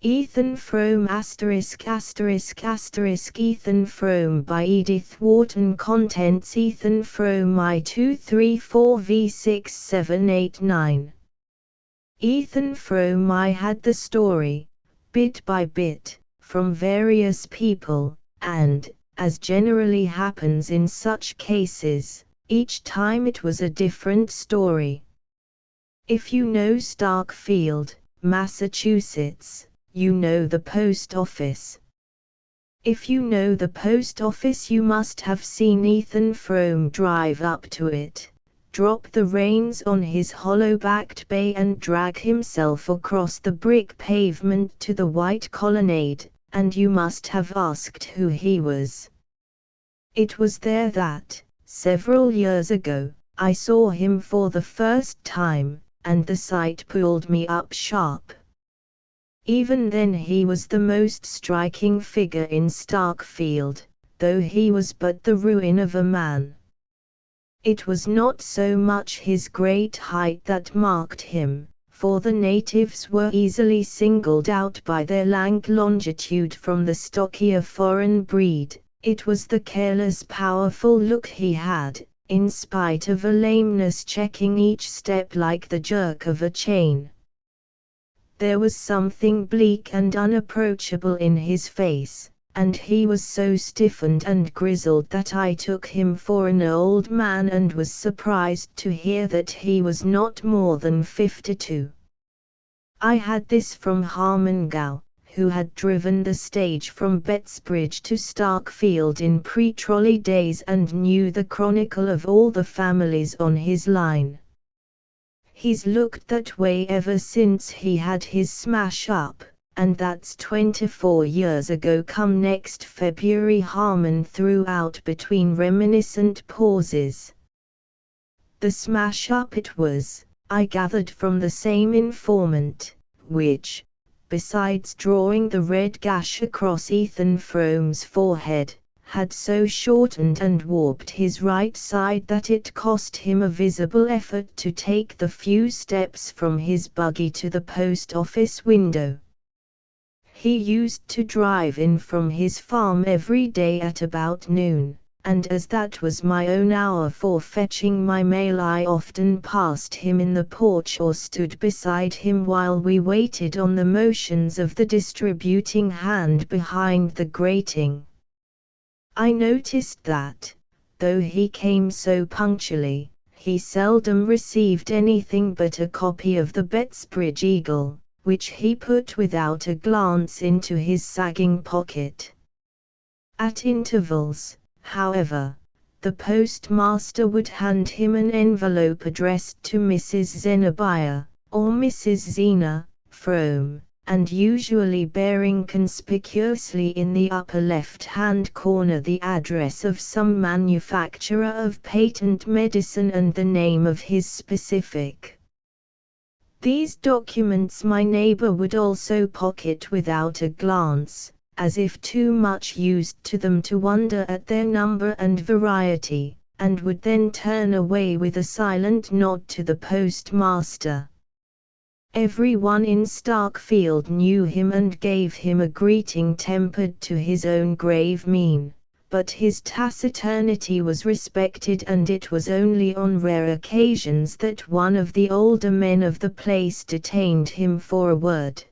Ethan Frome ***** Ethan Frome by Edith Wharton. Contents: Ethan Frome I234V6789. Ethan Frome. I had the story, bit by bit, from various people, and, as generally happens in such cases, each time it was a different story. If you know Starkfield, Massachusetts, you know the post office. If you know the post office, you must have seen Ethan Frome drive up to it, drop the reins on his hollow-backed bay and drag himself across the brick pavement to the white colonnade, and you must have asked who he was. It was there that, several years ago, I saw him for the first time, and the sight pulled me up sharp. Even then he was the most striking figure in Starkfield, though he was but the ruin of a man. It was not so much his great height that marked him, for the natives were easily singled out by their lank longitude from the stockier foreign breed. It was the careless, powerful look he had, in spite of a lameness checking each step like the jerk of a chain. There was something bleak and unapproachable in his face, and he was so stiffened and grizzled that I took him for an old man and was surprised to hear that he was not more than 52. I had this from Harmon Gow, who had driven the stage from Bettsbridge to Starkfield in pre-trolley days and knew the chronicle of all the families on his line. He's looked that way ever since he had his smash up, and that's 24 years ago come next February. Harmon threw out between reminiscent pauses. The smash up it was, I gathered from the same informant, which, besides drawing the red gash across Ethan Frome's forehead, had so shortened and warped his right side that it cost him a visible effort to take the few steps from his buggy to the post office window. He used to drive in from his farm every day at about noon, and as that was my own hour for fetching my mail, I often passed him in the porch or stood beside him while we waited on the motions of the distributing hand behind the grating. I noticed that, though he came so punctually, he seldom received anything but a copy of the Bettsbridge Eagle, which he put without a glance into his sagging pocket. At intervals, however, the postmaster would hand him an envelope addressed to Mrs. Zenobia, or Mrs. Zena, Frome, and usually bearing conspicuously in the upper left-hand corner the address of some manufacturer of patent medicine and the name of his specific. These documents my neighbor would also pocket without a glance, as if too much used to them to wonder at their number and variety, and would then turn away with a silent nod to the postmaster. Everyone in Starkfield knew him and gave him a greeting tempered to his own grave mien, but his taciturnity was respected, and it was only on rare occasions that one of the older men of the place detained him for a word.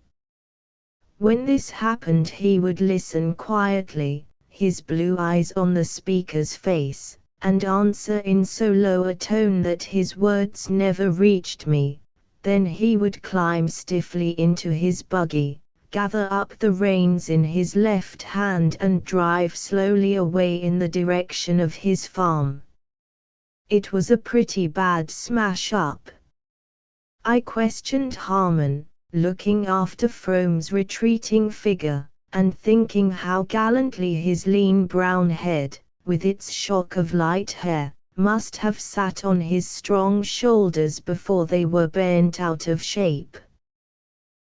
When this happened he would listen quietly, his blue eyes on the speaker's face, and answer in so low a tone that his words never reached me. Then he would climb stiffly into his buggy, gather up the reins in his left hand and drive slowly away in the direction of his farm. It was a pretty bad smash-up. I questioned Harmon, looking after Frome's retreating figure, and thinking how gallantly his lean brown head, with its shock of light hair, must have sat on his strong shoulders before they were bent out of shape.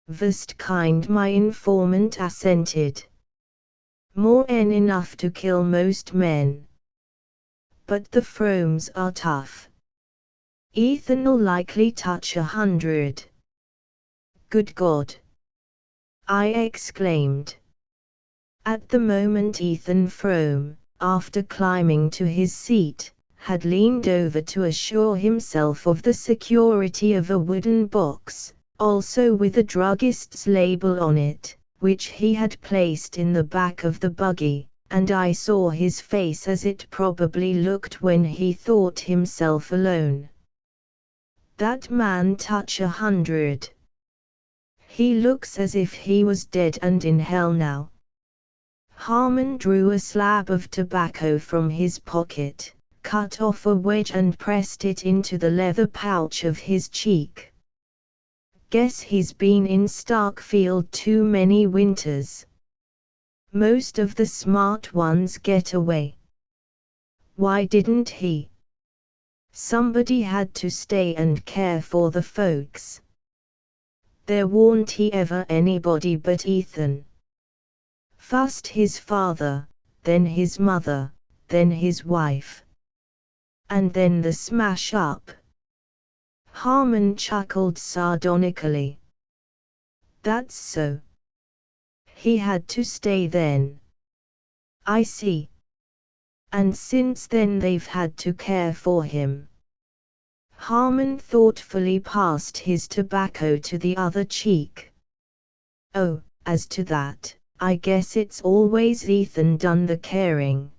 "Vast kind," my informant assented. "More 'en enough to kill most men. But the Fromes are tough. Ethan'll likely touch 100. Good God! I exclaimed. At the moment Ethan Frome, after climbing to his seat, had leaned over to assure himself of the security of a wooden box, also with a druggist's label on it, which he had placed in the back of the buggy, and I saw his face as it probably looked when he thought himself alone. That man touch 100. He looks as if he was dead and in hell now. Harmon drew a slab of tobacco from his pocket, cut off a wedge and pressed it into the leather pouch of his cheek. Guess he's been in Starkfield too many winters. Most of the smart ones get away. Why didn't he? Somebody had to stay and care for the folks. There warn't he ever anybody but Ethan. First his father, then his mother, then his wife. And then the smash up. Harmon chuckled sardonically. That's so. He had to stay then. I see. And since then they've had to care for him. Harmon thoughtfully passed his tobacco to the other cheek. Oh, as to that, I guess it's always Ethan done the caring.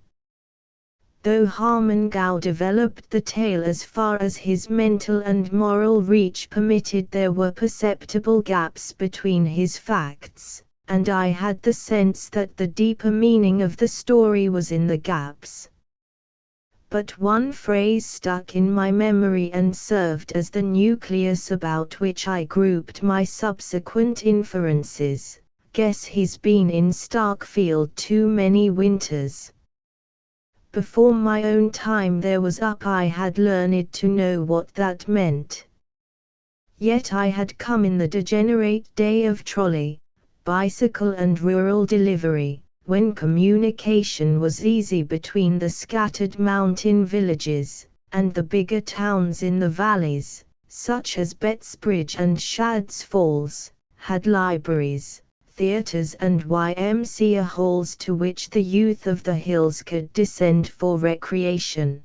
Though Harmon Gow developed the tale as far as his mental and moral reach permitted, there were perceptible gaps between his facts, and I had the sense that the deeper meaning of the story was in the gaps. But one phrase stuck in my memory and served as the nucleus about which I grouped my subsequent inferences. Guess he's been in Starkfield too many winters. Before my own time there was up I had learned to know what that meant. Yet I had come in the degenerate day of trolley, bicycle and rural delivery, when communication was easy between the scattered mountain villages, and the bigger towns in the valleys, such as Bettsbridge and Shadd's Falls, had libraries, theatres and YMCA halls to which the youth of the hills could descend for recreation.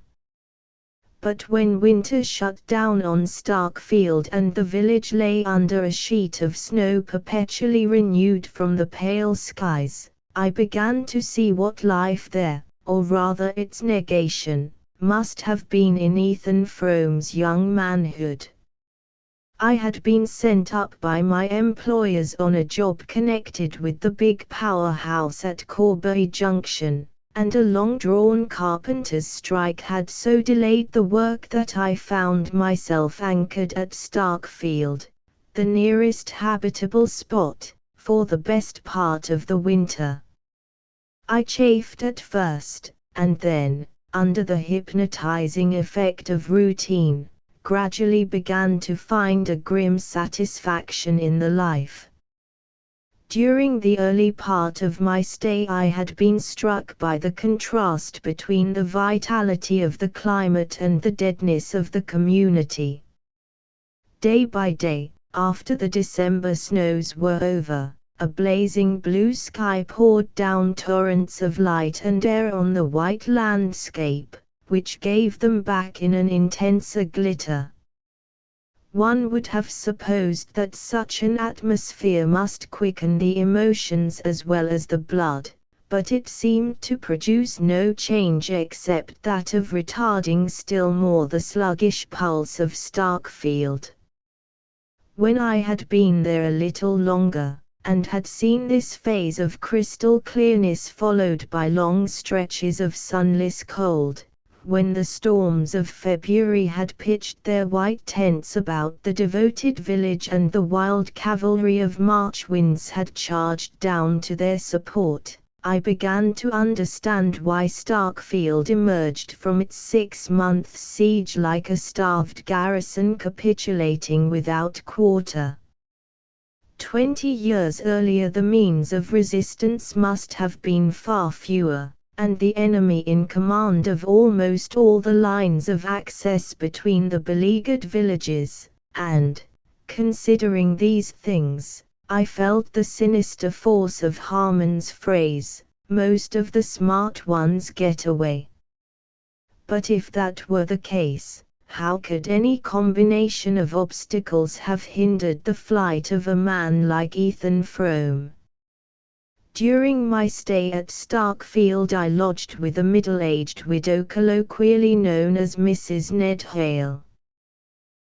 But when winter shut down on Starkfield and the village lay under a sheet of snow perpetually renewed from the pale skies, I began to see what life there, or rather its negation, must have been in Ethan Frome's young manhood. I had been sent up by my employers on a job connected with the big powerhouse at Corbury Junction, and a long-drawn carpenter's strike had so delayed the work that I found myself anchored at Starkfield, the nearest habitable spot, for the best part of the winter. I chafed at first, and then, under the hypnotizing effect of routine, gradually began to find a grim satisfaction in the life. During the early part of my stay I had been struck by the contrast between the vitality of the climate and the deadness of the community. Day by day, after the December snows were over, a blazing blue sky poured down torrents of light and air on the white landscape, which gave them back in an intenser glitter. One would have supposed that such an atmosphere must quicken the emotions as well as the blood, but it seemed to produce no change except that of retarding still more the sluggish pulse of Starkfield. When I had been there a little longer, and had seen this phase of crystal clearness followed by long stretches of sunless cold, when the storms of February had pitched their white tents about the devoted village and the wild cavalry of March winds had charged down to their support, I began to understand why Starkfield emerged from its 6-month siege like a starved garrison capitulating without quarter. 20 years earlier the means of resistance must have been far fewer, and the enemy in command of almost all the lines of access between the beleaguered villages, and, considering these things, I felt the sinister force of Harmon's phrase, "Most of the smart ones get away." But if that were the case, how could any combination of obstacles have hindered the flight of a man like Ethan Frome? During my stay at Starkfield I lodged with a middle-aged widow colloquially known as Mrs. Ned Hale.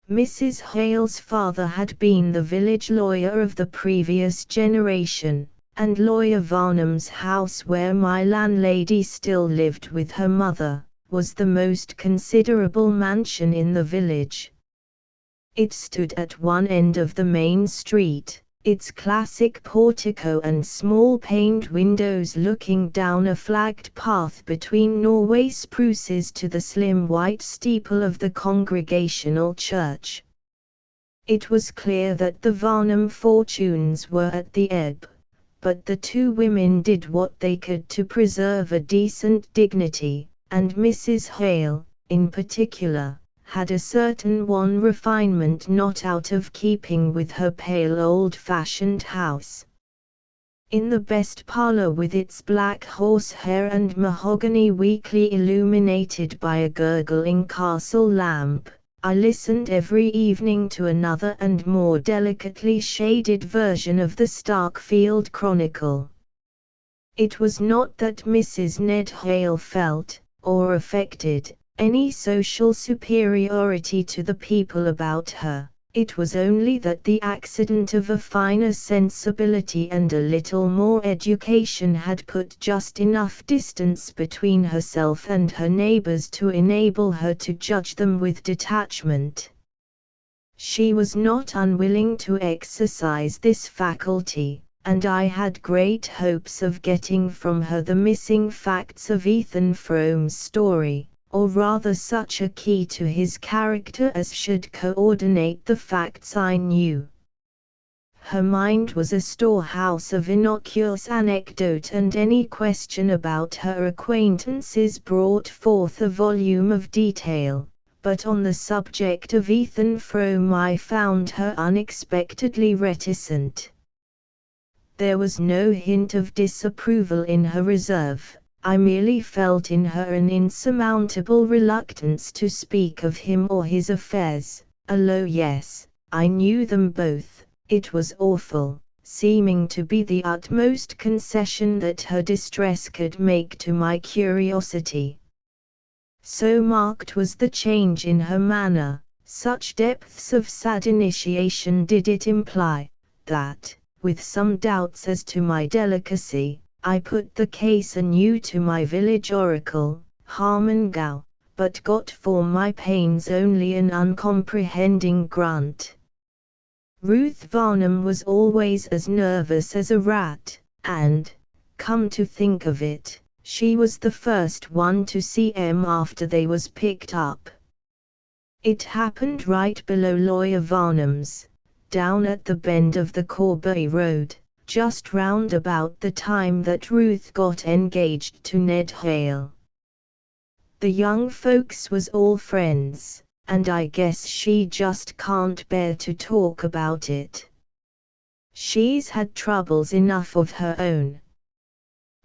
Mrs. Hale's father had been the village lawyer of the previous generation, and Lawyer Varnum's house, where my landlady still lived with her mother, was the most considerable mansion in the village. It stood at one end of the main street, its classic portico and small paned windows looking down a flagged path between Norway spruces to the slim white steeple of the Congregational Church. It was clear that the Varnum fortunes were at the ebb, but the two women did what they could to preserve a decent dignity, and Mrs. Hale, in particular, had a certain refinement not out of keeping with her pale old-fashioned house. In the best parlor, with its black horsehair and mahogany weakly illuminated by a gurgling castle lamp, I listened every evening to another and more delicately shaded version of the Starkfield Chronicle. It was not that Mrs. Ned Hale felt, or affected, any social superiority to the people about her. It was only that the accident of a finer sensibility and a little more education had put just enough distance between herself and her neighbors to enable her to judge them with detachment. She was not unwilling to exercise this faculty, and I had great hopes of getting from her the missing facts of Ethan Frome's story, or rather such a key to his character as should coordinate the facts I knew. Her mind was a storehouse of innocuous anecdote, and any question about her acquaintances brought forth a volume of detail, but on the subject of Ethan Frome I found her unexpectedly reticent. There was no hint of disapproval in her reserve. I merely felt in her an insurmountable reluctance to speak of him or his affairs. A low yes, I knew them both, it was awful, seeming to be the utmost concession that her distress could make to my curiosity. So marked was the change in her manner, such depths of sad initiation did it imply, that, with some doubts as to my delicacy, I put the case anew to my village oracle, Harmon Gow, but got for my pains only an uncomprehending grunt. Ruth Varnum was always as nervous as a rat, and, come to think of it, she was the first one to see M after they was picked up. It happened right below Lawyer Varnum's, down at the bend of the Corbury Road, just round about the time that Ruth got engaged to Ned Hale. The young folks was all friends, and I guess she just can't bear to talk about it. She's had troubles enough of her own.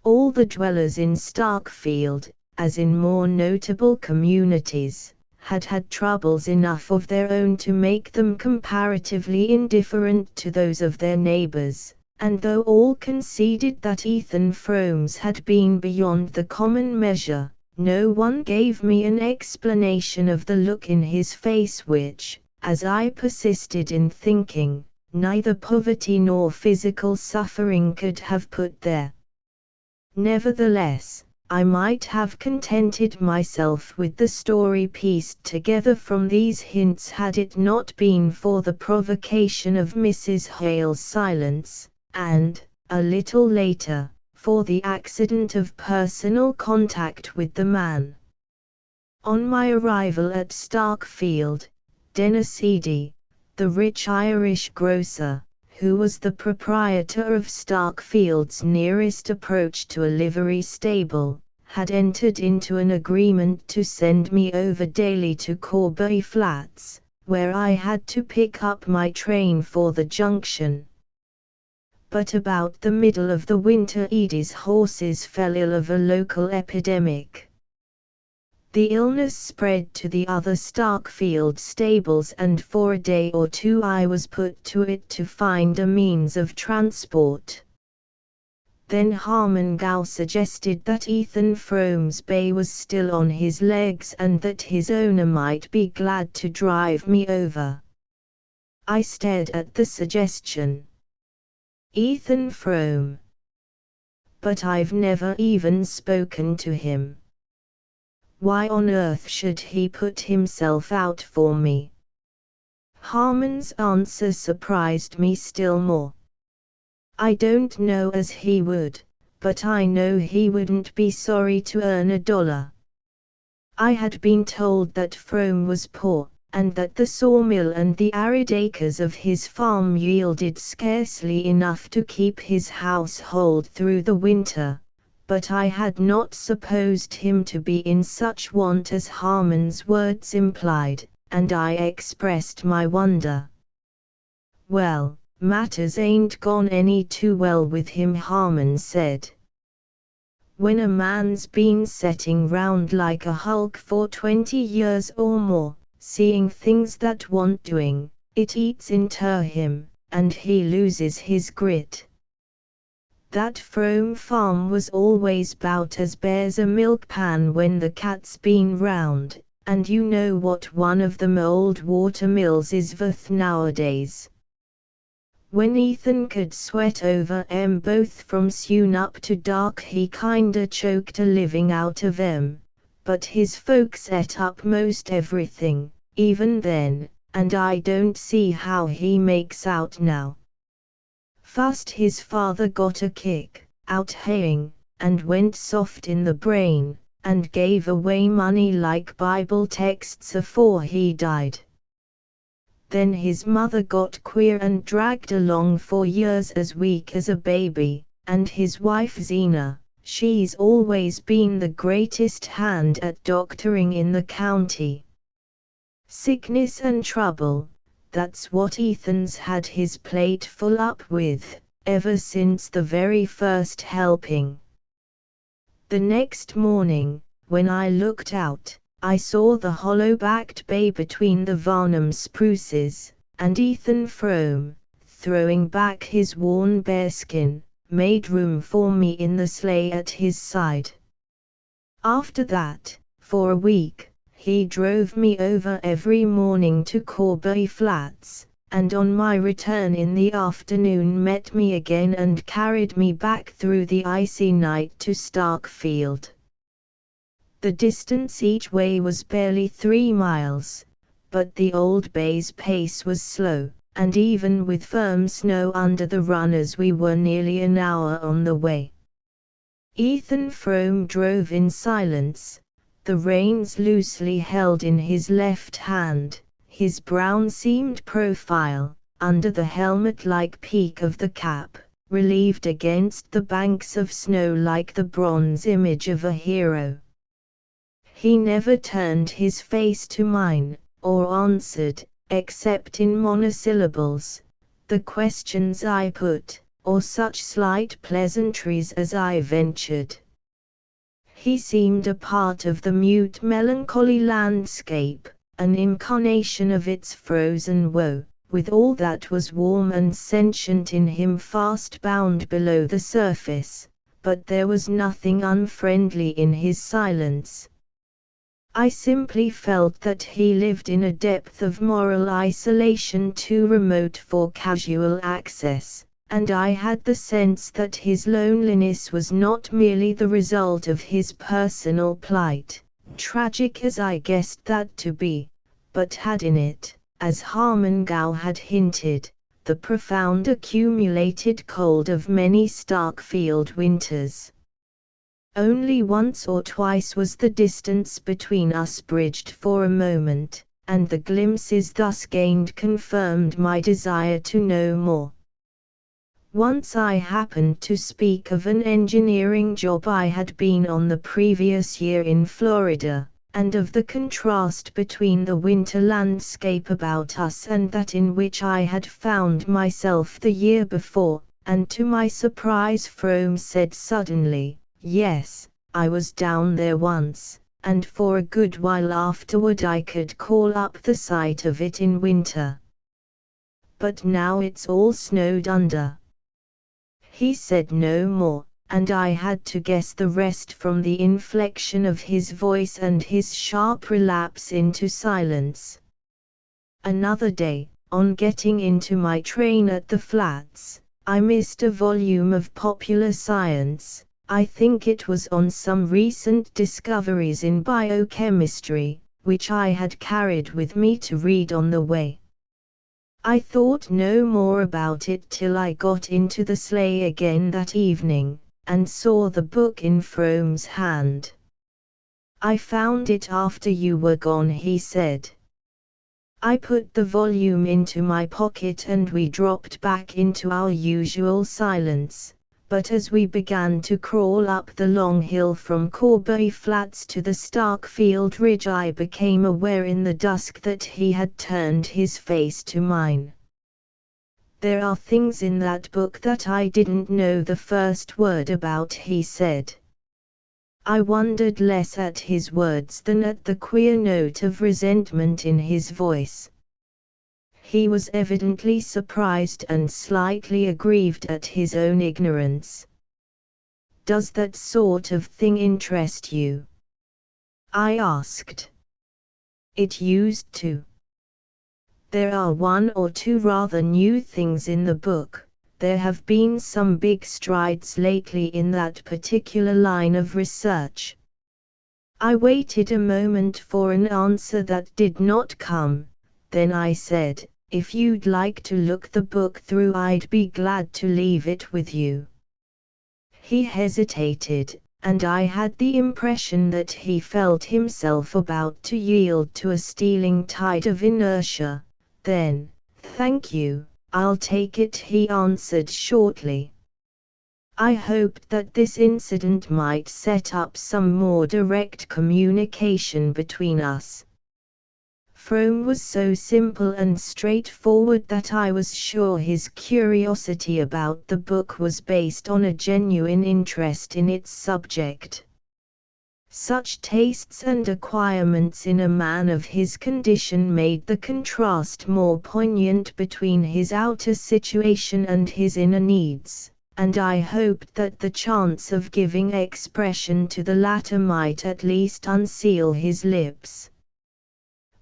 All the dwellers in Starkfield, as in more notable communities, had had troubles enough of their own to make them comparatively indifferent to those of their neighbors. And though all conceded that Ethan Frome's had been beyond the common measure, no one gave me an explanation of the look in his face which, as I persisted in thinking, neither poverty nor physical suffering could have put there. Nevertheless, I might have contented myself with the story pieced together from these hints had it not been for the provocation of Mrs. Hale's silence, and, a little later, for the accident of personal contact with the man. On my arrival at Starkfield, Dennis Eady, the rich Irish grocer, who was the proprietor of Starkfield's nearest approach to a livery stable, had entered into an agreement to send me over daily to Corbury Flats, where I had to pick up my train for the junction. but about the middle of the winter Edie's horses fell ill of a local epidemic. The illness spread to the other Starkfield stables, and for a day or two I was put to it to find a means of transport. Then Harmon Gow suggested that Ethan Frome's bay was still on his legs and that his owner might be glad to drive me over. I stared at the suggestion. Ethan Frome. But I've never even spoken to him. Why on earth should he put himself out for me? Harmon's answer surprised me still more. I don't know as he would, but I know he wouldn't be sorry to earn $1. I had been told that Frome was poor, and that the sawmill and the arid acres of his farm yielded scarcely enough to keep his household through the winter, but I had not supposed him to be in such want as Harmon's words implied, and I expressed my wonder. Well, matters ain't gone any too well with him, Harmon said. When a man's been setting round like a hulk for 20 years or more, seeing things that want doing, it eats into him, and he loses his grit. That Frome farm was always 'bout as bare's a milk pan when the cat's been round, and you know what one of them old watermills is worth nowadays. When Ethan could sweat over 'em both from soon up to dark, he kinda choked a living out of 'em, but his folks ate up most everything, even then, and I don't see how he makes out now. First his father got a kick out haying, and went soft in the brain, and gave away money like Bible texts afore he died. Then his mother got queer and dragged along for years as weak as a baby, and his wife Zena, she's always been the greatest hand at doctoring in the county. Sickness and trouble, that's what Ethan's had his plate full up with, ever since the very first helping. The next morning, when I looked out, I saw the hollow-backed bay between the Varnum spruces, and Ethan Frome, throwing back his worn bearskin, made room for me in the sleigh at his side. After that, for a week, he drove me over every morning to Corbury Flats, and on my return in the afternoon met me again and carried me back through the icy night to Starkfield. The distance each way was barely 3 miles, but the old bay's pace was slow, and even with firm snow under the runners we were nearly an hour on the way. Ethan Frome drove in silence, the reins loosely held in his left hand, his brown-seamed profile, under the helmet-like peak of the cap, relieved against the banks of snow like the bronze image of a hero. He never turned his face to mine, or answered, except in monosyllables, the questions I put, or such slight pleasantries as I ventured. He seemed a part of the mute melancholy landscape, an incarnation of its frozen woe, with all that was warm and sentient in him fast bound below the surface, but there was nothing unfriendly in his silence. I simply felt that he lived in a depth of moral isolation too remote for casual access, and I had the sense that his loneliness was not merely the result of his personal plight, tragic as I guessed that to be, but had in it, as Harmon Gow had hinted, the profound accumulated cold of many Starkfield winters. Only once or twice was the distance between us bridged for a moment, and the glimpses thus gained confirmed my desire to know more. Once I happened to speak of an engineering job I had been on the previous year in Florida, and of the contrast between the winter landscape about us and that in which I had found myself the year before, and to my surprise Frome said suddenly, "Yes, I was down there once, and for a good while afterward I could call up the sight of it in winter. But now it's all snowed under." He said no more, and I had to guess the rest from the inflection of his voice and his sharp relapse into silence. Another day, on getting into my train at the flats, I missed a volume of popular science. I think it was on some recent discoveries in biochemistry, which I had carried with me to read on the way. I thought no more about it till I got into the sleigh again that evening, and saw the book in Frome's hand. "I found it after you were gone," he said. I put the volume into my pocket and we dropped back into our usual silence, but as we began to crawl up the long hill from Corbury Flats to the Starkfield Ridge I became aware in the dusk that he had turned his face to mine. "There are things in that book that I didn't know the first word about," he said. I wondered less at his words than at the queer note of resentment in his voice. He was evidently surprised and slightly aggrieved at his own ignorance. "Does that sort of thing interest you?" I asked. "It used to. There are one or two rather new things in the book. There have been some big strides lately in that particular line of research." I waited a moment for an answer that did not come. Then I said, "If you'd like to look the book through, I'd be glad to leave it with you." He hesitated, and I had the impression that he felt himself about to yield to a stealing tide of inertia. Then, "Thank you, I'll take it," he answered shortly. I hoped that this incident might set up some more direct communication between us. Frome was so simple and straightforward that I was sure his curiosity about the book was based on a genuine interest in its subject. Such tastes and acquirements in a man of his condition made the contrast more poignant between his outer situation and his inner needs, and I hoped that the chance of giving expression to the latter might at least unseal his lips.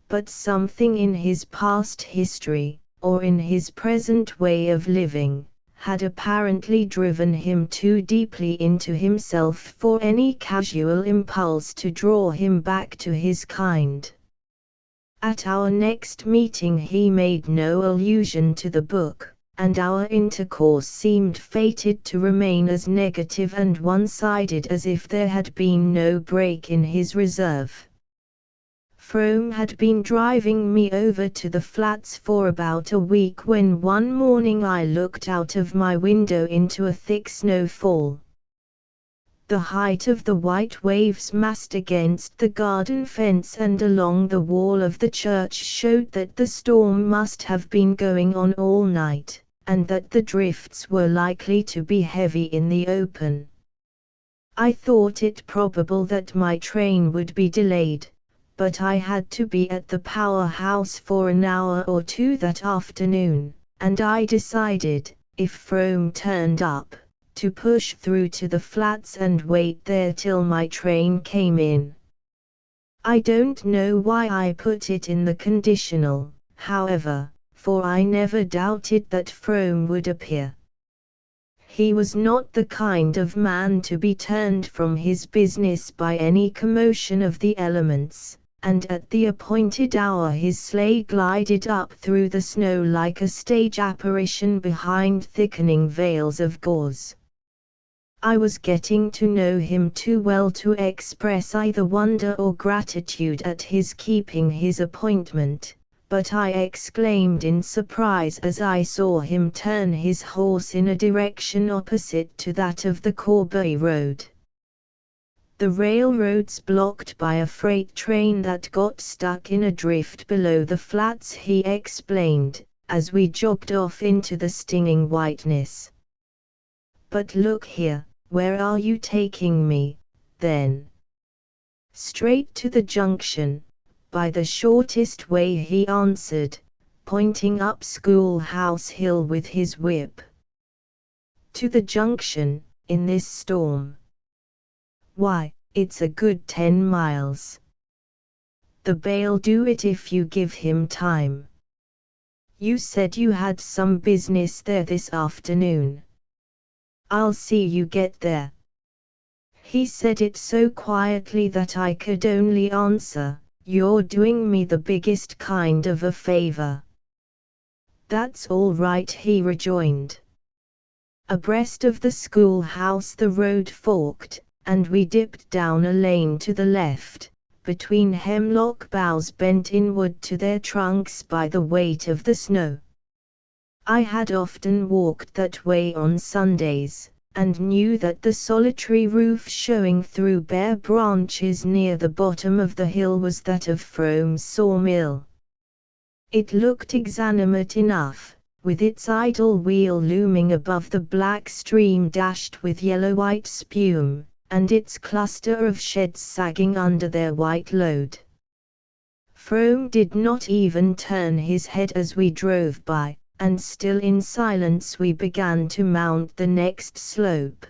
But something in his past history, or in his present way of living, had apparently driven him too deeply into himself for any casual impulse to draw him back to his kind. At our next meeting he made no allusion to the book, and our intercourse seemed fated to remain as negative and one-sided as if there had been no break in his reserve. Frome had been driving me over to the flats for about a week when one morning I looked out of my window into a thick snowfall. The height of the white waves massed against the garden fence and along the wall of the church showed that the storm must have been going on all night, and that the drifts were likely to be heavy in the open. I thought it probable that my train would be delayed, but I had to be at the powerhouse for an hour or two that afternoon, and I decided, if Frome turned up, to push through to the flats and wait there till my train came in. I don't know why I put it in the conditional, however, for I never doubted that Frome would appear. He was not the kind of man to be turned from his business by any commotion of the elements, and at the appointed hour his sleigh glided up through the snow like a stage apparition behind thickening veils of gauze. I was getting to know him too well to express either wonder or gratitude at his keeping his appointment, but I exclaimed in surprise as I saw him turn his horse in a direction opposite to that of the Corbury Road. "The railroad's blocked by a freight train that got stuck in a drift below the flats," he explained, as we jogged off into the stinging whiteness. But look here, where are you taking me, then? Straight to the junction, by the shortest way, he answered, pointing up Schoolhouse Hill with his whip. To the junction, in this storm? Why, it's a good 10 miles. The bay'll do it if you give him time. You said you had some business there this afternoon. I'll see you get there. He said it so quietly that I could only answer, "You're doing me the biggest kind of a favor." "That's all right," he rejoined. Abreast of the schoolhouse the road forked, and we dipped down a lane to the left, between hemlock boughs bent inward to their trunks by the weight of the snow. I had often walked that way on Sundays, and knew that the solitary roof showing through bare branches near the bottom of the hill was that of Frome's sawmill. It looked exanimate enough, with its idle wheel looming above the black stream dashed with yellow-white spume, and its cluster of sheds sagging under their white load. Frome did not even turn his head as we drove by, and still in silence we began to mount the next slope.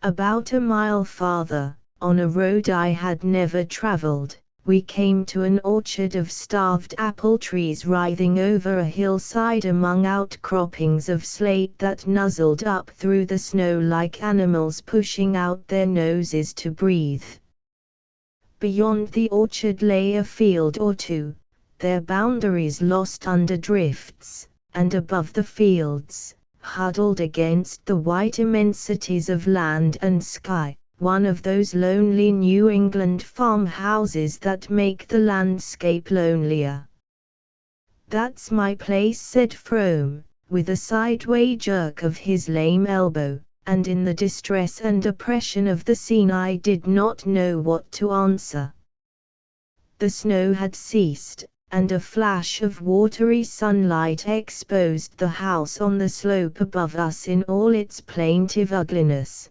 About a mile farther, on a road I had never traveled, we came to an orchard of starved apple trees writhing over a hillside among outcroppings of slate that nuzzled up through the snow like animals pushing out their noses to breathe. Beyond the orchard lay a field or two, their boundaries lost under drifts, and above the fields, huddled against the white immensities of land and sky, one of those lonely New England farmhouses that make the landscape lonelier. "That's my place," said Frome, with a sideway jerk of his lame elbow, and in the distress and oppression of the scene I did not know what to answer. The snow had ceased, and a flash of watery sunlight exposed the house on the slope above us in all its plaintive ugliness.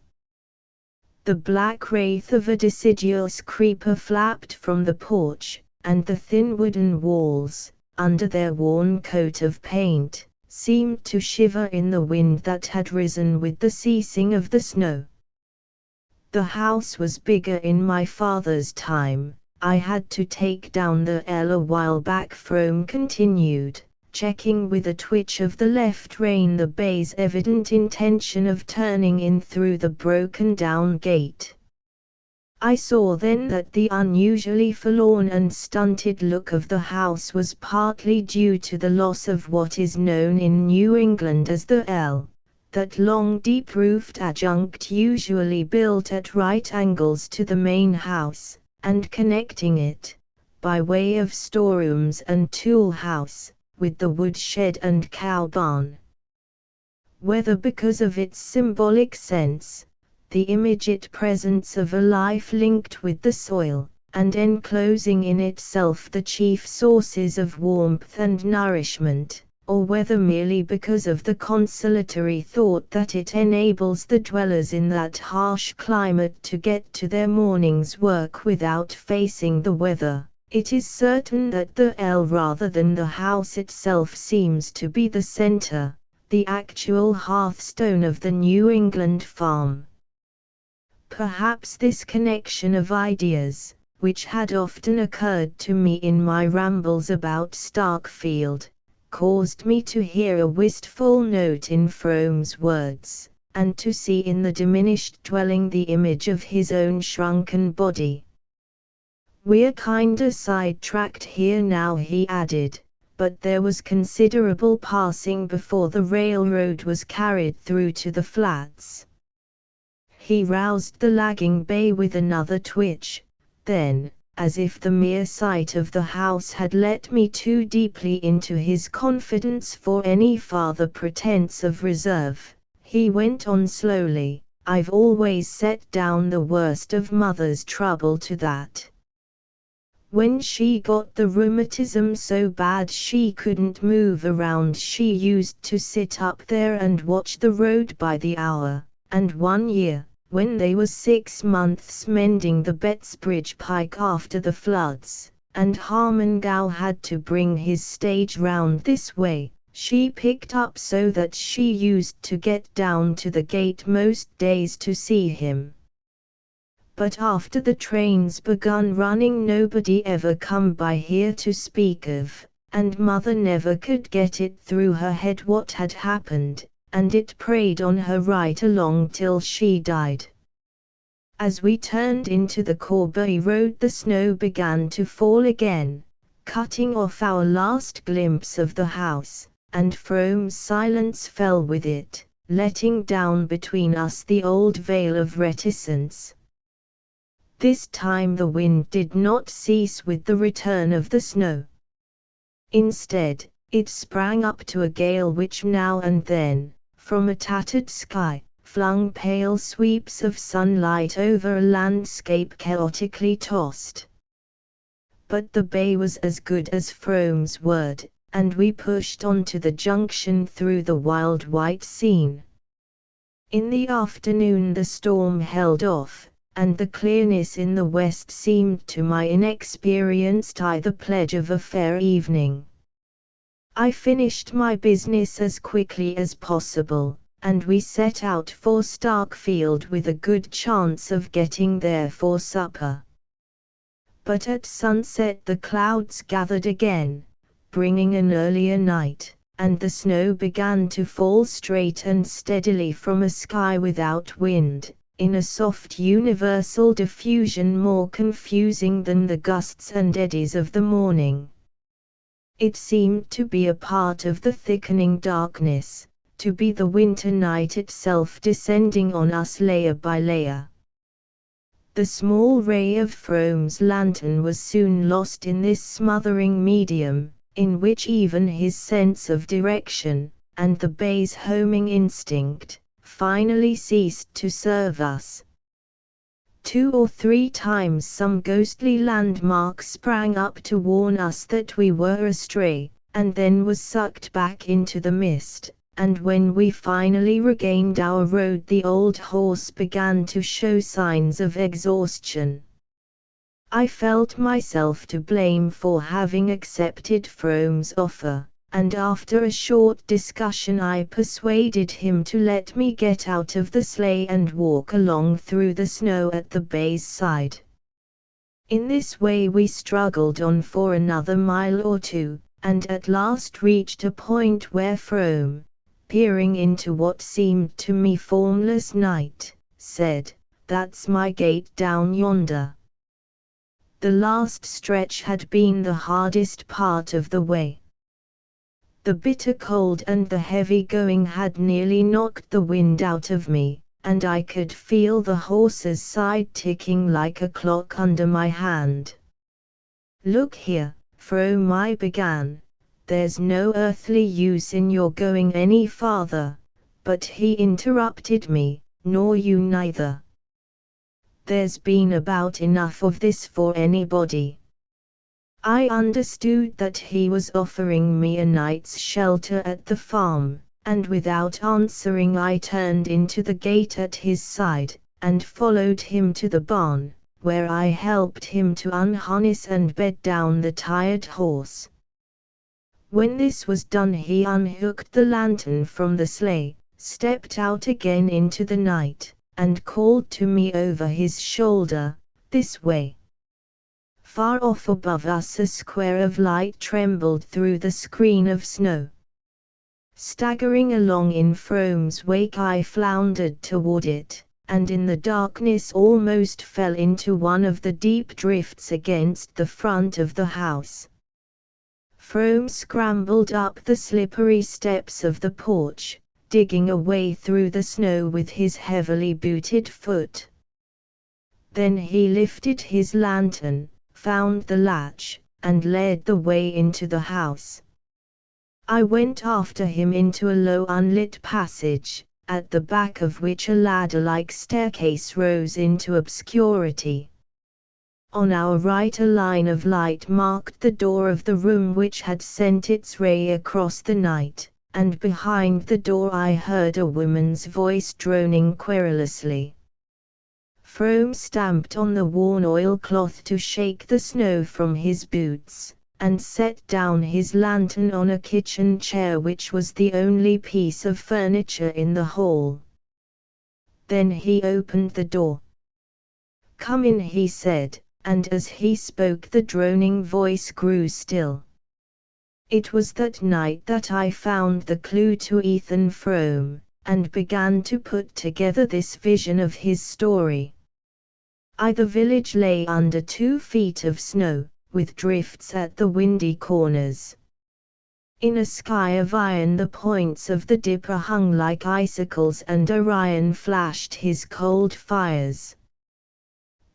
The black wraith of a deciduous creeper flapped from the porch, and the thin wooden walls, under their worn coat of paint, seemed to shiver in the wind that had risen with the ceasing of the snow. The house was bigger in my father's time. I had to take down the L a while back, Frome continued, checking with a twitch of the left rein the bay's evident intention of turning in through the broken-down gate. I saw then that the unusually forlorn and stunted look of the house was partly due to the loss of what is known in New England as the L, that long deep-roofed adjunct usually built at right angles to the main house, and connecting it, by way of storerooms and tool house, with the woodshed and cow barn. Whether because of its symbolic sense, the immediate presence of a life linked with the soil, and enclosing in itself the chief sources of warmth and nourishment, or whether merely because of the consolatory thought that it enables the dwellers in that harsh climate to get to their morning's work without facing the weather, it is certain that the L rather than the house itself seems to be the center, the actual hearthstone of the New England farm. Perhaps this connection of ideas, which had often occurred to me in my rambles about Starkfield, caused me to hear a wistful note in Frome's words, and to see in the diminished dwelling the image of his own shrunken body. "We're kinda sidetracked here now," he added, "but there was considerable passing before the railroad was carried through to the flats." He roused the lagging bay with another twitch, then, as if the mere sight of the house had let me too deeply into his confidence for any farther pretense of reserve, he went on slowly, "I've always set down the worst of mother's trouble to that. When she got the rheumatism so bad she couldn't move around, she used to sit up there and watch the road by the hour, and one year, when they were 6 months mending the Bettsbridge Pike after the floods, and Harmongau had to bring his stage round this way, she picked up so that she used to get down to the gate most days to see him. But after the trains begun running nobody ever come by here to speak of, and mother never could get it through her head what had happened, and it preyed on her right along till she died. As we turned into the Corbury Road the snow began to fall again, cutting off our last glimpse of the house, and Frome's silence fell with it, letting down between us the old veil of reticence. This time the wind did not cease with the return of the snow. Instead, it sprang up to a gale which now and then, from a tattered sky, flung pale sweeps of sunlight over a landscape chaotically tossed. But the bay was as good as Frome's word, and we pushed on to the junction through the wild white scene. In the afternoon the storm held off, and the clearness in the west seemed to my inexperienced eye the pledge of a fair evening. I finished my business as quickly as possible, and we set out for Starkfield with a good chance of getting there for supper. But at sunset the clouds gathered again, bringing an earlier night, and the snow began to fall straight and steadily from a sky without wind, in a soft universal diffusion more confusing than the gusts and eddies of the morning. It seemed to be a part of the thickening darkness, to be the winter night itself descending on us layer by layer. The small ray of Frome's lantern was soon lost in this smothering medium, in which even his sense of direction, and the bay's homing instinct, finally ceased to serve us. 2 or 3 times some ghostly landmark sprang up to warn us that we were astray, and then was sucked back into the mist, and when we finally regained our road the old horse began to show signs of exhaustion. I felt myself to blame for having accepted Frome's offer, and after a short discussion I persuaded him to let me get out of the sleigh and walk along through the snow at the bay's side. In this way we struggled on for another mile or 2, and at last reached a point where Frome, peering into what seemed to me formless night, said, "That's my gate down yonder." The last stretch had been the hardest part of the way. The bitter cold and the heavy going had nearly knocked the wind out of me, and I could feel the horse's side ticking like a clock under my hand. "Look here, Frome," I began, "there's no earthly use in your going any farther," but he interrupted me, "Nor you neither. There's been about enough of this for anybody." I understood that he was offering me a night's shelter at the farm, and without answering I turned into the gate at his side, and followed him to the barn, where I helped him to unharness and bed down the tired horse. When this was done he unhooked the lantern from the sleigh, stepped out again into the night, and called to me over his shoulder, "This way." Far off above us a square of light trembled through the screen of snow. Staggering along in Frome's wake I floundered toward it, and in the darkness almost fell into one of the deep drifts against the front of the house. Frome scrambled up the slippery steps of the porch, digging a way through the snow with his heavily booted foot. Then he lifted his lantern, found the latch, and led the way into the house. I went after him into a low unlit passage, at the back of which a ladder-like staircase rose into obscurity. On our right a line of light marked the door of the room which had sent its ray across the night, and behind the door I heard a woman's voice droning querulously. Frome stamped on the worn oilcloth to shake the snow from his boots, and set down his lantern on a kitchen chair which was the only piece of furniture in the hall. Then he opened the door. "Come in," he said, and as he spoke the droning voice grew still. It was that night that I found the clue to Ethan Frome, and began to put together this vision of his story. The village lay under 2 feet of snow, with drifts at the windy corners. In a sky of iron the points of the dipper hung like icicles and Orion flashed his cold fires.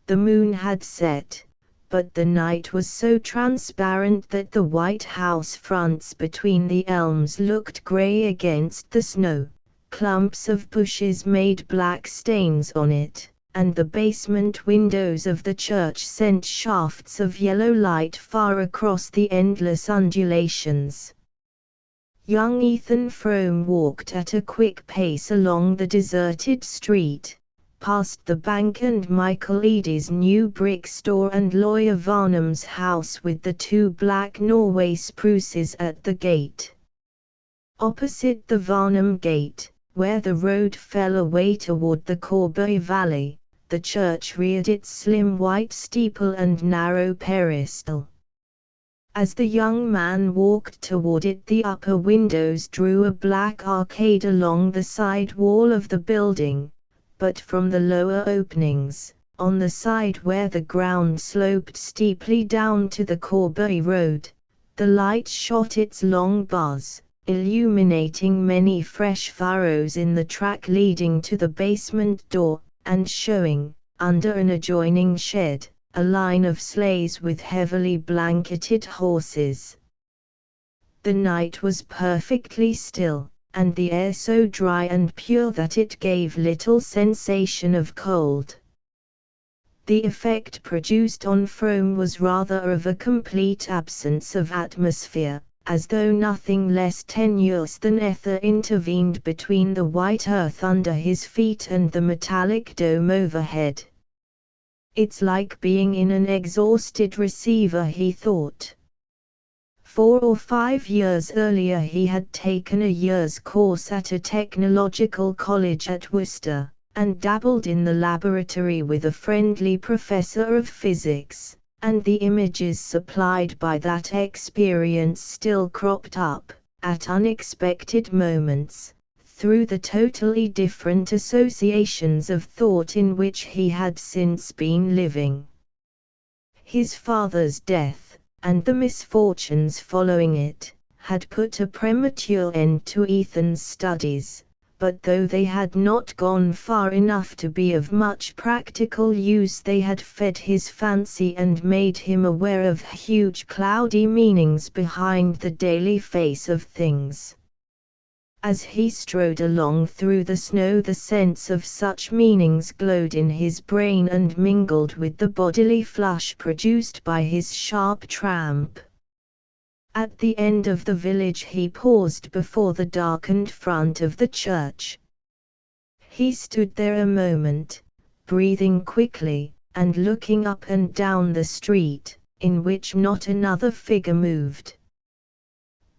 The moon had set, but the night was so transparent that the white house fronts between the elms looked grey against the snow, clumps of bushes made black stains on it, and the basement windows of the church sent shafts of yellow light far across the endless undulations. Young Ethan Frome walked at a quick pace along the deserted street, past the bank and Michael Eady's new brick store and Lawyer Varnum's house with the 2 black Norway spruces at the gate. Opposite the Varnum gate, where the road fell away toward the Corbury Valley, the church reared its slim white steeple and narrow peristyle. As the young man walked toward it, the upper windows drew a black arcade along the side wall of the building, but from the lower openings, on the side where the ground sloped steeply down to the Corbury Road, the light shot its long bars, illuminating many fresh furrows in the track leading to the basement door, and showing, under an adjoining shed, a line of sleighs with heavily blanketed horses. The night was perfectly still, and the air so dry and pure that it gave little sensation of cold. The effect produced on Frome was rather of a complete absence of atmosphere, as though nothing less tenuous than ether intervened between the white earth under his feet and the metallic dome overhead. "It's like being in an exhausted receiver," he thought. 4 or 5 years earlier he had taken a year's course at a technological college at Worcester, and dabbled in the laboratory with a friendly professor of physics, and the images supplied by that experience still cropped up, at unexpected moments, through the totally different associations of thought in which he had since been living. His father's death, and the misfortunes following it, had put a premature end to Ethan's studies, but though they had not gone far enough to be of much practical use, they had fed his fancy and made him aware of huge cloudy meanings behind the daily face of things. As he strode along through the snow, the sense of such meanings glowed in his brain and mingled with the bodily flush produced by his sharp tramp. At the end of the village he paused before the darkened front of the church. He stood there a moment, breathing quickly, and looking up and down the street, in which not another figure moved.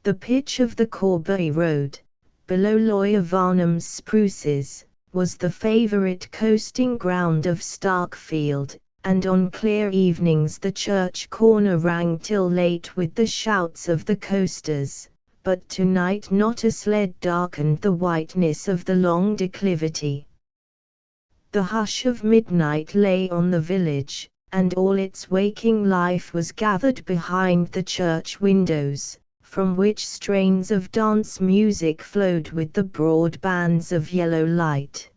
The pitch of the Corbury Road, below Lawyer Varnum's spruces, was the favorite coasting ground of Starkfield, and on clear evenings the church corner rang till late with the shouts of the coasters, but tonight not a sled darkened the whiteness of the long declivity. The hush of midnight lay on the village, and all its waking life was gathered behind the church windows, from which strains of dance music flowed with the broad bands of yellow light.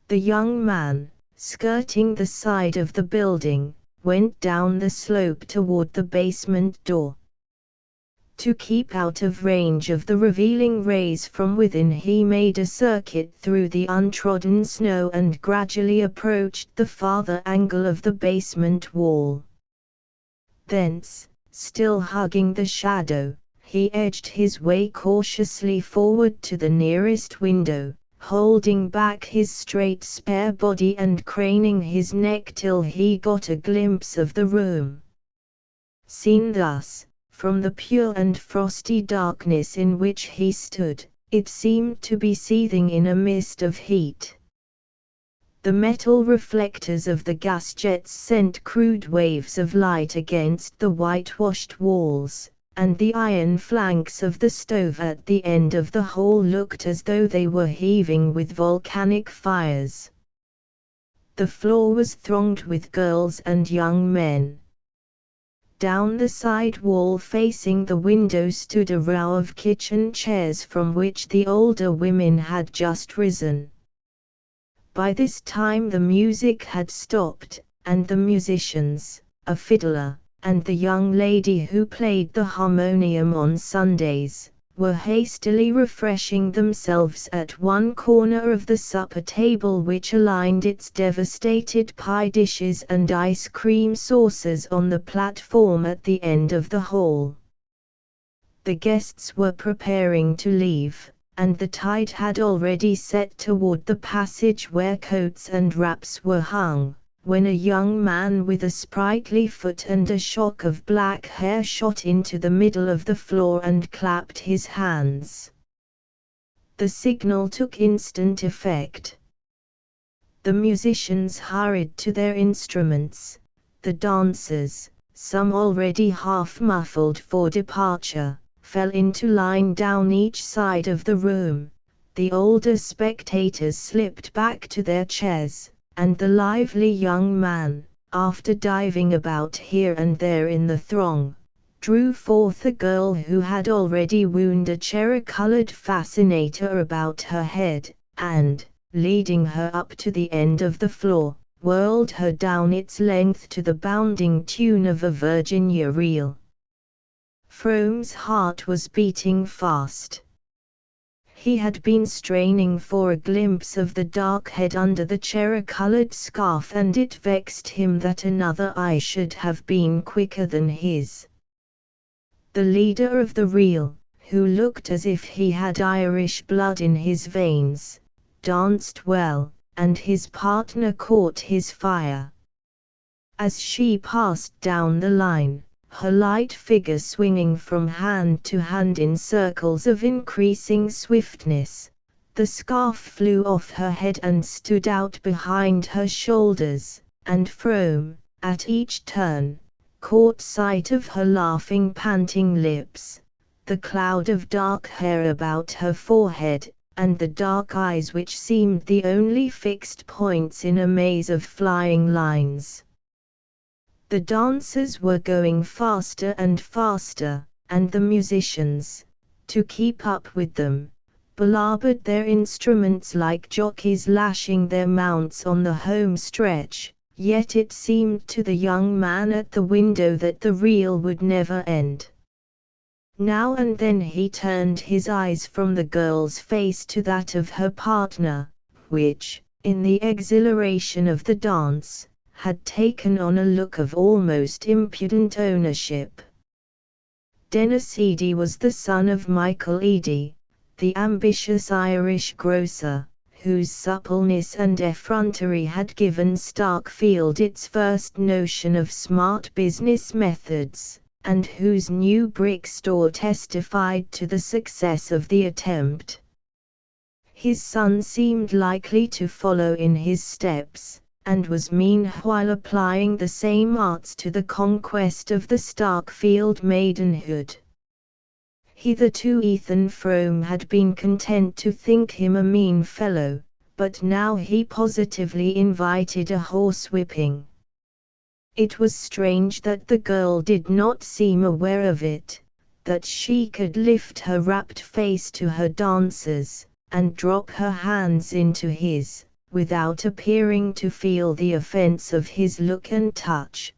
The young man, skirting the side of the building, went down the slope toward the basement door. To keep out of range of the revealing rays from within, he made a circuit through the untrodden snow and gradually approached the farther angle of the basement wall. Thence, still hugging the shadow, he edged his way cautiously forward to the nearest window, holding back his straight spare body and craning his neck till he got a glimpse of the room. Seen thus, from the pure and frosty darkness in which he stood, it seemed to be seething in a mist of heat. The metal reflectors of the gas jets sent crude waves of light against the whitewashed walls, and the iron flanks of the stove at the end of the hall looked as though they were heaving with volcanic fires. The floor was thronged with girls and young men. Down the side wall facing the window stood a row of kitchen chairs from which the older women had just risen. By this time the music had stopped, and the musicians, a fiddler, and the young lady who played the harmonium on Sundays, were hastily refreshing themselves at one corner of the supper table which aligned its devastated pie dishes and ice cream saucers on the platform at the end of the hall. The guests were preparing to leave, and the tide had already set toward the passage where coats and wraps were hung, when a young man with a sprightly foot and a shock of black hair shot into the middle of the floor and clapped his hands. The signal took instant effect. The musicians hurried to their instruments, the dancers, some already half muffled for departure, fell into line down each side of the room, the older spectators slipped back to their chairs, and the lively young man, after diving about here and there in the throng, drew forth a girl who had already wound a cherry-colored fascinator about her head, and, leading her up to the end of the floor, whirled her down its length to the bounding tune of a Virginia reel. Frome's heart was beating fast. He had been straining for a glimpse of the dark head under the cherry-colored scarf, and it vexed him that another eye should have been quicker than his. The leader of the reel, who looked as if he had Irish blood in his veins, danced well, and his partner caught his fire. As she passed down the line, her light figure swinging from hand to hand in circles of increasing swiftness, the scarf flew off her head and stood out behind her shoulders, and Frome, at each turn, caught sight of her laughing, panting lips, the cloud of dark hair about her forehead, and the dark eyes which seemed the only fixed points in a maze of flying lines. The dancers were going faster and faster, and the musicians, to keep up with them, belabored their instruments like jockeys lashing their mounts on the home stretch, yet it seemed to the young man at the window that the reel would never end. Now and then he turned his eyes from the girl's face to that of her partner, which, in the exhilaration of the dance, had taken on a look of almost impudent ownership. Dennis Eady was the son of Michael Eady, the ambitious Irish grocer, whose suppleness and effrontery had given Starkfield its first notion of smart business methods, and whose new brick store testified to the success of the attempt. His son seemed likely to follow in his steps, and was meanwhile applying the same arts to the conquest of the Starkfield maidenhood. Hitherto Ethan Frome had been content to think him a mean fellow, but now he positively invited a horsewhipping. It was strange that the girl did not seem aware of it, that she could lift her rapt face to her dancers, and drop her hands into his, without appearing to feel the offense of his look and touch.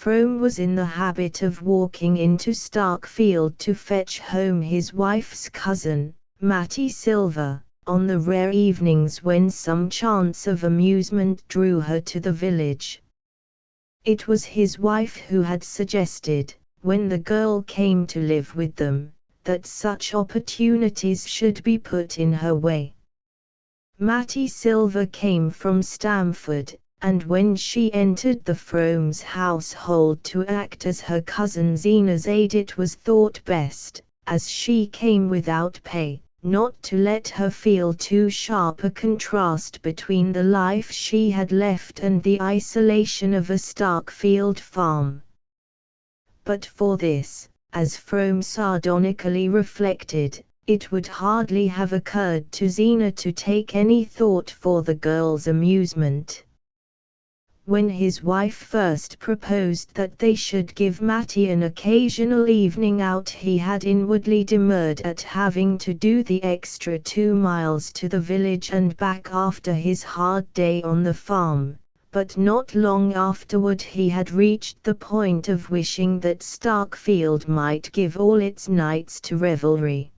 Frome was in the habit of walking into Starkfield to fetch home his wife's cousin, Mattie Silver, on the rare evenings when some chance of amusement drew her to the village. It was his wife who had suggested, when the girl came to live with them, that such opportunities should be put in her way. Mattie Silver came from Stamford, and when she entered the Fromes' household to act as her cousin Zena's aide, it was thought best, as she came without pay, not to let her feel too sharp a contrast between the life she had left and the isolation of a Starkfield farm. But for this, as Frome sardonically reflected, it would hardly have occurred to Zena to take any thought for the girl's amusement. When his wife first proposed that they should give Mattie an occasional evening out, he had inwardly demurred at having to do the extra 2 miles to the village and back after his hard day on the farm, but not long afterward he had reached the point of wishing that Starkfield might give all its nights to revelry.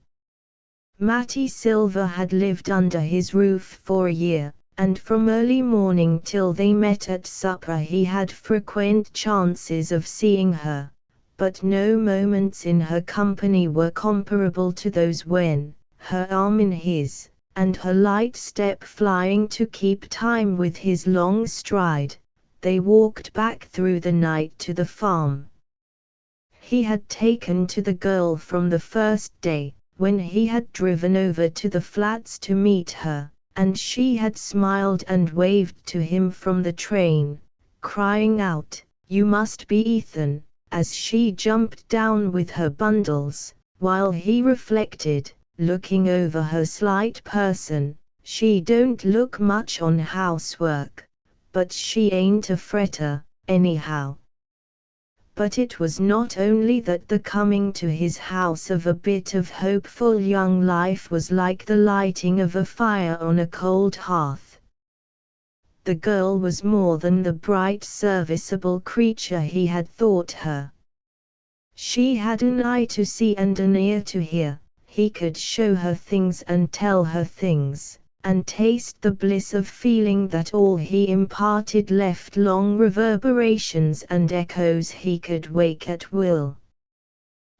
Mattie Silver had lived under his roof for a year, and from early morning till they met at supper he had frequent chances of seeing her, but no moments in her company were comparable to those when, her arm in his, and her light step flying to keep time with his long stride, they walked back through the night to the farm. He had taken to the girl from the first day, when he had driven over to the flats to meet her, and she had smiled and waved to him from the train, crying out, "You must be Ethan," as she jumped down with her bundles, while he reflected, looking over her slight person, "She don't look much on housework, but she ain't a fretter, anyhow." But it was not only that the coming to his house of a bit of hopeful young life was like the lighting of a fire on a cold hearth. The girl was more than the bright serviceable creature he had thought her. She had an eye to see and an ear to hear. He could show her things and tell her things, and taste the bliss of feeling that all he imparted left long reverberations and echoes he could wake at will.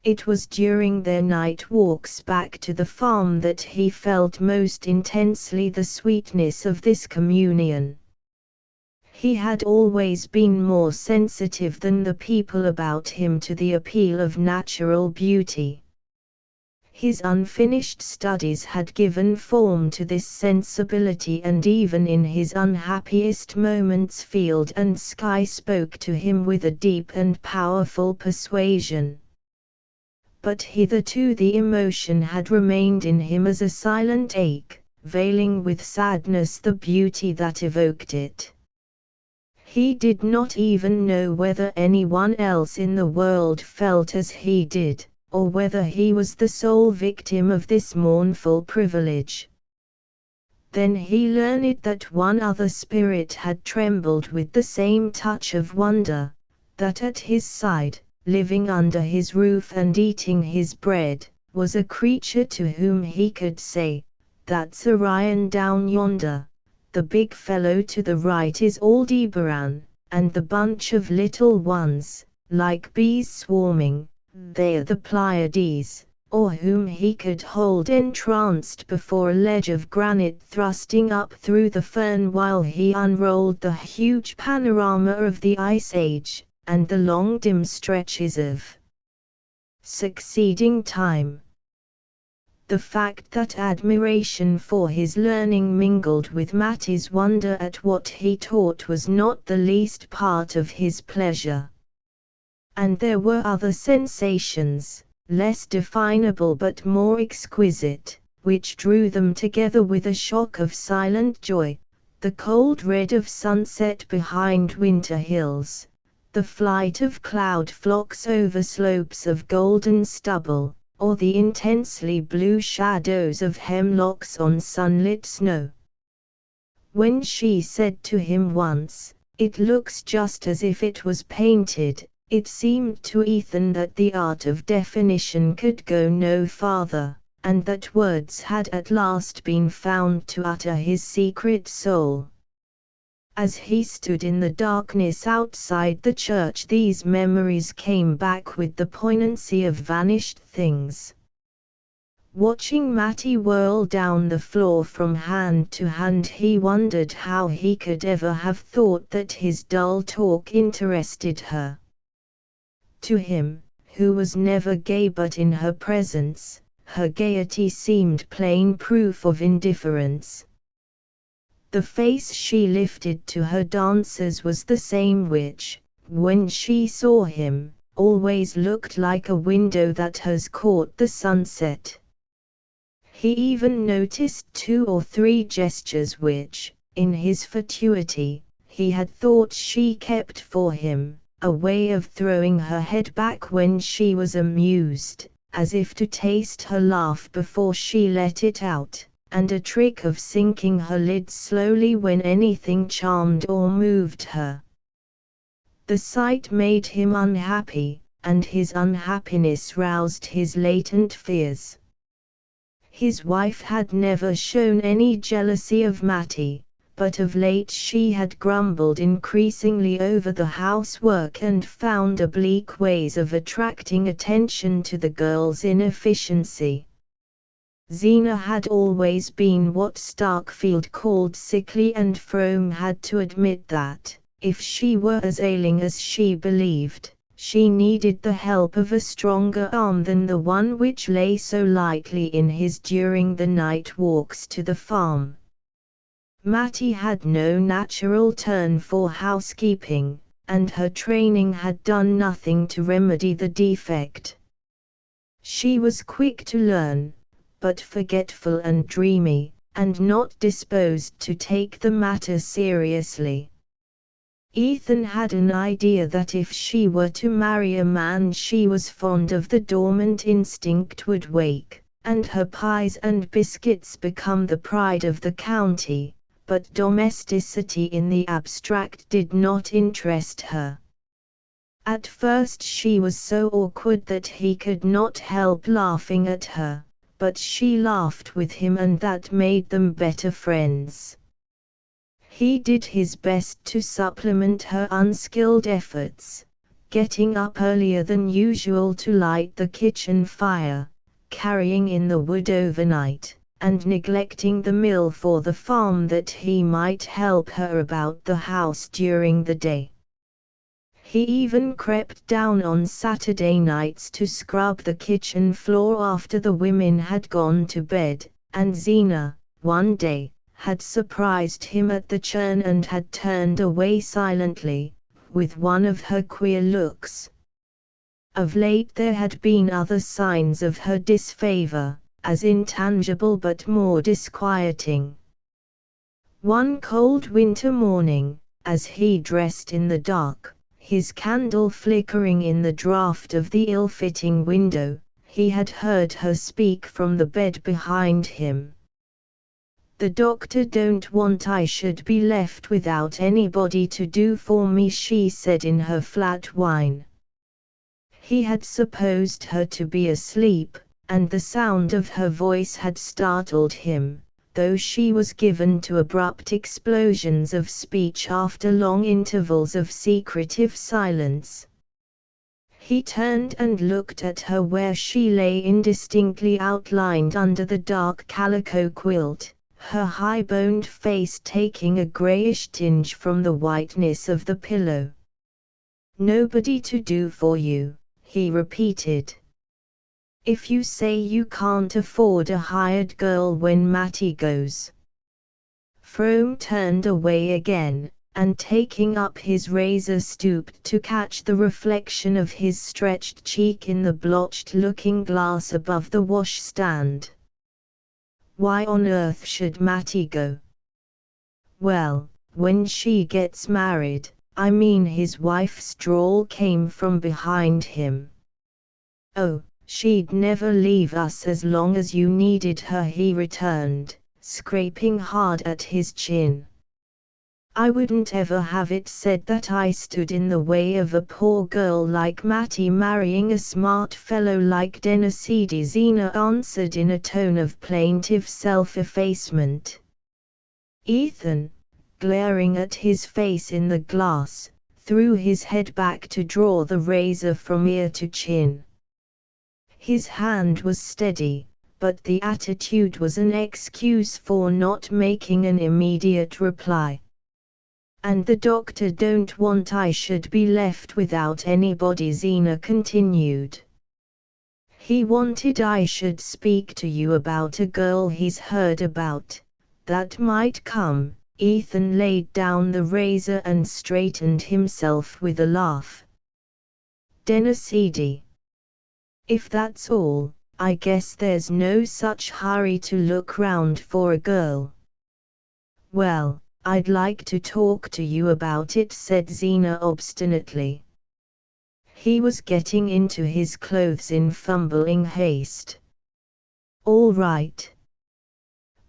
It was during their night walks back to the farm that he felt most intensely the sweetness of this communion. He had always been more sensitive than the people about him to the appeal of natural beauty. His unfinished studies had given form to this sensibility, and even in his unhappiest moments field and sky spoke to him with a deep and powerful persuasion. But hitherto the emotion had remained in him as a silent ache, veiling with sadness the beauty that evoked it. He did not even know whether anyone else in the world felt as he did, or whether he was the sole victim of this mournful privilege. Then he learned that one other spirit had trembled with the same touch of wonder, that at his side, living under his roof and eating his bread, was a creature to whom he could say, "That's Orion down yonder, the big fellow to the right is Aldebaran, and the bunch of little ones, like bees swarming, they are the Pleiades," or whom he could hold entranced before a ledge of granite thrusting up through the fern while he unrolled the huge panorama of the Ice Age, and the long dim stretches of succeeding time. The fact that admiration for his learning mingled with Mattie's wonder at what he taught was not the least part of his pleasure. And there were other sensations, less definable but more exquisite, which drew them together with a shock of silent joy: the cold red of sunset behind winter hills, the flight of cloud flocks over slopes of golden stubble, or the intensely blue shadows of hemlocks on sunlit snow. When she said to him once, "It looks just as if it was painted," It seemed to Ethan that the art of definition could go no farther, and that words had at last been found to utter his secret soul. As he stood in the darkness outside the church, these memories came back with the poignancy of vanished things. Watching Mattie whirl down the floor from hand to hand, he wondered how he could ever have thought that his dull talk interested her. To him, who was never gay but in her presence, her gaiety seemed plain proof of indifference. The face she lifted to her dancers was the same which, when she saw him, always looked like a window that has caught the sunset. He even noticed 2 or 3 gestures which, in his fatuity, he had thought she kept for him, a way of throwing her head back when she was amused, as if to taste her laugh before she let it out, and a trick of sinking her lids slowly when anything charmed or moved her. The sight made him unhappy, and his unhappiness roused his latent fears. His wife had never shown any jealousy of Mattie, but of late she had grumbled increasingly over the housework and found oblique ways of attracting attention to the girl's inefficiency. Zena had always been what Starkfield called sickly, and Frome had to admit that, if she were as ailing as she believed, she needed the help of a stronger arm than the one which lay so lightly in his during the night walks to the farm. Mattie had no natural turn for housekeeping, and her training had done nothing to remedy the defect. She was quick to learn, but forgetful and dreamy, and not disposed to take the matter seriously. Ethan had an idea that if she were to marry a man she was fond of, the dormant instinct would wake, and her pies and biscuits become the pride of the county, but domesticity in the abstract did not interest her. At first she was so awkward that he could not help laughing at her, but she laughed with him, and that made them better friends. He did his best to supplement her unskilled efforts, getting up earlier than usual to light the kitchen fire, carrying in the wood overnight, and neglecting the mill for the farm that he might help her about the house during the day. He even crept down on Saturday nights to scrub the kitchen floor after the women had gone to bed, and Zena, one day, had surprised him at the churn and had turned away silently, with one of her queer looks. Of late there had been other signs of her disfavor, as intangible but more disquieting. One cold winter morning, as he dressed in the dark, his candle flickering in the draught of the ill-fitting window, he had heard her speak from the bed behind him. "The doctor don't want I should be left without anybody to do for me," she said in her flat whine. He had supposed her to be asleep, and the sound of her voice had startled him, though she was given to abrupt explosions of speech after long intervals of secretive silence. He turned and looked at her where she lay indistinctly outlined under the dark calico quilt, her high-boned face taking a grayish tinge from the whiteness of the pillow. "Nobody to do for you," he repeated. "If you say you can't afford a hired girl when Mattie goes." Frome turned away again, and taking up his razor stooped to catch the reflection of his stretched cheek in the blotched looking-glass above the washstand. "Why on earth should Mattie go?" "Well, when she gets married, I mean." His wife's drawl came from behind him. "Oh, she'd never leave us as long as you needed her," he returned, scraping hard at his chin. I wouldn't ever have it said that I stood in the way of a poor girl like Mattie marrying a smart fellow like Dennisidi, Zena answered in a tone of plaintive self-effacement. Ethan, glaring at his face in the glass, threw his head back to draw the razor from ear to chin. His hand was steady, but the attitude was an excuse for not making an immediate reply. And the doctor don't want I should be left without anybody, Zena continued. He wanted I should speak to you about a girl he's heard about, that might come. Ethan laid down the razor and straightened himself with a laugh. Dennisidi. If that's all, I guess there's no such hurry to look round for a girl. Well, I'd like to talk to you about it, said Zena obstinately. He was getting into his clothes in fumbling haste. All right.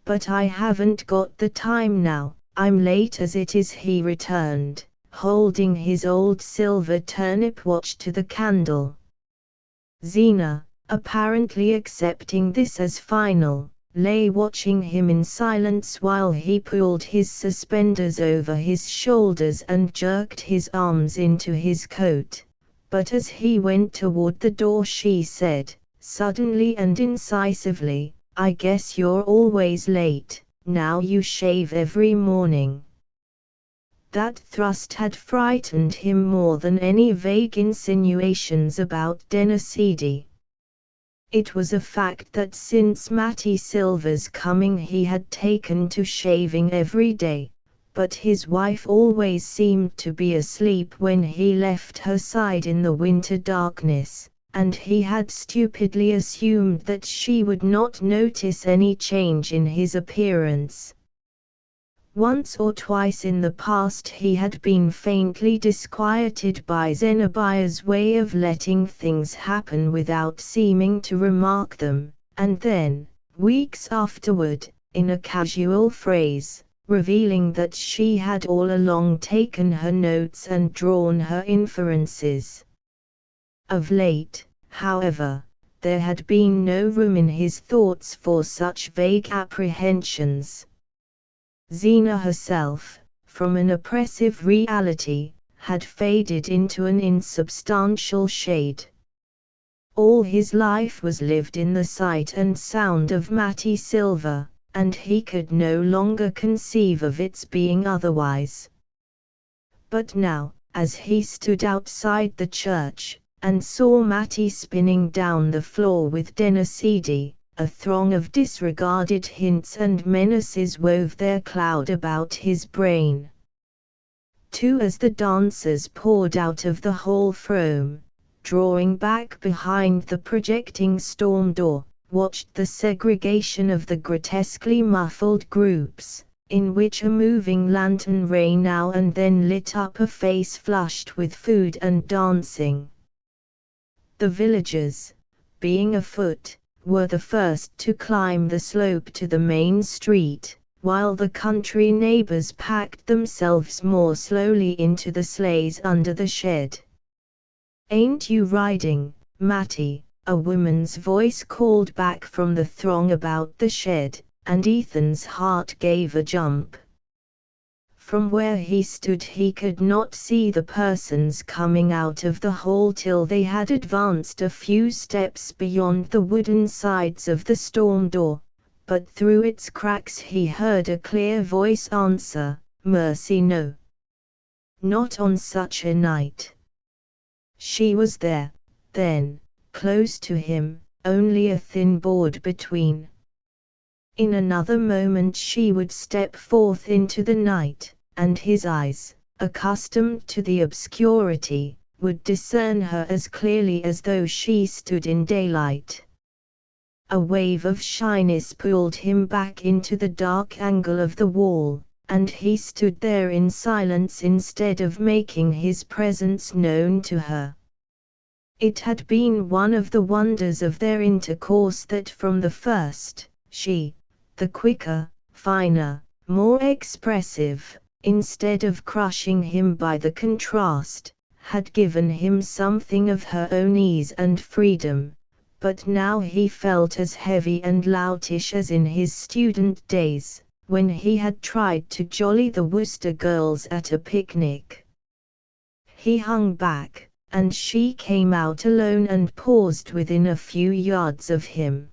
But I haven't got the time now, I'm late as it is, he returned, holding his old silver turnip watch to the candle. Zena, apparently accepting this as final, lay watching him in silence while he pulled his suspenders over his shoulders and jerked his arms into his coat. But as he went toward the door she said, suddenly and incisively, I guess you're always late, now you shave every morning. That thrust had frightened him more than any vague insinuations about Dennisidi. It was a fact that since Mattie Silver's coming he had taken to shaving every day, but his wife always seemed to be asleep when he left her side in the winter darkness, and he had stupidly assumed that she would not notice any change in his appearance. Once or twice in the past he had been faintly disquieted by Zenabia's way of letting things happen without seeming to remark them, and then, weeks afterward, in a casual phrase, revealing that she had all along taken her notes and drawn her inferences. Of late, however, there had been no room in his thoughts for such vague apprehensions. Zena herself, from an oppressive reality, had faded into an insubstantial shade. All his life was lived in the sight and sound of Mattie Silver, and he could no longer conceive of its being otherwise. But now, as he stood outside the church, and saw Mattie spinning down the floor with Dennisidi, a throng of disregarded hints and menaces wove their cloud about his brain. Too, as the dancers poured out of the hall, Frome, drawing back behind the projecting storm door, watched the segregation of the grotesquely muffled groups, in which a moving lantern ray now and then lit up a face flushed with food and dancing. The villagers, being afoot, were the first to climb the slope to the main street, while the country neighbors packed themselves more slowly into the sleighs under the shed. "Ain't you riding, Mattie?" a woman's voice called back from the throng about the shed, and Ethan's heart gave a jump. From where he stood he could not see the persons coming out of the hall till they had advanced a few steps beyond the wooden sides of the storm door, but through its cracks he heard a clear voice answer, "Mercy, no. Not on such a night." She was there, then, close to him, only a thin board between. In another moment she would step forth into the night, and his eyes, accustomed to the obscurity, would discern her as clearly as though she stood in daylight. A wave of shyness pulled him back into the dark angle of the wall, and he stood there in silence instead of making his presence known to her. It had been one of the wonders of their intercourse that from the first, she, the quicker, finer, more expressive, instead of crushing him by the contrast, had given him something of her own ease and freedom, but now he felt as heavy and loutish as in his student days, when he had tried to jolly the Worcester girls at a picnic. He hung back, and she came out alone and paused within a few yards of him.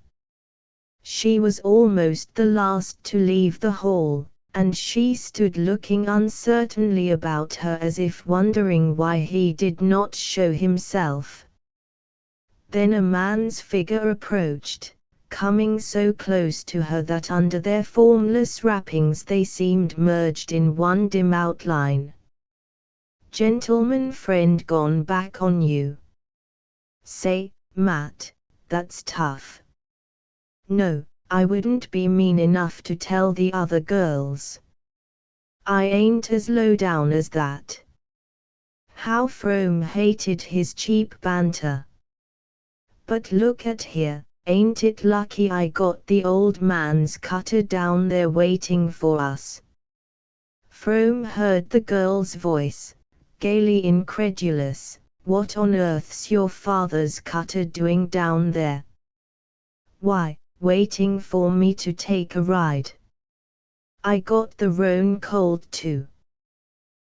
She was almost the last to leave the hall, and she stood looking uncertainly about her as if wondering why he did not show himself. Then a man's figure approached, coming so close to her that under their formless wrappings they seemed merged in one dim outline. "Gentleman friend gone back on you." "Say, Matt, that's tough." "No, I wouldn't be mean enough to tell the other girls. I ain't as low down as that." How Frome hated his cheap banter. "But look at here, ain't it lucky I got the old man's cutter down there waiting for us?" Frome heard the girl's voice, gaily incredulous. "What on earth's your father's cutter doing down there?" "Why, waiting for me to take a ride. I got the roan cold too.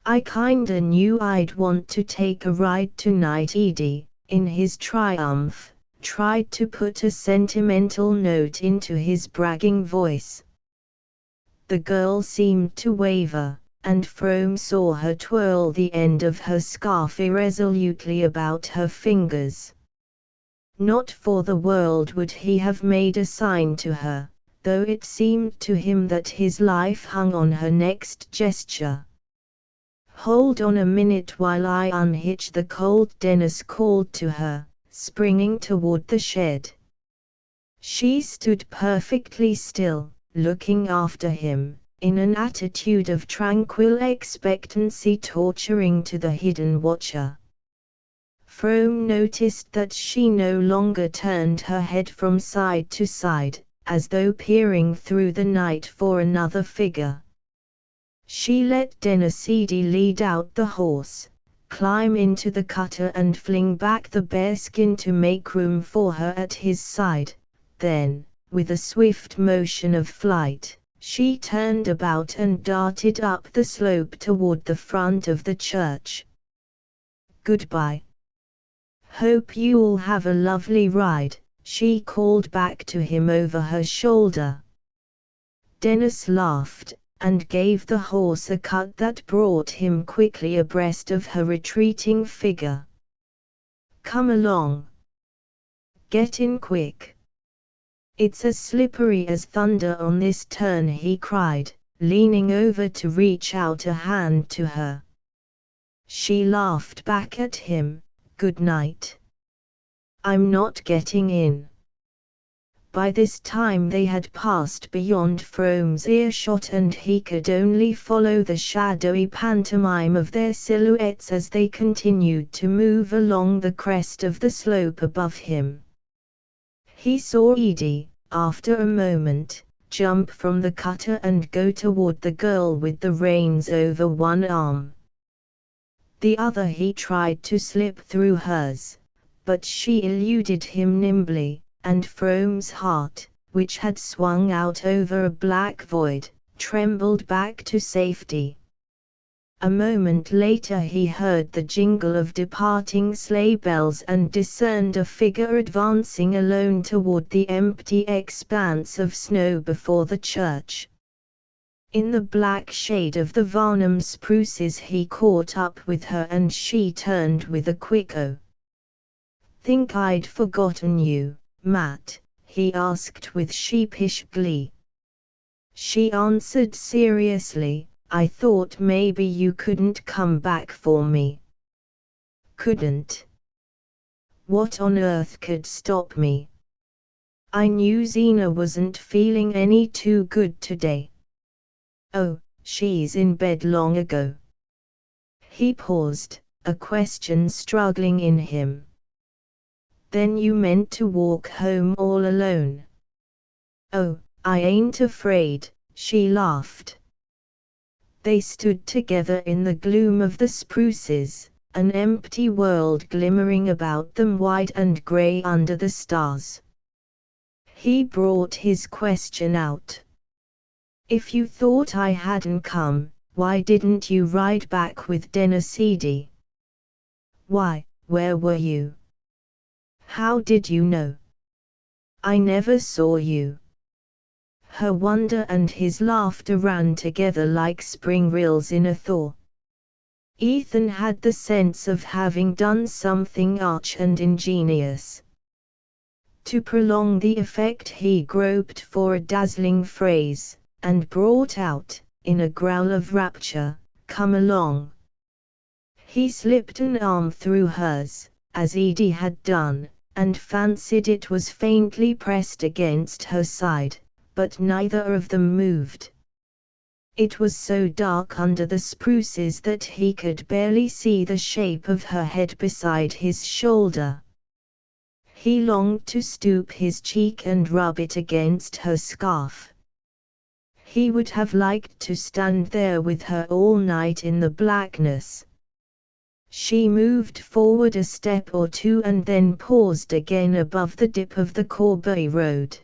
I kinda knew I'd want to take a ride tonight." Edie, in his triumph, tried to put a sentimental note into his bragging voice. The girl seemed to waver, and Frome saw her twirl the end of her scarf irresolutely about her fingers. Not for the world would he have made a sign to her, though it seemed to him that his life hung on her next gesture. "Hold on a minute while I unhitch the colt," Dennis called to her, springing toward the shed. She stood perfectly still, looking after him, in an attitude of tranquil expectancy torturing to the hidden watcher. Frome noticed that she no longer turned her head from side to side, as though peering through the night for another figure. She let Dennis Edie lead out the horse, climb into the cutter and fling back the bearskin to make room for her at his side. Then, with a swift motion of flight, she turned about and darted up the slope toward the front of the church. "Goodbye. Hope you'll have a lovely ride," she called back to him over her shoulder. Dennis laughed, and gave the horse a cut that brought him quickly abreast of her retreating figure. "Come along. Get in quick. It's as slippery as thunder on this turn," he cried, leaning over to reach out a hand to her. She laughed back at him. "Good night. I'm not getting in." By this time they had passed beyond Frome's earshot and he could only follow the shadowy pantomime of their silhouettes as they continued to move along the crest of the slope above him. He saw Edie, after a moment, jump from the cutter and go toward the girl with the reins over one arm. The other he tried to slip through hers, but she eluded him nimbly, and Frome's heart, which had swung out over a black void, trembled back to safety. A moment later he heard the jingle of departing sleigh bells and discerned a figure advancing alone toward the empty expanse of snow before the church. In the black shade of the Varnum spruces he caught up with her and she turned with a quick "Oh. Think I'd forgotten you, Matt?" he asked with sheepish glee. She answered seriously, "I thought maybe you couldn't come back for me." "Couldn't? What on earth could stop me? I knew Zena wasn't feeling any too good today." "Oh, she's in bed long ago." He paused, a question struggling in him. "Then you meant to walk home all alone?" "Oh, I ain't afraid," she laughed. They stood together in the gloom of the spruces, an empty world glimmering about them white and grey under the stars. He brought his question out. "If you thought I hadn't come, why didn't you ride back with Dennisidi? Why, where were you? How did you know? I never saw you." Her wonder and his laughter ran together like spring rills in a thaw. Ethan had the sense of having done something arch and ingenious. To prolong the effect he groped for a dazzling phrase, and brought out, in a growl of rapture, "Come along." He slipped an arm through hers, as Edie had done, and fancied it was faintly pressed against her side, but neither of them moved. It was so dark under the spruces that he could barely see the shape of her head beside his shoulder. He longed to stoop his cheek and rub it against her scarf. He would have liked to stand there with her all night in the blackness. She moved forward a step or two and then paused again above the dip of the Corby Road.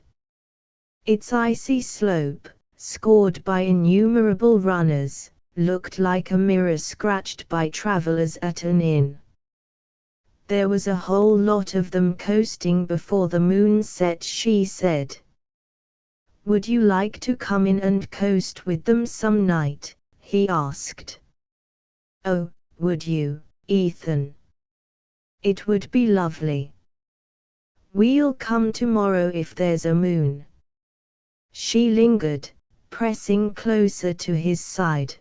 Its icy slope, scored by innumerable runners, looked like a mirror scratched by travelers at an inn. There was a whole lot of them coasting before the moon set, she said. "Would you like to come in and coast with them some night?" he asked. "Oh, would you, Ethan? It would be lovely. We'll come tomorrow if there's a moon." She lingered, pressing closer to his side.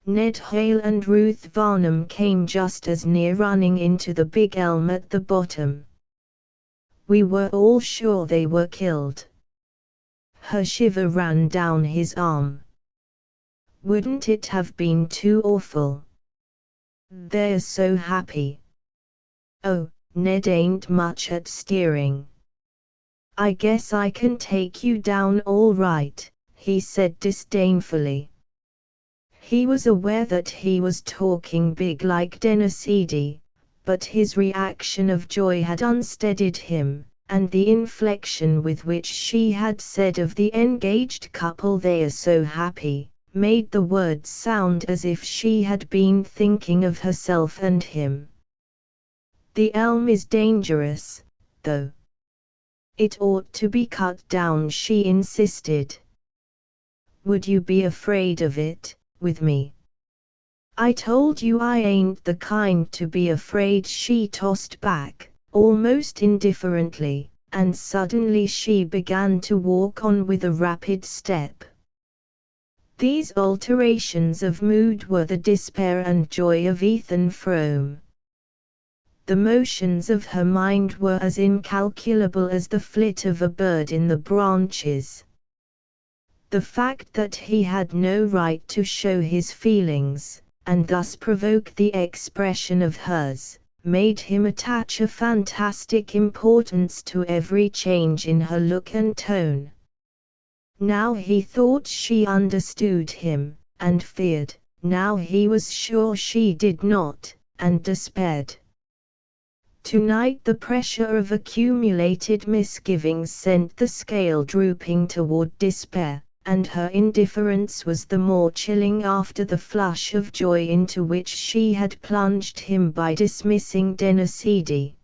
Ned Hale and Ruth Varnum came just as near running into the big elm at the bottom. "We were all sure they were killed." Her shiver ran down his arm. "Wouldn't it have been too awful? They're so happy." "Oh, Ned ain't much at steering." "I guess I can take you down all right," he said disdainfully. He was aware that he was talking big like Dennisidi, but his reaction of joy had unsteadied him, and the inflection with which she had said of the engaged couple "they're so happy," made the words sound as if she had been thinking of herself and him. "The elm is dangerous, though. It ought to be cut down," she insisted. "Would you be afraid of it, with me?" "I told you I ain't the kind to be afraid," she tossed back, almost indifferently, and suddenly she began to walk on with a rapid step. These alterations of mood were the despair and joy of Ethan Frome. The motions of her mind were as incalculable as the flit of a bird in the branches. The fact that he had no right to show his feelings, and thus provoke the expression of hers, made him attach a fantastic importance to every change in her look and tone. Now he thought she understood him, and feared; now he was sure she did not, and despaired. Tonight the pressure of accumulated misgivings sent the scale drooping toward despair, and her indifference was the more chilling after the flush of joy into which she had plunged him by dismissing Dennisidi.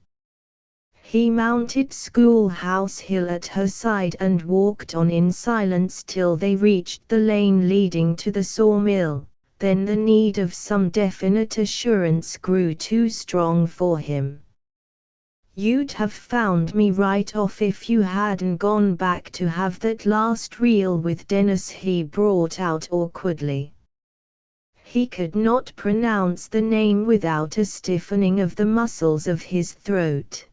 He mounted Schoolhouse Hill at her side and walked on in silence till they reached the lane leading to the sawmill. Then the need of some definite assurance grew too strong for him. "You'd have found me right off if you hadn't gone back to have that last reel with Dennis," he brought out awkwardly. He could not pronounce the name without a stiffening of the muscles of his throat.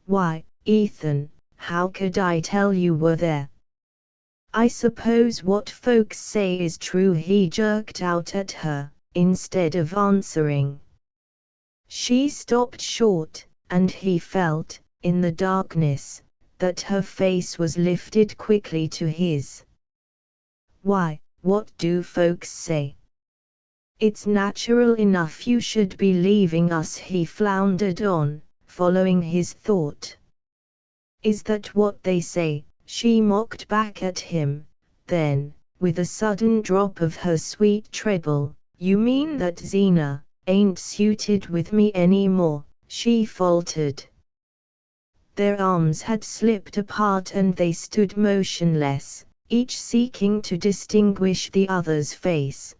"Why, Ethan, how could I tell you were there? I suppose what folks say is true," he jerked out at her, instead of answering. She stopped short, and he felt, in the darkness, that her face was lifted quickly to his. "Why, what do folks say? It's natural enough you should be leaving us, he floundered on, following his thought. Is that what they say? She mocked back at him. Then, with a sudden drop of her sweet treble, you mean that Zena ain't suited with me anymore, she faltered. Their arms had slipped apart and they stood motionless, each seeking to distinguish the other's face.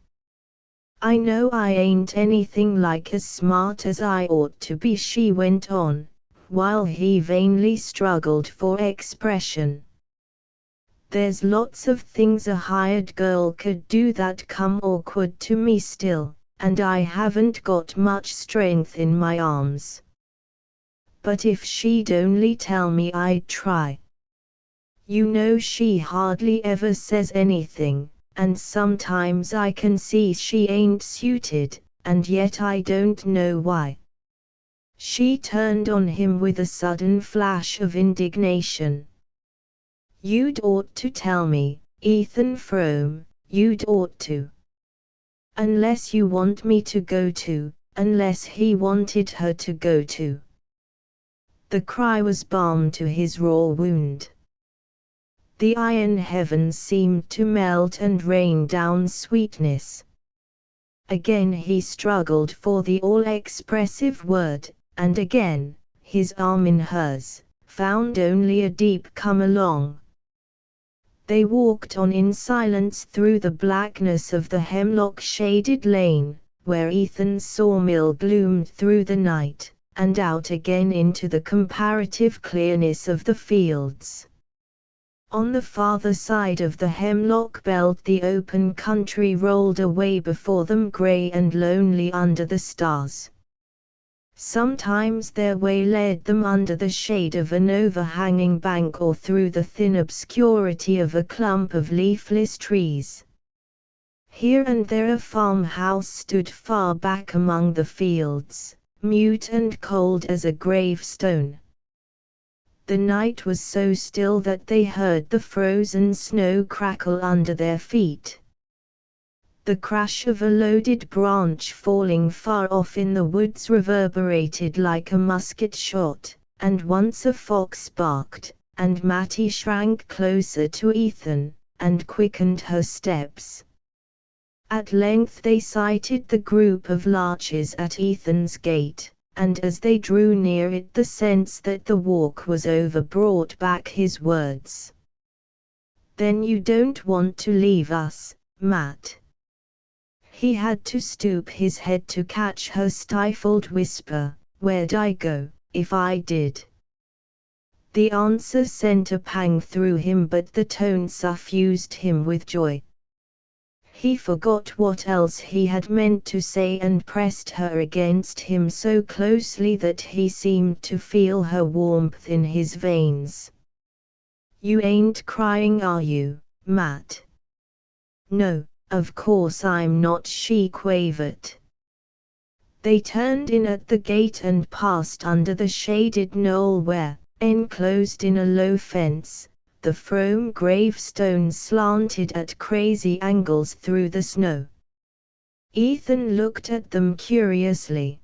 I know I ain't anything like as smart as I ought to be, she went on, while he vainly struggled for expression. There's lots of things a hired girl could do that come awkward to me still, and I haven't got much strength in my arms. But if she'd only tell me, I'd try. You know she hardly ever says anything, and sometimes I can see she ain't suited, and yet I don't know why. She turned on him with a sudden flash of indignation. You'd ought to tell me, Ethan Frome, you'd ought to. Unless you want me to go to, unless he wanted her to go to. The cry was balm to his raw wound. The iron heavens seemed to melt and rain down sweetness. Again he struggled for the all-expressive word, and again, his arm in hers, found only a deep come-along. They walked on in silence through the blackness of the hemlock-shaded lane, where Ethan's sawmill gloomed through the night, and out again into the comparative clearness of the fields. On the farther side of the hemlock belt the open country rolled away before them, grey and lonely under the stars. Sometimes their way led them under the shade of an overhanging bank or through the thin obscurity of a clump of leafless trees. Here and there a farmhouse stood far back among the fields, mute and cold as a gravestone. The night was so still that they heard the frozen snow crackle under their feet. The crash of a loaded branch falling far off in the woods reverberated like a musket shot, and once a fox barked, and Mattie shrank closer to Ethan, and quickened her steps. At length they sighted the group of larches at Ethan's gate, and as they drew near it the sense that the walk was over brought back his words. Then you don't want to leave us, Matt? He had to stoop his head to catch her stifled whisper, where'd I go, if I did? The answer sent a pang through him, but the tone suffused him with joy. He forgot what else he had meant to say and pressed her against him so closely that he seemed to feel her warmth in his veins. You ain't crying, are you, Matt? No, of course I'm not, she quavered. They turned in at the gate and passed under the shaded knoll where, enclosed in a low fence, the Frome gravestones slanted at crazy angles through the snow. Ethan looked at them curiously.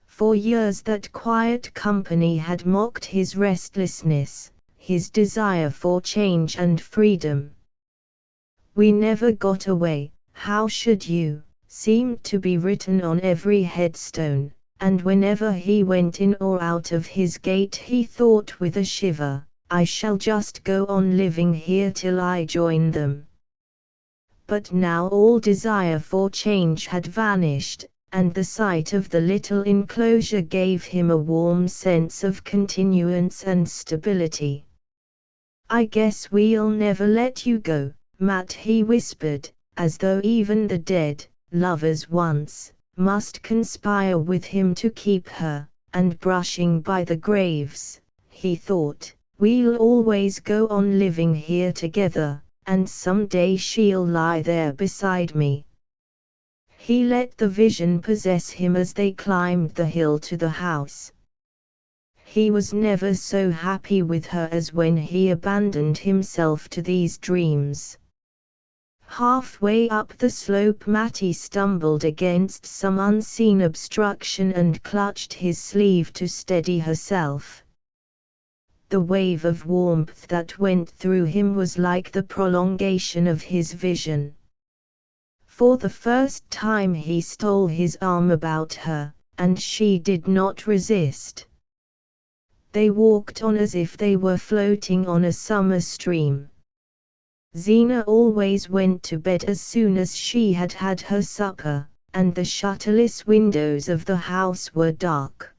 For years that quiet company had mocked his restlessness, his desire for change and freedom. We never got away, how should you, seemed to be written on every headstone, and whenever he went in or out of his gate he thought with a shiver, I shall just go on living here till I join them. But now all desire for change had vanished, and the sight of the little enclosure gave him a warm sense of continuance and stability. I guess we'll never let you go, Matt, he whispered, as though even the dead, lovers once, must conspire with him to keep her, and brushing by the graves, he thought, we'll always go on living here together, and someday she'll lie there beside me. He let the vision possess him as they climbed the hill to the house. He was never so happy with her as when he abandoned himself to these dreams. Halfway up the slope, Matty stumbled against some unseen obstruction and clutched his sleeve to steady herself. The wave of warmth that went through him was like the prolongation of his vision. For the first time he stole his arm about her, and she did not resist. They walked on as if they were floating on a summer stream. Zena always went to bed as soon as she had had her supper, and the shutterless windows of the house were dark.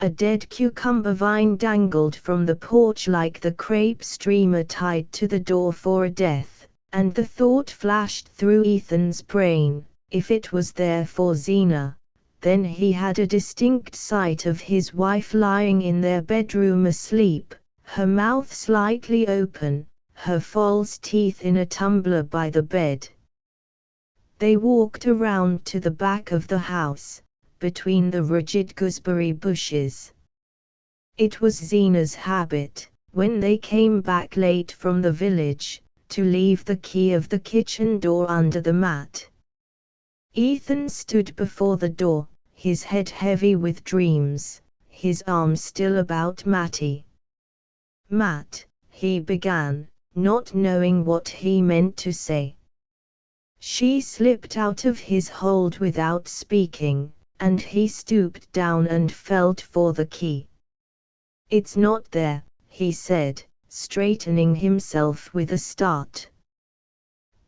A dead cucumber vine dangled from the porch like the crape streamer tied to the door for a death, and the thought flashed through Ethan's brain, if it was there for Zena, then he had a distinct sight of his wife lying in their bedroom asleep, her mouth slightly open, her false teeth in a tumbler by the bed. They walked around to the back of the house, between the rigid gooseberry bushes. It was Zena's habit, when they came back late from the village, to leave the key of the kitchen door under the mat. Ethan stood before the door, his head heavy with dreams, his arm still about Matty. "Matt," he began, not knowing what he meant to say. She slipped out of his hold without speaking, and he stooped down and felt for the key. "It's not there," he said, straightening himself with a start.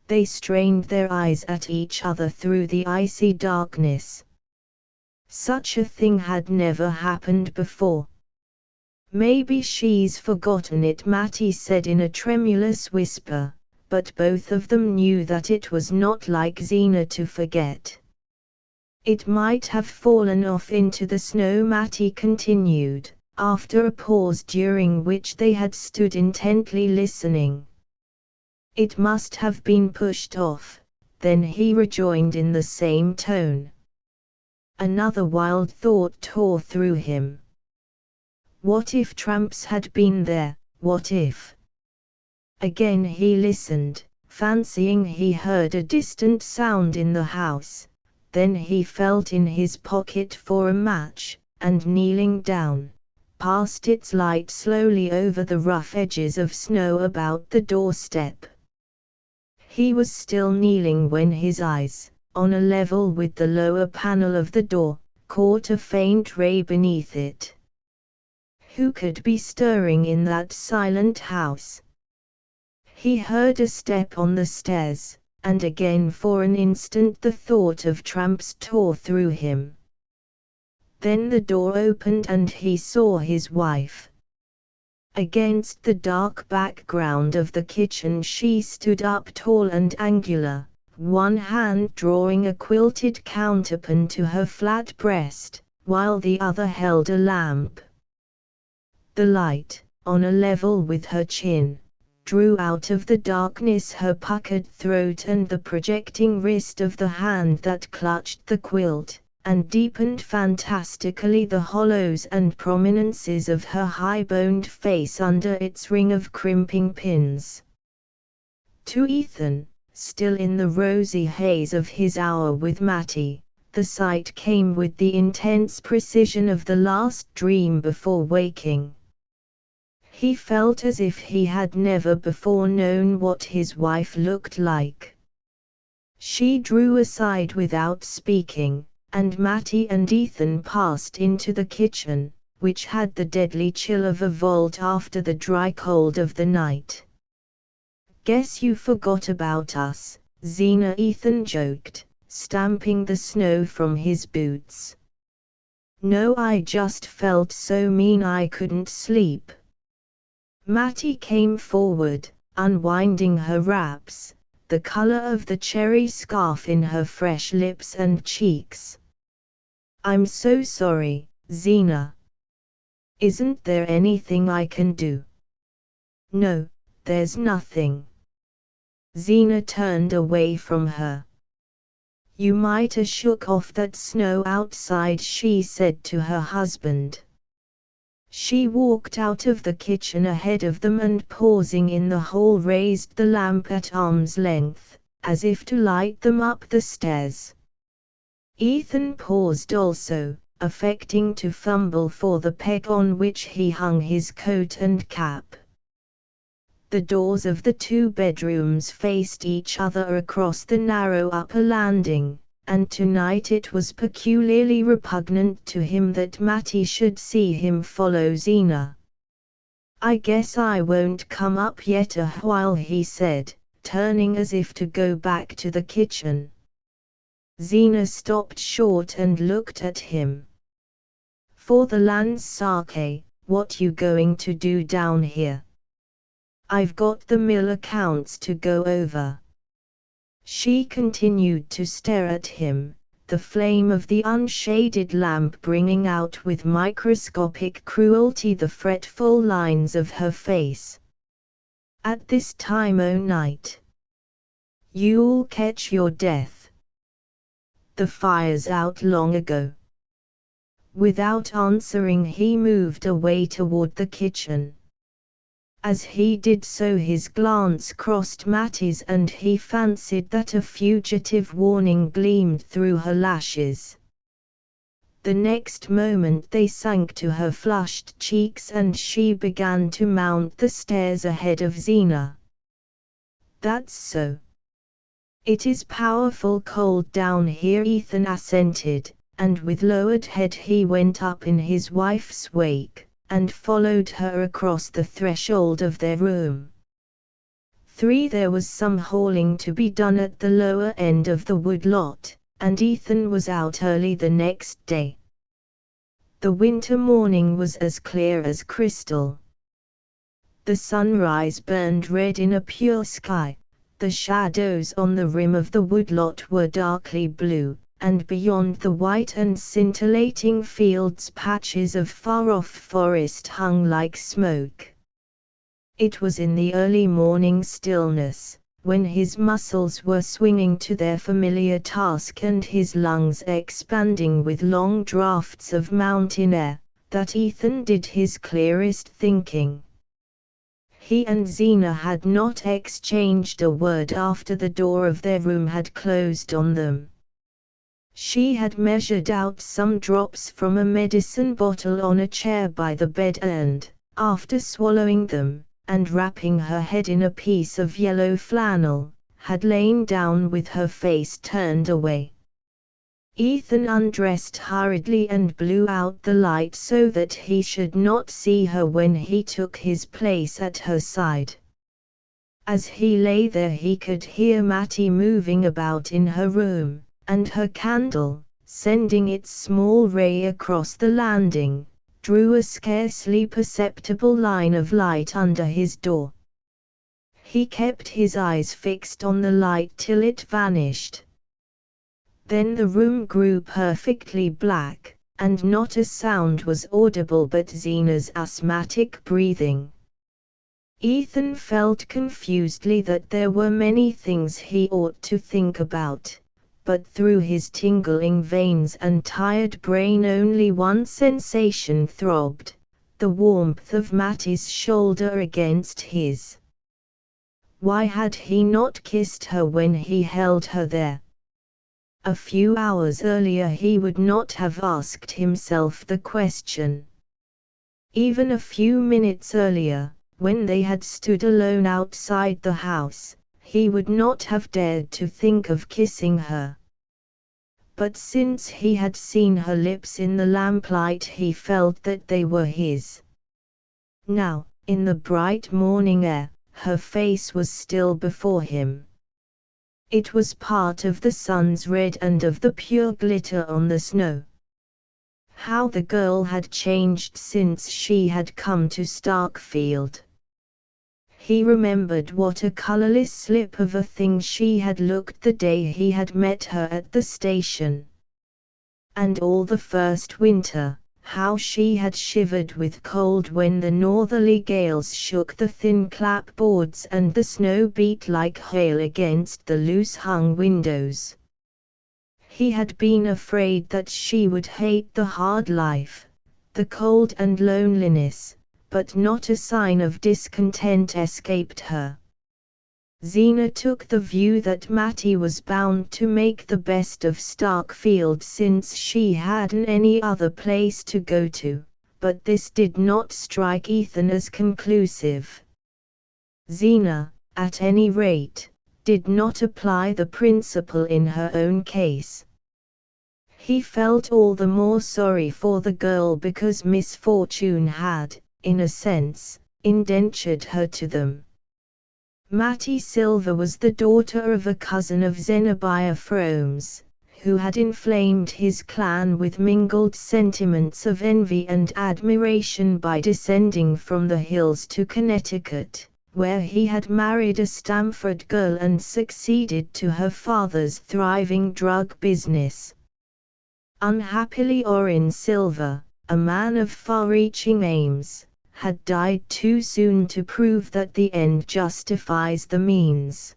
They strained their eyes at each other through the icy darkness. Such a thing had never happened before. "Maybe she's forgotten it," Matty said in a tremulous whisper, but both of them knew that it was not like Zena to forget. "It might have fallen off into the snow," Matty continued, after a pause during which they had stood intently listening. "It must have been pushed off," then he rejoined in the same tone. Another wild thought tore through him. What if tramps had been there? What if? Again he listened, fancying he heard a distant sound in the house. Then he felt in his pocket for a match, and kneeling down, passed its light slowly over the rough edges of snow about the doorstep. He was still kneeling when his eyes, on a level with the lower panel of the door, caught a faint ray beneath it. Who could be stirring in that silent house? He heard a step on the stairs, and again for an instant the thought of tramps tore through him. Then the door opened and he saw his wife. Against the dark background of the kitchen she stood up tall and angular, one hand drawing a quilted counterpane to her flat breast, while the other held a lamp. The light, on a level with her chin, drew out of the darkness her puckered throat and the projecting wrist of the hand that clutched the quilt, and deepened fantastically the hollows and prominences of her high-boned face under its ring of crimping pins. To Ethan, still in the rosy haze of his hour with Matty, the sight came with the intense precision of the last dream before waking. He felt as if he had never before known what his wife looked like. She drew aside without speaking, and Matty and Ethan passed into the kitchen, which had the deadly chill of a vault after the dry cold of the night. "Guess you forgot about us," Zena, Ethan joked, stamping the snow from his boots. "No, I just felt so mean I couldn't sleep." Matty came forward, unwinding her wraps, the color of the cherry scarf in her fresh lips and cheeks. "I'm so sorry, Zena. Isn't there anything I can do?" "No, there's nothing." Zena turned away from her. "You might 'a' shook off that snow outside," she said to her husband. She walked out of the kitchen ahead of them and pausing in the hall raised the lamp at arm's length, as if to light them up the stairs. Ethan paused also, affecting to fumble for the peg on which he hung his coat and cap. The doors of the 2 bedrooms faced each other across the narrow upper landing, and tonight it was peculiarly repugnant to him that Mattie should see him follow Zena. "I guess I won't come up yet a while," he said, turning as if to go back to the kitchen. Zena stopped short and looked at him. "For the land's sake, what you going to do down here?" "I've got the mill accounts to go over." She continued to stare at him, the flame of the unshaded lamp bringing out with microscopic cruelty the fretful lines of her face. "At this time o' night? You'll catch your death. The fire's out long ago." Without answering he moved away toward the kitchen. As he did so his glance crossed Mattie's and he fancied that a fugitive warning gleamed through her lashes. The next moment they sank to her flushed cheeks and she began to mount the stairs ahead of Zena. "That's so. It is powerful cold down here," Ethan assented, and with lowered head he went up in his wife's wake, and followed her across the threshold of their room. 3. There was some hauling to be done at the lower end of the woodlot, and Ethan was out early the next day. The winter morning was as clear as crystal. The sunrise burned red in a pure sky, the shadows on the rim of the woodlot were darkly blue, and beyond the white and scintillating fields patches of far-off forest hung like smoke. It was in the early morning stillness, when his muscles were swinging to their familiar task and his lungs expanding with long draughts of mountain air, that Ethan did his clearest thinking. He and Zena had not exchanged a word after the door of their room had closed on them. She had measured out some drops from a medicine bottle on a chair by the bed and, after swallowing them, and wrapping her head in a piece of yellow flannel, had lain down with her face turned away. Ethan undressed hurriedly and blew out the light so that he should not see her when he took his place at her side. As he lay there he could hear Mattie moving about in her room, and her candle, sending its small ray across the landing, drew a scarcely perceptible line of light under his door. He kept his eyes fixed on the light till it vanished. Then the room grew perfectly black, and not a sound was audible but Zena's asthmatic breathing. Ethan felt confusedly that there were many things he ought to think about, but through his tingling veins and tired brain only one sensation throbbed, the warmth of Mattie's shoulder against his. Why had he not kissed her when he held her there? A few hours earlier he would not have asked himself the question. Even a few minutes earlier, when they had stood alone outside the house, he would not have dared to think of kissing her. But since he had seen her lips in the lamplight he felt that they were his. Now, in the bright morning air, her face was still before him. It was part of the sun's red and of the pure glitter on the snow. How the girl had changed since she had come to Starkfield. He remembered what a colorless slip of a thing she had looked the day he had met her at the station. And all the first winter, how she had shivered with cold when the northerly gales shook the thin clapboards and the snow beat like hail against the loose-hung windows. He had been afraid that she would hate the hard life, the cold and loneliness, but not a sign of discontent escaped her. Zena took the view that Mattie was bound to make the best of Starkfield since she hadn't any other place to go to, but this did not strike Ethan as conclusive. Zena, at any rate, did not apply the principle in her own case. He felt all the more sorry for the girl because misfortune had, in a sense, indentured her to them. Mattie Silver was the daughter of a cousin of Zenobia Frome's, who had inflamed his clan with mingled sentiments of envy and admiration by descending from the hills to Connecticut, where he had married a Stamford girl and succeeded to her father's thriving drug business. Unhappily, Orrin Silver, a man of far-reaching aims, had died too soon to prove that the end justifies the means.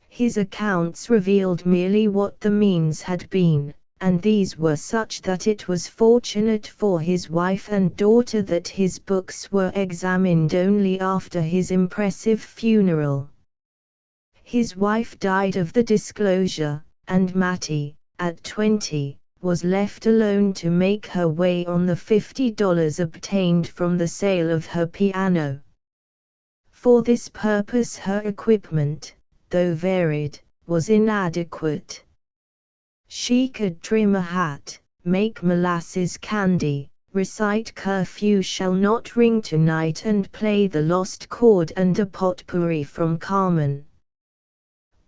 His accounts revealed merely what the means had been, and these were such that it was fortunate for his wife and daughter that his books were examined only after his impressive funeral. His wife died of the disclosure, and Mattie, at 20, was left alone to make her way on the $50 obtained from the sale of her piano. For this purpose her equipment, though varied, was inadequate. She could trim a hat, make molasses candy, recite "Curfew Shall Not Ring Tonight" and play the Lost Chord and a potpourri from Carmen.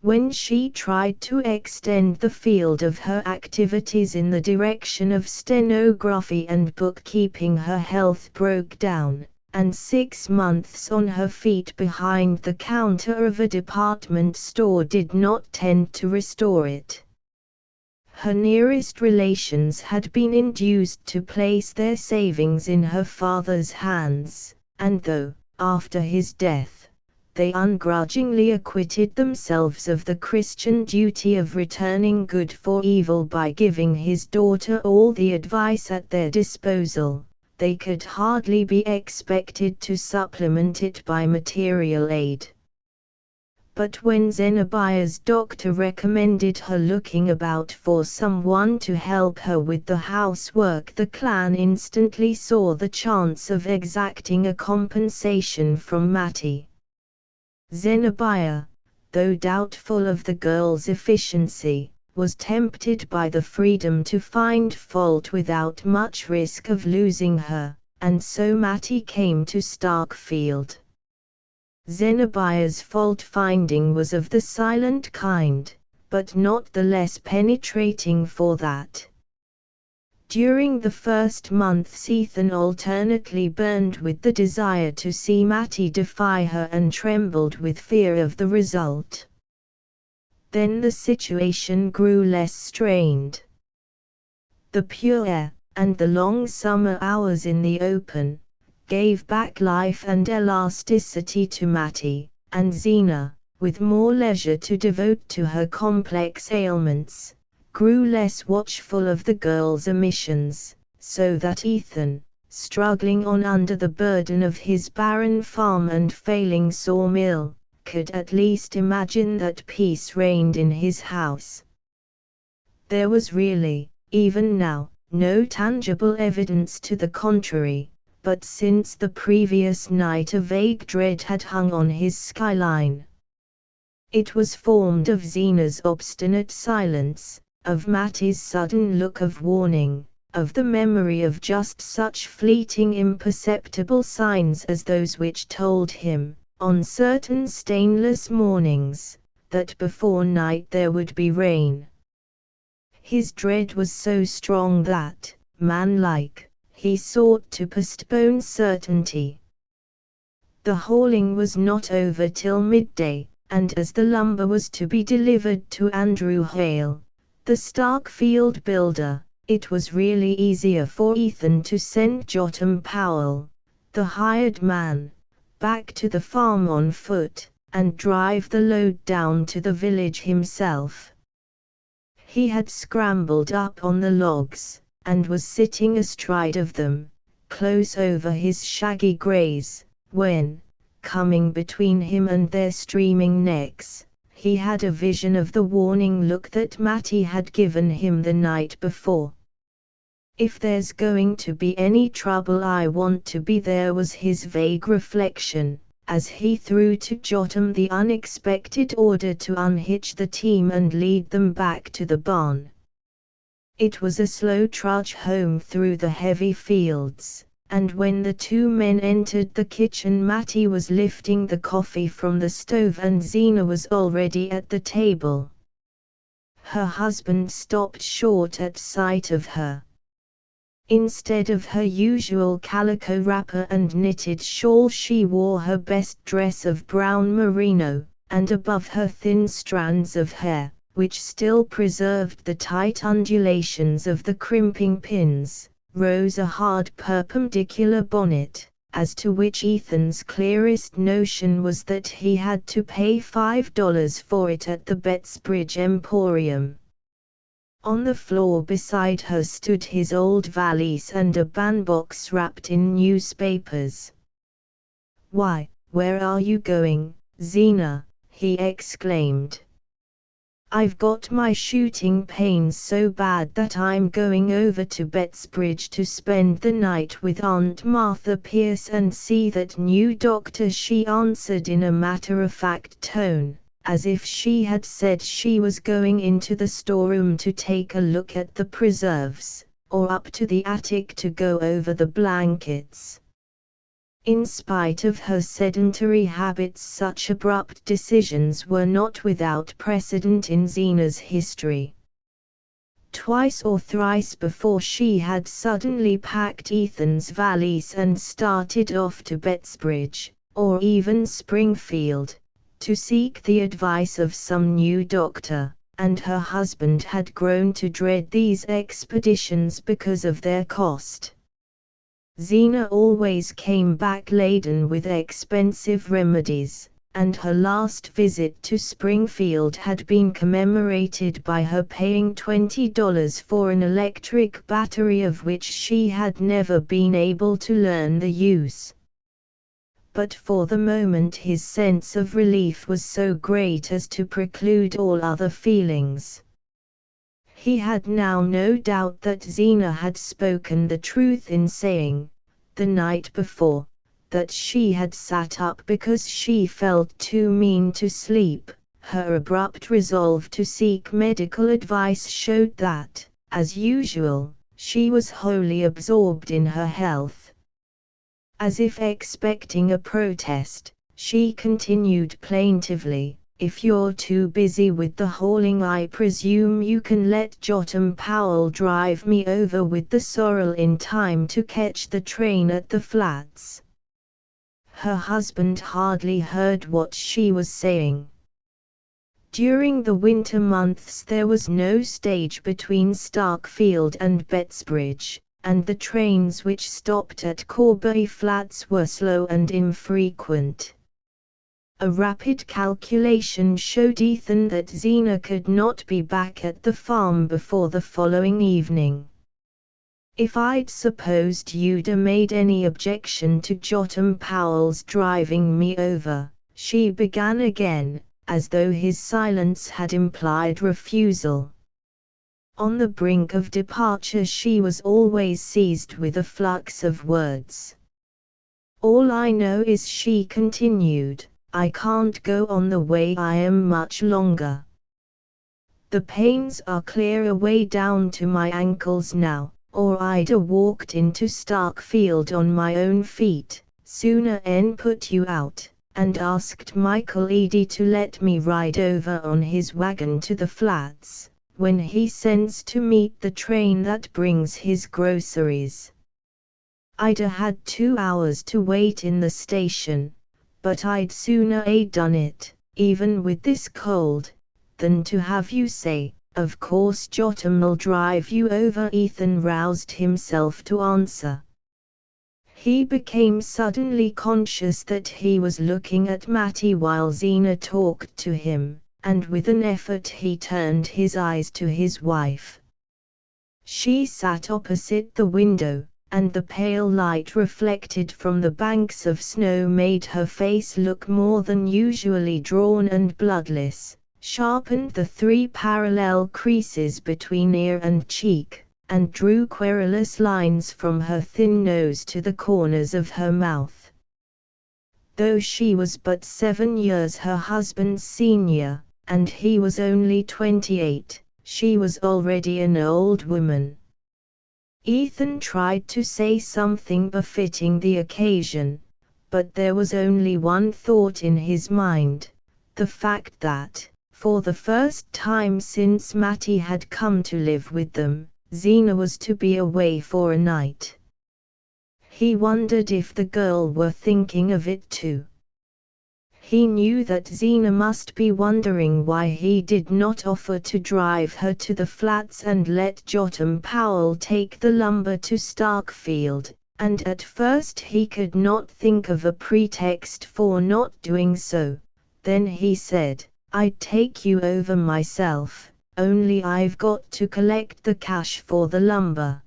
When she tried to extend the field of her activities in the direction of stenography and bookkeeping, her health broke down, and 6 months on her feet behind the counter of a department store did not tend to restore it. Her nearest relations had been induced to place their savings in her father's hands, and though, after his death, they ungrudgingly acquitted themselves of the Christian duty of returning good for evil by giving his daughter all the advice at their disposal, they could hardly be expected to supplement it by material aid. But when Zenobia's doctor recommended her looking about for someone to help her with the housework, the clan instantly saw the chance of exacting a compensation from Mattie. Zenobia, though doubtful of the girl's efficiency, was tempted by the freedom to find fault without much risk of losing her, and so Mattie came to Starkfield. Zenobia's fault-finding was of the silent kind, but not the less penetrating for that. During the first months Ethan alternately burned with the desire to see Mattie defy her and trembled with fear of the result. Then the situation grew less strained. The pure air, and the long summer hours in the open, gave back life and elasticity to Mattie, and Zena, with more leisure to devote to her complex ailments, grew less watchful of the girl's omissions, so that Ethan, struggling on under the burden of his barren farm and failing sawmill, could at least imagine that peace reigned in his house. There was really, even now, no tangible evidence to the contrary, but since the previous night a vague dread had hung on his skyline. It was formed of Zena's obstinate silence, of Mattie's sudden look of warning, of the memory of just such fleeting imperceptible signs as those which told him, on certain stainless mornings, that before night there would be rain. His dread was so strong that, man-like, he sought to postpone certainty. The hauling was not over till midday, and as the lumber was to be delivered to Andrew Hale, the Starkfield builder, it was really easier for Ethan to send Jotham Powell, the hired man, back to the farm on foot, and drive the load down to the village himself. He had scrambled up on the logs, and was sitting astride of them, close over his shaggy greys, when, coming between him and their streaming necks, he had a vision of the warning look that Matty had given him the night before. "If there's going to be any trouble, I want to be there," was his vague reflection, as he threw to Jotham the unexpected order to unhitch the team and lead them back to the barn. It was a slow trudge home through the heavy fields, and when the two men entered the kitchen, Matty was lifting the coffee from the stove and Zena was already at the table. Her husband stopped short at sight of her. Instead of her usual calico wrapper and knitted shawl, she wore her best dress of brown merino, and above her thin strands of hair, which still preserved the tight undulations of the crimping pins, rose a hard perpendicular bonnet, as to which Ethan's clearest notion was that he had to pay $5 for it at the Bettsbridge Emporium. On the floor beside her stood his old valise and a bandbox wrapped in newspapers. "Why, where are you going, Zena?" he exclaimed. "I've got my shooting pains so bad that I'm going over to Bettsbridge to spend the night with Aunt Martha Pierce and see that new doctor," she answered in a matter-of-fact tone, as if she had said she was going into the storeroom to take a look at the preserves, or up to the attic to go over the blankets. In spite of her sedentary habits, such abrupt decisions were not without precedent in Zena's history. Twice or thrice before she had suddenly packed Ethan's valise and started off to Bettsbridge, or even Springfield, to seek the advice of some new doctor, and her husband had grown to dread these expeditions because of their cost. Zena always came back laden with expensive remedies, and her last visit to Springfield had been commemorated by her paying $20 for an electric battery of which she had never been able to learn the use. But for the moment his sense of relief was so great as to preclude all other feelings. He had now no doubt that Zena had spoken the truth in saying, the night before, that she had sat up because she felt too mean to sleep. Her abrupt resolve to seek medical advice showed that, as usual, she was wholly absorbed in her health. As if expecting a protest, she continued plaintively, "If you're too busy with the hauling, I presume you can let Jotham Powell drive me over with the sorrel in time to catch the train at the flats." Her husband hardly heard what she was saying. During the winter months there was no stage between Starkfield and Bettsbridge, and the trains which stopped at Corby Flats were slow and infrequent. A rapid calculation showed Ethan that Zena could not be back at the farm before the following evening. "If I'd supposed you'd made any objection to Jotham Powell's driving me over," she began again, as though his silence had implied refusal. On the brink of departure she was always seized with a flux of words. "All I know is," she continued, "I can't go on the way I am much longer. The pains are clear away down to my ankles now, or I'd walked into Starkfield on my own feet, sooner 'en put you out, and asked Michael Eady to let me ride over on his wagon to the flats, when he sends to meet the train that brings his groceries. I'd had 2 hours to wait in the station, but I'd sooner done it, even with this cold, than to have you say, 'Of course Jotham'll drive you over.'" Ethan roused himself to answer. He became suddenly conscious that he was looking at Matty while Zena talked to him, and with an effort he turned his eyes to his wife. She sat opposite the window, and the pale light reflected from the banks of snow made her face look more than usually drawn and bloodless, sharpened the 3 parallel creases between ear and cheek, and drew querulous lines from her thin nose to the corners of her mouth. Though she was but 7 years her husband's senior, and he was only 28, she was already an old woman. Ethan tried to say something befitting the occasion, but there was only one thought in his mind, the fact that, for the first time since Mattie had come to live with them, Zena was to be away for a night. He wondered if the girl were thinking of it too. He knew that Zena must be wondering why he did not offer to drive her to the flats and let Jotham Powell take the lumber to Starkfield, and at first he could not think of a pretext for not doing so. Then he said, "I'd take you over myself, only I've got to collect the cash for the lumber."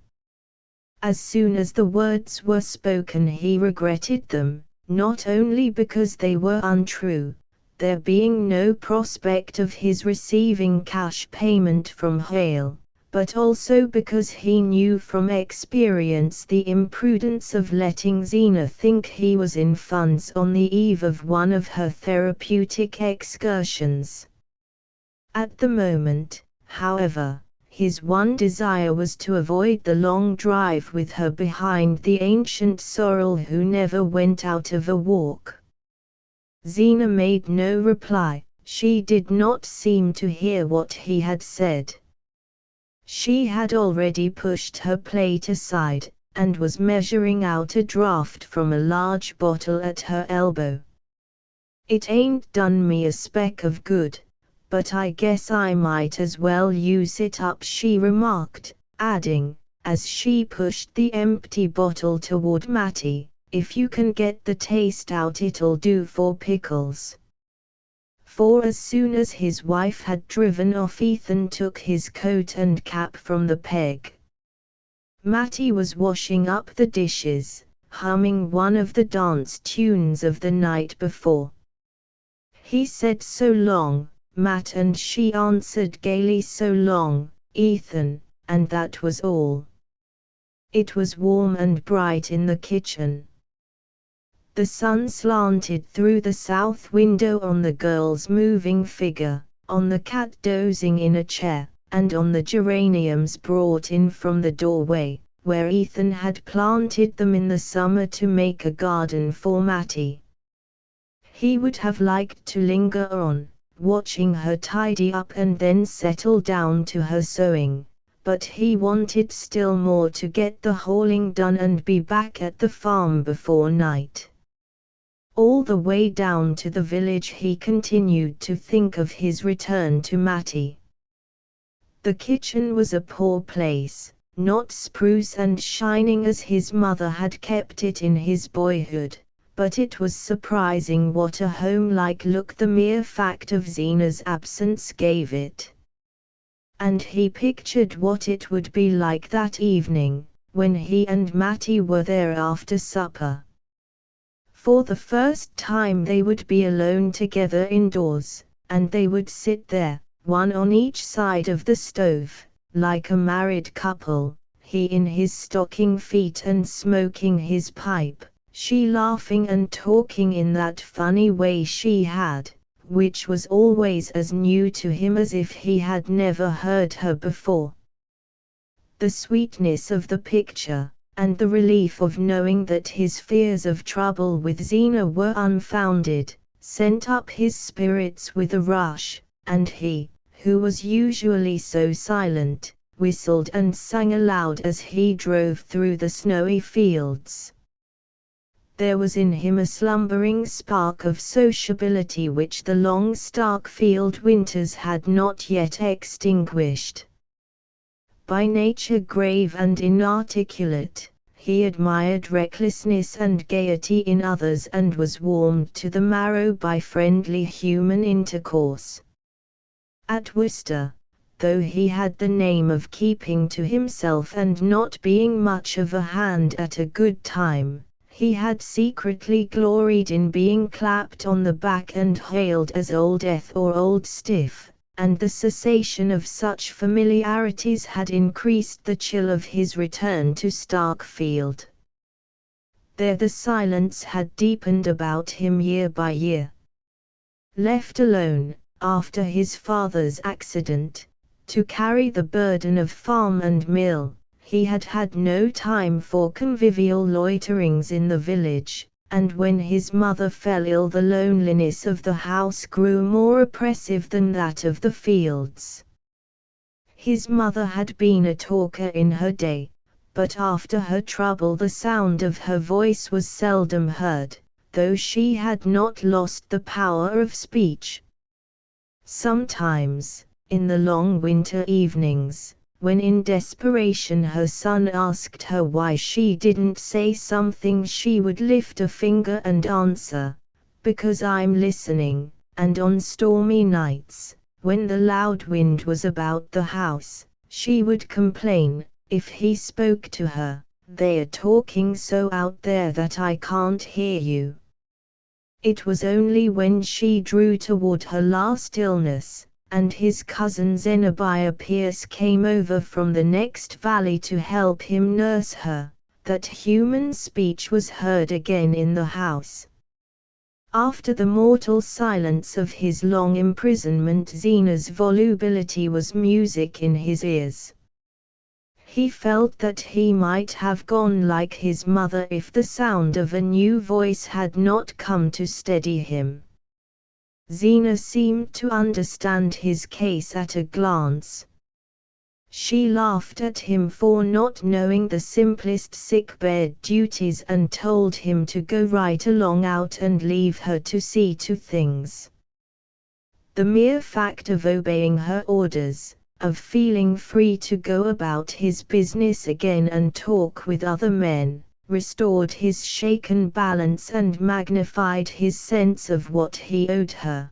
As soon as the words were spoken he regretted them, not only because they were untrue, there being no prospect of his receiving cash payment from Hale, but also because he knew from experience the imprudence of letting Zena think he was in funds on the eve of one of her therapeutic excursions. At the moment, however, his one desire was to avoid the long drive with her behind the ancient sorrel who never went out of a walk. Zena made no reply. She did not seem to hear what he had said. She had already pushed her plate aside, and was measuring out a draught from a large bottle at her elbow. "It ain't done me a speck of good, but I guess I might as well use it up," she remarked, adding, as she pushed the empty bottle toward Mattie, "if you can get the taste out it'll do for pickles." For as soon as his wife had driven off Ethan took his coat and cap from the peg. Mattie was washing up the dishes, humming one of the dance tunes of the night before. He said, "So long, Matt," and she answered gaily, "So long, Ethan," and that was all. It was warm and bright in the kitchen. The sun slanted through the south window on the girl's moving figure, on the cat dozing in a chair, and on the geraniums brought in from the doorway, where Ethan had planted them in the summer to make a garden for Mattie. He would have liked to linger on, watching her tidy up and then settle down to her sewing, but he wanted still more to get the hauling done and be back at the farm before night. All the way down to the village he continued to think of his return to Mattie. The kitchen was a poor place, not spruce and shining as his mother had kept it in his boyhood, but it was surprising what a home-like look the mere fact of Zena's absence gave it. And he pictured what it would be like that evening, when he and Mattie were there after supper. For the first time they would be alone together indoors, and they would sit there, one on each side of the stove, like a married couple, he in his stocking feet and smoking his pipe, she laughing and talking in that funny way she had, which was always as new to him as if he had never heard her before. The sweetness of the picture, and the relief of knowing that his fears of trouble with Zena were unfounded, sent up his spirits with a rush, and he, who was usually so silent, whistled and sang aloud as he drove through the snowy fields. There was in him a slumbering spark of sociability which the long Starkfield winters had not yet extinguished. By nature grave and inarticulate, he admired recklessness and gaiety in others and was warmed to the marrow by friendly human intercourse. At Worcester, though he had the name of keeping to himself and not being much of a hand at a good time. He had secretly gloried in being clapped on the back and hailed as Old Death or Old Stiff, and the cessation of such familiarities had increased the chill of his return to Starkfield. There the silence had deepened about him year by year. Left alone, after his father's accident, to carry the burden of farm and mill, he had had no time for convivial loiterings in the village, and when his mother fell ill the loneliness of the house grew more oppressive than that of the fields. His mother had been a talker in her day, but after her trouble the sound of her voice was seldom heard, though she had not lost the power of speech. Sometimes, in the long winter evenings, when in desperation her son asked her why she didn't say something, she would lift a finger and answer, "Because I'm listening," and on stormy nights, when the loud wind was about the house, she would complain, if he spoke to her, "They're talking so out there that I can't hear you." It was only when she drew toward her last illness, and his cousin Zenobia Pierce came over from the next valley to help him nurse her, that human speech was heard again in the house. After the mortal silence of his long imprisonment, Zena's volubility was music in his ears. He felt that he might have gone like his mother if the sound of a new voice had not come to steady him. Zena seemed to understand his case at a glance. She laughed at him for not knowing the simplest sick-bed duties and told him to go right along out and leave her to see to things. The mere fact of obeying her orders, of feeling free to go about his business again and talk with other men, restored his shaken balance and magnified his sense of what he owed her.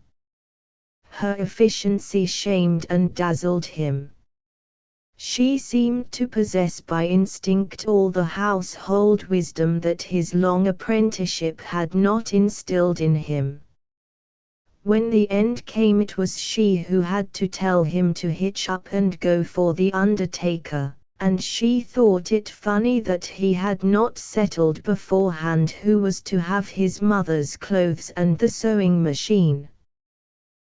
Her efficiency shamed and dazzled him. She seemed to possess by instinct all the household wisdom that his long apprenticeship had not instilled in him. When the end came, it was she who had to tell him to hitch up and go for the undertaker, and she thought it funny that he had not settled beforehand who was to have his mother's clothes and the sewing machine.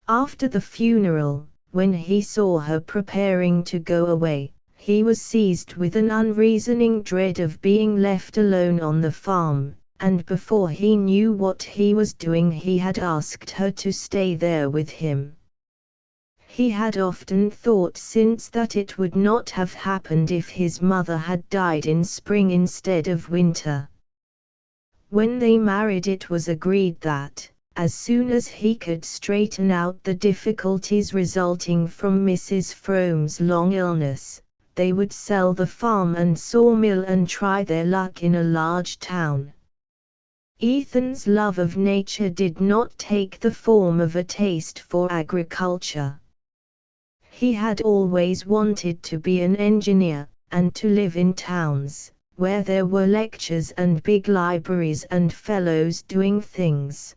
After the funeral, when he saw her preparing to go away, he was seized with an unreasoning dread of being left alone on the farm, and before he knew what he was doing he had asked her to stay there with him. He had often thought since that it would not have happened if his mother had died in spring instead of winter. When they married, it was agreed that, as soon as he could straighten out the difficulties resulting from Mrs. Frome's long illness, they would sell the farm and sawmill and try their luck in a large town. Ethan's love of nature did not take the form of a taste for agriculture. He had always wanted to be an engineer, and to live in towns, where there were lectures and big libraries and fellows doing things.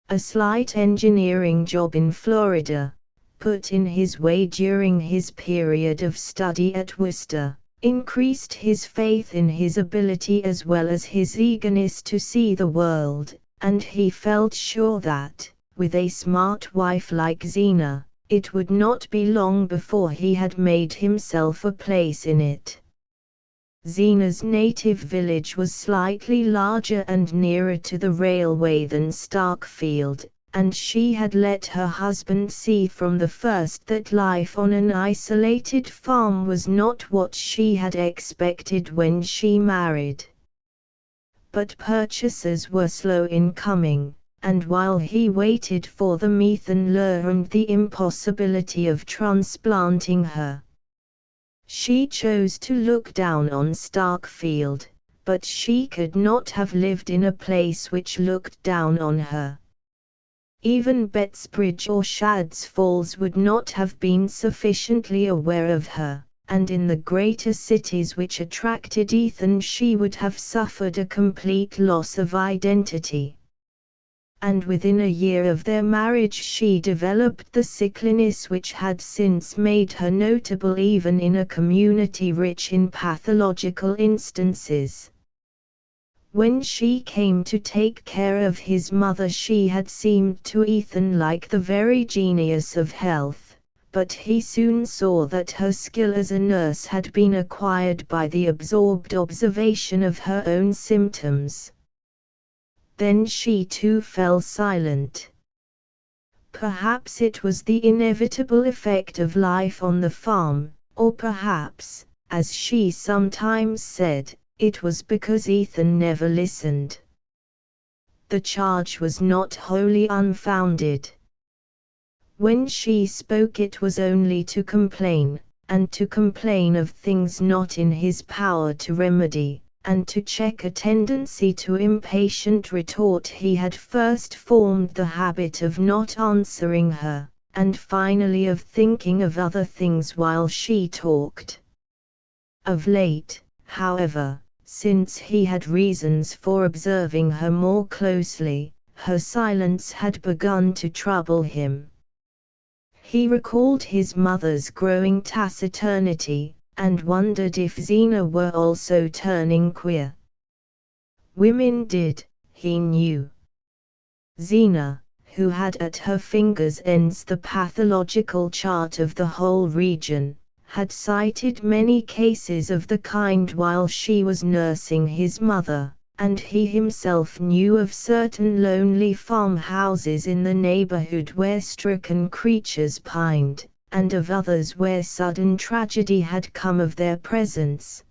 A slight engineering job in Florida, put in his way during his period of study at Worcester, increased his faith in his ability as well as his eagerness to see the world, and he felt sure that, with a smart wife like Zena, it would not be long before he had made himself a place in it. Zena's native village was slightly larger and nearer to the railway than Starkfield, and she had let her husband see from the first that life on an isolated farm was not what she had expected when she married. But purchasers were slow in coming, and while he waited for them, Ethan learned the impossibility of transplanting her. She chose to look down on Starkfield, but she could not have lived in a place which looked down on her. Even Betsbridge or Shadd's Falls would not have been sufficiently aware of her, and in the greater cities which attracted Ethan she would have suffered a complete loss of identity. And within a year of their marriage she developed the sickliness which had since made her notable even in a community rich in pathological instances. When she came to take care of his mother she had seemed to Ethan like the very genius of health, but he soon saw that her skill as a nurse had been acquired by the absorbed observation of her own symptoms. Then she too fell silent. Perhaps it was the inevitable effect of life on the farm, or perhaps, as she sometimes said, it was because Ethan never listened. The charge was not wholly unfounded. When she spoke it was only to complain, and to complain of things not in his power to remedy, and to check a tendency to impatient retort. He had first formed the habit of not answering her, and finally of thinking of other things while she talked. Of late, however, since he had reasons for observing her more closely, her silence had begun to trouble him. He recalled his mother's growing taciturnity, and wondered if Zena were also turning queer. Women did, he knew. Zena, who had at her fingers' ends the pathological chart of the whole region, had cited many cases of the kind while she was nursing his mother, and he himself knew of certain lonely farmhouses in the neighborhood where stricken creatures pined, and of others where sudden tragedy had come of their presence.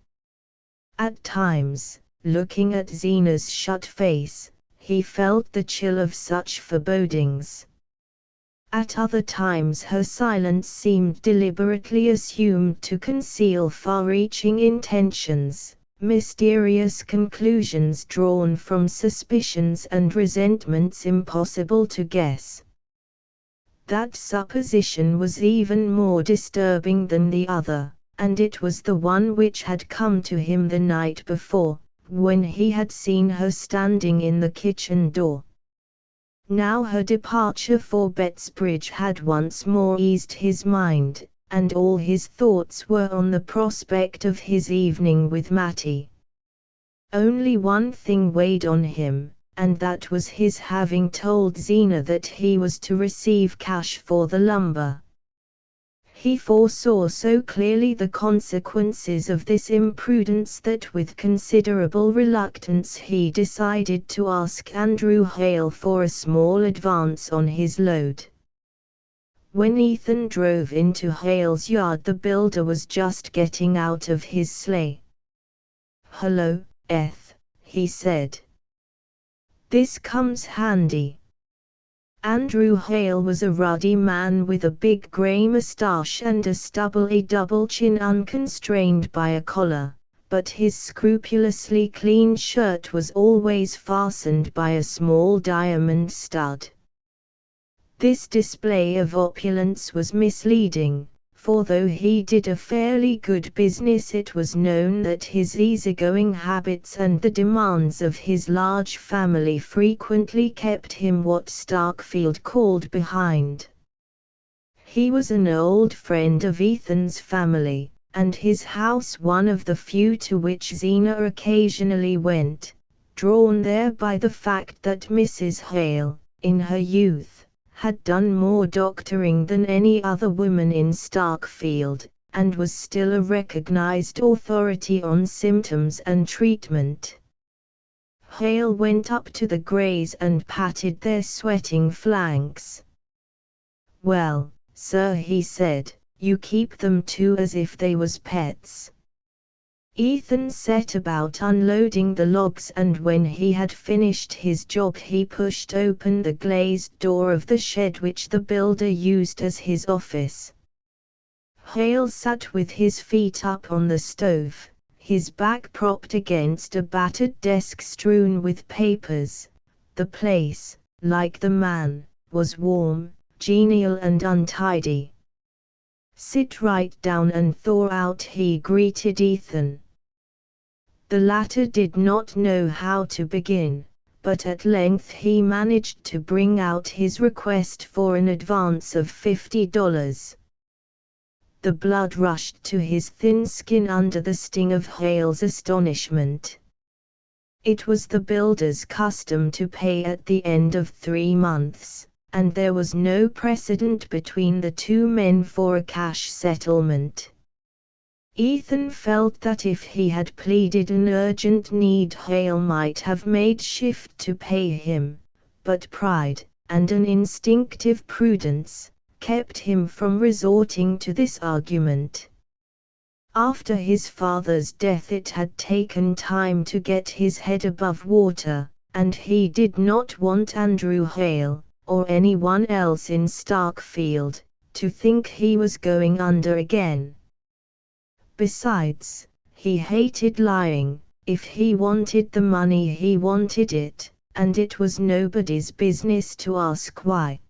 At times, looking at Zena's shut face, he felt the chill of such forebodings. At other times her silence seemed deliberately assumed to conceal far-reaching intentions, mysterious conclusions drawn from suspicions and resentments impossible to guess. That supposition was even more disturbing than the other, and it was the one which had come to him the night before, when he had seen her standing in the kitchen door. Now her departure for Betsbridge had once more eased his mind, and all his thoughts were on the prospect of his evening with Mattie. Only one thing weighed on him, and that was his having told Zena that he was to receive cash for the lumber. He foresaw so clearly the consequences of this imprudence that with considerable reluctance he decided to ask Andrew Hale for a small advance on his load. When Ethan drove into Hale's yard the builder was just getting out of his sleigh. "Hello, Eth," he said. "This comes handy." Andrew Hale was a ruddy man with a big grey moustache and a stubbly double chin unconstrained by a collar, but his scrupulously clean shirt was always fastened by a small diamond stud. This display of opulence was misleading, for though he did a fairly good business it was known that his easygoing habits and the demands of his large family frequently kept him what Starkfield called behind. He was an old friend of Ethan's family, and his house one of the few to which Zena occasionally went, drawn there by the fact that Mrs. Hale, in her youth, had done more doctoring than any other woman in Starkfield, and was still a recognized authority on symptoms and treatment. Hale went up to the Greys and patted their sweating flanks. "Well, sir," he said, "you keep them too as if they was pets." Ethan set about unloading the logs, and when he had finished his job he pushed open the glazed door of the shed which the builder used as his office. Hale sat with his feet up on the stove, his back propped against a battered desk strewn with papers. The place, like the man, was warm, genial and untidy. "Sit right down and thaw out," he greeted Ethan. The latter did not know how to begin, but at length he managed to bring out his request for an advance of $50. The blood rushed to his thin skin under the sting of Hale's astonishment. It was the builder's custom to pay at the end of 3 months, and there was no precedent between the two men for a cash settlement. Ethan felt that if he had pleaded an urgent need, Hale might have made shift to pay him, but pride, and an instinctive prudence, kept him from resorting to this argument. After his father's death it had taken time to get his head above water, and he did not want Andrew Hale, or anyone else in Starkfield, to think he was going under again. Besides, he hated lying. If he wanted the money, he wanted it, and it was nobody's business to ask why.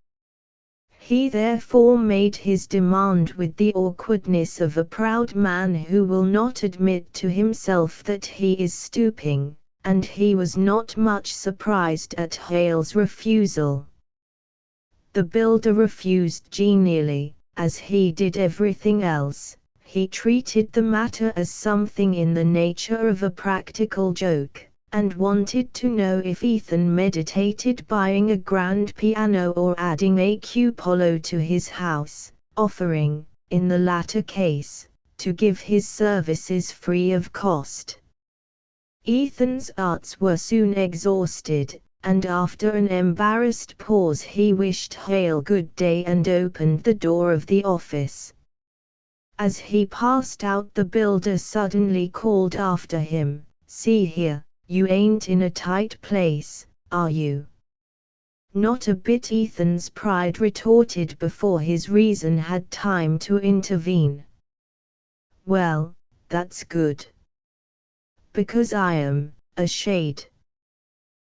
He therefore made his demand with the awkwardness of a proud man who will not admit to himself that he is stooping, and he was not much surprised at Hale's refusal. The builder refused genially, as he did everything else. He treated the matter as something in the nature of a practical joke, and wanted to know if Ethan meditated buying a grand piano or adding a cupola to his house, offering, in the latter case, to give his services free of cost. Ethan's arts were soon exhausted, and after an embarrassed pause he wished Hale good day and opened the door of the office. As he passed out, the builder suddenly called after him, "See here, you ain't in a tight place, are you?" "Not a bit," Ethan's pride retorted before his reason had time to intervene. "Well, that's good. Because I am a shade.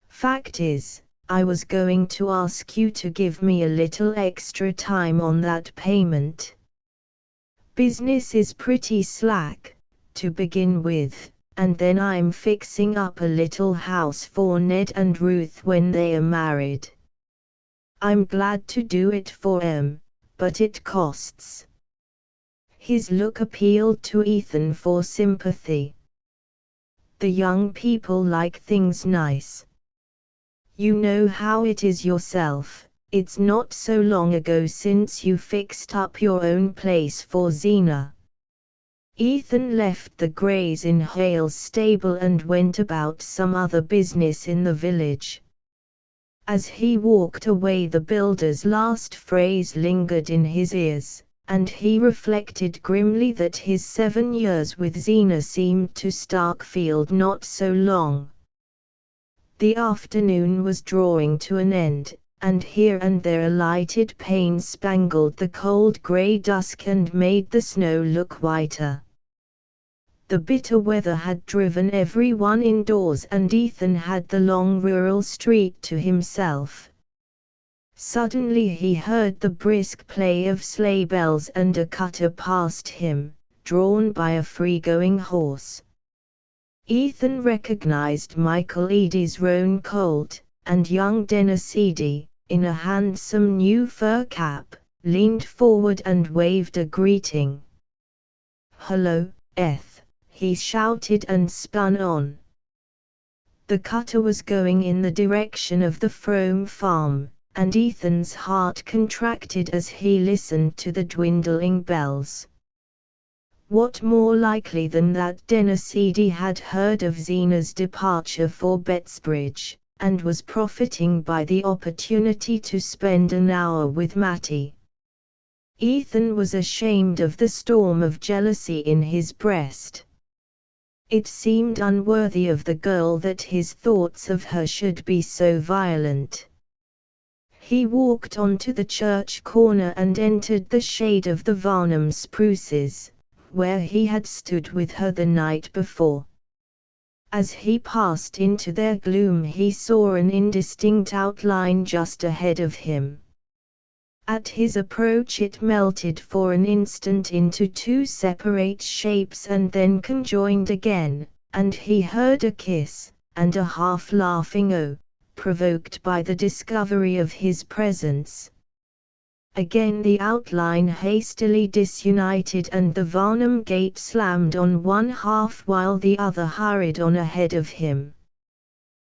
Fact is, I was going to ask you to give me a little extra time on that payment. Business is pretty slack, to begin with, and then I'm fixing up a little house for Ned and Ruth when they are married. I'm glad to do it for 'em, but it costs." His look appealed to Ethan for sympathy. "The young people like things nice. You know how it is yourself. It's not so long ago since you fixed up your own place for Zena." Ethan left the greys in Hale's stable and went about some other business in the village. As he walked away, the builder's last phrase lingered in his ears, and he reflected grimly that his 7 years with Zena seemed to Starkfield not so long. The afternoon was drawing to an end, and here and there a lighted pane spangled the cold grey dusk and made the snow look whiter. The bitter weather had driven everyone indoors, and Ethan had the long rural street to himself. Suddenly he heard the brisk play of sleigh bells and a cutter passed him, drawn by a free-going horse. Ethan recognized Michael Eady's roan colt, and young Dennis Eady, in a handsome new fur cap, leaned forward and waved a greeting. "Hello, Eth," he shouted and spun on. The cutter was going in the direction of the Frome farm, and Ethan's heart contracted as he listened to the dwindling bells. What more likely than that Dennis Eady had heard of Zena's departure for Bettsbridge, and was profiting by the opportunity to spend an hour with Mattie. Ethan was ashamed of the storm of jealousy in his breast. It seemed unworthy of the girl that his thoughts of her should be so violent. He walked on to the church corner and entered the shade of the Varnum spruces, where he had stood with her the night before. As he passed into their gloom he saw an indistinct outline just ahead of him. At his approach it melted for an instant into two separate shapes and then conjoined again, and he heard a kiss, and a half-laughing "oh," provoked by the discovery of his presence. Again the outline hastily disunited and the Varnum gate slammed on one half while the other hurried on ahead of him.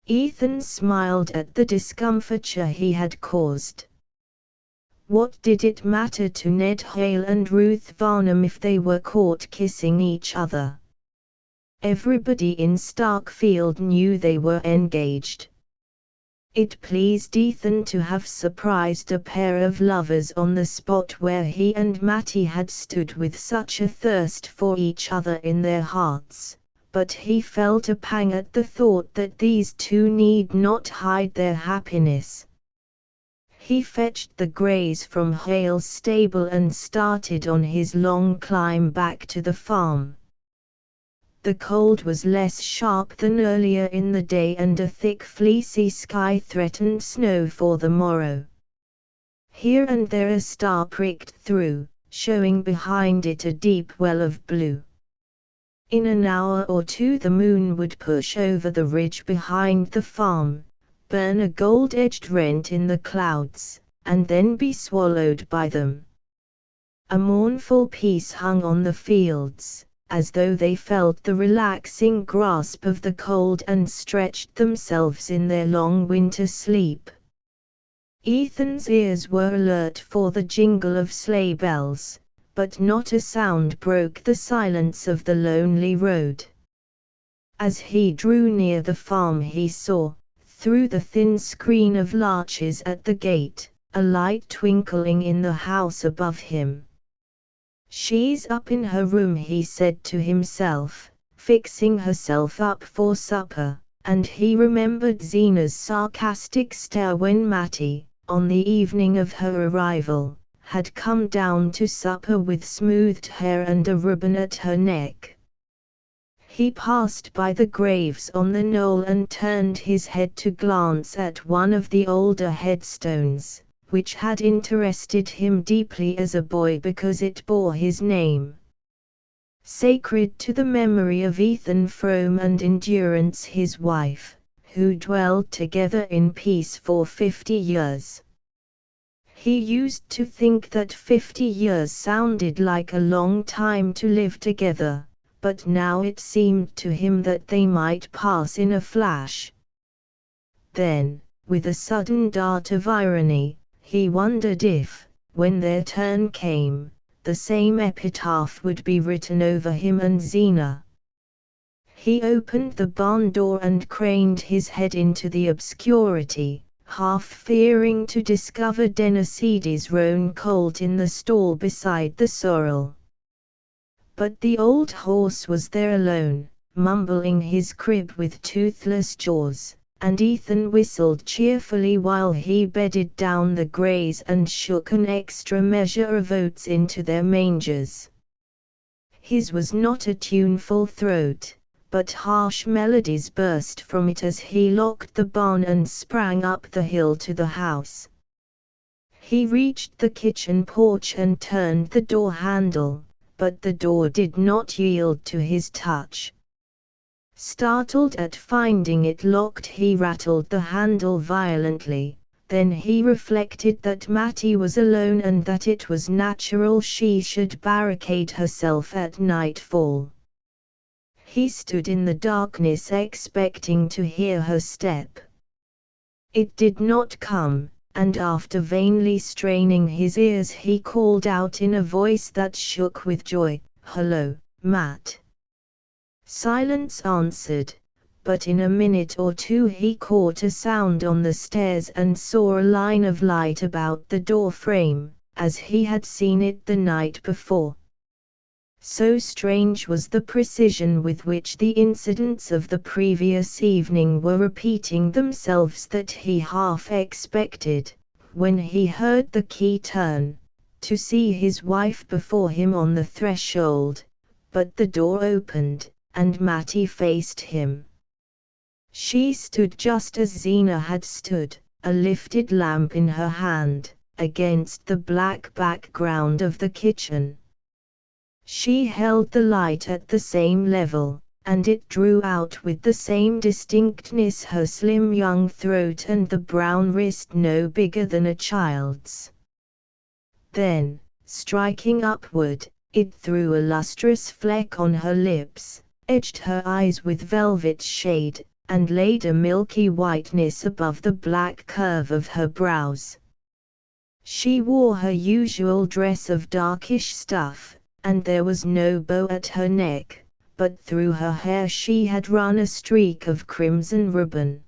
Ethan smiled at the discomfiture he had caused. What did it matter to Ned Hale and Ruth Varnum if they were caught kissing each other? Everybody in Starkfield knew they were engaged. It pleased Ethan to have surprised a pair of lovers on the spot where he and Mattie had stood with such a thirst for each other in their hearts, but he felt a pang at the thought that these two need not hide their happiness. He fetched the greys from Hale's stable and started on his long climb back to the farm. The cold was less sharp than earlier in the day and a thick fleecy sky threatened snow for the morrow. Here and there a star pricked through, showing behind it a deep well of blue. In an hour or two the moon would push over the ridge behind the farm, burn a gold-edged rent in the clouds, and then be swallowed by them. A mournful peace hung on the fields, as though they felt the relaxing grasp of the cold and stretched themselves in their long winter sleep. Ethan's ears were alert for the jingle of sleigh bells, but not a sound broke the silence of the lonely road. As he drew near the farm he saw, through the thin screen of larches at the gate, a light twinkling in the house above him. "She's up in her room," he said to himself, fixing herself up for supper, and he remembered Zena's sarcastic stare when Mattie, on the evening of her arrival, had come down to supper with smoothed hair and a ribbon at her neck. He passed by the graves on the knoll and turned his head to glance at one of the older headstones, which had interested him deeply as a boy because it bore his name. Sacred to the memory of Ethan Frome and Endurance his wife, who dwelled together in peace for 50 years. He used to think that 50 years sounded like a long time to live together, but now it seemed to him that they might pass in a flash. Then, with a sudden dart of irony, he wondered if, when their turn came, the same epitaph would be written over him and Zena. He opened the barn door and craned his head into the obscurity, half fearing to discover Denisides' roan colt in the stall beside the sorrel. But the old horse was there alone, mumbling his crib with toothless jaws, and Ethan whistled cheerfully while he bedded down the greys and shook an extra measure of oats into their mangers. His was not a tuneful throat, but harsh melodies burst from it as he locked the barn and sprang up the hill to the house. He reached the kitchen porch and turned the door handle, but the door did not yield to his touch. Startled at finding it locked, he rattled the handle violently. Then he reflected that Mattie was alone and that it was natural she should barricade herself at nightfall. He stood in the darkness expecting to hear her step. It did not come, and after vainly straining his ears he called out in a voice that shook with joy, "Hello, Matt." Silence answered, but in a minute or two he caught a sound on the stairs and saw a line of light about the door frame, as he had seen it the night before. So strange was the precision with which the incidents of the previous evening were repeating themselves that he half expected, when he heard the key turn, to see his wife before him on the threshold, but the door opened, and Mattie faced him. She stood just as Zena had stood, a lifted lamp in her hand, against the black background of the kitchen. She held the light at the same level, and it drew out with the same distinctness her slim young throat and the brown wrist no bigger than a child's. Then, striking upward, it threw a lustrous fleck on her lips, edged her eyes with velvet shade, and laid a milky whiteness above the black curve of her brows. She wore her usual dress of darkish stuff, and there was no bow at her neck, but through her hair she had run a streak of crimson ribbon.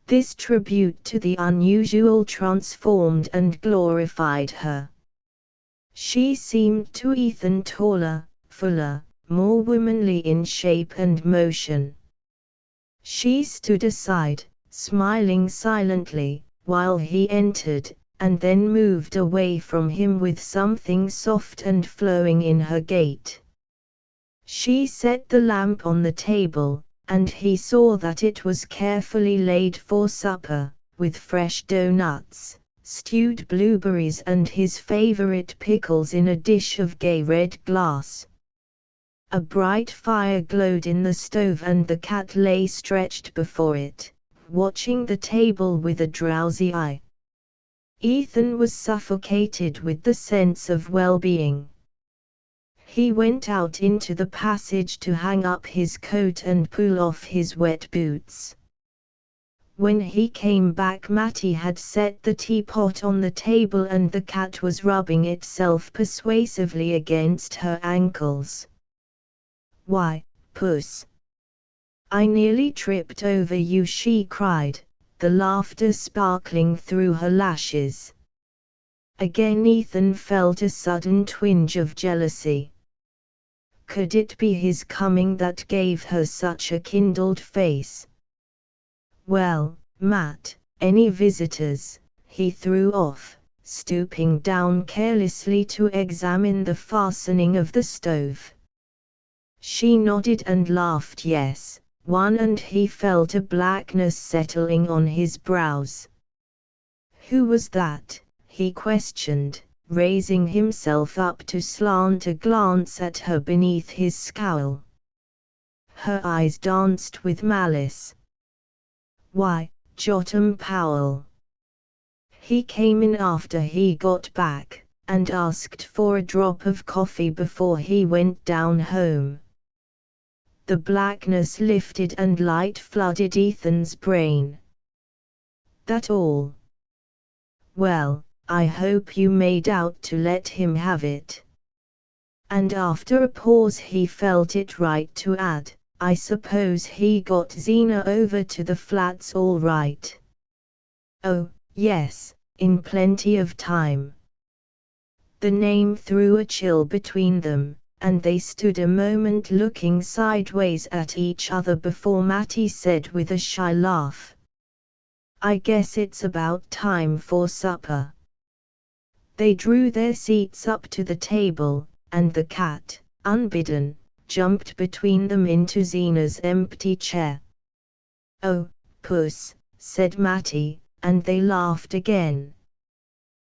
This tribute to the unusual transformed and glorified her. She seemed to Ethan taller, fuller, more womanly in shape and motion. She stood aside, smiling silently, while he entered, and then moved away from him with something soft and flowing in her gait. She set the lamp on the table, and he saw that it was carefully laid for supper, with fresh doughnuts, stewed blueberries and his favorite pickles in a dish of gay red glass. A bright fire glowed in the stove and the cat lay stretched before it, watching the table with a drowsy eye. Ethan was suffocated with the sense of well-being. He went out into the passage to hang up his coat and pull off his wet boots. When he came back, Mattie had set the teapot on the table and the cat was rubbing itself persuasively against her ankles. "Why, Puss! I nearly tripped over you," she cried, the laughter sparkling through her lashes. Again Ethan felt a sudden twinge of jealousy. Could it be his coming that gave her such a kindled face? "Well, Matt, any visitors?" he threw off, stooping down carelessly to examine the fastening of the stove. She nodded and laughed yes, one, and he felt a blackness settling on his brows. "Who was that?" he questioned, raising himself up to slant a glance at her beneath his scowl. Her eyes danced with malice. "Why, Jotham Powell. He came in after he got back, and asked for a drop of coffee before he went down home." The blackness lifted and light flooded Ethan's brain. "That all? Well, I hope you made out to let him have it." And after a pause he felt it right to add, "I suppose he got Zena over to the flats all right." "Oh, yes, in plenty of time." The name threw a chill between them, and they stood a moment looking sideways at each other before Mattie said with a shy laugh, "I guess it's about time for supper." They drew their seats up to the table, and the cat, unbidden, jumped between them into Zena's empty chair. "Oh, Puss," said Mattie, and they laughed again.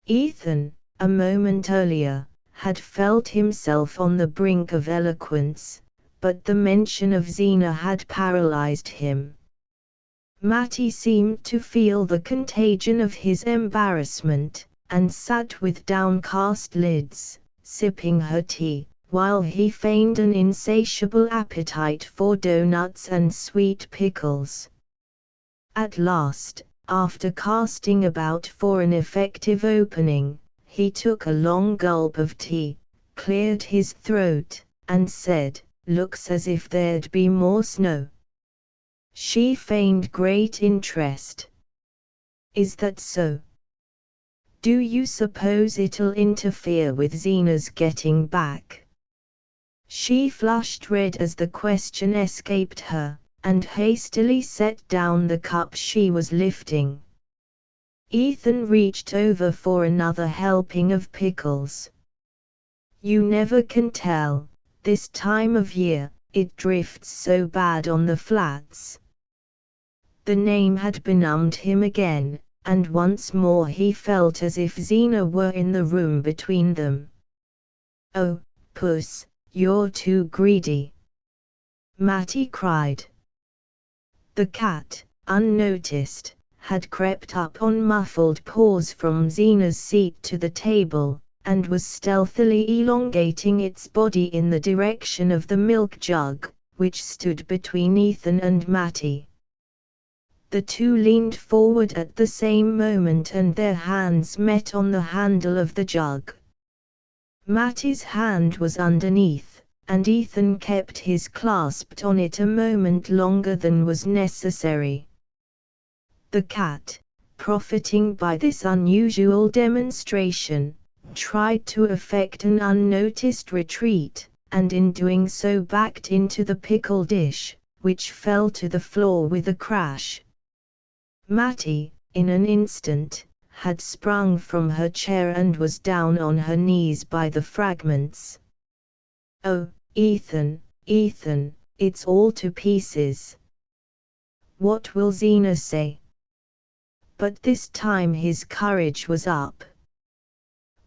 Ethan, a moment earlier, had felt himself on the brink of eloquence, but the mention of Zena had paralyzed him. Mattie seemed to feel the contagion of his embarrassment, and sat with downcast lids, sipping her tea, while he feigned an insatiable appetite for doughnuts and sweet pickles. At last, after casting about for an effective opening, he took a long gulp of tea, cleared his throat, and said, "Looks as if there'd be more snow." She feigned great interest. "Is that so? Do you suppose it'll interfere with Zena's getting back?" She flushed red as the question escaped her, and hastily set down the cup she was lifting. Ethan reached over for another helping of pickles. "You never can tell, this time of year, it drifts so bad on the flats." The name had benumbed him again, and once more he felt as if Zena were in the room between them. "Oh, Puss, you're too greedy," Matty cried. The cat, unnoticed, had crept up on muffled paws from Zena's seat to the table, and was stealthily elongating its body in the direction of the milk jug, which stood between Ethan and Matty. The two leaned forward at the same moment and their hands met on the handle of the jug. Matty's hand was underneath, and Ethan kept his clasped on it a moment longer than was necessary. The cat, profiting by this unusual demonstration, tried to effect an unnoticed retreat, and in doing so backed into the pickle dish, which fell to the floor with a crash. Matty, in an instant, had sprung from her chair and was down on her knees by the fragments. "Oh, Ethan, Ethan, it's all to pieces. What will Zena say?" But this time his courage was up.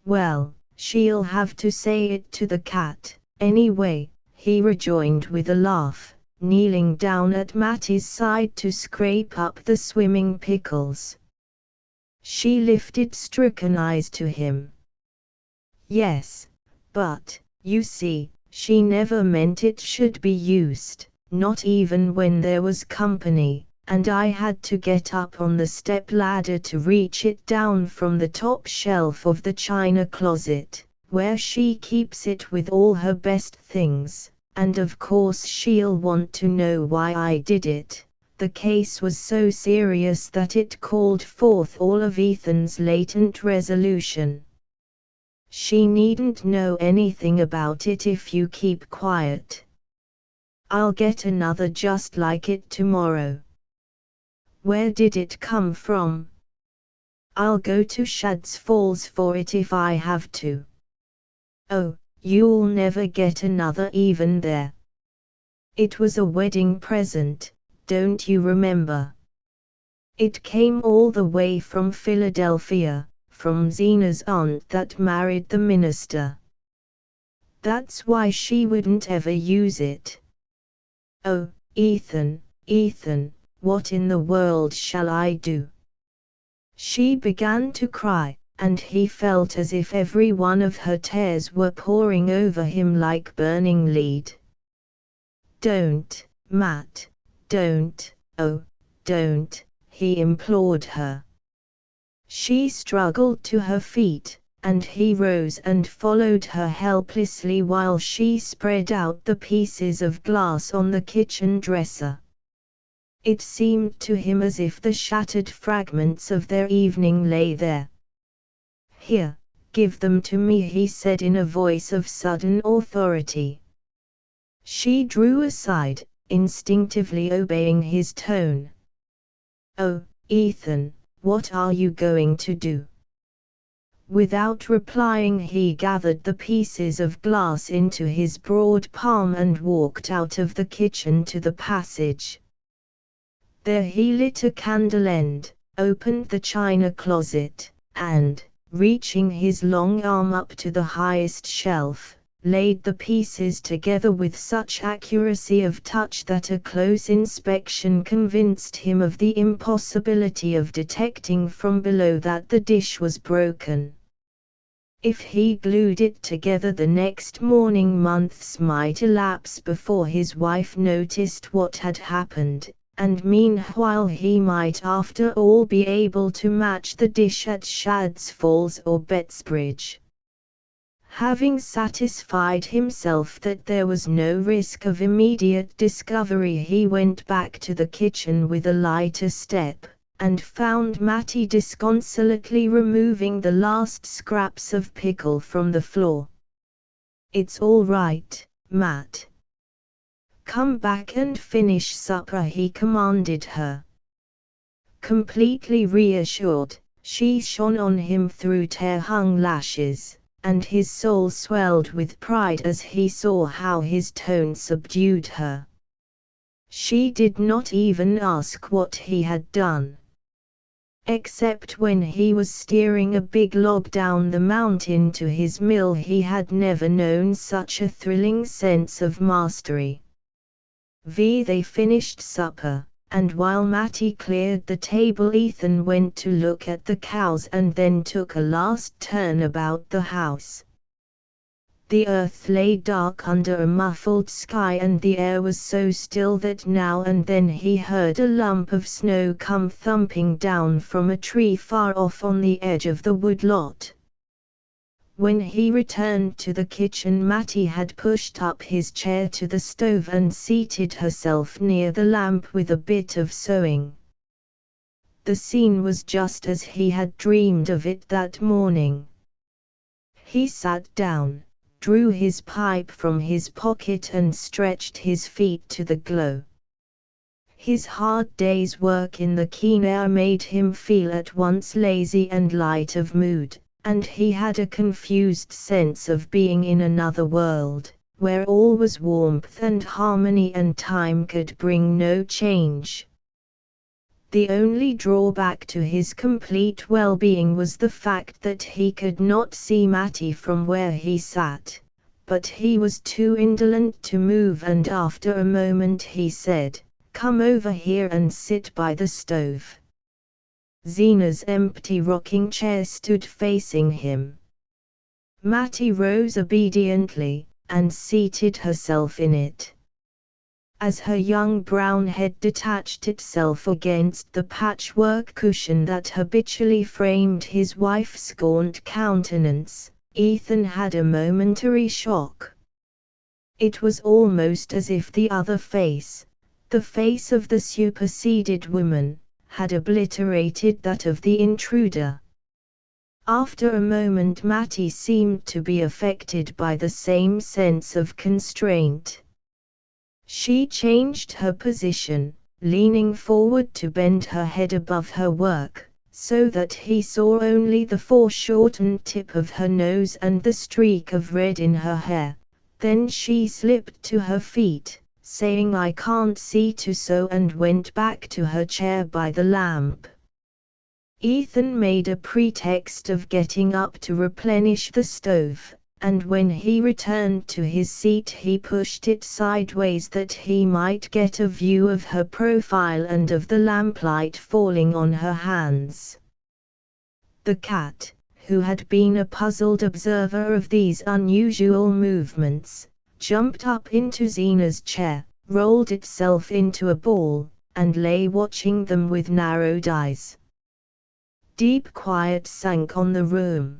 "Well, she'll have to say it to the cat, anyway," he rejoined with a laugh, kneeling down at Matty's side to scrape up the swimming pickles. She lifted stricken eyes to him. "Yes, but, you see, she never meant it should be used, not even when there was company, and I had to get up on the step-ladder to reach it down from the top shelf of the china closet, where she keeps it with all her best things, and of course she'll want to know why I did it." The case was so serious that it called forth all of Ethan's latent resolution. "She needn't know anything about it if you keep quiet. I'll get another just like it tomorrow." "Where did it come from?" "I'll go to Shadd's Falls for it if I have to." "Oh, you'll never get another even there. It was a wedding present, don't you remember? It came all the way from Philadelphia, from Zena's aunt that married the minister. That's why she wouldn't ever use it." "Oh, Ethan, Ethan, what in the world shall I do?" She began to cry, and he felt as if every one of her tears were pouring over him like burning lead. "Don't, Matt, don't, oh, don't," he implored her. She struggled to her feet, and he rose and followed her helplessly while she spread out the pieces of glass on the kitchen dresser. It seemed to him as if the shattered fragments of their evening lay there. "Here, give them to me," he said in a voice of sudden authority. She drew aside, instinctively obeying his tone. "Oh, Ethan, what are you going to do?" Without replying, he gathered the pieces of glass into his broad palm and walked out of the kitchen to the passage. There he lit a candle end, opened the china closet, and, reaching his long arm up to the highest shelf, laid the pieces together with such accuracy of touch that a close inspection convinced him of the impossibility of detecting from below that the dish was broken. If he glued it together the next morning, months might elapse before his wife noticed what had happened, and meanwhile he might after all be able to match the dish at Shadd's Falls or Bettsbridge. Having satisfied himself that there was no risk of immediate discovery, he went back to the kitchen with a lighter step, and found Matty disconsolately removing the last scraps of pickle from the floor. "It's all right, Matt. Come back and finish supper," he commanded her. Completely reassured, she shone on him through tear-hung lashes, and his soul swelled with pride as he saw how his tone subdued her. She did not even ask what he had done. Except when he was steering a big log down the mountain to his mill, he had never known such a thrilling sense of mastery. They finished supper, and while Matty cleared the table, Ethan went to look at the cows and then took a last turn about the house. The earth lay dark under a muffled sky, and the air was so still that now and then he heard a lump of snow come thumping down from a tree far off on the edge of the woodlot. When he returned to the kitchen, Matty had pushed up his chair to the stove and seated herself near the lamp with a bit of sewing. The scene was just as he had dreamed of it that morning. He sat down, drew his pipe from his pocket and stretched his feet to the glow. His hard day's work in the keen air made him feel at once lazy and light of mood, and he had a confused sense of being in another world, where all was warmth and harmony and time could bring no change. The only drawback to his complete well-being was the fact that he could not see Matty from where he sat, but he was too indolent to move, and after a moment he said, "Come over here and sit by the stove." Zena's empty rocking chair stood facing him. Matty rose obediently, and seated herself in it. As her young brown head detached itself against the patchwork cushion that habitually framed his wife's gaunt countenance, Ethan had a momentary shock. It was almost as if the other face, the face of the superseded woman, had obliterated that of the intruder. After a moment Matty seemed to be affected by the same sense of constraint. She changed her position, leaning forward to bend her head above her work, so that he saw only the foreshortened tip of her nose and the streak of red in her hair. Then she slipped to her feet, saying "I can't see to sew," and went back to her chair by the lamp. Ethan made a pretext of getting up to replenish the stove, and when he returned to his seat he pushed it sideways that he might get a view of her profile and of the lamplight falling on her hands. The cat, who had been a puzzled observer of these unusual movements, jumped up into Zena's chair, rolled itself into a ball, and lay watching them with narrowed eyes. Deep quiet sank on the room.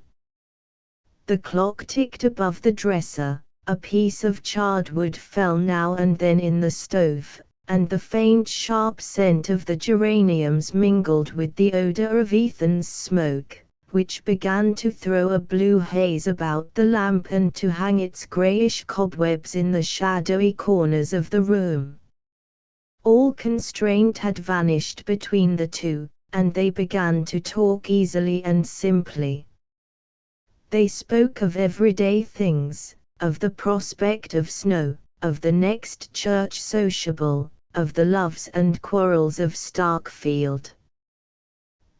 The clock ticked above the dresser, a piece of charred wood fell now and then in the stove, and the faint sharp scent of the geraniums mingled with the odor of Ethan's smoke, which began to throw a blue haze about the lamp and to hang its greyish cobwebs in the shadowy corners of the room. All constraint had vanished between the two, and they began to talk easily and simply. They spoke of everyday things, of the prospect of snow, of the next church sociable, of the loves and quarrels of Starkfield.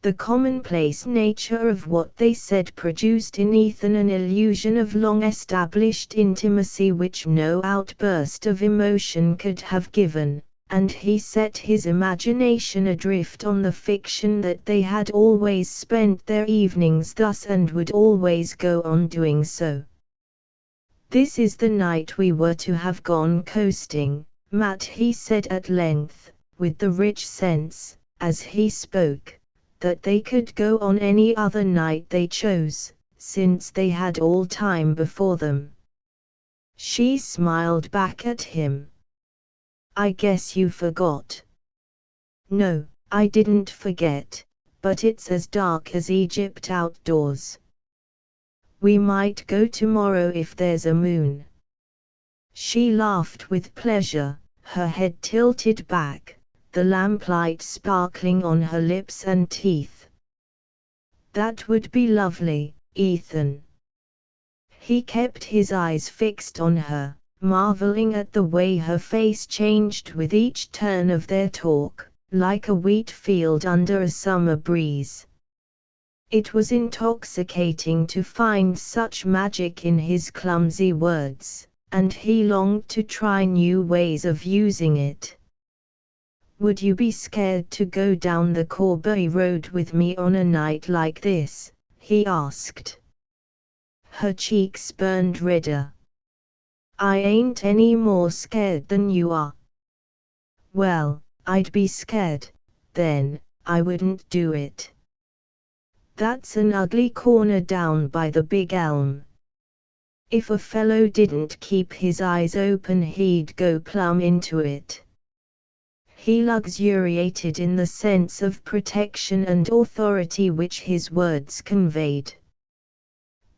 The commonplace nature of what they said produced in Ethan an illusion of long-established intimacy which no outburst of emotion could have given, and he set his imagination adrift on the fiction that they had always spent their evenings thus and would always go on doing so. "This is the night we were to have gone coasting, Matt," he said at length, with the rich sense, as he spoke, that they could go on any other night they chose, since they had all time before them. She smiled back at him. "I guess you forgot." "No, I didn't forget, but it's as dark as Egypt outdoors." "We might go tomorrow if there's a moon." She laughed with pleasure, her head tilted back, the lamplight sparkling on her lips and teeth. "That would be lovely, Ethan." He kept his eyes fixed on her, marveling at the way her face changed with each turn of their talk, like a wheat field under a summer breeze. It was intoxicating to find such magic in his clumsy words, and he longed to try new ways of using it. "Would you be scared to go down the Corbury Road with me on a night like this?" he asked. Her cheeks burned redder. "I ain't any more scared than you are." "Well, I'd be scared, then I wouldn't do it." "That's an ugly corner down by the big elm. If a fellow didn't keep his eyes open he'd go plumb into it." He luxuriated in the sense of protection and authority which his words conveyed.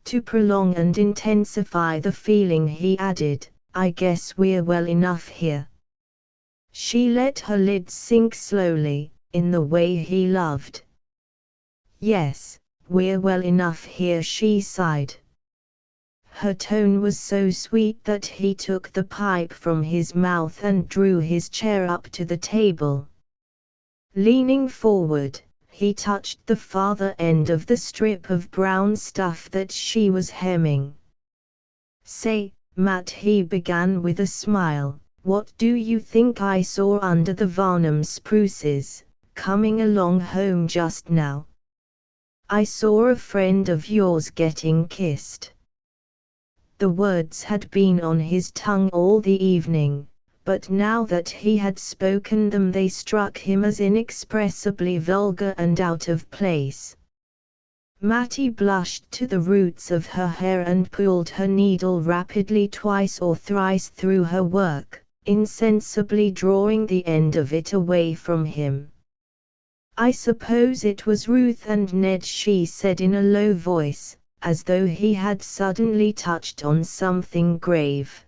To prolong and intensify the feeling he added, "I guess we're well enough here." She let her lids sink slowly, in the way he loved. "Yes, we're well enough here," she sighed. Her tone was so sweet that he took the pipe from his mouth and drew his chair up to the table. Leaning forward, he touched the farther end of the strip of brown stuff that she was hemming. "Say, Matt," he began with a smile, "what do you think I saw under the Varnum spruces, coming along home just now?" "I saw a friend of yours getting kissed." The words had been on his tongue all the evening, but now that he had spoken them they struck him as inexpressibly vulgar and out of place. Mattie blushed to the roots of her hair and pulled her needle rapidly twice or thrice through her work, insensibly drawing the end of it away from him. "I suppose it was Ruth and Ned," she said in a low voice, as though he had suddenly touched on something grave.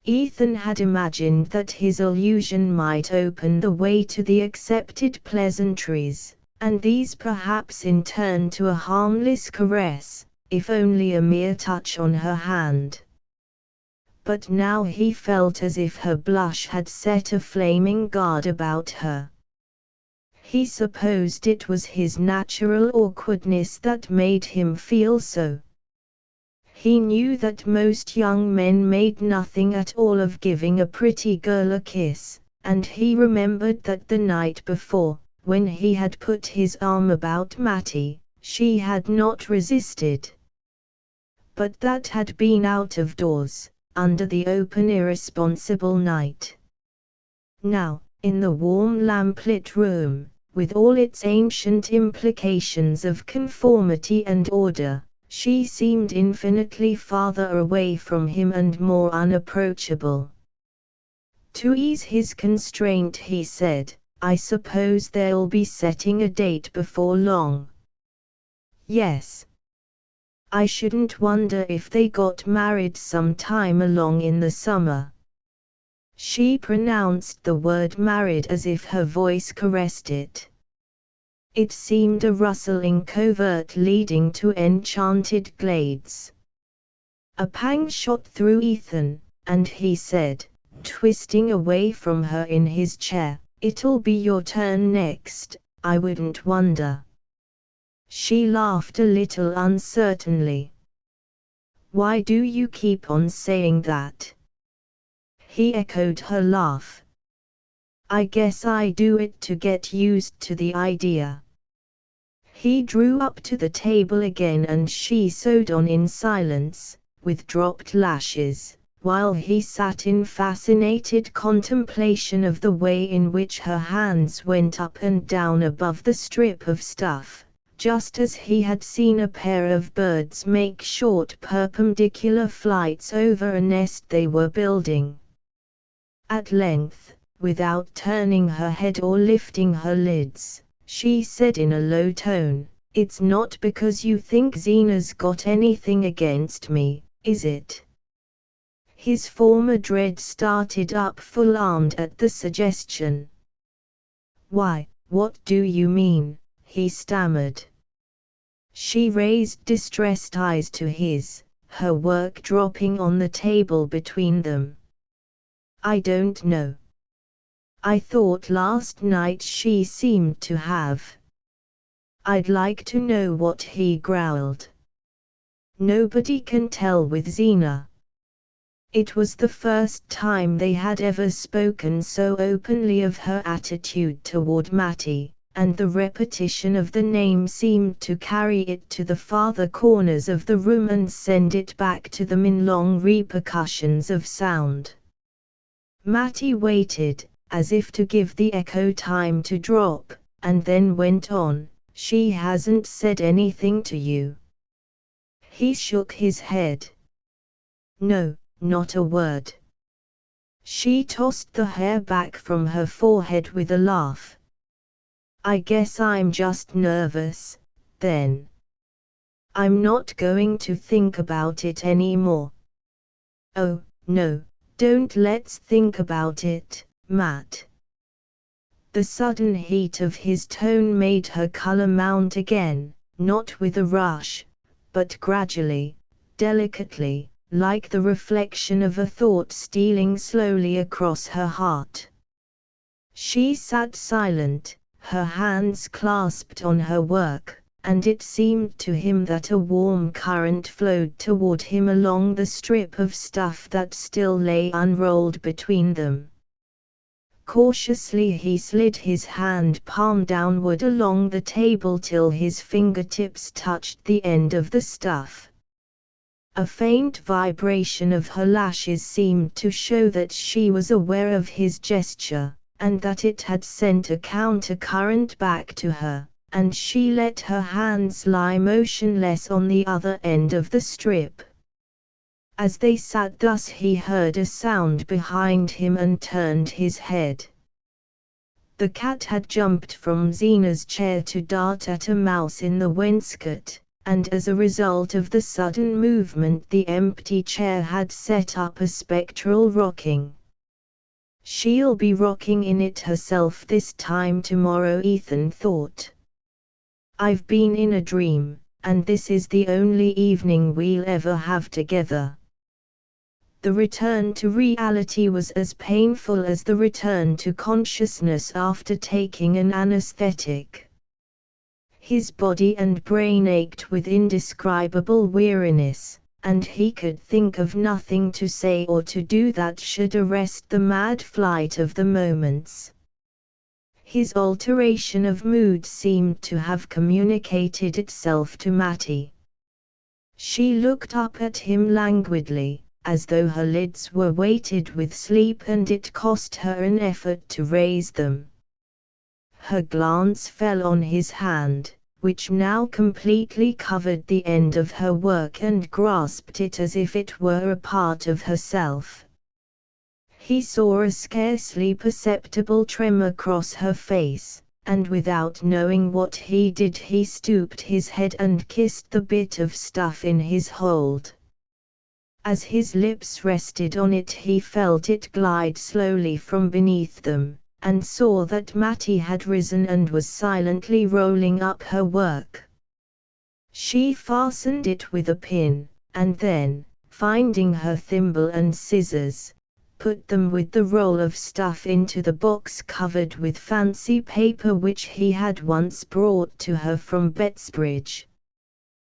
Ethan had imagined that his allusion might open the way to the accepted pleasantries, and these perhaps in turn to a harmless caress, if only a mere touch on her hand. But now he felt as if her blush had set a flaming guard about her. He supposed it was his natural awkwardness that made him feel so. He knew that most young men made nothing at all of giving a pretty girl a kiss, and he remembered that the night before, when he had put his arm about Mattie, she had not resisted. But that had been out of doors, under the open irresponsible night. Now, in the warm lamplit room, with all its ancient implications of conformity and order, she seemed infinitely farther away from him and more unapproachable. To ease his constraint he said, "I suppose they'll be setting a date before long." "Yes. I shouldn't wonder if they got married some time along in the summer." She pronounced the word married as if her voice caressed it. It seemed a rustling covert leading to enchanted glades. A pang shot through Ethan, and he said, twisting away from her in his chair, "It'll be your turn next, I wouldn't wonder." She laughed a little uncertainly. "Why do you keep on saying that?" He echoed her laugh. "I guess I do it to get used to the idea." He drew up to the table again and she sewed on in silence, with dropped lashes, while he sat in fascinated contemplation of the way in which her hands went up and down above the strip of stuff, just as he had seen a pair of birds make short perpendicular flights over a nest they were building. At length, without turning her head or lifting her lids, she said in a low tone, "It's not because you think Zena's got anything against me, is it?" His former dread started up full-armed at the suggestion. "Why, what do you mean?" he stammered. She raised distressed eyes to his, her work dropping on the table between them. "I don't know. I thought last night she seemed to have. I'd like to know what he growled. Nobody can tell with Zena. It was the first time they had ever spoken so openly of her attitude toward Matty, and the repetition of the name seemed to carry it to the farther corners of the room and send it back to them in long repercussions of sound. Matty waited, as if to give the echo time to drop, and then went on, "She hasn't said anything to you?" He shook his head. "No, not a word." She tossed the hair back from her forehead with a laugh. "I guess I'm just nervous, then. I'm not going to think about it anymore." "Oh, no, don't let's think about it, Matt." The sudden heat of his tone made her color mount again, not with a rush, but gradually, delicately, like the reflection of a thought stealing slowly across her heart. She sat silent, her hands clasped on her work, and it seemed to him that a warm current flowed toward him along the strip of stuff that still lay unrolled between them. Cautiously he slid his hand palm downward along the table till his fingertips touched the end of the stuff. A faint vibration of her lashes seemed to show that she was aware of his gesture, and that it had sent a counter-current back to her, and she let her hands lie motionless on the other end of the strip. As they sat thus he heard a sound behind him and turned his head. The cat had jumped from Zena's chair to dart at a mouse in the wainscot, and as a result of the sudden movement the empty chair had set up a spectral rocking. "She'll be rocking in it herself this time tomorrow," Ethan thought. "I've been in a dream, and this is the only evening we'll ever have together." The return to reality was as painful as the return to consciousness after taking an anesthetic. His body and brain ached with indescribable weariness, and he could think of nothing to say or to do that should arrest the mad flight of the moments. His alteration of mood seemed to have communicated itself to Matty. She looked up at him languidly, as though her lids were weighted with sleep and it cost her an effort to raise them. Her glance fell on his hand, which now completely covered the end of her work and grasped it as if it were a part of herself. He saw a scarcely perceptible tremor cross her face, and without knowing what he did he stooped his head and kissed the bit of stuff in his hold. As his lips rested on it he felt it glide slowly from beneath them, and saw that Matty had risen and was silently rolling up her work. She fastened it with a pin, and then, finding her thimble and scissors, put them with the roll of stuff into the box covered with fancy paper which he had once brought to her from Betsbridge.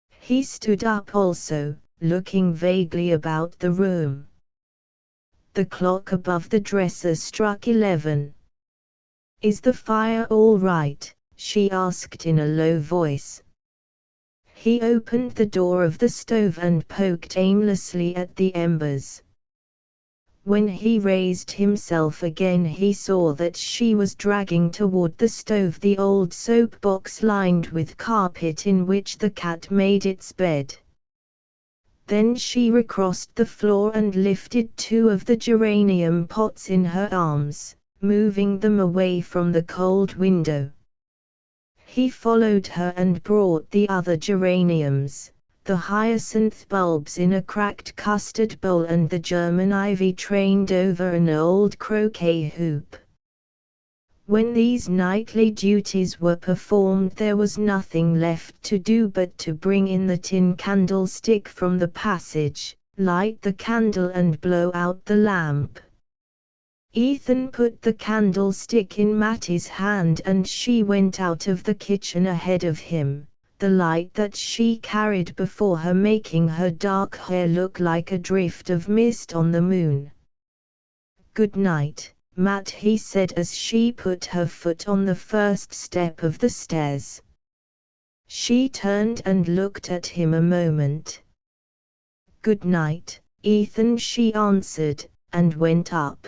He stood up also, looking vaguely about the room. The clock above the dresser struck 11. "Is the fire all right?" she asked in a low voice. He opened the door of the stove and poked aimlessly at the embers. When he raised himself again he saw that she was dragging toward the stove the old soap box lined with carpet in which the cat made its bed. Then she recrossed the floor and lifted two of the geranium pots in her arms, moving them away from the cold window. He followed her and brought the other geraniums, the hyacinth bulbs in a cracked custard bowl and the German ivy trained over an old croquet hoop. When these nightly duties were performed there was nothing left to do but to bring in the tin candlestick from the passage, light the candle and blow out the lamp. Ethan put the candlestick in Matty's hand and she went out of the kitchen ahead of him, the light that she carried before her making her dark hair look like a drift of mist on the moon. "Good night, Matt," he said as she put her foot on the first step of the stairs. She turned and looked at him a moment. "Good night, Ethan," she answered, and went up.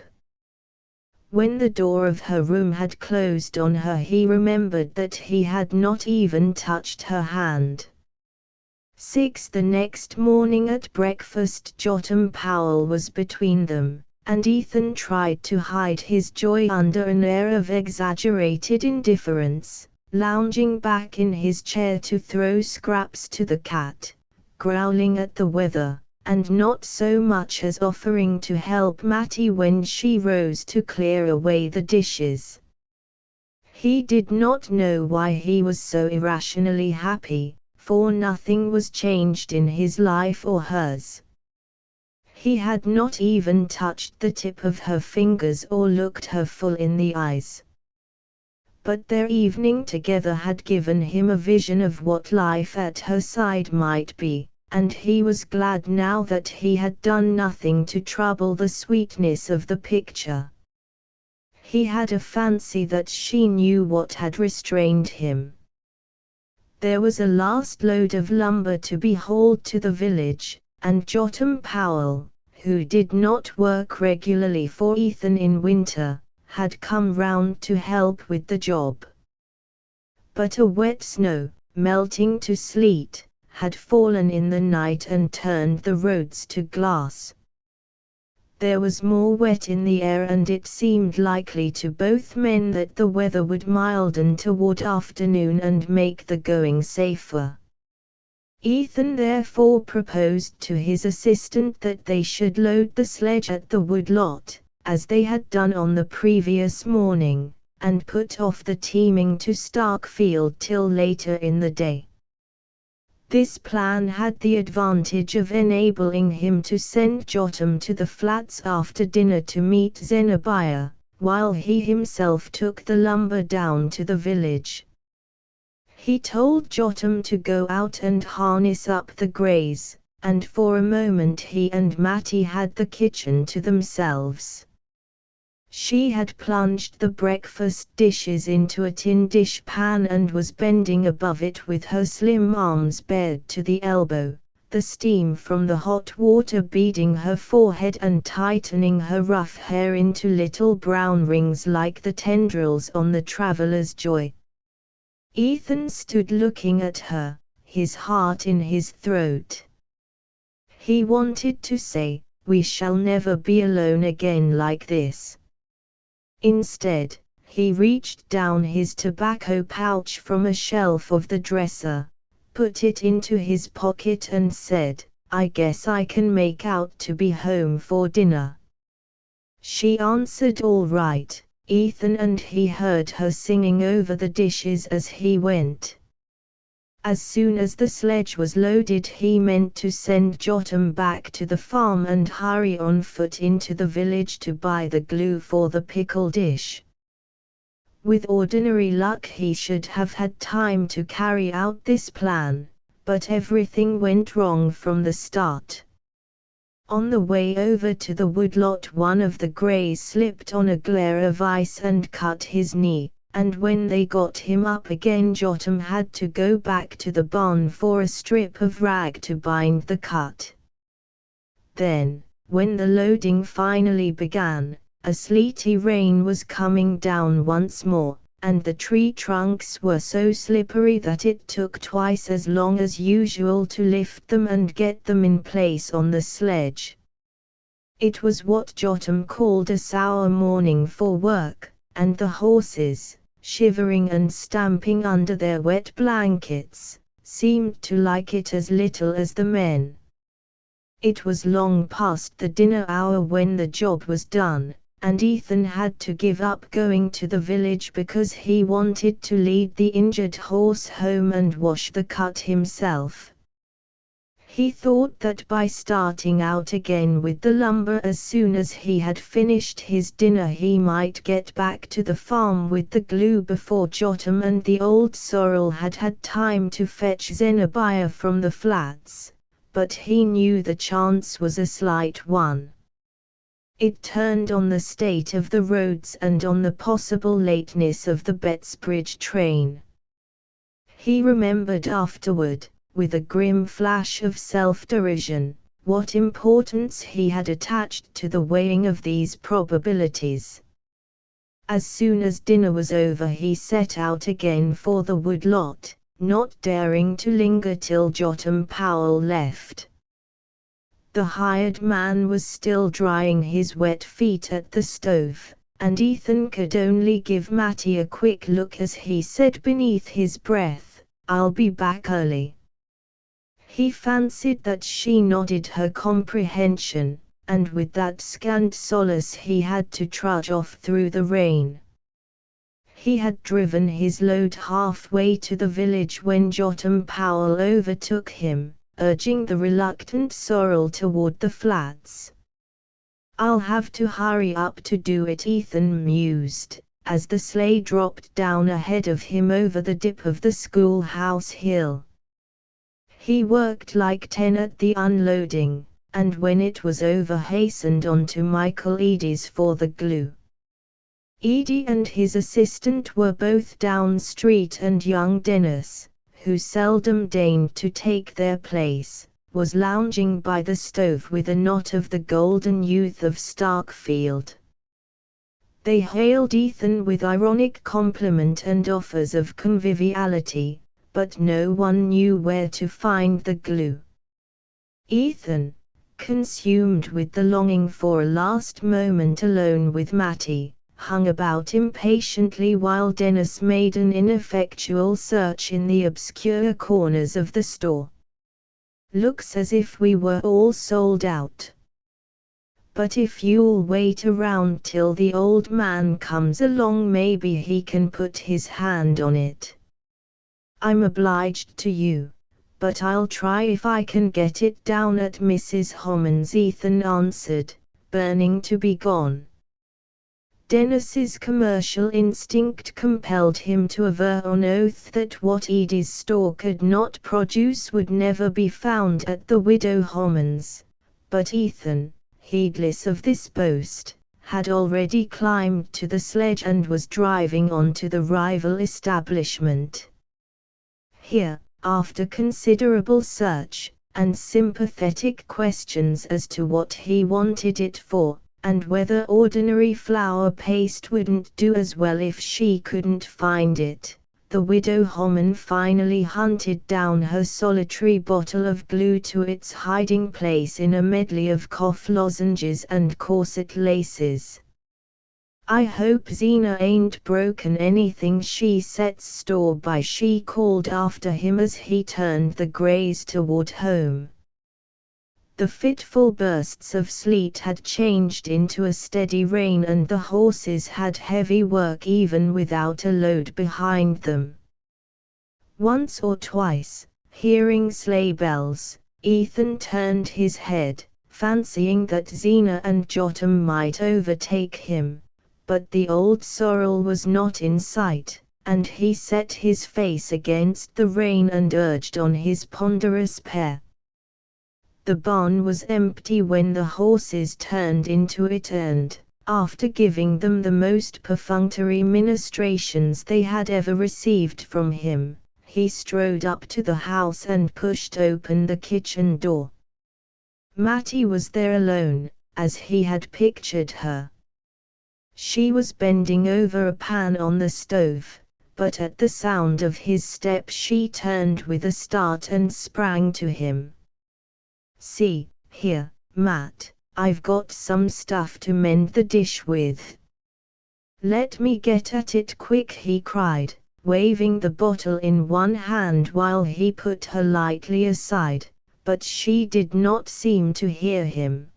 When the door of her room had closed on her, he remembered that he had not even touched her hand. 6 The next morning at breakfast, Jotham Powell was between them, and Ethan tried to hide his joy under an air of exaggerated indifference, lounging back in his chair to throw scraps to the cat, growling at the weather, and not so much as offering to help Matty when she rose to clear away the dishes. He did not know why he was so irrationally happy, for nothing was changed in his life or hers. He had not even touched the tip of her fingers or looked her full in the eyes. But their evening together had given him a vision of what life at her side might be, and he was glad now that he had done nothing to trouble the sweetness of the picture. He had a fancy that she knew what had restrained him. There was a last load of lumber to be hauled to the village, and Jotham Powell, who did not work regularly for Ethan in winter, had come round to help with the job. But a wet snow, melting to sleet, had fallen in the night and turned the roads to glass. There was more wet in the air, and it seemed likely to both men that the weather would milden toward afternoon and make the going safer. Ethan therefore proposed to his assistant that they should load the sledge at the woodlot, as they had done on the previous morning, and put off the teaming to Starkfield till later in the day. This plan had the advantage of enabling him to send Jotham to the flats after dinner to meet Zenobia, while he himself took the lumber down to the village. He told Jotham to go out and harness up the greys, and for a moment he and Matty had the kitchen to themselves. She had plunged the breakfast dishes into a tin dish pan and was bending above it with her slim arms bared to the elbow, the steam from the hot water beading her forehead and tightening her rough hair into little brown rings like the tendrils on the traveler's joy. Ethan stood looking at her, his heart in his throat. He wanted to say, "We shall never be alone again like this." Instead, he reached down his tobacco pouch from a shelf of the dresser, put it into his pocket and said, "I guess I can make out to be home for dinner." She answered all right, Ethan, and he heard her singing over the dishes as he went. As soon as the sledge was loaded, he meant to send Jotham back to the farm and hurry on foot into the village to buy the glue for the pickle dish. With ordinary luck he should have had time to carry out this plan, but everything went wrong from the start. On the way over to the woodlot, one of the greys slipped on a glare of ice and cut his knee, and when they got him up again, Jotham had to go back to the barn for a strip of rag to bind the cut. Then, when the loading finally began, a sleety rain was coming down once more, and the tree trunks were so slippery that it took twice as long as usual to lift them and get them in place on the sledge. It was what Jotham called a sour morning for work, and the horses, shivering and stamping under their wet blankets, seemed to like it as little as the men. It was long past the dinner hour when the job was done, and Ethan had to give up going to the village because he wanted to lead the injured horse home and wash the cut himself. He thought that by starting out again with the lumber as soon as he had finished his dinner he might get back to the farm with the glue before Jotham and the old sorrel had had time to fetch Zenobia from the flats, but he knew the chance was a slight one. It turned on the state of the roads and on the possible lateness of the Bettsbridge train. He remembered afterward, with a grim flash of self-derision, what importance he had attached to the weighing of these probabilities. As soon as dinner was over he set out again for the woodlot, not daring to linger till Jotham Powell left. The hired man was still drying his wet feet at the stove, and Ethan could only give Matty a quick look as he said beneath his breath, "I'll be back early." He fancied that she nodded her comprehension, and with that scant solace he had to trudge off through the rain. He had driven his load halfway to the village when Jotham Powell overtook him, urging the reluctant sorrel toward the flats. "I'll have to hurry up to do it," Ethan mused, as the sleigh dropped down ahead of him over the dip of the schoolhouse hill. He worked like 10 at the unloading, and when it was over hastened on to Michael Eady's for the glue. Eady and his assistant were both down street, and young Dennis, who seldom deigned to take their place, was lounging by the stove with a knot of the golden youth of Starkfield. They hailed Ethan with ironic compliment and offers of conviviality, but no one knew where to find the glue. Ethan, consumed with the longing for a last moment alone with Matty, hung about impatiently while Dennis made an ineffectual search in the obscure corners of the store. "Looks as if we were all sold out. But if you'll wait around till the old man comes along maybe he can put his hand on it." "I'm obliged to you, but I'll try if I can get it down at Mrs. Homan's," Ethan answered, burning to be gone. Dennis's commercial instinct compelled him to aver on oath that what Eady's store could not produce would never be found at the widow Homan's, but Ethan, heedless of this boast, had already climbed to the sledge and was driving on to the rival establishment. Here, after considerable search, and sympathetic questions as to what he wanted it for, and whether ordinary flour paste wouldn't do as well if she couldn't find it, the widow Homan finally hunted down her solitary bottle of glue to its hiding place in a medley of cough lozenges and corset laces. "I hope Zena ain't broken anything she sets store by," she called after him as he turned the greys toward home. The fitful bursts of sleet had changed into a steady rain and the horses had heavy work even without a load behind them. Once or twice, hearing sleigh bells, Ethan turned his head, fancying that Zena and Jotham might overtake him, but the old sorrel was not in sight, and he set his face against the rain and urged on his ponderous pair. The barn was empty when the horses turned into it and, after giving them the most perfunctory ministrations they had ever received from him, he strode up to the house and pushed open the kitchen door. Matty was there alone, as he had pictured her. She was bending over a pan on the stove, but at the sound of his step she turned with a start and sprang to him. "See, here, Matt, I've got some stuff to mend the dish with." "Let me get at it quick," he cried, waving the bottle in one hand while he put her lightly aside, but she did not seem to hear him.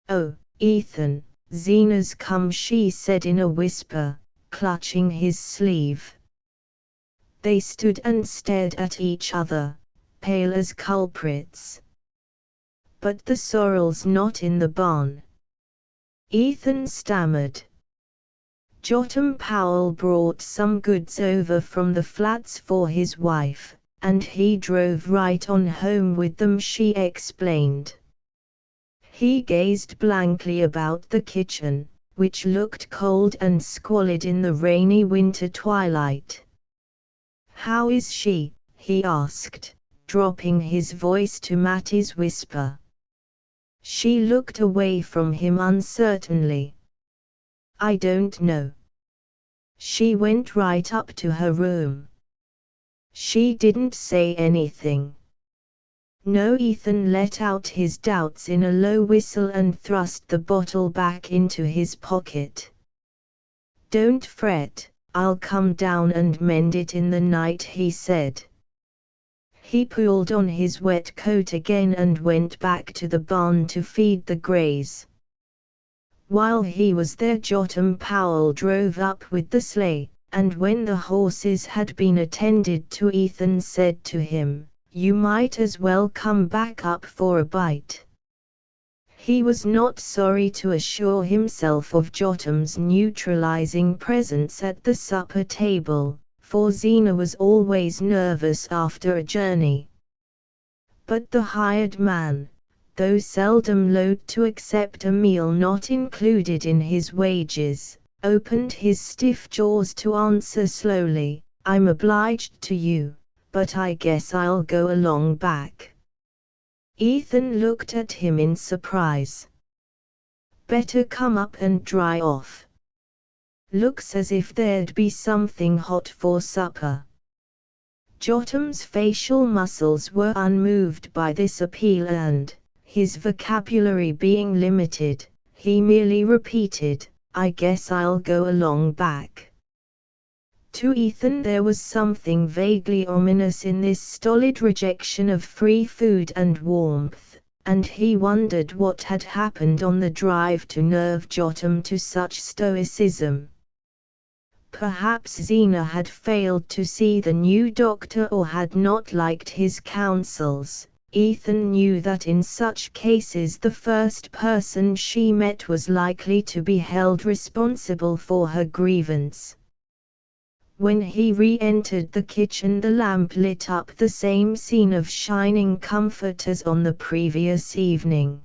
"Oh, Ethan, Zena's come," she said in a whisper, clutching his sleeve. They stood and stared at each other, pale as culprits. But the sorrel's not in the barn. Ethan stammered. Jotham Powell brought some goods over from the flats for his wife, and he drove right on home with them, she explained. He gazed blankly about the kitchen, which looked cold and squalid in the rainy winter twilight. "How is she?" he asked, dropping his voice to Mattie's whisper. She looked away from him uncertainly. "I don't know. She went right up to her room. She didn't say anything." "No." Ethan let out his doubts in a low whistle and thrust the bottle back into his pocket. "Don't fret, I'll come down and mend it in the night," he said. He pulled on his wet coat again and went back to the barn to feed the greys. While he was there, Jotham Powell drove up with the sleigh, and when the horses had been attended to, Ethan said to him, "You might as well come back up for a bite." He was not sorry to assure himself of Jotham's neutralizing presence at the supper table, for Zena was always nervous after a journey. But the hired man, though seldom loath to accept a meal not included in his wages, opened his stiff jaws to answer slowly, "I'm obliged to you, but I guess I'll go along back." Ethan looked at him in surprise. "Better come up and dry off. Looks as if there'd be something hot for supper." Jotham's facial muscles were unmoved by this appeal and, his vocabulary being limited, he merely repeated, "I guess I'll go along back." To Ethan there was something vaguely ominous in this stolid rejection of free food and warmth, and he wondered what had happened on the drive to nerve Jotham to such stoicism. Perhaps Zena had failed to see the new doctor or had not liked his counsels. Ethan knew that in such cases the first person she met was likely to be held responsible for her grievance. When he re-entered the kitchen, the lamp lit up the same scene of shining comfort as on the previous evening.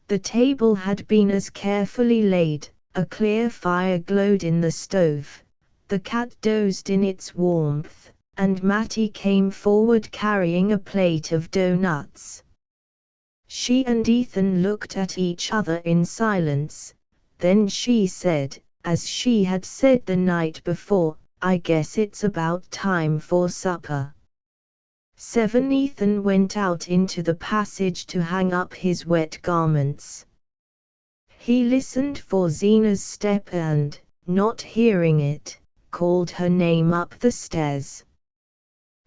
The table had been as carefully laid, a clear fire glowed in the stove, the cat dozed in its warmth, and Mattie came forward carrying a plate of doughnuts. She and Ethan looked at each other in silence, then she said, as she had said the night before, "I guess it's about time for supper." 7. Ethan went out into the passage to hang up his wet garments. He listened for Zena's step and, not hearing it, called her name up the stairs.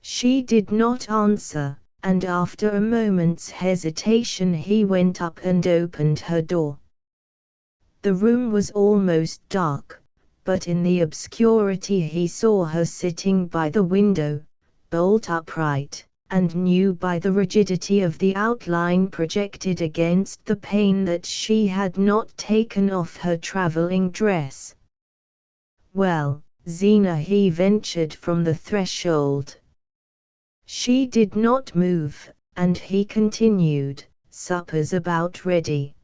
She did not answer, and after a moment's hesitation he went up and opened her door. The room was almost dark, but in the obscurity he saw her sitting by the window, bolt upright, and knew by the rigidity of the outline projected against the pane that she had not taken off her traveling dress. "Well, Zena," he ventured from the threshold. She did not move, and he continued, "Supper's about ready.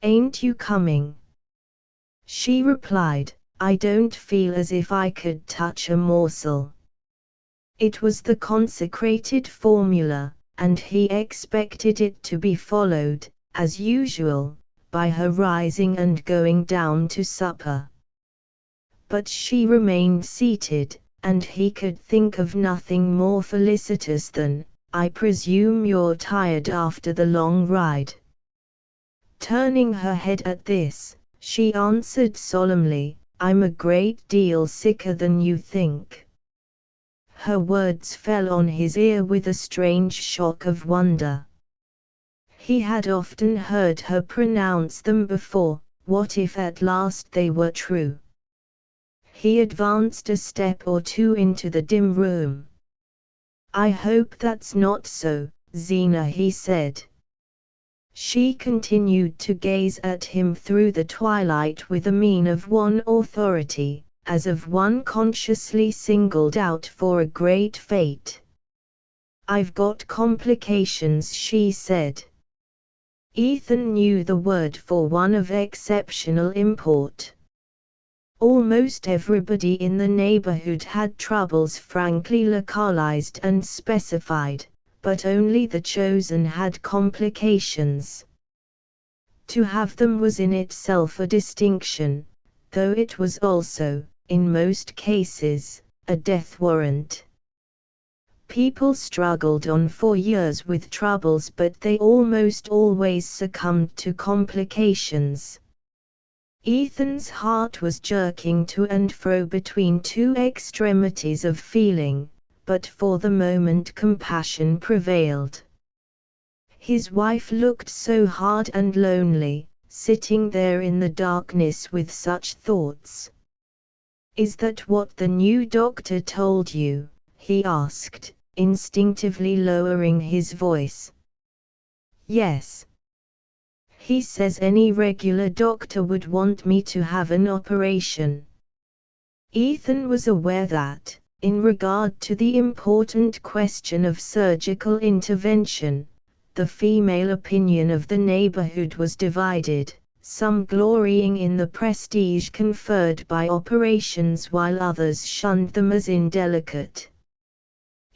Ain't you coming?" She replied, "I don't feel as if I could touch a morsel." It was the consecrated formula, and he expected it to be followed, as usual, by her rising and going down to supper. But she remained seated, and he could think of nothing more felicitous than, "I presume you're tired after the long ride." Turning her head at this, she answered solemnly, "I'm a great deal sicker than you think." Her words fell on his ear with a strange shock of wonder. He had often heard her pronounce them before. What if at last they were true? He advanced a step or two into the dim room. I hope that's not so, Zina, he said. She continued to gaze at him through the twilight with a mien of one authority, as of one consciously singled out for a great fate. I've got complications, she said. Ethan knew the word for one of exceptional import. Almost everybody in the neighborhood had troubles frankly localized and specified, but only the chosen had complications. To have them was in itself a distinction, though it was also, in most cases, a death warrant. People struggled on for years with troubles, but they almost always succumbed to complications. Ethan's heart was jerking to and fro between two extremities of feeling, but for the moment compassion prevailed. His wife looked so hard and lonely, sitting there in the darkness with such thoughts. "Is that what the new doctor told you?" he asked, instinctively lowering his voice. "Yes. He says any regular doctor would want me to have an operation." Ethan was aware that, in regard to the important question of surgical intervention, the female opinion of the neighborhood was divided, some glorying in the prestige conferred by operations while others shunned them as indelicate.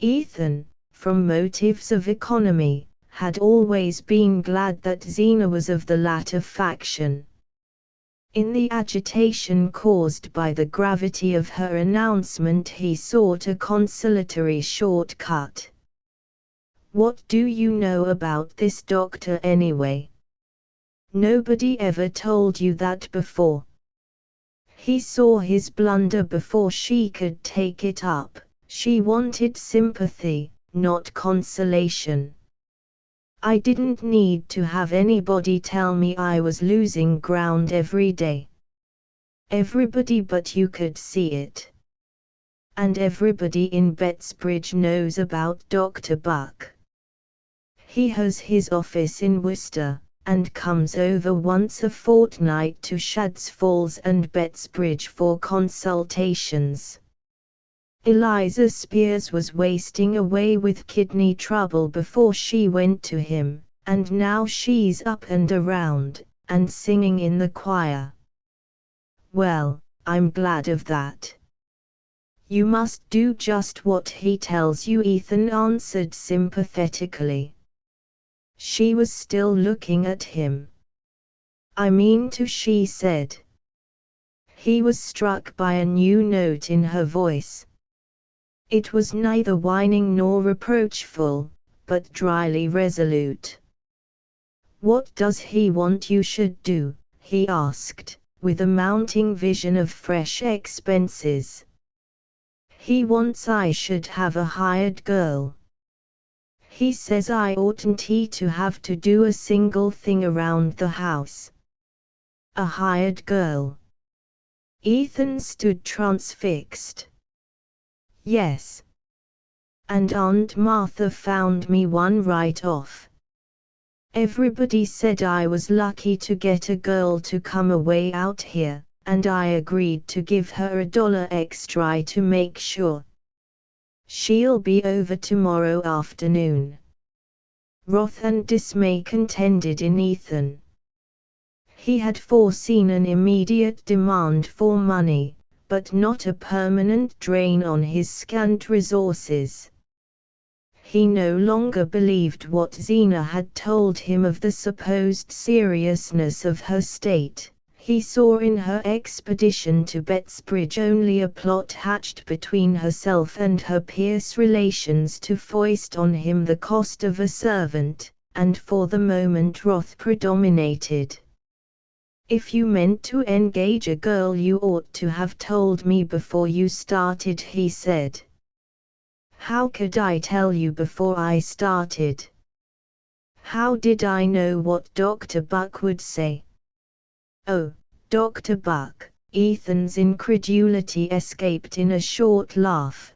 Ethan, from motives of economy, had always been glad that Zina was of the latter faction. In the agitation caused by the gravity of her announcement, he sought a consolatory shortcut. "What do you know about this doctor anyway? Nobody ever told you that before." He saw his blunder before she could take it up. She wanted sympathy, not consolation. "I didn't need to have anybody tell me I was losing ground every day. Everybody but you could see it. And everybody in Bettsbridge knows about Dr. Buck. He has his office in Worcester, and comes over once a fortnight to Shads Falls and Bettsbridge for consultations. Eliza Spears was wasting away with kidney trouble before she went to him, and now she's up and around, and singing in the choir." "Well, I'm glad of that." "You must do just what he tells you," Ethan answered sympathetically. She was still looking at him. "I mean to," she said. He was struck by a new note in her voice. It was neither whining nor reproachful, but dryly resolute. "What does he want you should do?" he asked, with a mounting vision of fresh expenses. "He wants I should have a hired girl. He says I oughtn't to have to do a single thing around the house." "A hired girl?" Ethan stood transfixed. "Yes. And Aunt Martha found me one right off. Everybody said I was lucky to get a girl to come away out here, and I agreed to give her $1 extra to make sure. She'll be over tomorrow afternoon." Wrath and dismay contended in Ethan. He had foreseen an immediate demand for money, but not a permanent drain on his scant resources. He no longer believed what Zina had told him of the supposed seriousness of her state. He saw in her expedition to Bettsbridge only a plot hatched between herself and her Pierce relations to foist on him the cost of a servant, and for the moment wrath predominated. "If you meant to engage a girl you ought to have told me before you started," he said. "How could I tell you before I started? How did I know what Dr. Buck would say?" "Oh, Dr. Buck," Ethan's incredulity escaped in a short laugh.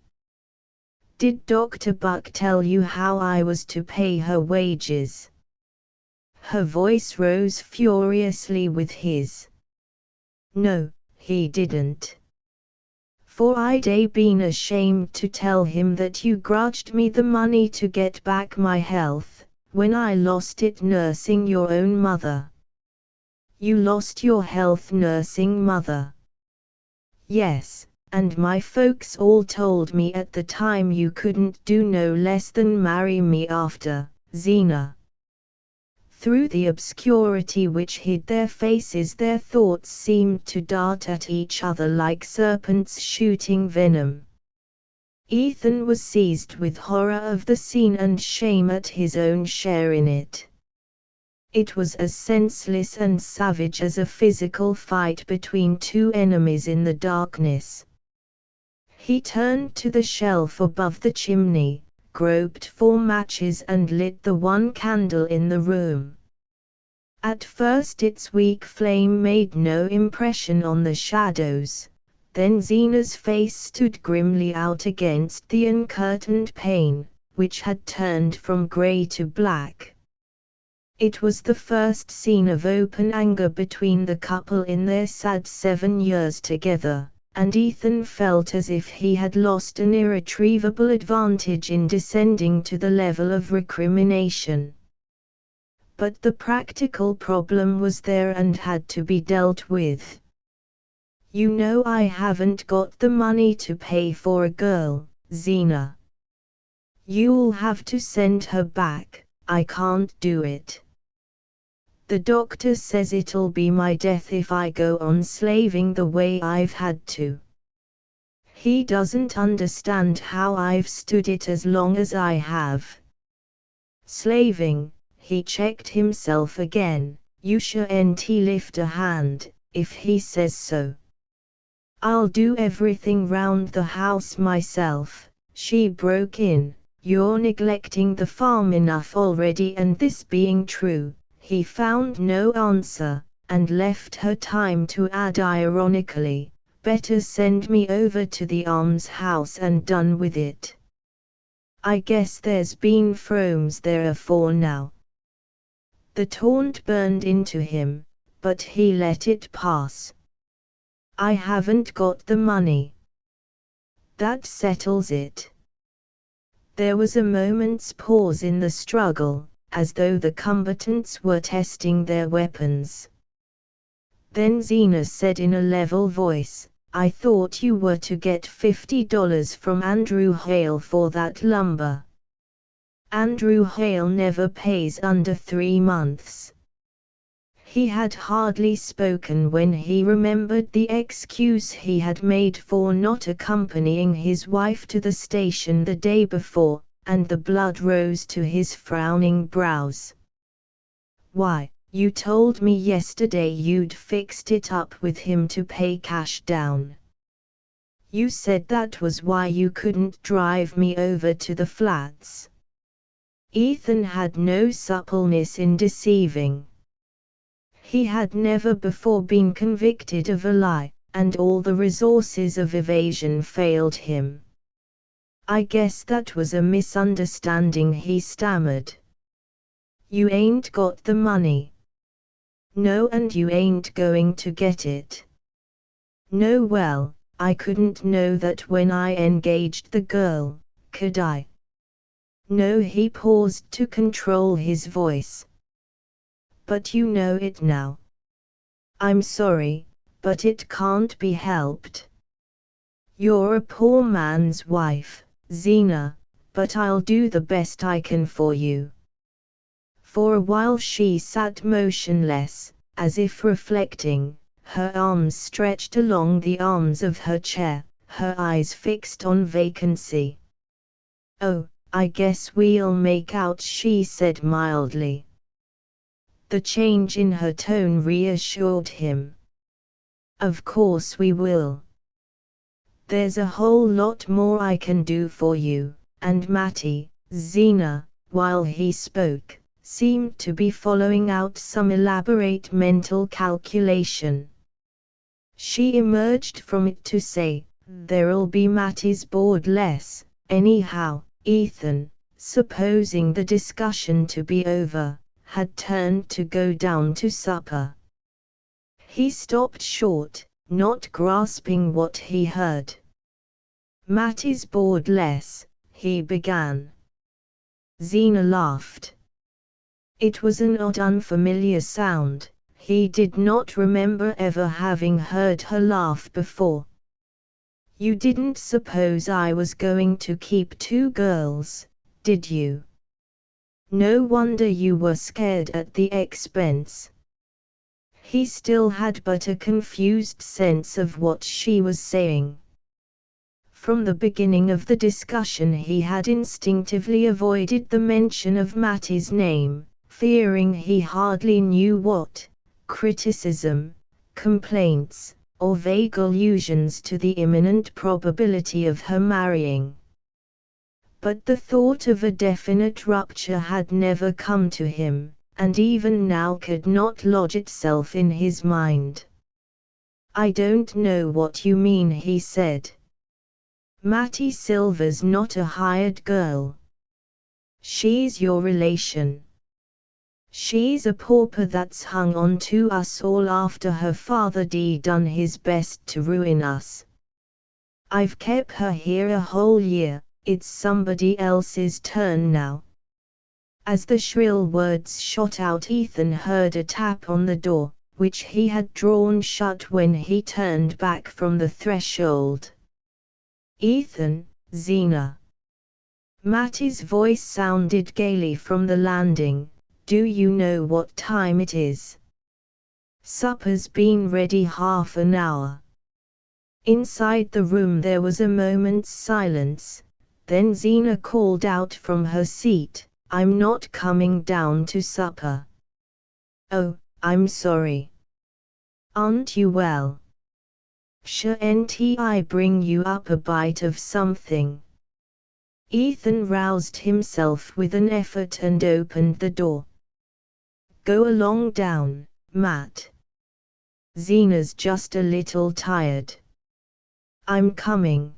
Did Dr. Buck tell you how I was to pay her wages?" Her voice rose furiously with his. "No, he didn't. For I'd been ashamed to tell him that you grudged me the money to get back my health, when I lost it nursing your own mother." "You lost your health nursing mother?" "Yes, and my folks all told me at the time you couldn't do no less than marry me after, Zena." Through the obscurity which hid their faces their thoughts seemed to dart at each other like serpents shooting venom. Ethan was seized with horror of the scene and shame at his own share in it. It was as senseless and savage as a physical fight between two enemies in the darkness. He turned to the shelf above the chimney, groped for matches and lit the one candle in the room. At first its weak flame made no impression on the shadows, then Zena's face stood grimly out against the uncurtained pane, which had turned from grey to black. It was the first scene of open anger between the couple in their sad 7 years together, and Ethan felt as if he had lost an irretrievable advantage in descending to the level of recrimination. But the practical problem was there and had to be dealt with. "You know I haven't got the money to pay for a girl, Zena. You'll have to send her back, I can't do it. The doctor says it'll be my death if I go on slaving the way I've had to. He doesn't understand how I've stood it as long as I have. Slaving," he checked himself again, "you shan't lift a hand, if he says so. I'll do everything round the house myself," she broke in. "You're neglecting the farm enough already." And this being true, he found no answer, and left her time to add ironically, "Better send me over to the almshouse and done with it. I guess there's been Fromes there afore now." The taunt burned into him, but he let it pass. "I haven't got the money." "That settles it." There was a moment's pause in the struggle, as though the combatants were testing their weapons. Then Zena said in a level voice, "I thought you were to get $50 from Andrew Hale for that lumber." "Andrew Hale never pays under 3 months." He had hardly spoken when he remembered the excuse he had made for not accompanying his wife to the station the day before, and the blood rose to his frowning brows. "Why, you told me yesterday you'd fixed it up with him to pay cash down. You said that was why you couldn't drive me over to the flats." Ethan had no suppleness in deceiving. He had never before been convicted of a lie, and all the resources of evasion failed him. "I guess that was a misunderstanding," he stammered. "You ain't got the money." "No, and you ain't going to get it." "No, well, I couldn't know that when I engaged the girl, could I?" "No." He paused to control his voice. "But you know it now." "I'm sorry, but it can't be helped. You're a poor man's wife, Zena, but I'll do the best I can for you." For a while she sat motionless, as if reflecting, her arms stretched along the arms of her chair, her eyes fixed on vacancy. "Oh, I guess we'll make out," she said mildly. The change in her tone reassured him. "Of course we will. There's a whole lot more I can do for you," and Mattie, Zena, while he spoke, seemed to be following out some elaborate mental calculation. She emerged from it to say, "There'll be Mattie's board less, Anyhow, Ethan, supposing the discussion to be over, had turned to go down to supper. He stopped short, not grasping what he heard. "Mattie's bored less," he began. Zena laughed. It was an odd unfamiliar sound. He did not remember ever having heard her laugh before. "You didn't suppose I was going to keep 2 girls, did you? No wonder you were scared at the expense." He still had but a confused sense of what she was saying. From the beginning of the discussion he had instinctively avoided the mention of Mattie's name, fearing he hardly knew what criticism, complaints, or vague allusions to the imminent probability of her marrying. But the thought of a definite rupture had never come to him, and even now could not lodge itself in his mind. "I don't know what you mean," he said. "Mattie Silver's not a hired girl. She's your relation. She's a pauper that's hung on to us all after her father done his best to ruin us. I've kept her here a whole year, it's somebody else's turn now." As the shrill words shot out, Ethan heard a tap on the door, which he had drawn shut when he turned back from the threshold. "Ethan, Zena." Mattie's voice sounded gaily from the landing. "Do you know what time it is? Supper's been ready half an hour." Inside the room there was a moment's silence, then Zena called out from her seat, "I'm not coming down to supper." "Oh, I'm sorry. Aren't you well? Shouldn't I bring you up a bite of something?" Ethan roused himself with an effort and opened the door. "Go along down, Matt. Zena's just a little tired." "I'm coming."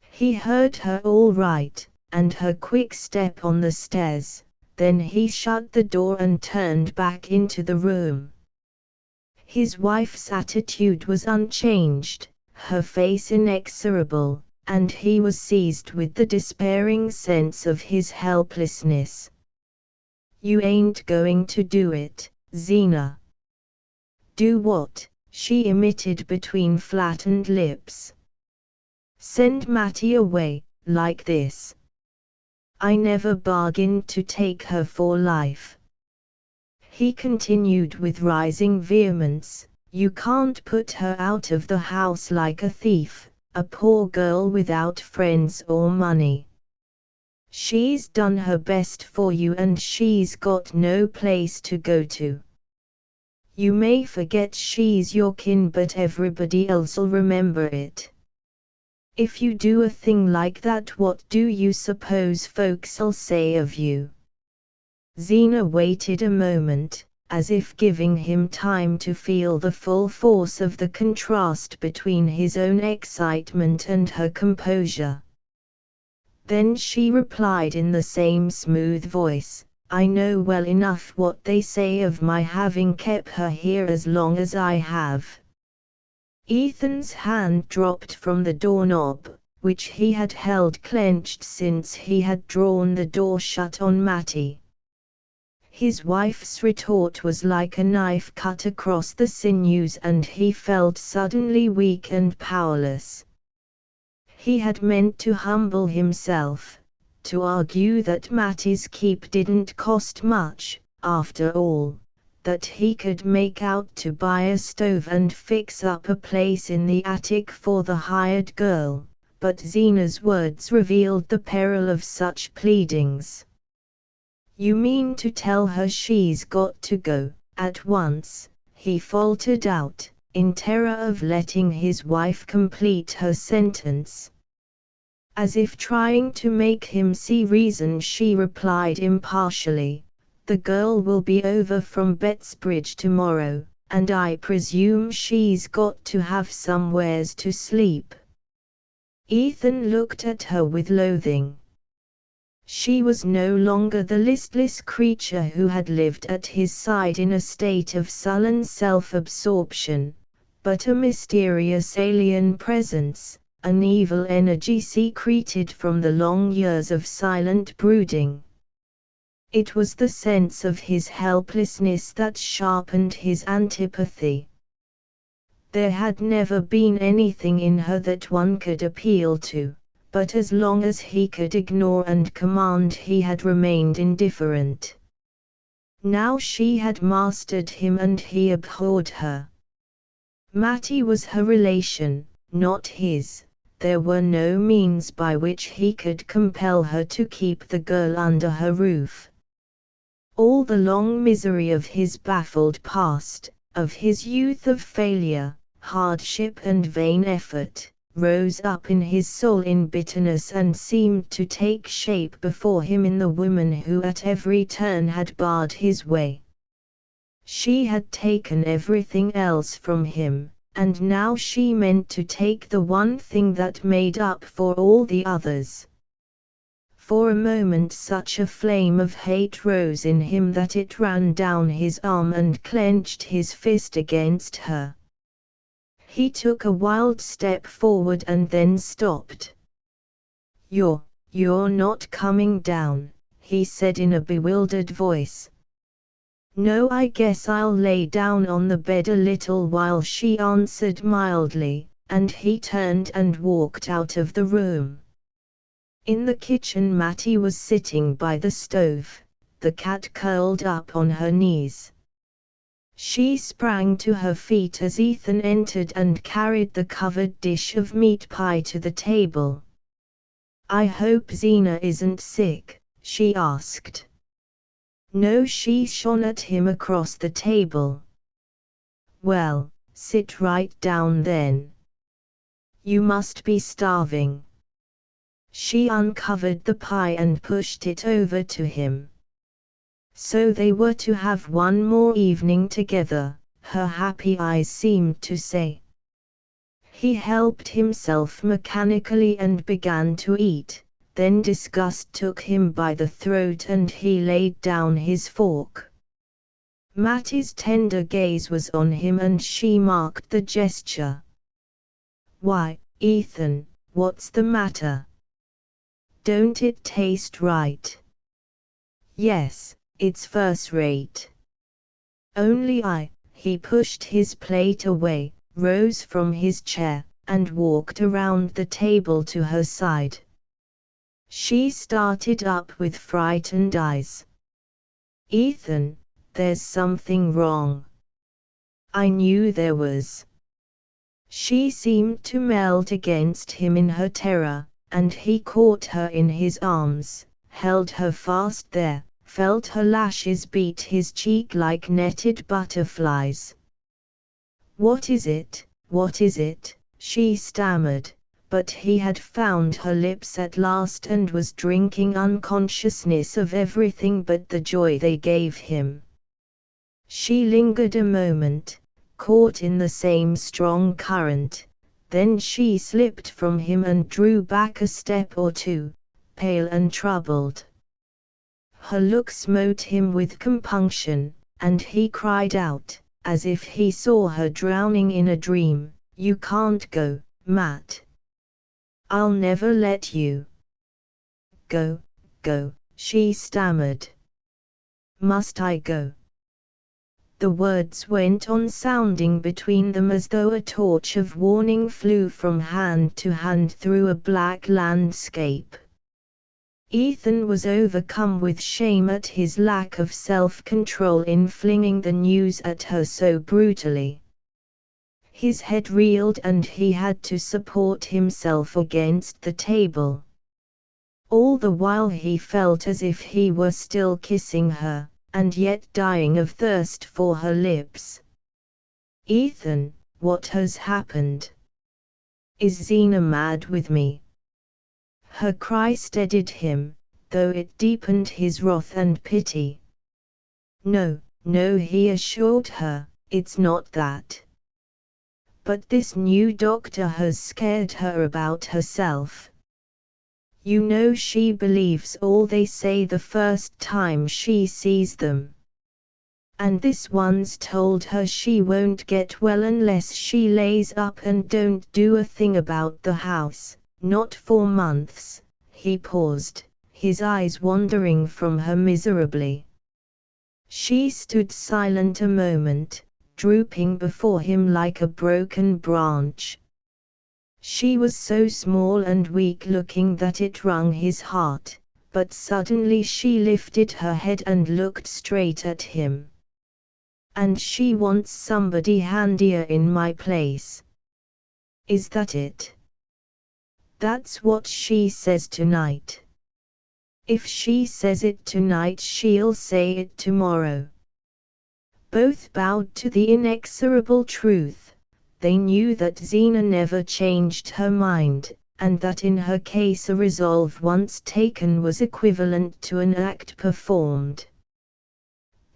He heard her all right, and her quick step on the stairs, then he shut the door and turned back into the room. His wife's attitude was unchanged, her face inexorable, and he was seized with the despairing sense of his helplessness. "You ain't going to do it, Zena." "Do what?" she emitted between flattened lips. "Send Mattie away, like this. I never bargained to take her for life." He continued with rising vehemence, "You can't put her out of the house like a thief, a poor girl without friends or money. She's done her best for you and she's got no place to go to. You may forget she's your kin, but everybody else'll remember it. If you do a thing like that, what do you suppose folks'll say of you?" Zena waited a moment, as if giving him time to feel the full force of the contrast between his own excitement and her composure. Then she replied in the same smooth voice, "I know well enough what they say of my having kept her here as long as I have." Ethan's hand dropped from the doorknob, which he had held clenched since he had drawn the door shut on Mattie. His wife's retort was like a knife cut across the sinews, and he felt suddenly weak and powerless. He had meant to humble himself, to argue that Mattie's keep didn't cost much, after all, that he could make out to buy a stove and fix up a place in the attic for the hired girl, but Zena's words revealed the peril of such pleadings. "You mean to tell her she's got to go, at once?" he faltered out, in terror of letting his wife complete her sentence. As if trying to make him see reason, she replied impartially, "The girl will be over from Bettsbridge tomorrow, and I presume she's got to have somewheres to sleep." Ethan looked at her with loathing. She was no longer the listless creature who had lived at his side in a state of sullen self-absorption, but a mysterious alien presence, an evil energy secreted from the long years of silent brooding. It was the sense of his helplessness that sharpened his antipathy. There had never been anything in her that one could appeal to, but as long as he could ignore and command he had remained indifferent. Now she had mastered him and he abhorred her. Mattie was her relation, not his. There were no means by which he could compel her to keep the girl under her roof. All the long misery of his baffled past, of his youth of failure, hardship and vain effort, rose up in his soul in bitterness and seemed to take shape before him in the woman who at every turn had barred his way. She had taken everything else from him, and now she meant to take the one thing that made up for all the others. For a moment such a flame of hate rose in him that it ran down his arm and clenched his fist against her. He took a wild step forward and then stopped. You're not coming down," he said in a bewildered voice. "No, I guess I'll lay down on the bed a little while," she answered mildly, and he turned and walked out of the room. In the kitchen Mattie was sitting by the stove, the cat curled up on her knees. She sprang to her feet as Ethan entered and carried the covered dish of meat pie to the table. "I hope Zena isn't sick," she asked. "No," she shone at him across the table. "Well, sit right down then. You must be starving." She uncovered the pie and pushed it over to him. So they were to have one more evening together, her happy eyes seemed to say. He helped himself mechanically and began to eat, then disgust took him by the throat and he laid down his fork. Mattie's tender gaze was on him and she marked the gesture. "Why, Ethan, what's the matter? Don't it taste right?" "Yes, it's first rate. Only he pushed his plate away, rose from his chair, and walked around the table to her side. She started up with frightened eyes. "Ethan, there's something wrong." "I knew there was." She seemed to melt against him in her terror, and he caught her in his arms, held her fast there, felt her lashes beat his cheek like netted butterflies. "What is it? What is it?" she stammered, but he had found her lips at last and was drinking unconsciousness of everything but the joy they gave him. She lingered a moment, caught in the same strong current, then she slipped from him and drew back a step or two, pale and troubled. Her look smote him with compunction, and he cried out, as if he saw her drowning in a dream, "You can't go, Matt. I'll never let you." "Go, go," she stammered. "Must I go?" The words went on sounding between them as though a torch of warning flew from hand to hand through a black landscape. Ethan was overcome with shame at his lack of self-control in flinging the news at her so brutally. His head reeled and he had to support himself against the table. All the while he felt as if he were still kissing her, and yet dying of thirst for her lips. "Ethan, what has happened? Is Zena mad with me?" Her cry steadied him, though it deepened his wrath and pity. "No, no," he assured her, "it's not that. but this new doctor has scared her about herself. You know she believes all they say the first time she sees them. And this one's told her she won't get well unless she lays up and don't do a thing about the house, not for months." He paused, his eyes wandering from her miserably. She stood silent a moment, drooping before him like a broken branch. She was so small and weak-looking that it wrung his heart, but suddenly she lifted her head and looked straight at him. "And she wants somebody handier in my place. Is that it?" "That's what she says tonight." "If she says it tonight, she'll say it tomorrow." Both bowed to the inexorable truth. They knew that Zina never changed her mind, and that in her case a resolve once taken was equivalent to an act performed.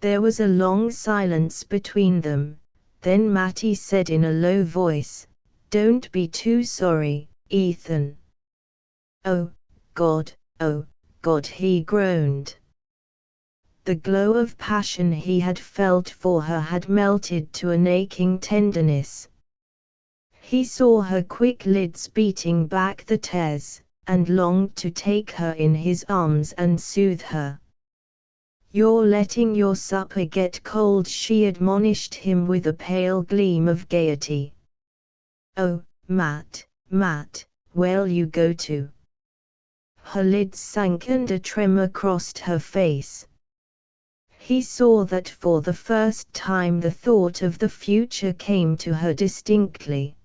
There was a long silence between them. Then Mattie said in a low voice, "Don't be too sorry, Ethan." "Oh, God, oh, God," he groaned. The glow of passion he had felt for her had melted to an aching tenderness. He saw her quick lids beating back the tears, and longed to take her in his arms and soothe her. "You're letting your supper get cold," she admonished him with a pale gleam of gaiety. "Oh, Matt, where'll you go to?" Her lids sank and a tremor crossed her face. He saw that for the first time the thought of the future came to her distinctly.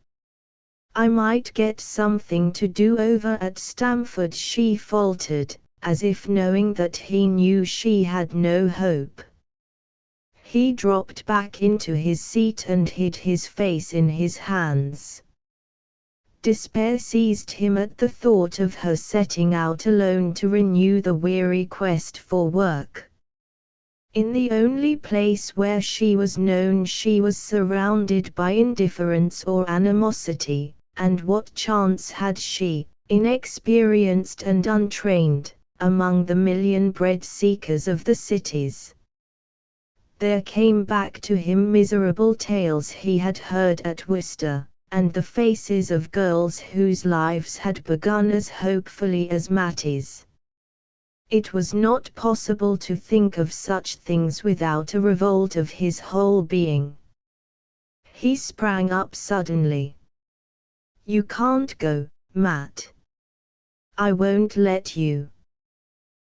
"I might get something to do over at Stamford," she faltered, as if knowing that he knew she had no hope. He dropped back into his seat and hid his face in his hands. Despair seized him at the thought of her setting out alone to renew the weary quest for work. In the only place where she was known, she was surrounded by indifference or animosity, and what chance had she, inexperienced and untrained, among the million bread-seekers of the cities? There came back to him miserable tales he had heard at Worcester, and the faces of girls whose lives had begun as hopefully as Mattie's. It was not possible to think of such things without a revolt of his whole being. He sprang up suddenly. "You can't go, Matt. I won't let you.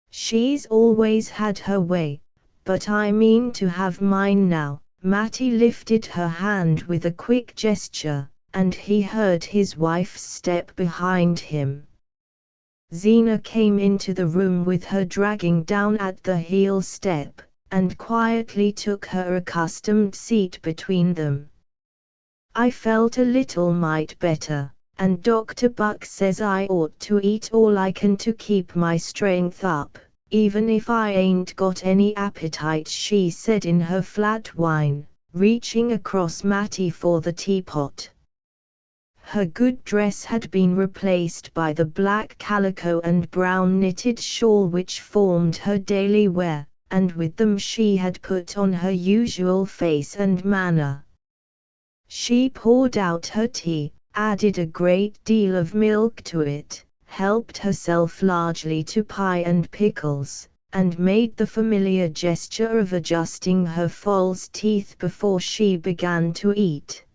She's always had her way, but I mean to have mine now." Mattie lifted her hand with a quick gesture, and he heard his wife's step behind him. Zina came into the room with her dragging down at the heel step, and quietly took her accustomed seat between them. "I felt a little mite better, and Dr. Buck says I ought to eat all I can to keep my strength up, even if I ain't got any appetite," she said in her flat whine, reaching across Mattie for the teapot. Her good dress had been replaced by the black calico and brown knitted shawl which formed her daily wear, and with them she had put on her usual face and manner. She poured out her tea, added a great deal of milk to it, helped herself largely to pie and pickles, and made the familiar gesture of adjusting her false teeth before she began to eat.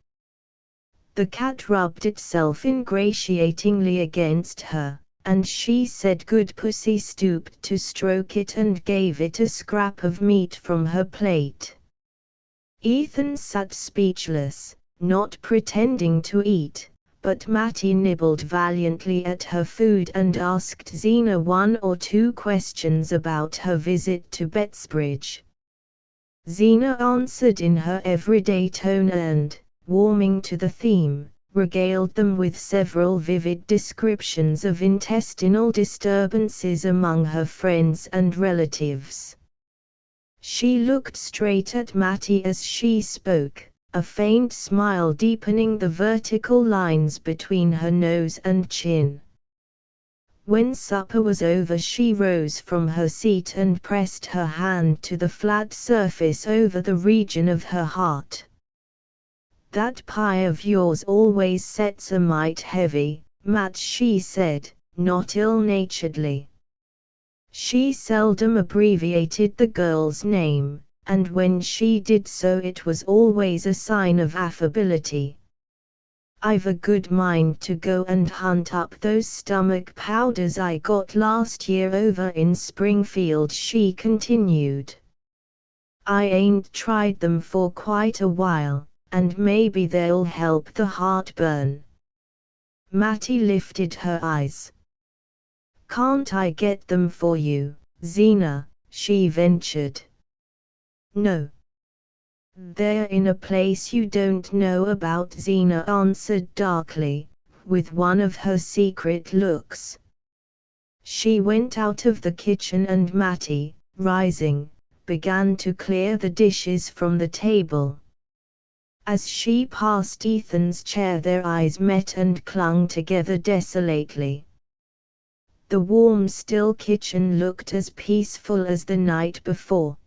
The cat rubbed itself ingratiatingly against her, and she said good pussy, stooped to stroke it and gave it a scrap of meat from her plate. Ethan sat speechless, not pretending to eat, but Mattie nibbled valiantly at her food and asked Zina one or two questions about her visit to Bettsbridge. Zina answered in her everyday tone and, warming to the theme, regaled them with several vivid descriptions of intestinal disturbances among her friends and relatives. She looked straight at Mattie as she spoke, a faint smile deepening the vertical lines between her nose and chin. When supper was over, she rose from her seat and pressed her hand to the flat surface over the region of her heart. "That pie of yours always sets a mite heavy, Matt," she said, not ill-naturedly. She seldom abbreviated the girl's name, and when she did so it was always a sign of affability. "I've a good mind to go and hunt up those stomach powders I got last year over in Springfield," she continued. "I ain't tried them for quite a while, and maybe they'll help the heartburn." Mattie lifted her eyes. "Can't I get them for you, Zena?" she ventured. "No. They're in a place you don't know about," Zena answered darkly, with one of her secret looks. She went out of the kitchen and Mattie, rising, began to clear the dishes from the table. As she passed Ethan's chair their eyes met and clung together desolately. The warm still kitchen looked as peaceful as the night before.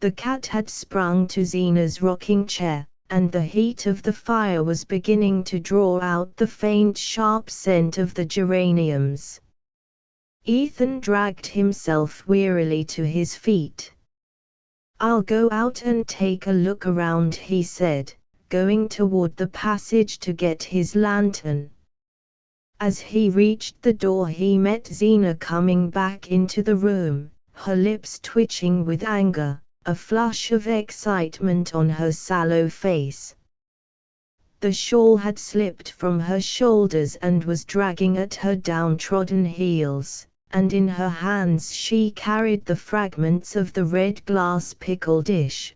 The cat had sprung to Zena's rocking chair, and the heat of the fire was beginning to draw out the faint sharp scent of the geraniums. Ethan dragged himself wearily to his feet. "I'll go out and take a look around," he said, going toward the passage to get his lantern. As he reached the door he met Zena coming back into the room, her lips twitching with anger, a flush of excitement on her sallow face. The shawl had slipped from her shoulders and was dragging at her downtrodden heels, and in her hands she carried the fragments of the red glass pickle dish.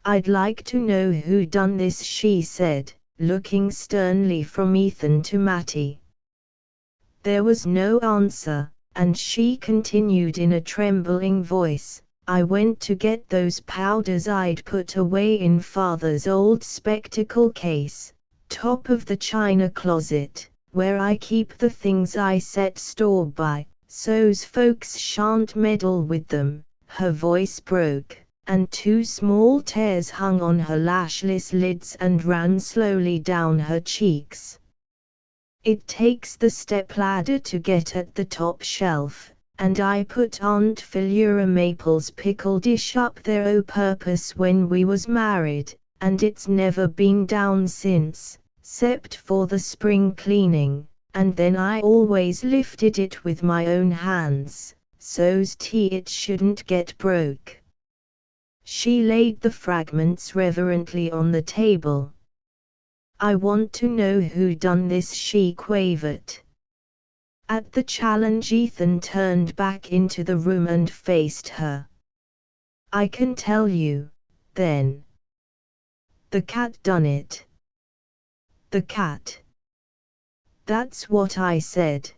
"I'd like to know who done this," she said, looking sternly from Ethan to Mattie. There was no answer, and she continued in a trembling voice, "I went to get those powders I'd put away in Father's old spectacle case, top of the china closet, where I keep the things I set store by, so's folks shan't meddle with them." Her voice broke, and two small tears hung on her lashless lids and ran slowly down her cheeks. "It takes the stepladder to get at the top shelf, and I put Aunt Philura Maple's pickle dish up there o' purpose when we was married, and it's never been down since, 'cept for the spring cleaning, and then I always lifted it with my own hands, so's it shouldn't get broke." She laid the fragments reverently on the table. "I want to know who done this," she quavered. At the challenge Ethan turned back into the room and faced her. "I can tell you, then. The cat done it." "The cat?" "That's what I said."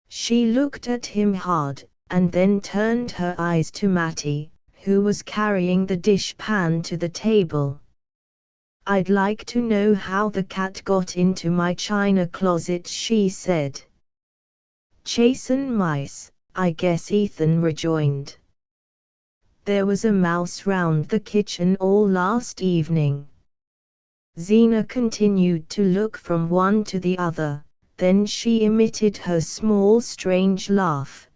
She looked at him hard, and then turned her eyes to Mattie, who was carrying the dishpan to the table. "I'd like to know how the cat got into my china closet," she said. "Chasin' mice, I guess," Ethan rejoined. "There was a mouse round the kitchen all last evening." Zena continued to look from one to the other, then she emitted her small strange laugh.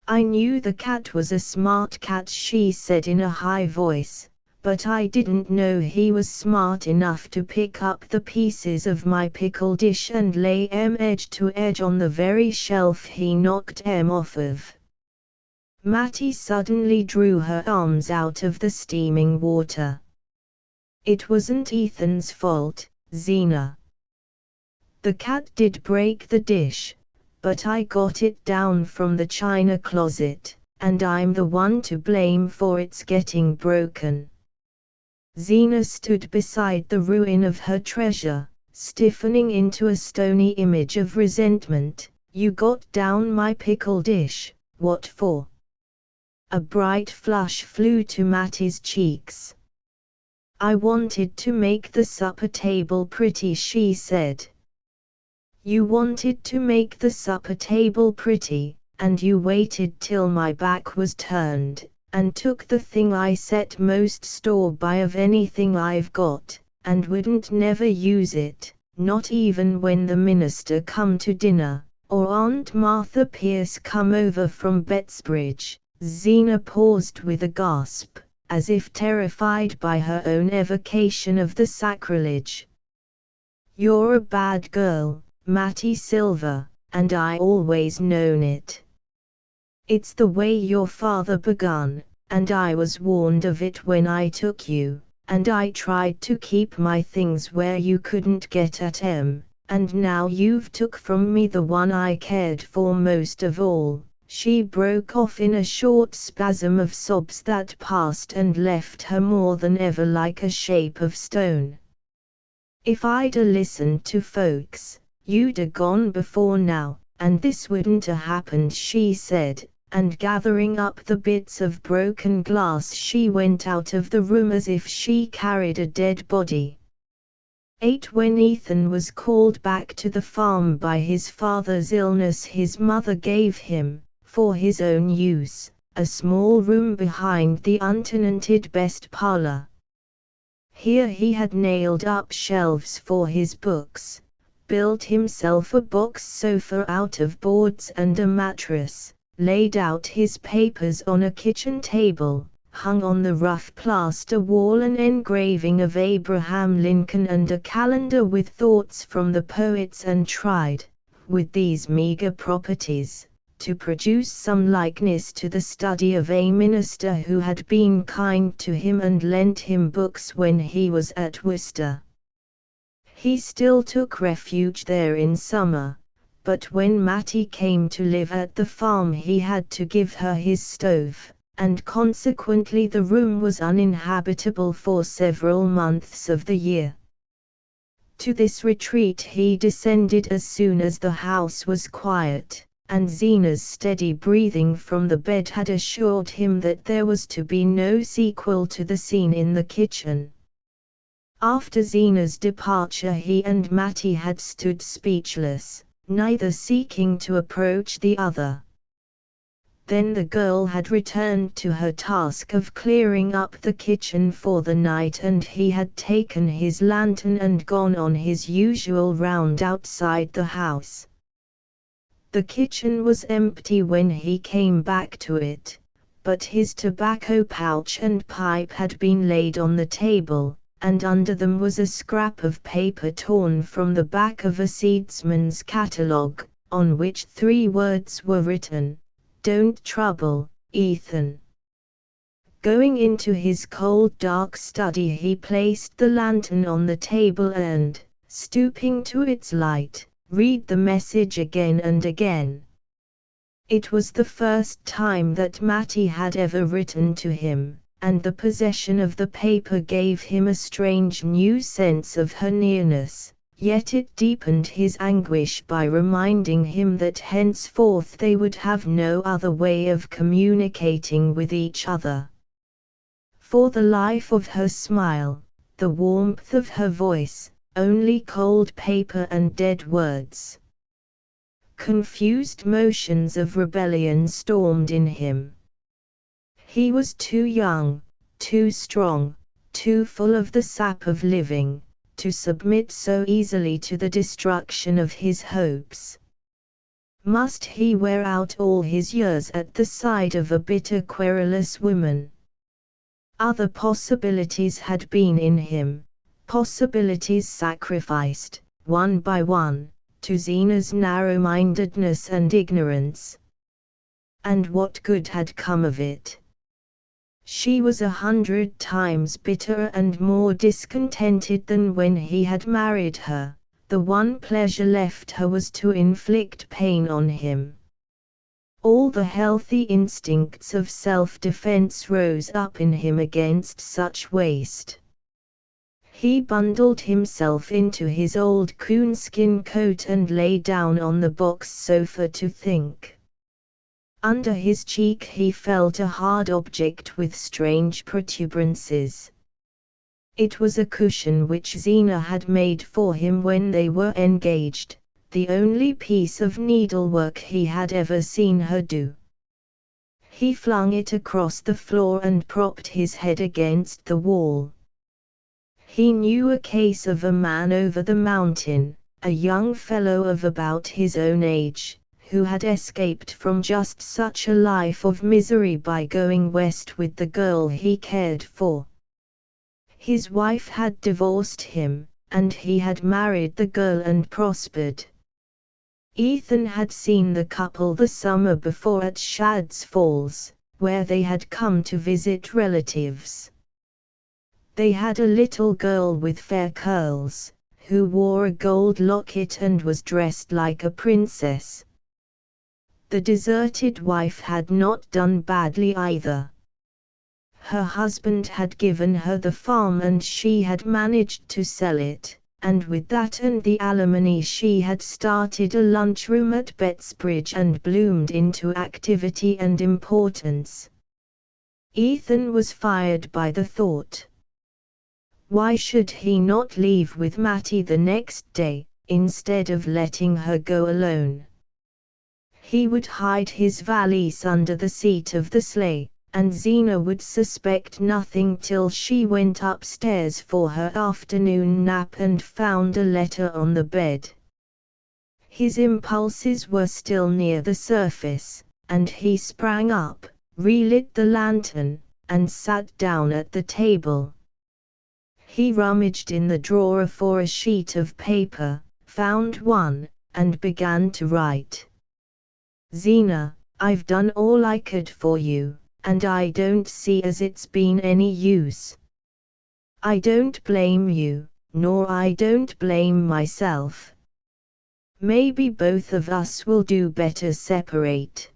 "I knew the cat was a smart cat," she said in a high voice, "but I didn't know he was smart enough to pick up the pieces of my pickle dish and lay 'em edge to edge on the very shelf he knocked 'em off of." Mattie suddenly drew her arms out of the steaming water. "It wasn't Ethan's fault, Zena. The cat did break the dish, but I got it down from the china closet, and I'm the one to blame for its getting broken." Zena stood beside the ruin of her treasure, stiffening into a stony image of resentment. "You got down my pickle dish, what for?" A bright flush flew to Mattie's cheeks. I wanted to make the supper table pretty, she said. You wanted to make the supper table pretty, and you waited till my back was turned, and took the thing I set most store by of anything I've got, and wouldn't never use it, not even when the minister come to dinner, or Aunt Martha Pierce come over from Bettsbridge. Zena paused with a gasp, as if terrified by her own evocation of the sacrilege. You're a bad girl, Mattie Silver, and I always known it. It's the way your father begun, and I was warned of it when I took you, and I tried to keep my things where you couldn't get at 'em, and now you've took from me the one I cared for most of all. She broke off in a short spasm of sobs that passed and left her more than ever like a shape of stone. If I'd a listened to folks, you'd a gone before now, and this wouldn't a happened, she said, and gathering up the bits of broken glass she went out of the room as if she carried a dead body. When Ethan was called back to the farm by his father's illness, his mother gave him, for his own use, a small room behind the untenanted best parlor. Here he had nailed up shelves for his books, built himself a box sofa out of boards and a mattress, laid out his papers on a kitchen table, hung on the rough plaster wall an engraving of Abraham Lincoln and a calendar with thoughts from the poets, and tried, with these meager properties, to produce some likeness to the study of a minister who had been kind to him and lent him books when he was at Worcester. He still took refuge there in summer, but when Mattie came to live at the farm he had to give her his stove, and consequently the room was uninhabitable for several months of the year. To this retreat he descended as soon as the house was quiet, and Zena's steady breathing from the bed had assured him that there was to be no sequel to the scene in the kitchen. After Zena's departure he and Mattie had stood speechless, neither seeking to approach the other. Then the girl had returned to her task of clearing up the kitchen for the night, and he had taken his lantern and gone on his usual round outside the house. The kitchen was empty when he came back to it, but his tobacco pouch and pipe had been laid on the table, and under them was a scrap of paper torn from the back of a seedsman's catalogue, on which 3 words were written: "Don't trouble, Ethan." Going into his cold dark study he placed the lantern on the table and, stooping to its light, read the message again and again. It was the first time that Mattie had ever written to him, and the possession of the paper gave him a strange new sense of her nearness, yet it deepened his anguish by reminding him that henceforth they would have no other way of communicating with each other. For the life of her smile, the warmth of her voice, only cold paper and dead words. Confused motions of rebellion stormed in him. He was too young, too strong, too full of the sap of living, to submit so easily to the destruction of his hopes. Must he wear out all his years at the side of a bitter, querulous woman? Other possibilities had been in him, possibilities sacrificed, one by one, to Zena's narrow-mindedness and ignorance. And what good had come of it? She was 100 times bitterer and more discontented than when he had married her. The one pleasure left her was to inflict pain on him. All the healthy instincts of self-defense rose up in him against such waste. He bundled himself into his old coonskin coat and lay down on the box sofa to think. Under his cheek he felt a hard object with strange protuberances. It was a cushion which Zena had made for him when they were engaged, the only piece of needlework he had ever seen her do. He flung it across the floor and propped his head against the wall. He knew a case of a man over the mountain, a young fellow of about his own age, who had escaped from just such a life of misery by going west with the girl he cared for. His wife had divorced him, and he had married the girl and prospered. Ethan had seen the couple the summer before at Shadd's Falls, where they had come to visit relatives. They had a little girl with fair curls, who wore a gold locket and was dressed like a princess. The deserted wife had not done badly either. Her husband had given her the farm and she had managed to sell it, and with that and the alimony she had started a lunchroom at Betsbridge and bloomed into activity and importance. Ethan was fired by the thought. Why should he not leave with Mattie the next day, instead of letting her go alone? He would hide his valise under the seat of the sleigh, and Zena would suspect nothing till she went upstairs for her afternoon nap and found a letter on the bed. His impulses were still near the surface, and he sprang up, relit the lantern, and sat down at the table. He rummaged in the drawer for a sheet of paper, found one, and began to write. Zena, I've done all I could for you, and I don't see as it's been any use. I don't blame you, nor I don't blame myself. Maybe both of us will do better separate.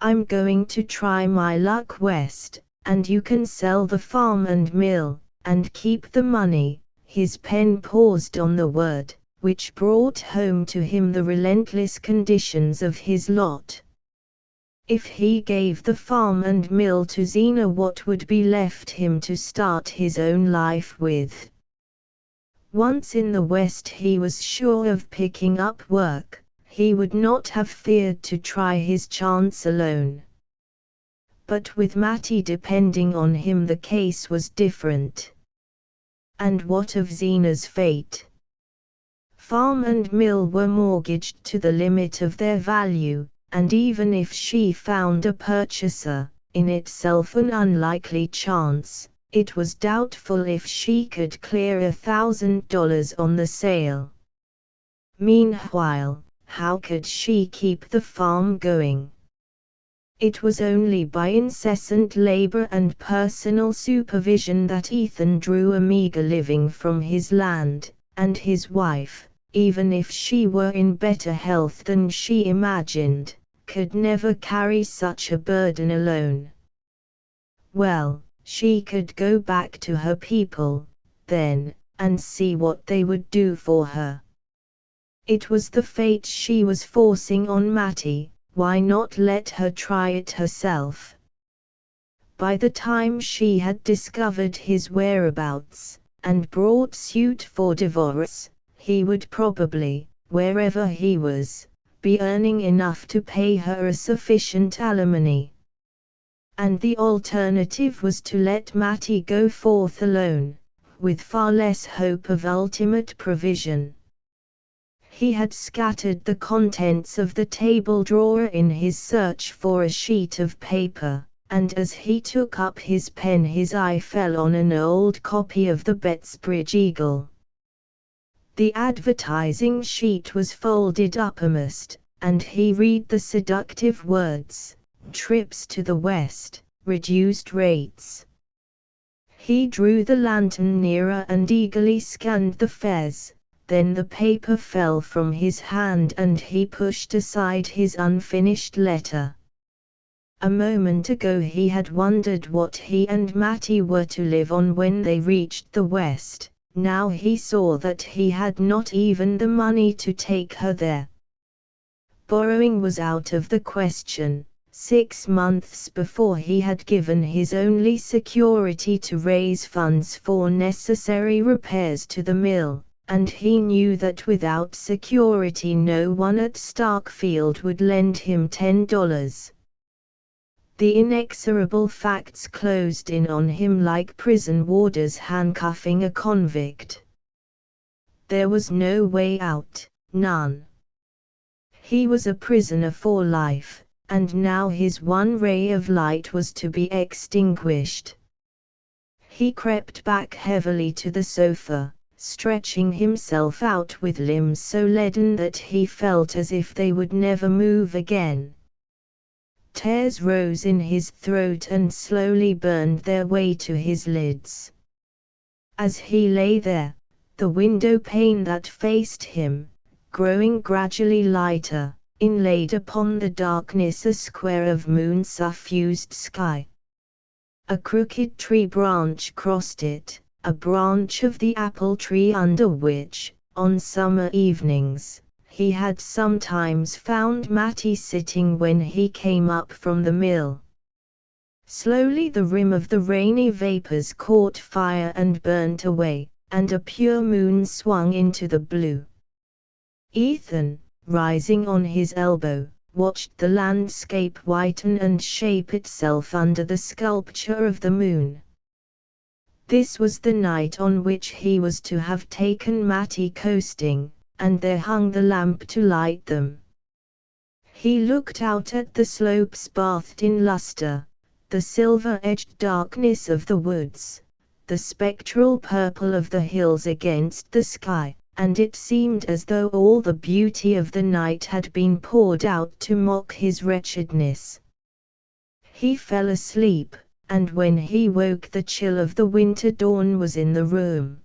I'm going to try my luck west, and you can sell the farm and mill, and keep the money. His pen paused on the word, which brought home to him the relentless conditions of his lot. If he gave the farm and mill to Zena, what would be left him to start his own life with? Once in the West he was sure of picking up work. He would not have feared to try his chance alone. But with Mattie depending on him the case was different. And what of Zena's fate? Farm and mill were mortgaged to the limit of their value, and even if she found a purchaser, in itself an unlikely chance, it was doubtful if she could clear $1,000 on the sale. Meanwhile, how could she keep the farm going? It was only by incessant labor and personal supervision that Ethan drew a meager living from his land, and his wife, even if she were in better health than she imagined, could never carry such a burden alone. Well, she could go back to her people, then, and see what they would do for her. It was the fate she was forcing on Mattie. Why not let her try it herself? By the time she had discovered his whereabouts, and brought suit for divorce, he would probably, wherever he was, be earning enough to pay her a sufficient alimony. And the alternative was to let Mattie go forth alone, with far less hope of ultimate provision. He had scattered the contents of the table drawer in his search for a sheet of paper, and as he took up his pen his eye fell on an old copy of the Betsbridge Eagle. The advertising sheet was folded uppermost, and he read the seductive words, "Trips to the West, reduced rates." He drew the lantern nearer and eagerly scanned the fares. Then the paper fell from his hand and he pushed aside his unfinished letter. A moment ago he had wondered what he and Mattie were to live on when they reached the West. Now he saw that he had not even the money to take her there. Borrowing was out of the question, 6 months before he had given his only security to raise funds for necessary repairs to the mill, and he knew that without security no one at Starkfield would lend him $10. The inexorable facts closed in on him like prison warders handcuffing a convict. There was no way out, none. He was a prisoner for life, and now his one ray of light was to be extinguished. He crept back heavily to the sofa, stretching himself out with limbs so leaden that he felt as if they would never move again. Tears rose in his throat and slowly burned their way to his lids. As he lay there, the window pane that faced him, growing gradually lighter, inlaid upon the darkness a square of moon-suffused sky. A crooked tree branch crossed it, a branch of the apple tree under which, on summer evenings, he had sometimes found Matty sitting when he came up from the mill. Slowly the rim of the rainy vapors caught fire and burnt away, and a pure moon swung into the blue. Ethan, rising on his elbow, watched the landscape whiten and shape itself under the sculpture of the moon. This was the night on which he was to have taken Matty coasting, and there hung the lamp to light them. He looked out at the slopes bathed in luster, the silver-edged darkness of the woods, the spectral purple of the hills against the sky, and it seemed as though all the beauty of the night had been poured out to mock his wretchedness. He fell asleep, and when he woke the chill of the winter dawn was in the room.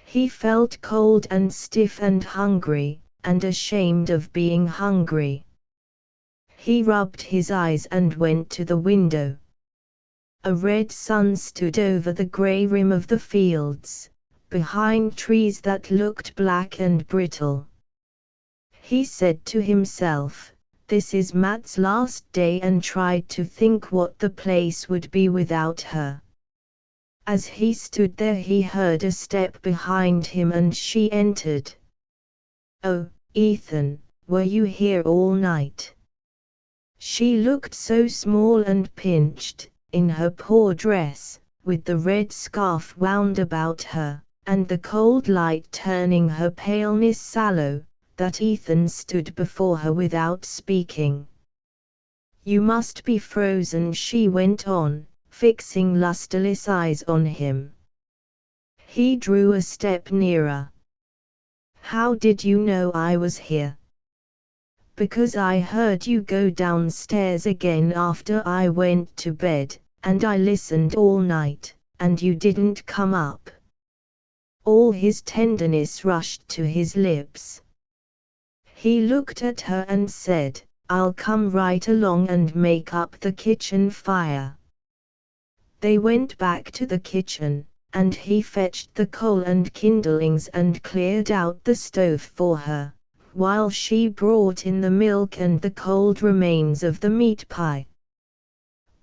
He felt cold and stiff and hungry, and ashamed of being hungry. He rubbed his eyes and went to the window. A red sun stood over the grey rim of the fields, behind trees that looked black and brittle. He said to himself, "This is Matt's last day," and tried to think what the place would be without her. As he stood there he heard a step behind him and she entered. "Oh, Ethan, were you here all night?" She looked so small and pinched, in her poor dress, with the red scarf wound about her, and the cold light turning her paleness sallow, that Ethan stood before her without speaking. "You must be frozen," she went on, fixing lusterless eyes on him. He drew a step nearer. "How did you know I was here?" "Because I heard you go downstairs again after I went to bed, and I listened all night, and you didn't come up." All his tenderness rushed to his lips. He looked at her and said, "I'll come right along and make up the kitchen fire." They went back to the kitchen, and he fetched the coal and kindlings and cleared out the stove for her, while she brought in the milk and the cold remains of the meat pie.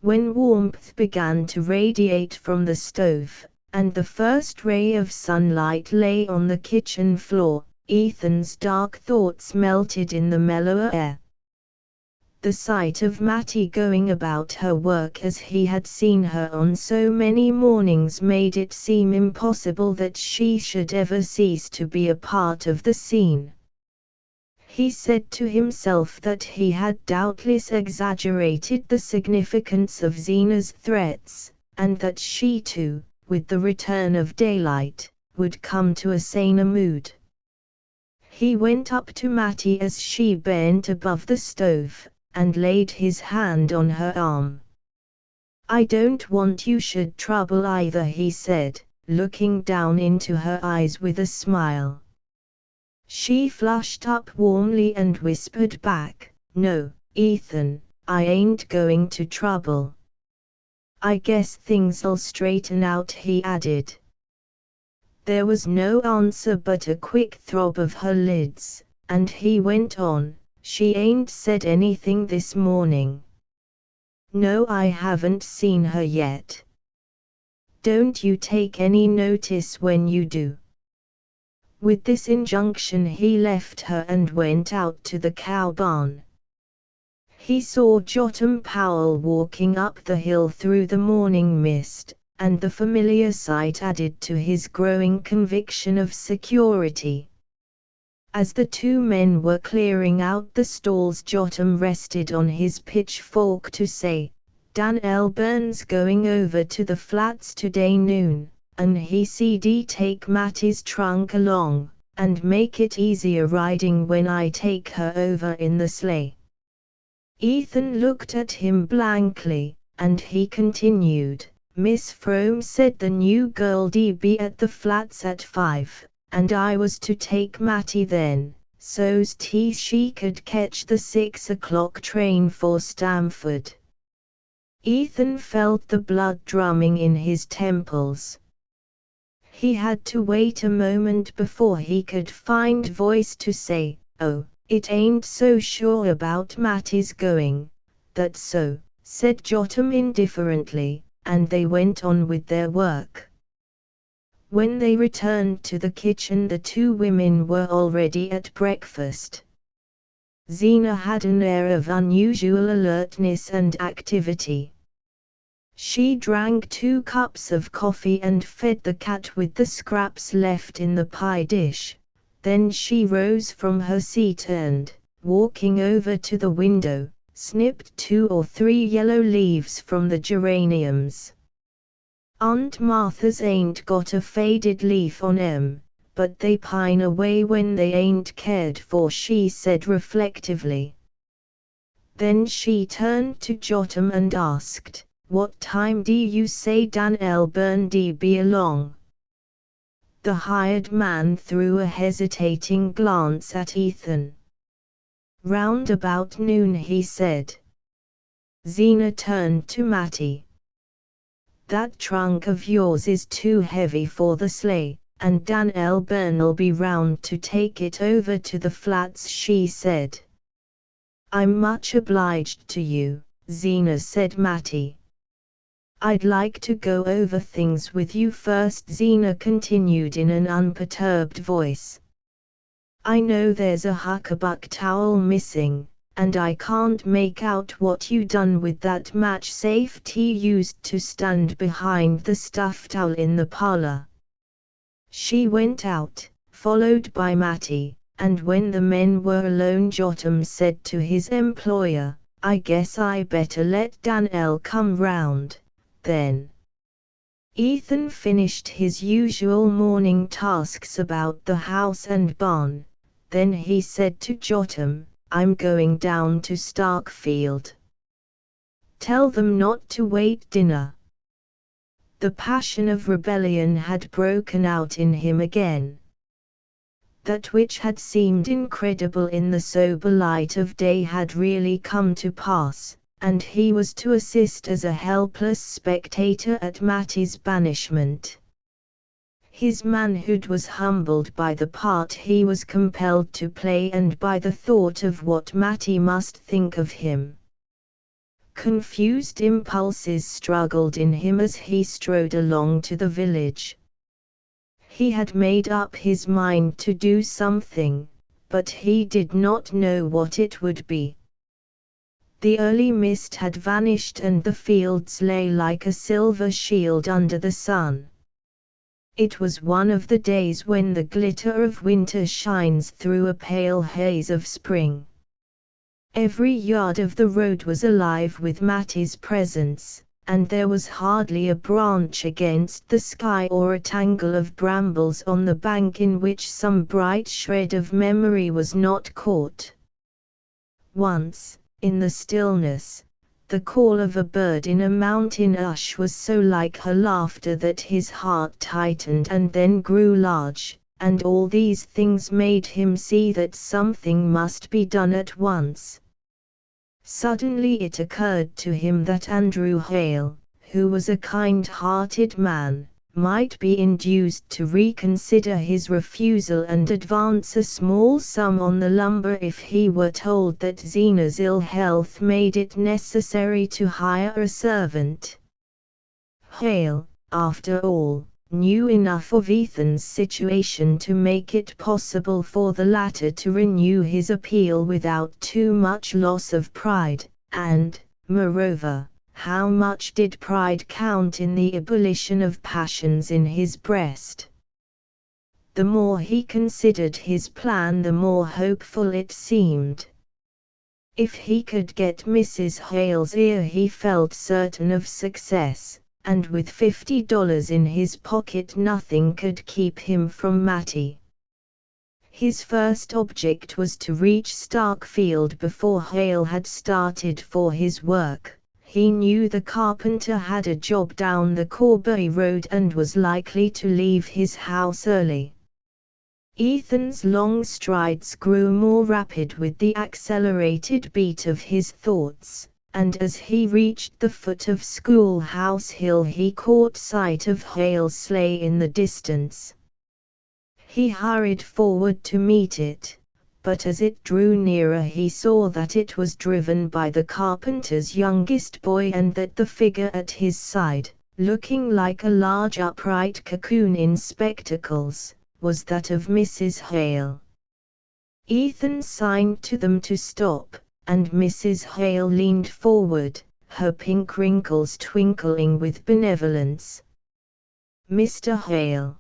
When warmth began to radiate from the stove, and the first ray of sunlight lay on the kitchen floor, Ethan's dark thoughts melted in the mellower air. The sight of Matty going about her work as he had seen her on so many mornings made it seem impossible that she should ever cease to be a part of the scene. He said to himself that he had doubtless exaggerated the significance of Zena's threats, and that she too, with the return of daylight, would come to a saner mood. He went up to Matty as she bent above the stove, and laid his hand on her arm. "I don't want you should trouble either," he said, looking down into her eyes with a smile. She flushed up warmly and whispered back, "No, Ethan, I ain't going to trouble." "I guess things'll straighten out," he added. There was no answer but a quick throb of her lids, and he went on, "She ain't said anything this morning." No, I haven't seen her yet. Don't you take any notice when you do." With this injunction he left her and went out to the cow barn. He saw Jotham Powell walking up the hill through the morning mist, and the familiar sight added to his growing conviction of security. As the two men were clearing out the stalls, Jotham rested on his pitchfork to say, "Dan Elburn's going over to the flats today noon, and he said take Mattie's trunk along, and make it easier riding when I take her over in the sleigh." Ethan looked at him blankly, and he continued, "Miss Frome said the new girl'd be at the flats at 5, and I was to take Mattie then, so's she could catch the 6 o'clock train for Stamford." Ethan felt the blood drumming in his temples. He had to wait a moment before he could find voice to say, "Oh, it ain't so sure about Mattie's going." "That's so," said Jotham indifferently, and they went on with their work. When they returned to the kitchen, the two women were already at breakfast. Zena had an air of unusual alertness and activity. She drank 2 cups of coffee and fed the cat with the scraps left in the pie dish. Then she rose from her seat and, walking over to the window, snipped 2 or 3 yellow leaves from the geraniums. "Aunt Martha's ain't got a faded leaf on 'em, but they pine away when they ain't cared for," she said reflectively. Then she turned to Jotham and asked, "What time do you say Dan Elburn be along?" The hired man threw a hesitating glance at Ethan. "Round about noon," he said. Zena turned to Mattie. "That trunk of yours is too heavy for the sleigh, and Dan Elburn'll be round to take it over to the flats," she said. "I'm much obliged to you," Zena said. "Mattie, I'd like to go over things with you first," Zena continued in an unperturbed voice. "I know there's a huckabuck towel missing, and I can't make out what you done with that match safe T used to stand behind the stuffed owl in the parlor." She went out, followed by Mattie, and when the men were alone, Jotham said to his employer, "I guess I better let Dan'el come round, then." Ethan finished his usual morning tasks about the house and barn. Then he said to Jotham, "I'm going down to Starkfield. Tell them not to wait dinner." The passion of rebellion had broken out in him again. That which had seemed incredible in the sober light of day had really come to pass, and he was to assist as a helpless spectator at Mattie's banishment. His manhood was humbled by the part he was compelled to play and by the thought of what Mattie must think of him. Confused impulses struggled in him as he strode along to the village. He had made up his mind to do something, but he did not know what it would be. The early mist had vanished and the fields lay like a silver shield under the sun. It was one of the days when the glitter of winter shines through a pale haze of spring. Every yard of the road was alive with Mattie's presence, and there was hardly a branch against the sky or a tangle of brambles on the bank in which some bright shred of memory was not caught. Once, in the stillness, the call of a bird in a mountain ash was so like her laughter that his heart tightened and then grew large, and all these things made him see that something must be done at once. Suddenly it occurred to him that Andrew Hale, who was a kind-hearted man, might be induced to reconsider his refusal and advance a small sum on the lumber if he were told that Zena's ill health made it necessary to hire a servant. Hale, after all, knew enough of Ethan's situation to make it possible for the latter to renew his appeal without too much loss of pride, and, moreover, how much did pride count in the ebullition of passions in his breast? The more he considered his plan, the more hopeful it seemed. If he could get Mrs. Hale's ear, he felt certain of success, and with $50 in his pocket nothing could keep him from Mattie. His first object was to reach Starkfield before Hale had started for his work. He knew the carpenter had a job down the Corbury Road and was likely to leave his house early. Ethan's long strides grew more rapid with the accelerated beat of his thoughts, and as he reached the foot of Schoolhouse Hill he caught sight of Hale's sleigh in the distance. He hurried forward to meet it, but as it drew nearer he saw that it was driven by the carpenter's youngest boy and that the figure at his side, looking like a large upright cocoon in spectacles, was that of Mrs. Hale. Ethan signed to them to stop, and Mrs. Hale leaned forward, her pink wrinkles twinkling with benevolence. "Mr. Hale."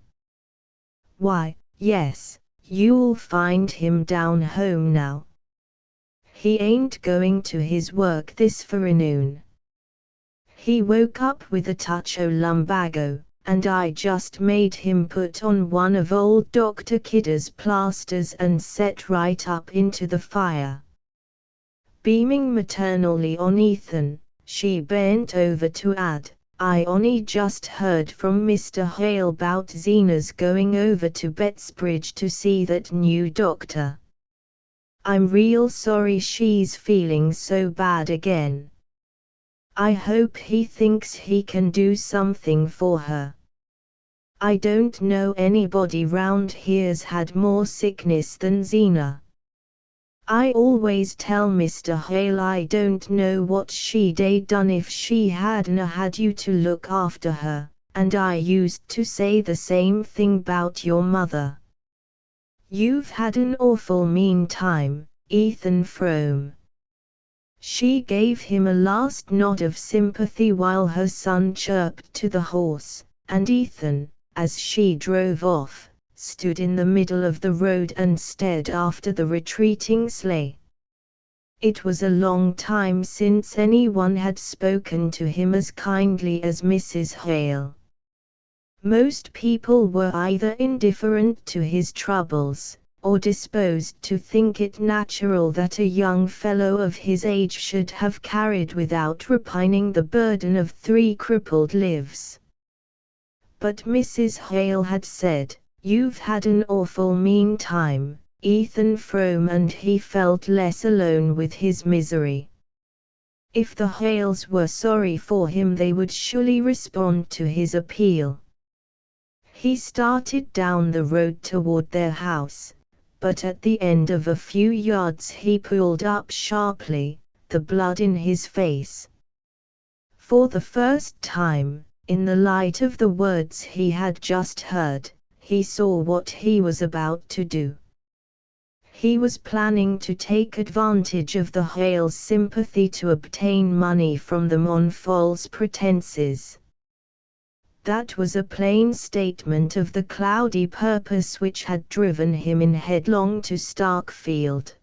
"Why, yes. You'll find him down home now. He ain't going to his work this forenoon. He woke up with a touch o' lumbago, and I just made him put on one of old Dr. Kidder's plasters and set right up into the fire." Beaming maternally on Ethan, she bent over to add, "I only just heard from Mr. Hale 'bout Zena's going over to Bettsbridge to see that new doctor. I'm real sorry she's feeling so bad again. I hope he thinks he can do something for her. I don't know anybody round here's had more sickness than Zena. I always tell Mr. Hale I don't know what she'd a done if she hadn't had you to look after her, and I used to say the same thing 'bout your mother. You've had an awful mean time, Ethan Frome." She gave him a last nod of sympathy while her son chirped to the horse, and Ethan, as she drove off, stood in the middle of the road and stared after the retreating sleigh. It was a long time since anyone had spoken to him as kindly as Mrs. Hale. Most people were either indifferent to his troubles, or disposed to think it natural that a young fellow of his age should have carried without repining the burden of 3 crippled lives. But Mrs. Hale had said, "You've had an awful mean time, Ethan Frome," and he felt less alone with his misery. If the Hales were sorry for him they would surely respond to his appeal. He started down the road toward their house, but at the end of a few yards he pulled up sharply, the blood in his face. For the first time, in the light of the words he had just heard, he saw what he was about to do. He was planning to take advantage of the Hales' sympathy to obtain money from them on false pretenses. That was a plain statement of the cloudy purpose which had driven him in headlong to Starkfield.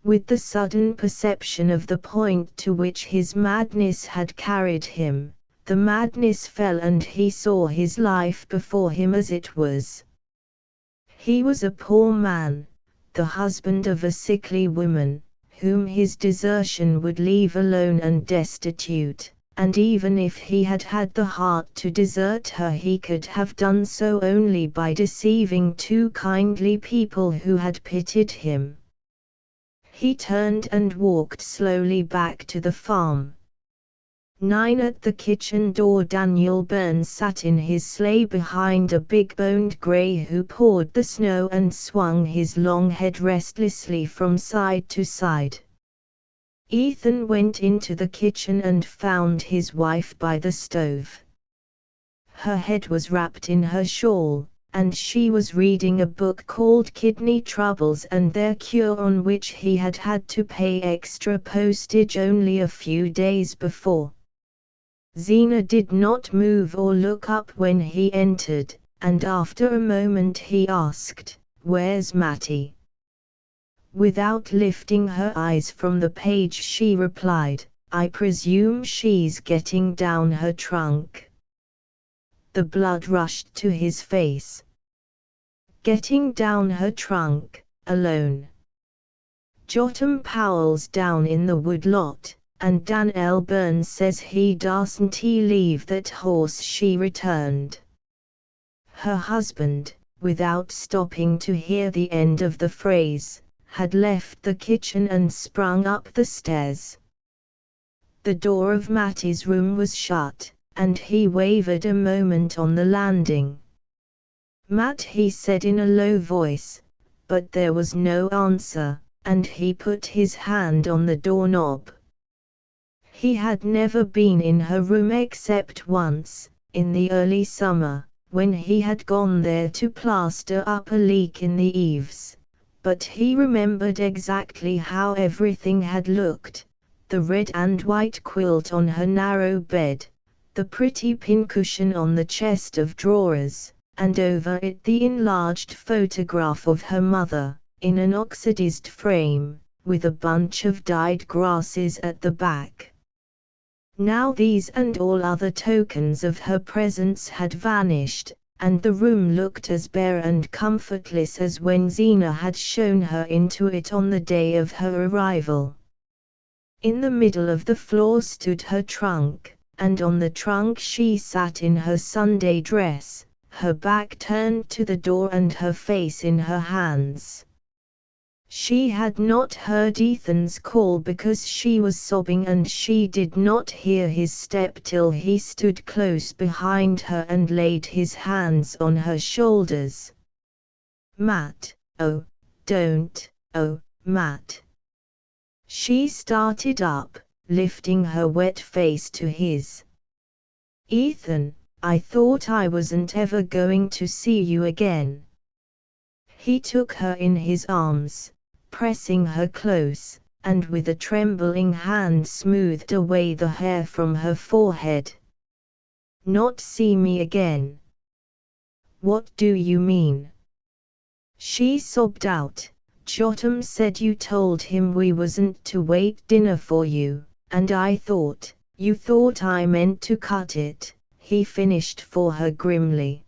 With the sudden perception of the point to which his madness had carried him, the madness fell and he saw his life before him as it was. He was a poor man, the husband of a sickly woman, whom his desertion would leave alone and destitute. And even if he had had the heart to desert her he could have done so only by deceiving 2 kindly people who had pitied him. He turned and walked slowly back to the farm. 9 At the kitchen door Daniel Byrne sat in his sleigh behind a big-boned grey who pawed the snow and swung his long head restlessly from side to side. Ethan went into the kitchen and found his wife by the stove. Her head was wrapped in her shawl, and she was reading a book called Kidney Troubles and Their Cure, on which he had had to pay extra postage only a few days before. Zena did not move or look up when he entered, and after a moment he asked, "Where's Matty?" Without lifting her eyes from the page she replied, "I presume she's getting down her trunk." The blood rushed to his face. Getting down her trunk, alone. Jotham Powell's down in the woodlot, and Daniel Byrne says he darsn't leave that horse, she returned. Her husband, without stopping to hear the end of the phrase, had left the kitchen and sprung up the stairs. The door of Matty's room was shut, and he wavered a moment on the landing. "Matt," he said in a low voice, but there was no answer, and he put his hand on the doorknob. He had never been in her room except once, in the early summer, when he had gone there to plaster up a leak in the eaves, but he remembered exactly how everything had looked: the red and white quilt on her narrow bed, the pretty pincushion on the chest of drawers, and over it the enlarged photograph of her mother, in an oxidized frame, with a bunch of dyed grasses at the back. Now these and all other tokens of her presence had vanished, and the room looked as bare and comfortless as when Zena had shown her into it on the day of her arrival. In the middle of the floor stood her trunk, and on the trunk she sat in her Sunday dress, her back turned to the door and her face in her hands. She had not heard Ethan's call because she was sobbing, and she did not hear his step till he stood close behind her and laid his hands on her shoulders. "Matt, oh, don't, oh, Matt." She started up, lifting her wet face to his. "Ethan, I thought I wasn't ever going to see you again." He took her in his arms, pressing her close, and with a trembling hand smoothed away the hair from her forehead. "Not see me again? What do you mean?" She sobbed out. "Jotham said you told him we wasn't to wait dinner for you, and I thought, you thought I meant to cut it," he finished for her grimly.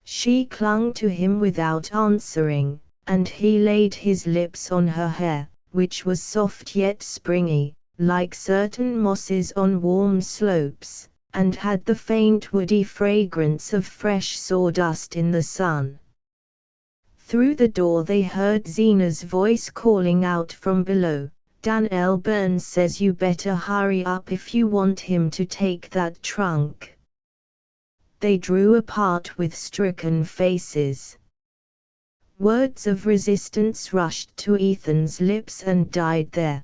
She clung to him without answering, and he laid his lips on her hair, which was soft yet springy, like certain mosses on warm slopes, and had the faint woody fragrance of fresh sawdust in the sun. Through the door they heard Zena's voice calling out from below, "Daniel Byrne says you better hurry up if you want him to take that trunk." They drew apart with stricken faces. Words of resistance rushed to Ethan's lips and died there.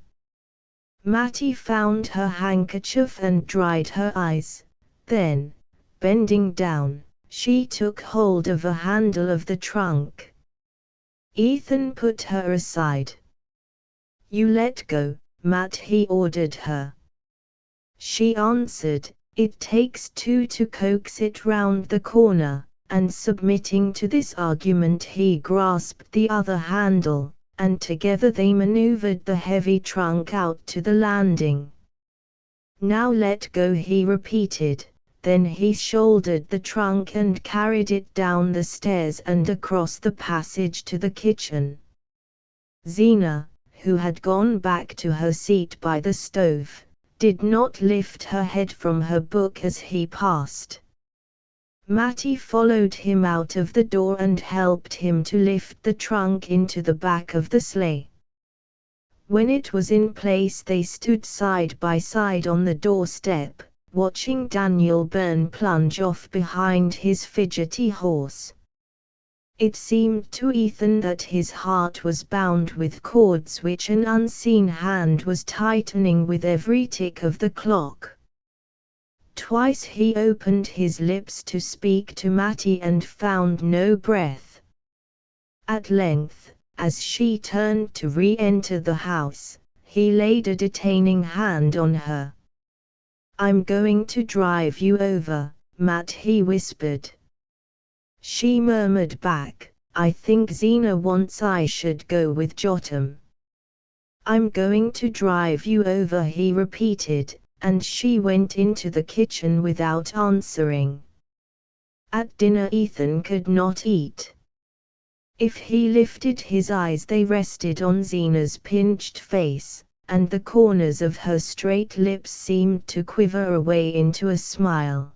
Matty found her handkerchief and dried her eyes. Then, bending down, she took hold of a handle of the trunk. Ethan put her aside. "You let go, Matt," he ordered her. She answered, "It takes two to coax it round the corner," and submitting to this argument he grasped the other handle, and together they maneuvered the heavy trunk out to the landing. "Now let go," he repeated. Then he shouldered the trunk and carried it down the stairs and across the passage to the kitchen. Zena, who had gone back to her seat by the stove, did not lift her head from her book as he passed. Matty followed him out of the door and helped him to lift the trunk into the back of the sleigh. When it was in place, they stood side by side on the doorstep, watching Daniel Byrne plunge off behind his fidgety horse. It seemed to Ethan that his heart was bound with cords which an unseen hand was tightening with every tick of the clock. Twice he opened his lips to speak to Mattie and found no breath. At length, as she turned to re-enter the house, he laid a detaining hand on her. "I'm going to drive you over, Matt," he whispered. She murmured back, "I think Zena wants I should go with Jotham." "I'm going to drive you over," he repeated, and she went into the kitchen without answering. At dinner Ethan could not eat. If he lifted his eyes they rested on Zena's pinched face, and the corners of her straight lips seemed to quiver away into a smile.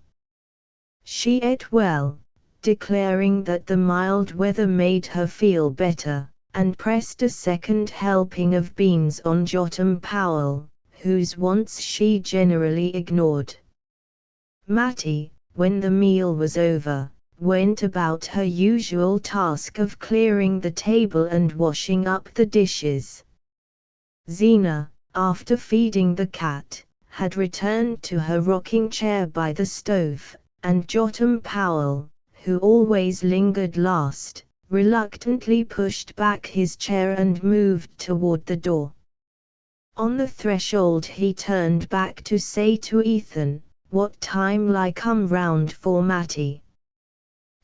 She ate well, declaring that the mild weather made her feel better, and pressed a second helping of beans on Jotham Powell, whose wants she generally ignored. Mattie, when the meal was over, went about her usual task of clearing the table and washing up the dishes. Zena, after feeding the cat, had returned to her rocking chair by the stove, and Jotham Powell, who always lingered last, reluctantly pushed back his chair and moved toward the door. On the threshold he turned back to say to Ethan, "What time'll I come round for Mattie?"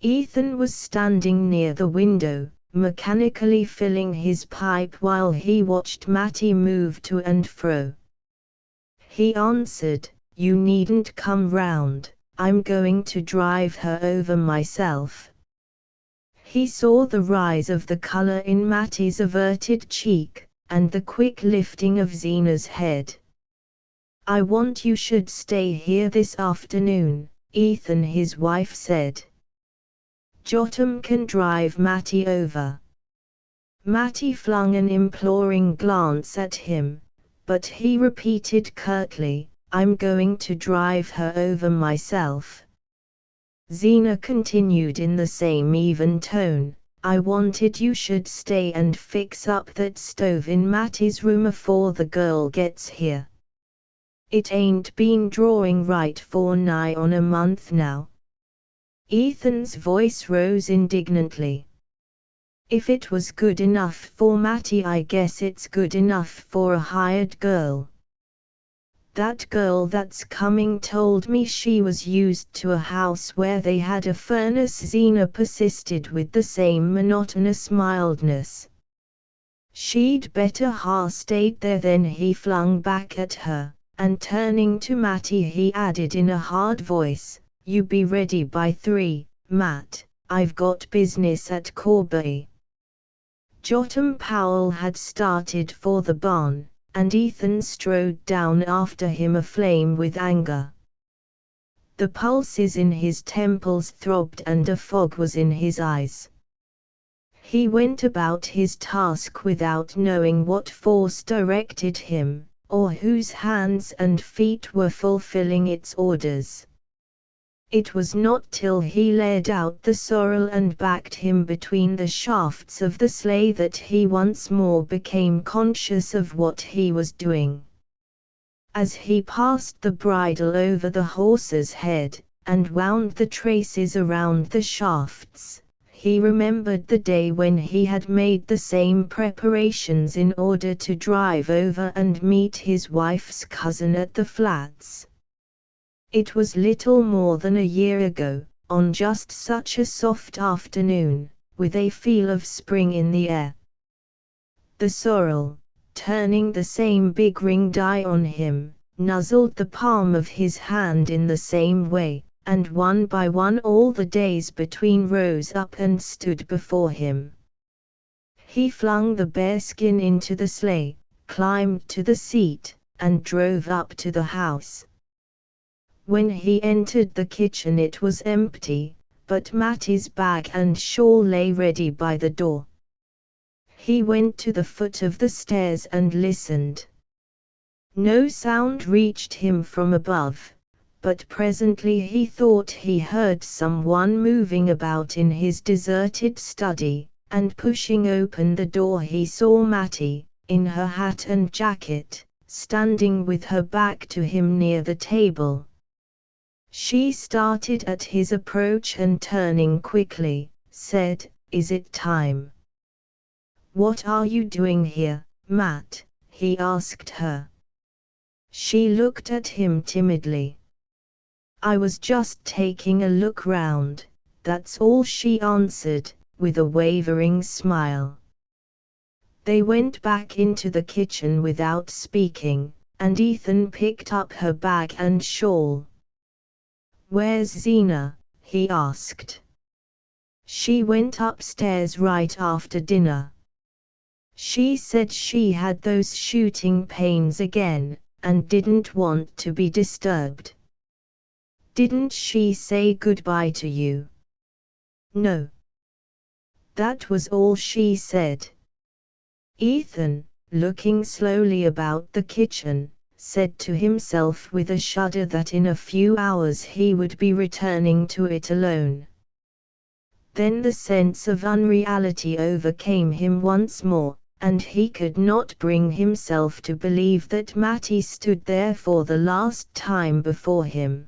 Ethan was standing near the window, mechanically filling his pipe while he watched Mattie move to and fro. He answered, "You needn't come round, I'm going to drive her over myself." He saw the rise of the color in Mattie's averted cheek, and the quick lifting of Zena's head. "I want you should stay here this afternoon," Ethan his wife said. "Jotham can drive Mattie over." Mattie flung an imploring glance at him, but he repeated curtly, "I'm going to drive her over myself." Zena continued in the same even tone, "I wanted you should stay and fix up that stove in Mattie's room afore the girl gets here. It ain't been drawing right for nigh on a month now." Ethan's voice rose indignantly. "If it was good enough for Mattie, I guess it's good enough for a hired girl. That girl that's coming told me she was used to a house where they had a furnace." Zena persisted with the same monotonous mildness. "She'd better ha' stayed there then," he flung back at her, and turning to Mattie he added in a hard voice, "You be ready by 3, Matt, I've got business at Corby." Jotham Powell had started for the barn, and Ethan strode down after him aflame with anger. The pulses in his temples throbbed and a fog was in his eyes. He went about his task without knowing what force directed him, or whose hands and feet were fulfilling its orders. It was not till he led out the sorrel and backed him between the shafts of the sleigh that he once more became conscious of what he was doing. As he passed the bridle over the horse's head, and wound the traces around the shafts, he remembered the day when he had made the same preparations in order to drive over and meet his wife's cousin at the flats. It was little more than a year ago, on just such a soft afternoon, with a feel of spring in the air. The sorrel, turning the same big ringed eye on him, nuzzled the palm of his hand in the same way, and one by one all the days between rose up and stood before him. He flung the bearskin into the sleigh, climbed to the seat, and drove up to the house. When he entered the kitchen it was empty, but Mattie's bag and shawl lay ready by the door. He went to the foot of the stairs and listened. No sound reached him from above, but presently he thought he heard someone moving about in his deserted study, and pushing open the door he saw Mattie, in her hat and jacket, standing with her back to him near the table. She started at his approach and turning quickly, said, "Is it time?" "What are you doing here, Matt?" he asked her. She looked at him timidly. "I was just taking a look round, that's all," she answered, with a wavering smile. They went back into the kitchen without speaking, and Ethan picked up her bag and shawl. "Where's Zena?" he asked. "She went upstairs right after dinner. She said she had those shooting pains again, and didn't want to be disturbed." "Didn't she say goodbye to you?" "No. That was all she said." Ethan, looking slowly about the kitchen, said to himself with a shudder that in a few hours he would be returning to it alone. Then the sense of unreality overcame him once more, and he could not bring himself to believe that Mattie stood there for the last time before him.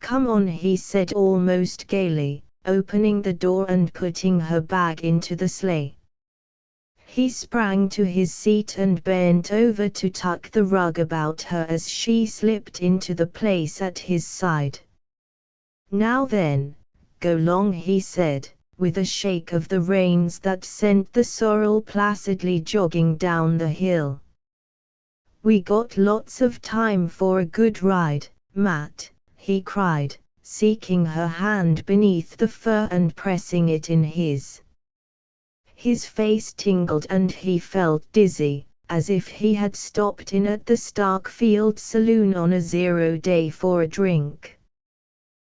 "Come on," he said almost gaily, opening the door and putting her bag into the sleigh. He sprang to his seat and bent over to tuck the rug about her as she slipped into the place at his side. "Now then, go long," he said, with a shake of the reins that sent the sorrel placidly jogging down the hill. "We got lots of time for a good ride, Matt," he cried, seeking her hand beneath the fur and pressing it in his. His face tingled and he felt dizzy, as if he had stopped in at the Starkfield saloon on a 0 day for a drink.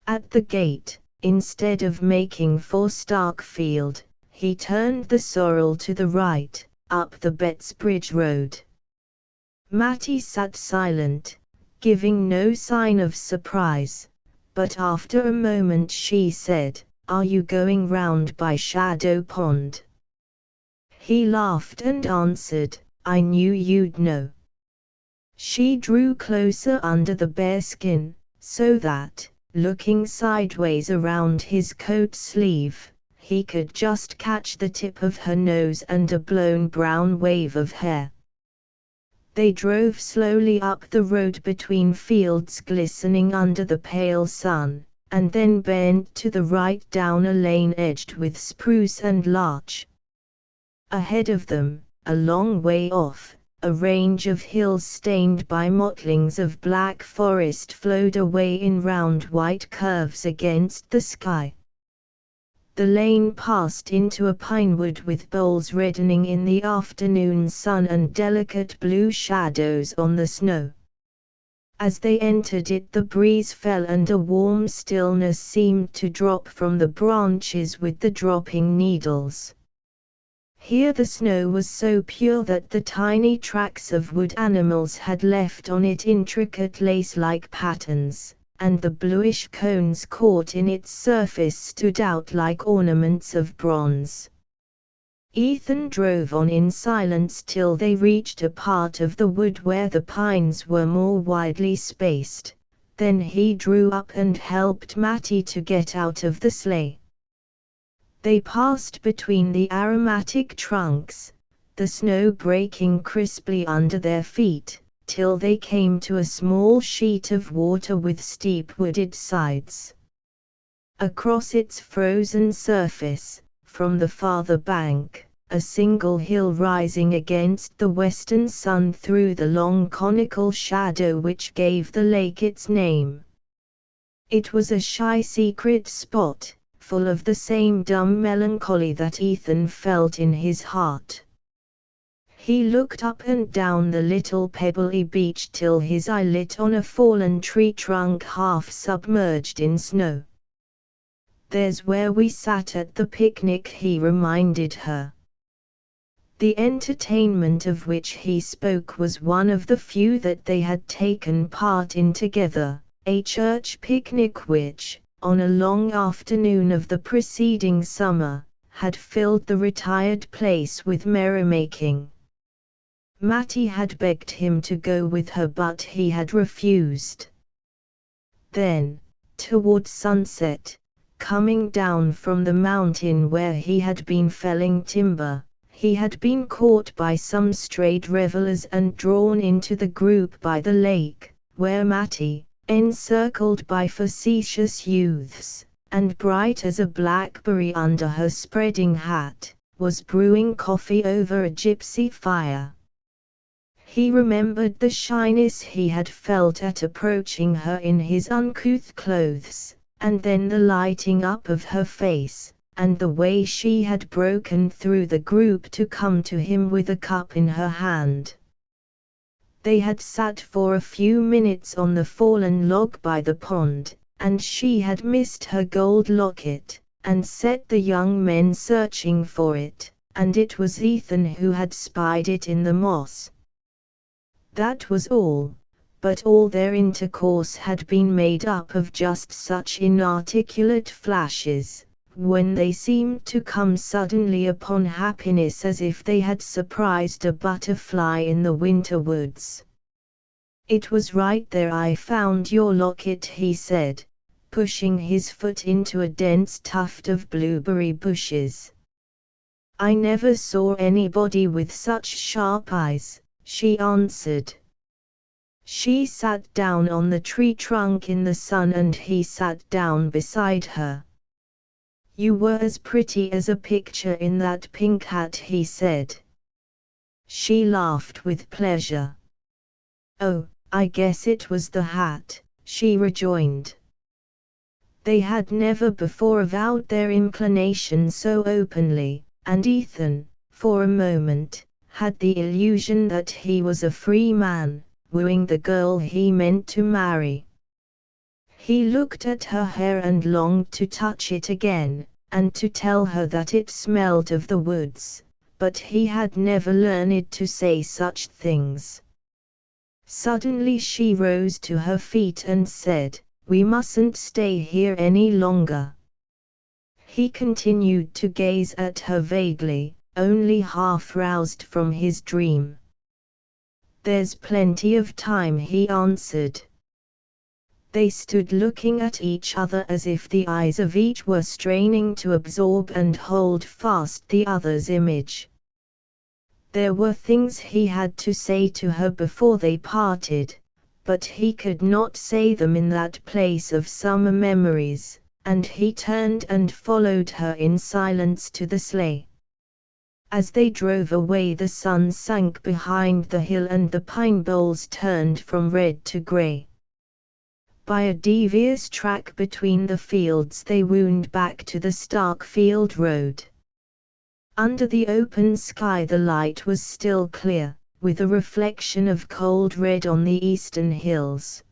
At the gate, instead of making for Starkfield, he turned the sorrel to the right, up the Bettsbridge road. Mattie sat silent, giving no sign of surprise, but after a moment she said, "Are you going round by Shadow Pond?" He laughed and answered, "I knew you'd know." She drew closer under the bearskin, so that, looking sideways around his coat sleeve, he could just catch the tip of her nose and a blown brown wave of hair. They drove slowly up the road between fields glistening under the pale sun, and then bent to the right down a lane edged with spruce and larch. Ahead of them, a long way off, a range of hills stained by mottlings of black forest flowed away in round white curves against the sky. The lane passed into a pinewood with boles reddening in the afternoon sun and delicate blue shadows on the snow. As they entered it, the breeze fell and a warm stillness seemed to drop from the branches with the dropping needles. Here the snow was so pure that the tiny tracks of wood animals had left on it intricate lace-like patterns, and the bluish cones caught in its surface stood out like ornaments of bronze. Ethan drove on in silence till they reached a part of the wood where the pines were more widely spaced. Then he drew up and helped Mattie to get out of the sleigh. They passed between the aromatic trunks, the snow breaking crisply under their feet, till they came to a small sheet of water with steep wooded sides. Across its frozen surface, from the farther bank, a single hill rising against the western sun threw the long conical shadow which gave the lake its name. It was a shy secret spot, full of the same dumb melancholy that Ethan felt in his heart. He looked up and down the little pebbly beach till his eye lit on a fallen tree trunk half submerged in snow. "There's where we sat at the picnic," he reminded her. The entertainment of which he spoke was one of the few that they had taken part in together, a church picnic which, on a long afternoon of the preceding summer, had filled the retired place with merrymaking. Mattie had begged him to go with her, but he had refused. Then, toward sunset, coming down from the mountain where he had been felling timber, he had been caught by some strayed revelers and drawn into the group by the lake, where Mattie, encircled by facetious youths, and bright as a blackberry under her spreading hat, was brewing coffee over a gypsy fire. He remembered the shyness he had felt at approaching her in his uncouth clothes, and then the lighting up of her face, and the way she had broken through the group to come to him with a cup in her hand. They had sat for a few minutes on the fallen log by the pond, and she had missed her gold locket, and set the young men searching for it, and it was Ethan who had spied it in the moss. That was all, but all their intercourse had been made up of just such inarticulate flashes, when they seemed to come suddenly upon happiness as if they had surprised a butterfly in the winter woods. "It was right there I found your locket," he said, pushing his foot into a dense tuft of blueberry bushes. "I never saw anybody with such sharp eyes," she answered. She sat down on the tree trunk in the sun and he sat down beside her. "You were as pretty as a picture in that pink hat," he said. She laughed with pleasure. "Oh, I guess it was the hat," she rejoined. They had never before avowed their inclination so openly, and Ethan, for a moment, had the illusion that he was a free man, wooing the girl he meant to marry. He looked at her hair and longed to touch it again, and to tell her that it smelled of the woods, but he had never learned to say such things. Suddenly she rose to her feet and said, "We mustn't stay here any longer." He continued to gaze at her vaguely, only half roused from his dream. "There's plenty of time," he answered. They stood looking at each other as if the eyes of each were straining to absorb and hold fast the other's image. There were things he had to say to her before they parted, but he could not say them in that place of summer memories, and he turned and followed her in silence to the sleigh. As they drove away, the sun sank behind the hill and the pine boles turned from red to gray. By a devious track between the fields they wound back to the Stark Field road. Under the open sky the light was still clear, with a reflection of cold red on the eastern hills.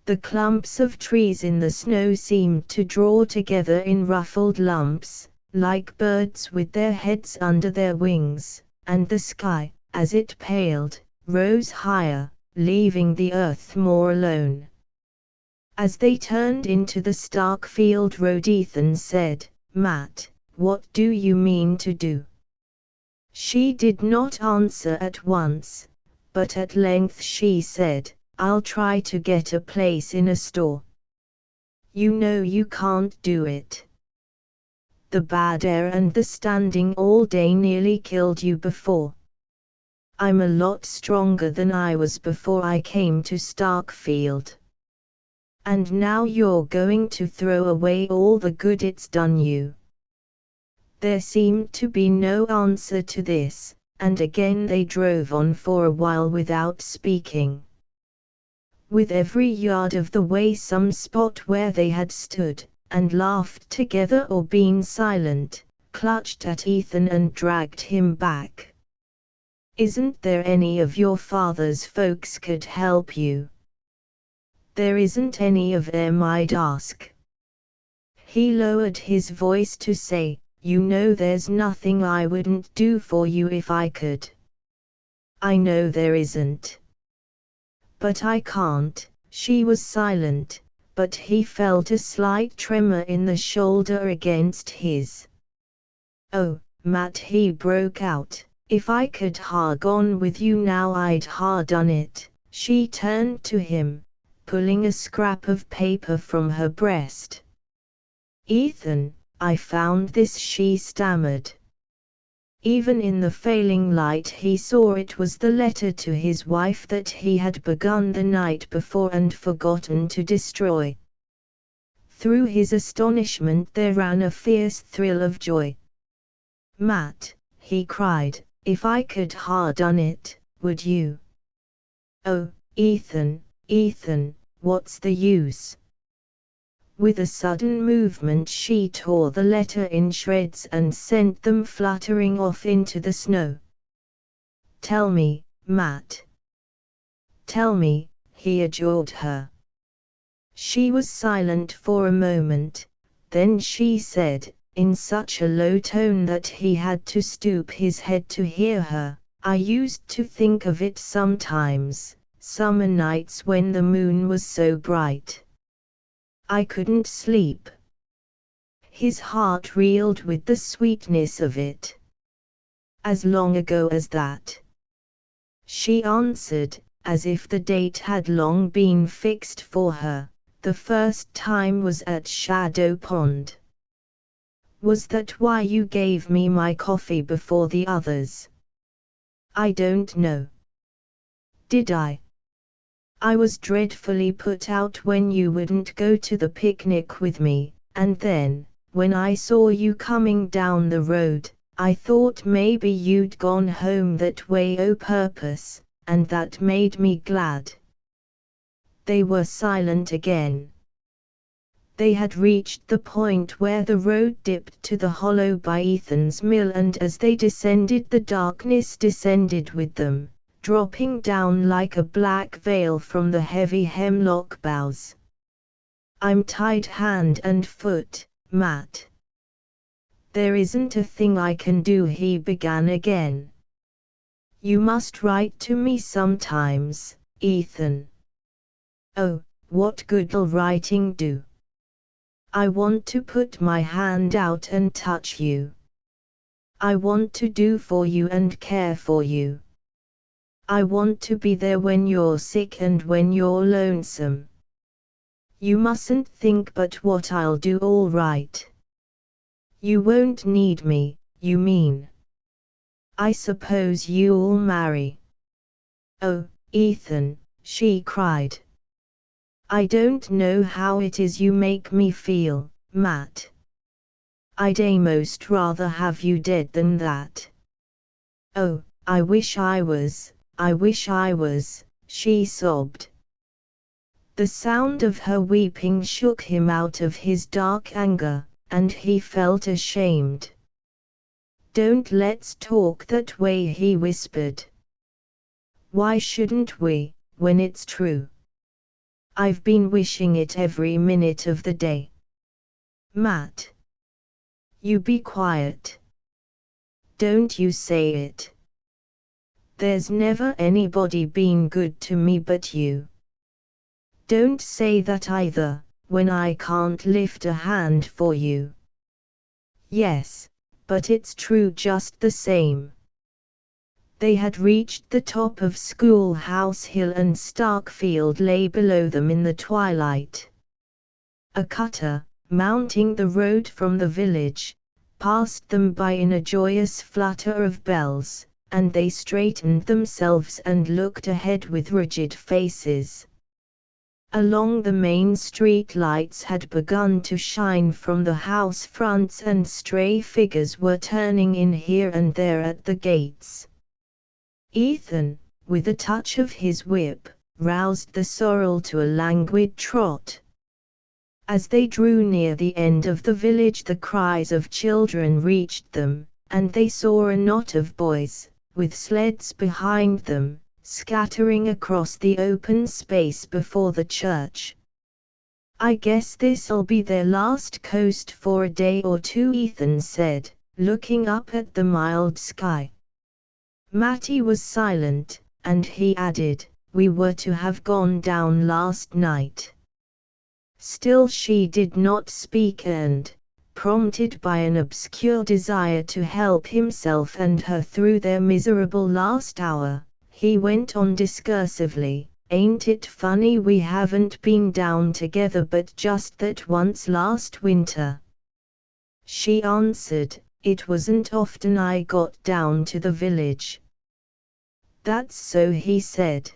The clumps of trees in the snow seemed to draw together in ruffled lumps, like birds with their heads under their wings, and the sky, as it paled, rose higher, leaving the earth more alone. As they turned into the Stark Field road, Ethan said, "Matt, what do you mean to do?" She did not answer at once, but at length she said, "I'll try to get a place in a store." "You know you can't do it. The bad air and the standing all day nearly killed you before. I'm a lot stronger than I was before I came to Starkfield. And now you're going to throw away all the good it's done you." There seemed to be no answer to this, and again they drove on for a while without speaking. With every yard of the way some spot where they had stood, and laughed together or been silent, clutched at Ethan and dragged him back. "Isn't there any of your father's folks could help you?" "There isn't any of them I'd ask." He lowered his voice to say, you know there's nothing I wouldn't do for you if I could. I know there isn't. But I can't." She was silent, but he felt a slight tremor in the shoulder against his. "Oh, Matt," he broke out, "if I could ha' gone with you now I'd ha' done it." She turned to him, pulling a scrap of paper from her breast. "Ethan, I found this," she stammered. Even in the failing light he saw it was the letter to his wife that he had begun the night before and forgotten to destroy. Through his astonishment there ran a fierce thrill of joy. "Matt," he cried, "if I could ha' done it, would you?" "Oh, Ethan, Ethan, what's the use?" With a sudden movement she tore the letter in shreds and sent them fluttering off into the snow. "Tell me, Matt. Tell me," he adjured her. She was silent for a moment, then she said, in such a low tone that he had to stoop his head to hear her, "I used to think of it sometimes, summer nights when the moon was so bright. I couldn't sleep." His heart reeled with the sweetness of it. "As long ago as that?" she answered, as if the date had long been fixed for her. "The first time was at Shadow Pond." "Was that why you gave me my coffee before the others?" "I don't know. Did I? I was dreadfully put out when you wouldn't go to the picnic with me, and then, when I saw you coming down the road, I thought maybe you'd gone home that way o' purpose, and that made me glad." They were silent again. They had reached the point where the road dipped to the hollow by Ethan's mill, and as they descended the darkness descended with them, dropping down like a black veil from the heavy hemlock boughs. "I'm tied hand and foot, Matt. There isn't a thing I can do," he began again. "You must write to me sometimes, Ethan." "Oh, what good'll writing do? I want to put my hand out and touch you. I want to do for you and care for you. I want to be there when you're sick and when you're lonesome. You mustn't think but what I'll do all right." "You won't need me, you mean? I suppose you'll marry." "Oh, Ethan," she cried. "I don't know how it is you make me feel, Matt. I'd almost rather have you dead than that." "Oh, I wish I was, I wish I was," she sobbed. The sound of her weeping shook him out of his dark anger, and he felt ashamed. "Don't let's talk that way," he whispered. "Why shouldn't we, when it's true? I've been wishing it every minute of the day." "Matt. You be quiet. Don't you say it. There's never anybody been good to me but you. Don't say that either, when I can't lift a hand for you." "Yes, but it's true just the same." They had reached the top of Schoolhouse Hill and Starkfield lay below them in the twilight. A cutter, mounting the road from the village, passed them by in a joyous flutter of bells, and they straightened themselves and looked ahead with rigid faces. Along the main street lights had begun to shine from the house fronts and stray figures were turning in here and there at the gates. Ethan, with a touch of his whip, roused the sorrel to a languid trot. As they drew near the end of the village the cries of children reached them, and they saw a knot of boys, with sleds behind them, scattering across the open space before the church. I guess this'll be their last coast for a day or two, Ethan said, looking up at the mild sky. Matty was silent, and he added, we were to have gone down last night. Still she did not speak and, prompted by an obscure desire to help himself and her through their miserable last hour, he went on discursively, ain't it funny we haven't been down together but just that once last winter? She answered, it wasn't often I got down to the village. That's so, he said.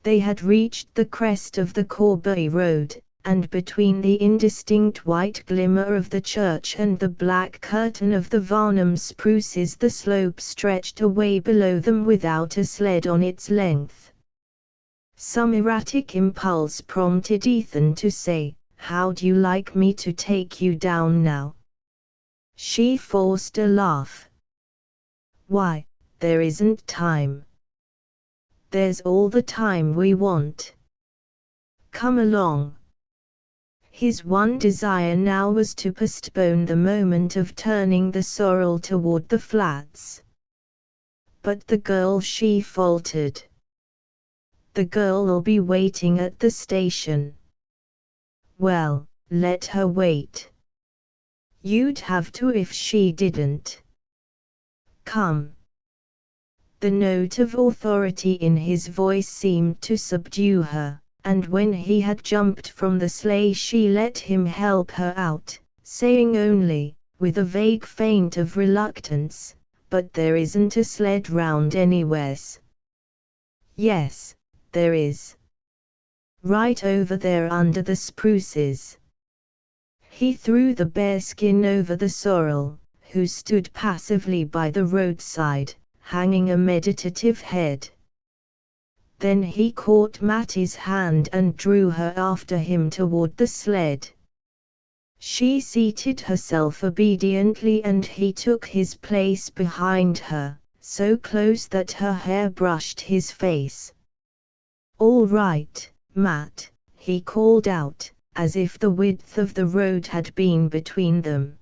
They had reached the crest of the Corbury Road, and between the indistinct white glimmer of the church and the black curtain of the Varnum spruces the slope stretched away below them without a sled on its length. Some erratic impulse prompted Ethan to say, how'd you like me to take you down now? She forced a laugh. Why, there isn't time. There's all the time we want. Come along. His one desire now was to postpone the moment of turning the sorrel toward the flats. But the girl, she faltered. The girl'll be waiting at the station. Well, let her wait. You'd have to if she didn't. Come. The note of authority in his voice seemed to subdue her, and when he had jumped from the sleigh she let him help her out, saying only, with a vague feint of reluctance, but there isn't a sled round anywheres. Yes, there is. Right over there under the spruces. He threw the bearskin over the sorrel, who stood passively by the roadside, hanging a meditative head. Then he caught Matty's hand and drew her after him toward the sled. She seated herself obediently and he took his place behind her, so close that her hair brushed his face. All right, Matt, he called out, as if the width of the road had been between them.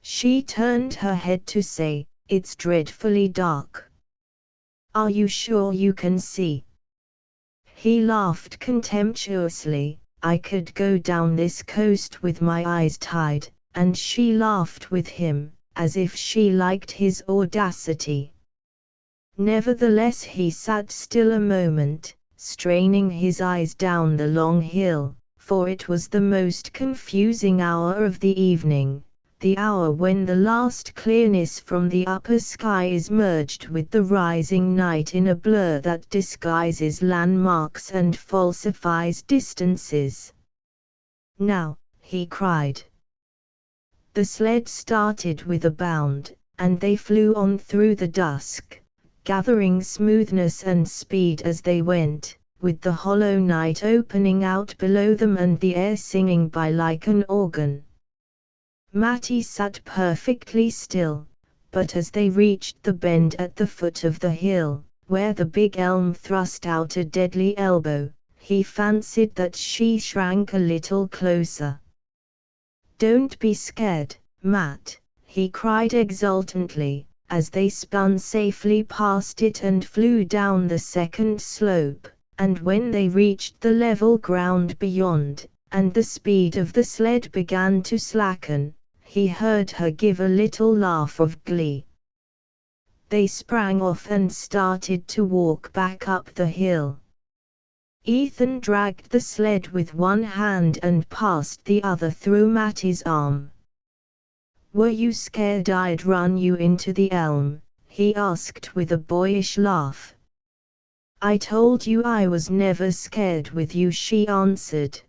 She turned her head to say, it's dreadfully dark. Are you sure you can see? He laughed contemptuously. I could go down this coast with my eyes tied, and she laughed with him, as if she liked his audacity. Nevertheless he sat still a moment, straining his eyes down the long hill, for it was the most confusing hour of the evening, the hour when the last clearness from the upper sky is merged with the rising night in a blur that disguises landmarks and falsifies distances. Now, he cried. The sled started with a bound, and they flew on through the dusk, gathering smoothness and speed as they went, with the hollow night opening out below them and the air singing by like an organ. Matty sat perfectly still, but as they reached the bend at the foot of the hill, where the big elm thrust out a deadly elbow, he fancied that she shrank a little closer. Don't be scared, Matt, he cried exultantly, as they spun safely past it and flew down the second slope, and when they reached the level ground beyond, and the speed of the sled began to slacken, he heard her give a little laugh of glee. They sprang off and started to walk back up the hill. Ethan dragged the sled with one hand and passed the other through Matty's arm. Were you scared I'd run you into the elm? He asked with a boyish laugh. I told you I was never scared with you, she answered.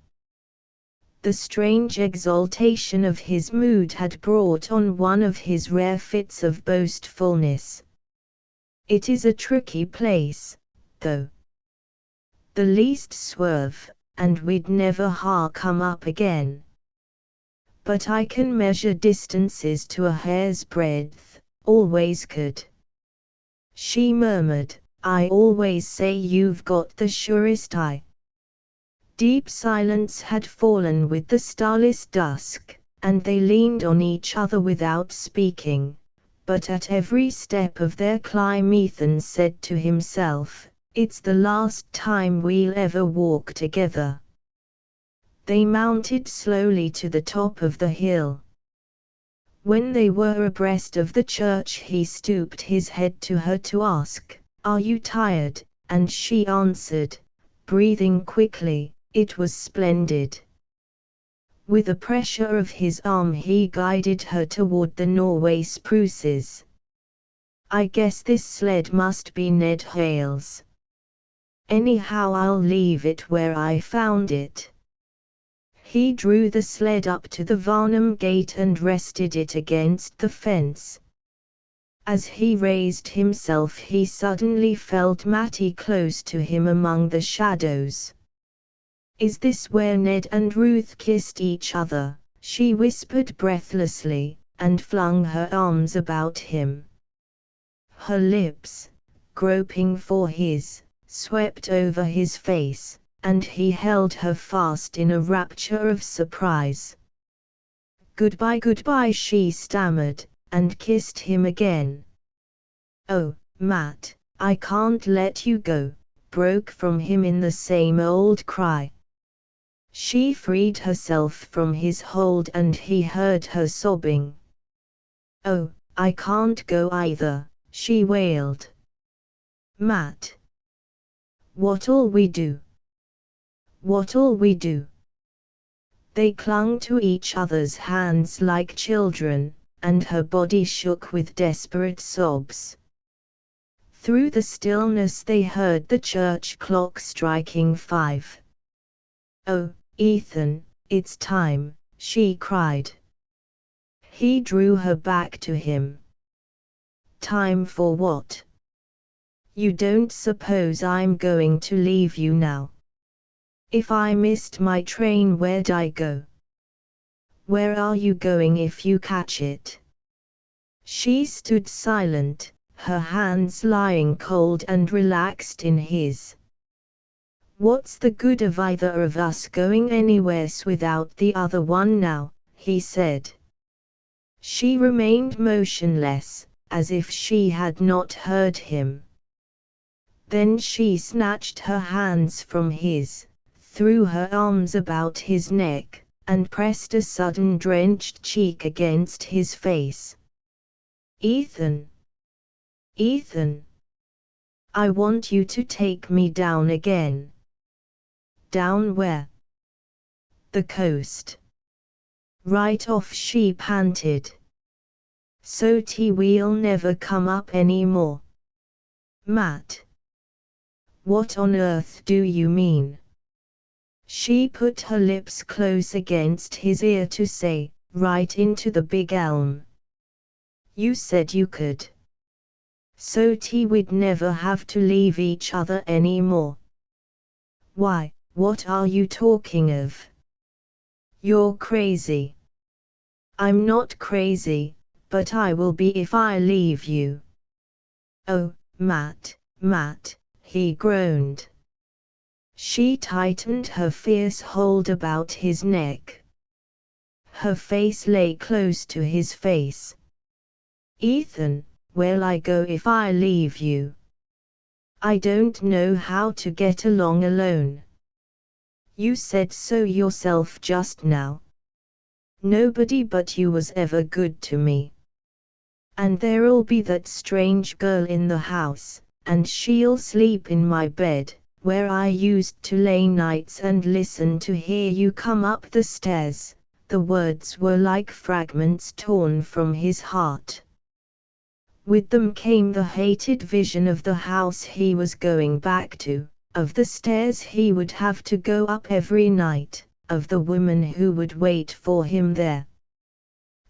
The strange exaltation of his mood had brought on one of his rare fits of boastfulness. It is a tricky place, though. The least swerve, and we'd never come up again. But I can measure distances to a hair's breadth, always could. She murmured, I always say you've got the surest eye. Deep silence had fallen with the starless dusk, and they leaned on each other without speaking. But at every step of their climb Ethan said to himself, "It's the last time we'll ever walk together." They mounted slowly to the top of the hill. When they were abreast of the church he stooped his head to her to ask, "Are you tired?" And she answered, breathing quickly, "It was splendid." With a pressure of his arm he guided her toward the Norway spruces. "I guess this sled must be Ned Hale's. Anyhow I'll leave it where I found it." He drew the sled up to the Varnum gate and rested it against the fence. As he raised himself he suddenly felt Mattie close to him among the shadows. "Is this where Ned and Ruth kissed each other?" she whispered breathlessly, and flung her arms about him. Her lips, groping for his, swept over his face, and he held her fast in a rapture of surprise. "Goodbye, goodbye," she stammered, and kissed him again. "Oh, Matt, I can't let you go," broke from him in the same old cry. She freed herself from his hold and he heard her sobbing. "Oh, I can't go either," she wailed. "Matt, what'll we do? What'll we do?" They clung to each other's hands like children, and her body shook with desperate sobs. Through the stillness they heard the church clock striking 5. "Oh, Ethan, it's time," she cried. He drew her back to him. "Time for what? You don't suppose I'm going to leave you now? If I missed my train, where'd I go? Where are you going if you catch it?" She stood silent, her hands lying cold and relaxed in his. "What's the good of either of us going anywhere without the other one now?" he said. She remained motionless, as if she had not heard him. Then she snatched her hands from his, threw her arms about his neck, and pressed a sudden drenched cheek against his face. "Ethan! Ethan! I want you to take me down again." "Down where?" "The coast. Right off," she panted. "So we'll never come up anymore." "Matt! What on earth do you mean?" She put her lips close against his ear to say, "Right into the big elm. You said you could. So we'd never have to leave each other anymore." "Why, what are you talking of? You're crazy." "I'm not crazy, but I will be if I leave you." "Oh, Matt, Matt," he groaned. She tightened her fierce hold about his neck. Her face lay close to his face. "Ethan, where'll I go if I leave you? I don't know how to get along alone. You said so yourself just now. Nobody but you was ever good to me. And there'll be that strange girl in the house, and she'll sleep in my bed, where I used to lay nights and listen to hear you come up the stairs." The words were like fragments torn from his heart. With them came the hated vision of the house he was going back to, of the stairs he would have to go up every night, of the woman who would wait for him there.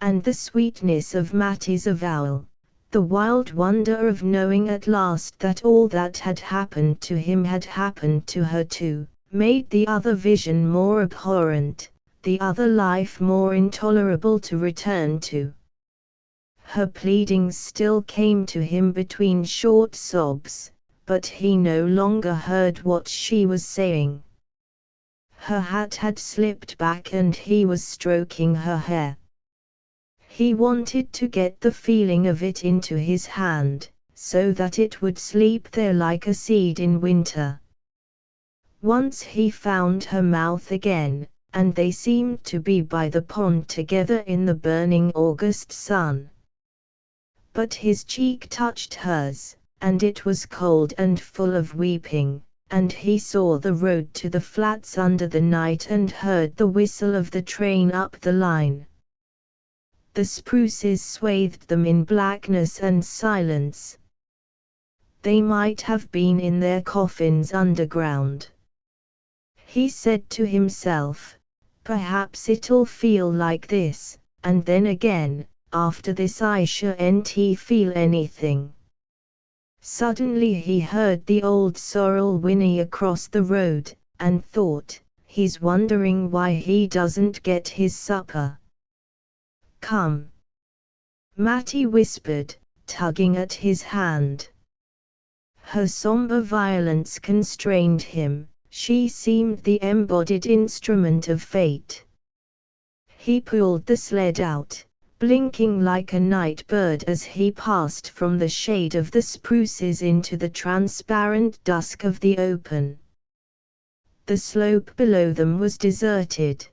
And the sweetness of Mattie's avowal, the wild wonder of knowing at last that all that had happened to him had happened to her too, made the other vision more abhorrent, the other life more intolerable to return to. Her pleadings still came to him between short sobs, but he no longer heard what she was saying. Her hat had slipped back and he was stroking her hair. He wanted to get the feeling of it into his hand, so that it would sleep there like a seed in winter. Once he found her mouth again, and they seemed to be by the pond together in the burning August sun. But his cheek touched hers, and it was cold and full of weeping, and he saw the road to the flats under the night and heard the whistle of the train up the line. The spruces swathed them in blackness and silence. They might have been in their coffins underground. He said to himself, perhaps it'll feel like this, and then again, after this I shan't feel anything. Suddenly he heard the old sorrel whinny across the road, and thought, he's wondering why he doesn't get his supper. Come, Mattie whispered, tugging at his hand. Her somber violence constrained him, she seemed the embodied instrument of fate. He pulled the sled out, blinking like a night bird as he passed from the shade of the spruces into the transparent dusk of the open. The slope below them was deserted.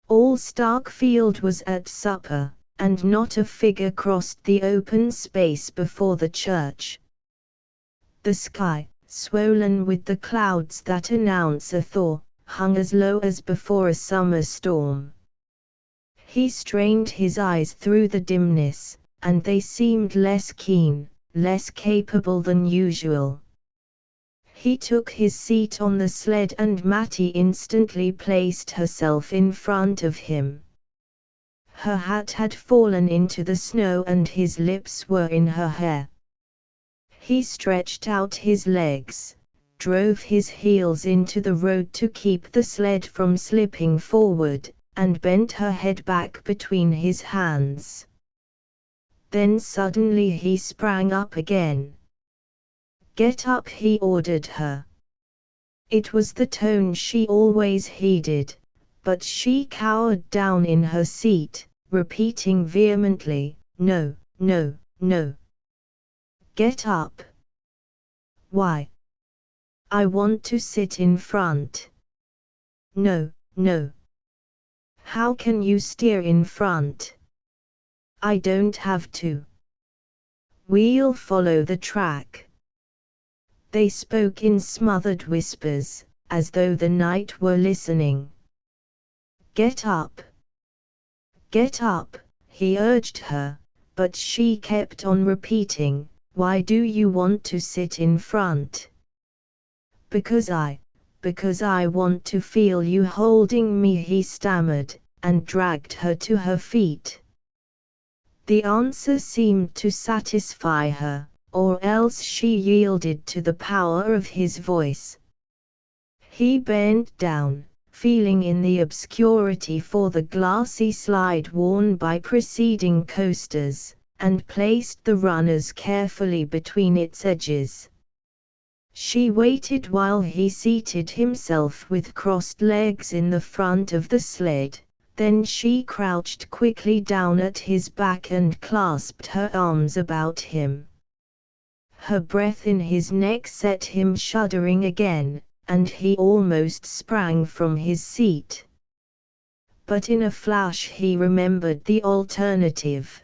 All Starkfield was at supper, and not a figure crossed the open space before the church. The sky, swollen with the clouds that announce a thaw, hung as low as before a summer storm. He strained his eyes through the dimness, and they seemed less keen, less capable than usual. He took his seat on the sled and Mattie instantly placed herself in front of him. Her hat had fallen into the snow and his lips were in her hair. He stretched out his legs, drove his heels into the road to keep the sled from slipping forward, and bent her head back between his hands. Then suddenly he sprang up again. "Get up," he ordered her. It was the tone she always heeded, but she cowered down in her seat, repeating vehemently, "No, no, no. Get up." "Why?" "I want to sit in front." "No, no. How can you steer in front?" "I don't have to. We'll follow the track." They spoke in smothered whispers, as though the night were listening. "Get up. Get up," he urged her, but she kept on repeating, "Why do you want to sit in front?" Because I want to feel you holding me," he stammered, and dragged her to her feet. The answer seemed to satisfy her, or else she yielded to the power of his voice. He bent down, feeling in the obscurity for the glassy slide worn by preceding coasters, and placed the runners carefully between its edges. She waited while he seated himself with crossed legs in the front of the sled, then she crouched quickly down at his back and clasped her arms about him. Her breath in his neck set him shuddering again, and he almost sprang from his seat. But in a flash he remembered the alternative.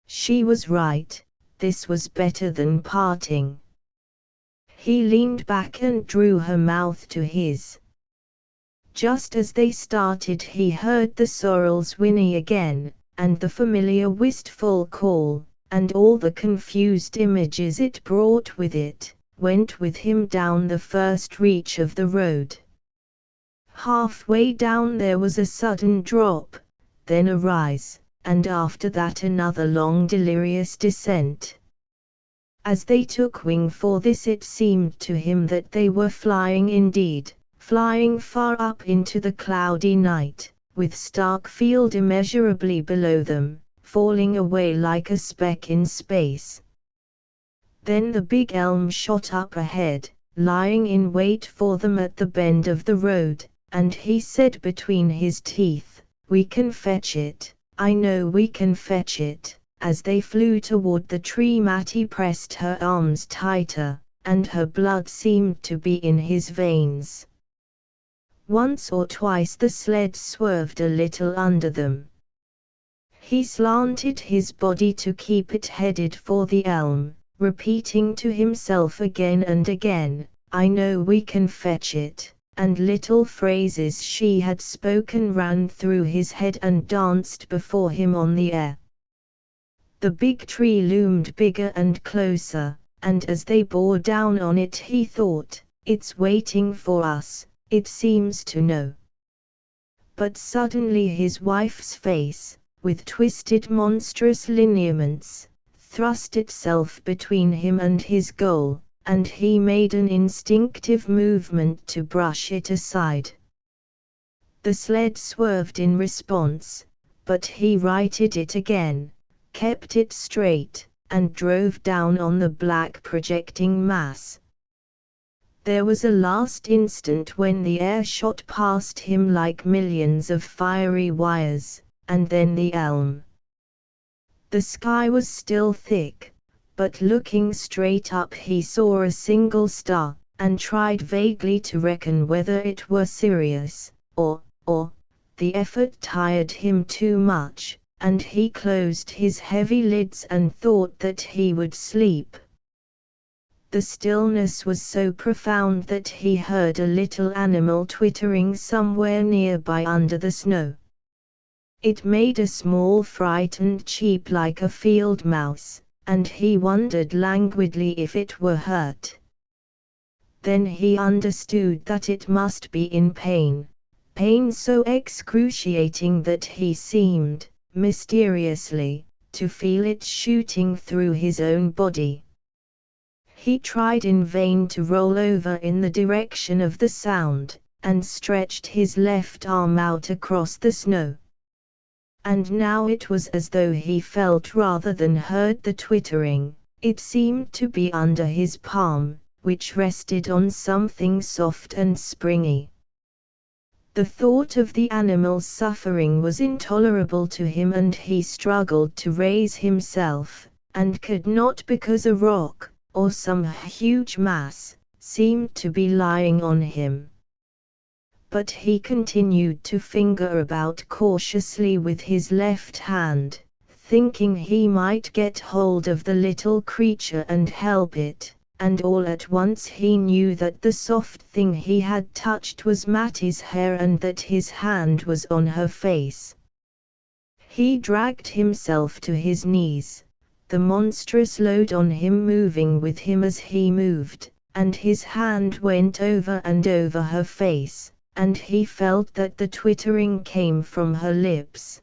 She was right, this was better than parting. He leaned back and drew her mouth to his. Just as they started he heard the sorrels whinny again, and the familiar wistful call, and all the confused images it brought with it, went with him down the first reach of the road. Halfway down there was a sudden drop, then a rise, and after that another long delirious descent. As they took wing for this it seemed to him that they were flying indeed, flying far up into the cloudy night, with Starkfield immeasurably below them, falling away like a speck in space. Then the big elm shot up ahead, lying in wait for them at the bend of the road, and he said between his teeth, "We can fetch it, I know we can fetch it." As they flew toward the tree, Mattie pressed her arms tighter, and her blood seemed to be in his veins. Once or twice the sled swerved a little under them. He slanted his body to keep it headed for the elm, repeating to himself again and again, "I know we can fetch it," and little phrases she had spoken ran through his head and danced before him on the air. The big tree loomed bigger and closer, and as they bore down on it he thought, "It's waiting for us, it seems to know." But suddenly his wife's face, with twisted monstrous lineaments, thrust itself between him and his goal, and he made an instinctive movement to brush it aside. The sled swerved in response, but he righted it again, kept it straight, and drove down on the black projecting mass. There was a last instant when the air shot past him like millions of fiery wires, and then the elm. The sky was still thick, but looking straight up he saw a single star, and tried vaguely to reckon whether it were Sirius, or the effort tired him too much, and he closed his heavy lids and thought that he would sleep. The stillness was so profound that he heard a little animal twittering somewhere nearby under the snow. It made a small frightened cheep like a field mouse, and he wondered languidly if it were hurt. Then he understood that it must be in pain, pain so excruciating that he seemed, mysteriously, to feel it shooting through his own body. He tried in vain to roll over in the direction of the sound, and stretched his left arm out across the snow. And now it was as though he felt rather than heard the twittering. It seemed to be under his palm, which rested on something soft and springy. The thought of the animal's suffering was intolerable to him, and he struggled to raise himself, and could not because a rock, or some huge mass, seemed to be lying on him. But he continued to finger about cautiously with his left hand, thinking he might get hold of the little creature and help it, and all at once he knew that the soft thing he had touched was Mattie's hair and that his hand was on her face. He dragged himself to his knees, the monstrous load on him moving with him as he moved, and his hand went over and over her face, and he felt that the twittering came from her lips.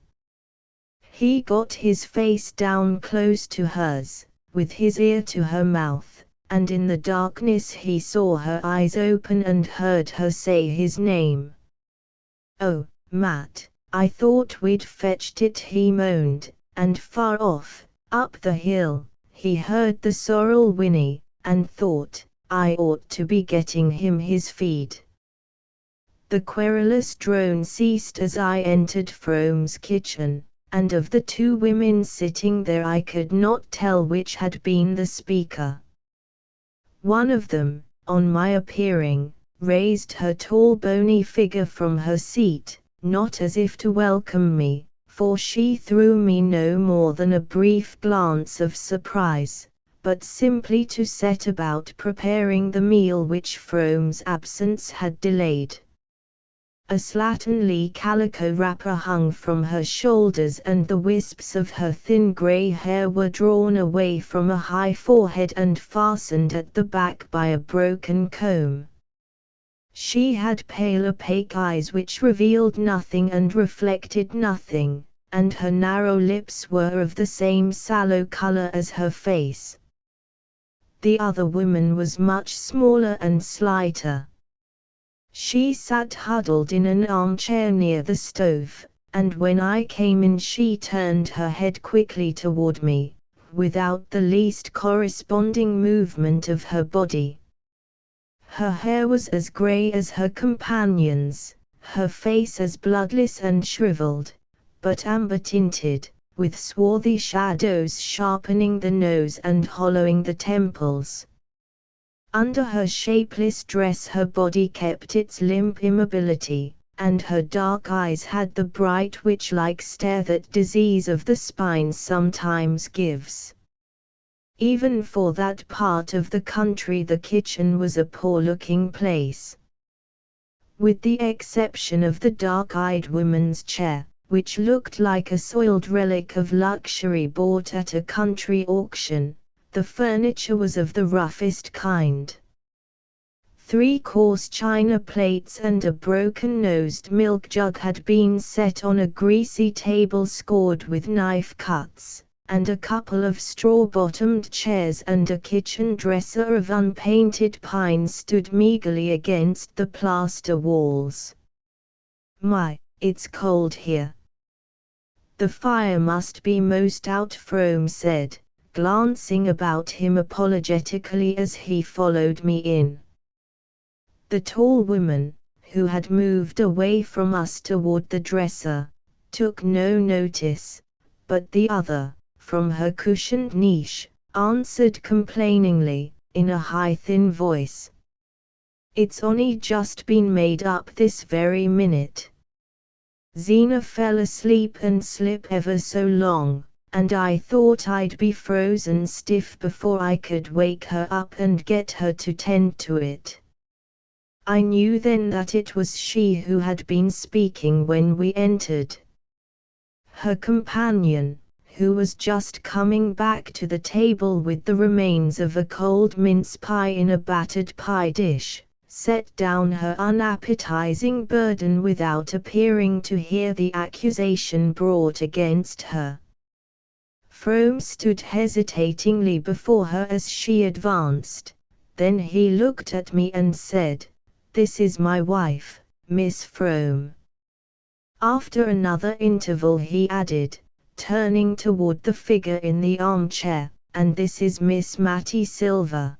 He got his face down close to hers, with his ear to her mouth, and in the darkness he saw her eyes open and heard her say his name. "Oh, Matt, I thought we'd fetched it," he moaned, and far off, up the hill, he heard the sorrel whinny, and thought, "I ought to be getting him his feed." The querulous drone ceased as I entered Frome's kitchen, and of the two women sitting there I could not tell which had been the speaker. One of them, on my appearing, raised her tall bony figure from her seat, not as if to welcome me, for she threw me no more than a brief glance of surprise, but simply to set about preparing the meal which Frome's absence had delayed. A slatternly calico wrapper hung from her shoulders, and the wisps of her thin grey hair were drawn away from a high forehead and fastened at the back by a broken comb. She had pale opaque eyes which revealed nothing and reflected nothing, and her narrow lips were of the same sallow color as her face. The other woman was much smaller and slighter. She sat huddled in an armchair near the stove, and when I came in she turned her head quickly toward me, without the least corresponding movement of her body. Her hair was as grey as her companion's, her face as bloodless and shriveled, but amber-tinted, with swarthy shadows sharpening the nose and hollowing the temples. Under her shapeless dress her body kept its limp immobility, and her dark eyes had the bright witch-like stare that disease of the spine sometimes gives. Even for that part of the country the kitchen was a poor-looking place. With the exception of the dark-eyed woman's chair, which looked like a soiled relic of luxury bought at a country auction, the furniture was of the roughest kind. 3 coarse china plates and a broken-nosed milk jug had been set on a greasy table scored with knife cuts, and a couple of straw-bottomed chairs and a kitchen dresser of unpainted pine stood meagerly against the plaster walls. "My, it's cold here. The fire must be most out," Frome said, glancing about him apologetically as he followed me in. The tall woman, who had moved away from us toward the dresser, took no notice, but the other, from her cushioned niche, answered complainingly, in a high thin voice. "It's only just been made up this very minute. Zena fell asleep and slept ever so long, and I thought I'd be frozen stiff before I could wake her up and get her to tend to it." I knew then that it was she who had been speaking when we entered. Her companion, who was just coming back to the table with the remains of a cold mince pie in a battered pie dish, set down her unappetizing burden without appearing to hear the accusation brought against her. Frome stood hesitatingly before her as she advanced, then he looked at me and said, "This is my wife, Miss Frome." After another interval he added, turning toward the figure in the armchair, "And this is Miss Mattie Silver."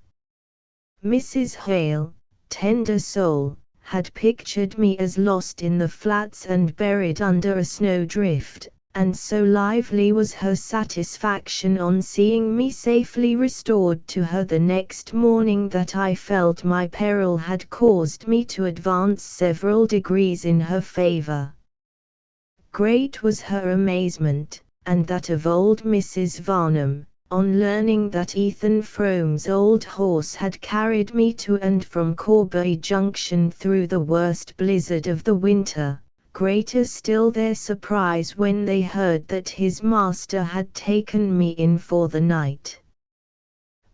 Mrs. Hale, tender soul, had pictured me as lost in the flats and buried under a snowdrift, and so lively was her satisfaction on seeing me safely restored to her the next morning that I felt my peril had caused me to advance several degrees in her favor. Great was her amazement, and that of old Mrs. Varnum, on learning that Ethan Frome's old horse had carried me to and from Corby Junction through the worst blizzard of the winter. Greater still their surprise when they heard that his master had taken me in for the night.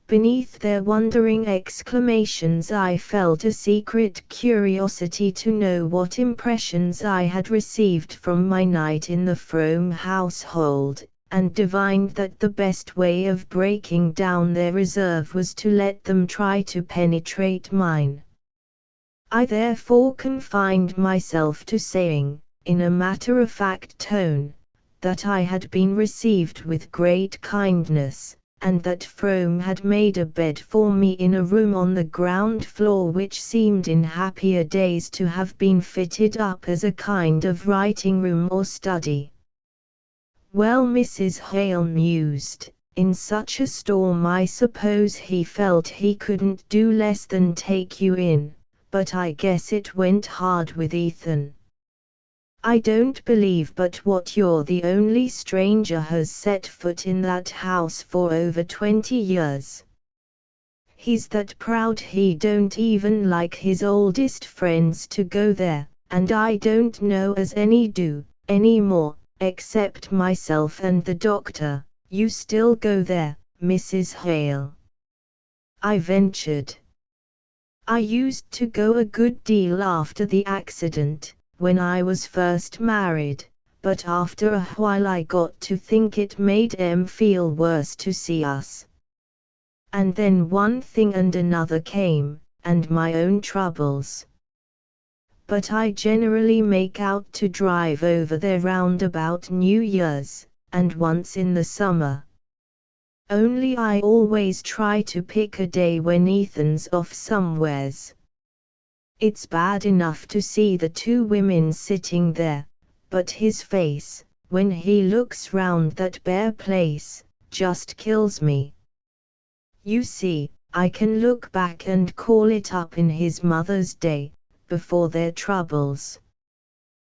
Beneath their wondering exclamations I felt a secret curiosity to know what impressions I had received from my night in the Frome household, and divined that the best way of breaking down their reserve was to let them try to penetrate mine. I therefore confined myself to saying, in a matter-of-fact tone, that I had been received with great kindness, and that Frome had made a bed for me in a room on the ground floor which seemed in happier days to have been fitted up as a kind of writing room or study. "Well," Mrs. Hale mused, "in such a storm I suppose he felt he couldn't do less than take you in, but I guess it went hard with Ethan. I don't believe but what you're the only stranger has set foot in that house for over 20 years. He's that proud he don't even like his oldest friends to go there, and I don't know as any do, any more, except myself and the doctor." "You still go there, Mrs. Hale?" I ventured. "I used to go a good deal after the accident, when I was first married, but after a while I got to think it made Em feel worse to see us. And then one thing and another came, and my own troubles. But I generally make out to drive over there round about New Year's, and once in the summer. Only I always try to pick a day when Ethan's off somewheres, It's bad enough to see the two women sitting there, but his face, when he looks round that bare place, just kills me. You see, I can look back and call it up in his mother's day, before their troubles.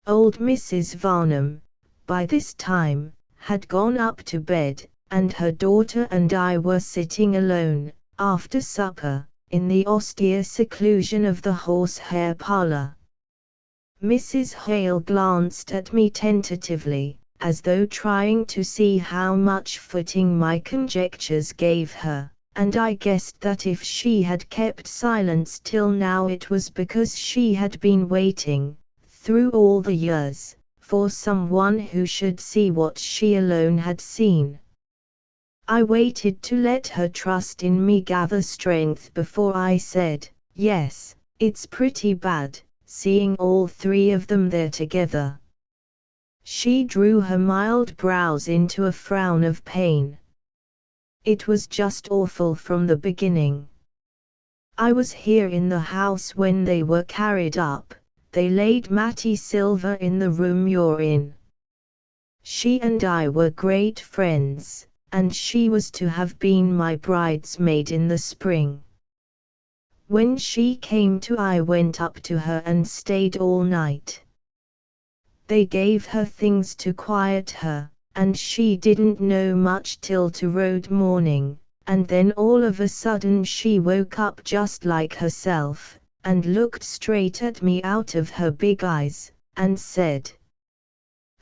Old Mrs. Varnum, by this time, had gone up to bed, and her daughter and I were sitting alone, after supper, in the austere seclusion of the horsehair parlor. Mrs. Hale glanced at me tentatively, as though trying to see how much footing my conjectures gave her, and I guessed that if she had kept silence till now it was because she had been waiting, through all the years, for someone who should see what she alone had seen. I waited to let her trust in me gather strength before I said, "Yes, it's pretty bad, seeing all three of them there together." She drew her mild brows into a frown of pain. "It was just awful from the beginning. I was here in the house when they were carried up. They laid Mattie Silver in the room you're in. She and I were great friends, and she was to have been my bridesmaid in the spring. When she came to, I went up to her and stayed all night. They gave her things to quiet her, and she didn't know much till toward morning, and then all of a sudden she woke up just like herself, and looked straight at me out of her big eyes, and said,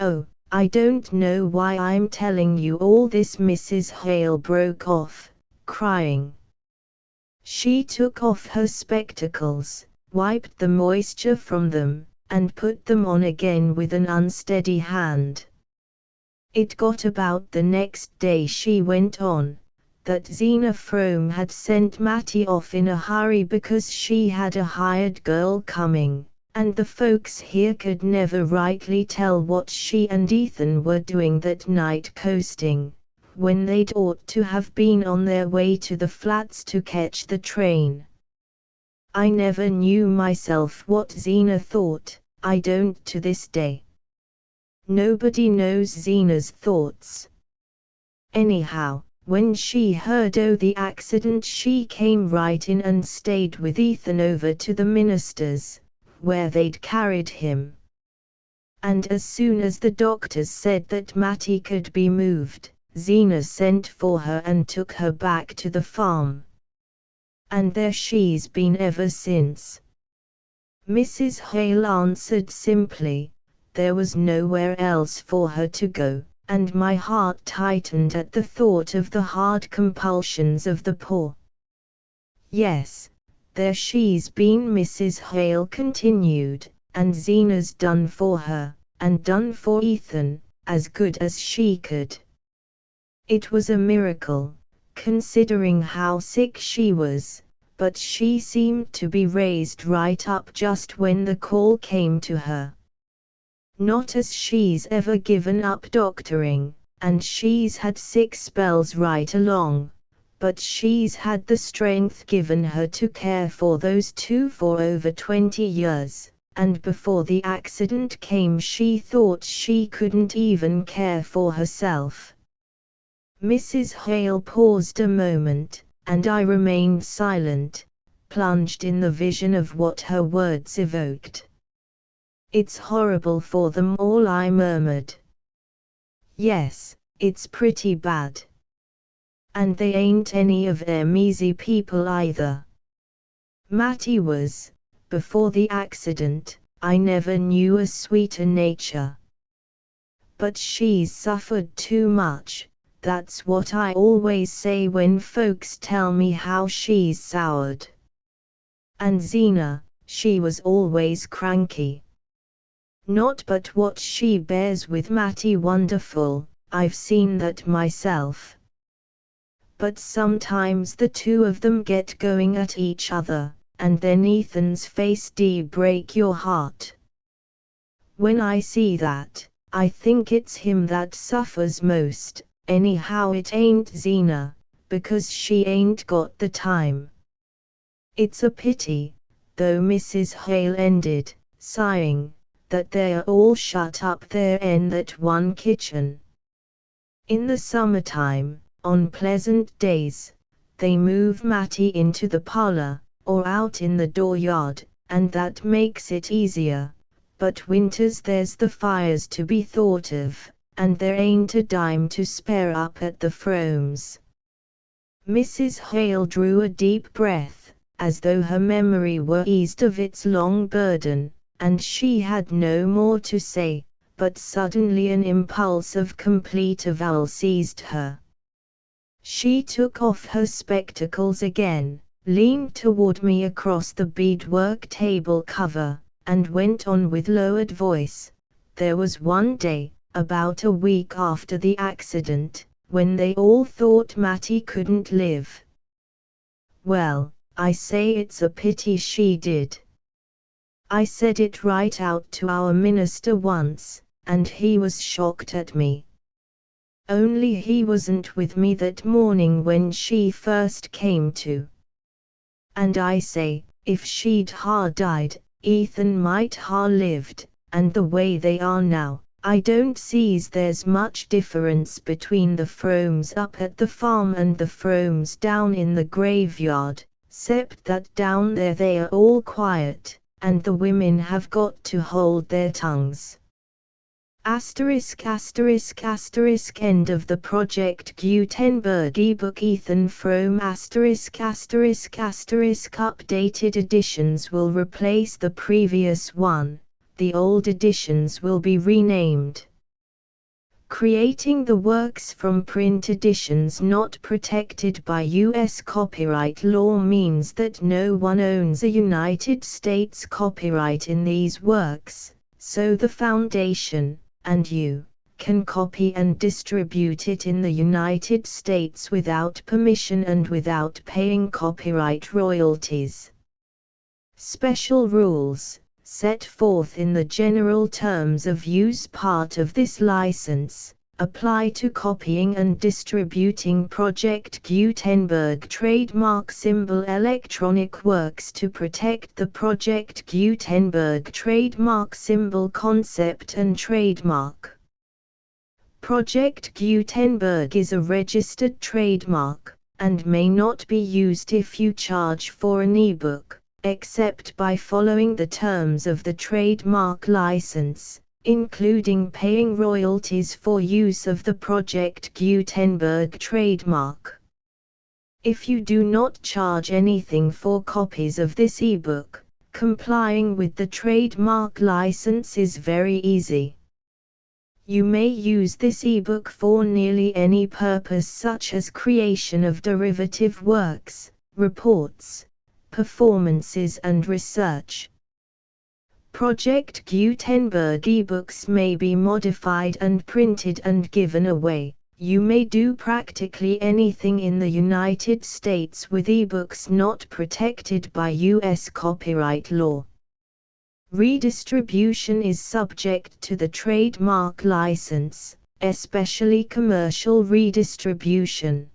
'Oh, I don't know why I'm telling you all this.'" Mrs. Hale broke off, crying. She took off her spectacles, wiped the moisture from them, and put them on again with an unsteady hand. "It got about the next day," she went on, "that Zena Frome had sent Mattie off in a hurry because she had a hired girl coming, and the folks here could never rightly tell what she and Ethan were doing that night coasting, when they'd ought to have been on their way to the flats to catch the train. I never knew myself what Zena thought, I don't to this day. Nobody knows Zena's thoughts. Anyhow, when she heard o' the accident she came right in and stayed with Ethan over to the minister's, where they'd carried him. And as soon as the doctors said that Mattie could be moved, Zena sent for her and took her back to the farm. And there she's been ever since." Mrs. Hale answered simply, "There was nowhere else for her to go," and my heart tightened at the thought of the hard compulsions of the poor. "Yes, there she's been," Mrs. Hale continued, "and Zena's done for her, and done for Ethan, as good as she could. It was a miracle, considering how sick she was, but she seemed to be raised right up just when the call came to her. Not as she's ever given up doctoring, and she's had sick spells right along, but she's had the strength given her to care for those two for over 20 years, and before the accident came she thought she couldn't even care for herself." Mrs. Hale paused a moment, and I remained silent, plunged in the vision of what her words evoked. "It's horrible for them all," I murmured. "Yes, it's pretty bad. And they ain't any of them easy people either. Mattie was, before the accident, I never knew a sweeter nature. But she's suffered too much, that's what I always say when folks tell me how she's soured. And Zena, she was always cranky. Not but what she bears with Mattie wonderful, I've seen that myself. But sometimes the two of them get going at each other, and then Ethan's face break your heart. When I see that, I think it's him that suffers most. Anyhow it ain't Zena, because she ain't got the time. It's a pity, though Mrs. Hale ended, sighing, that they are all shut up there in that one kitchen. In the summertime, on pleasant days, they move Matty into the parlor, or out in the dooryard, and that makes it easier. But winters there's the fires to be thought of, and there ain't a dime to spare up at the Fromes. Mrs. Hale drew a deep breath, as though her memory were eased of its long burden, and she had no more to say, but suddenly an impulse of complete avowal seized her. She took off her spectacles again, leaned toward me across the beadwork table cover, and went on with lowered voice. There was one day, about a week after the accident, when they all thought Matty couldn't live. Well, I say it's a pity she did. I said it right out to our minister once, and he was shocked at me. Only he wasn't with me that morning when she first came to. And I say, if she'd ha' died, Ethan might ha' lived, and the way they are now, I don't see's there's much difference between the Fromes up at the farm and the Fromes down in the graveyard, 'cept that down there they are all quiet, and the women have got to hold their tongues. Asterisk asterisk asterisk end of the Project Gutenberg ebook Ethan Frome asterisk asterisk asterisk updated editions will replace the previous one, the old editions will be renamed. Creating the works from print editions not protected by U.S. copyright law means that no one owns a United States copyright in these works, so the Foundation, and you, can copy and distribute it in the United States without permission and without paying copyright royalties. Special rules, set forth in the general terms of use part of this license, apply to copying and distributing Project Gutenberg trademark symbol electronic works to protect the Project Gutenberg trademark symbol concept and trademark. Project Gutenberg is a registered trademark, and may not be used if you charge for an ebook, except by following the terms of the trademark license, including paying royalties for use of the Project Gutenberg trademark. If you do not charge anything for copies of this ebook, complying with the trademark license is very easy. You may use this ebook for nearly any purpose such as creation of derivative works, reports, performances and research. Project Gutenberg ebooks may be modified and printed and given away. You may do practically anything in the United States with ebooks not protected by U.S. copyright law. Redistribution is subject to the trademark license, especially commercial redistribution.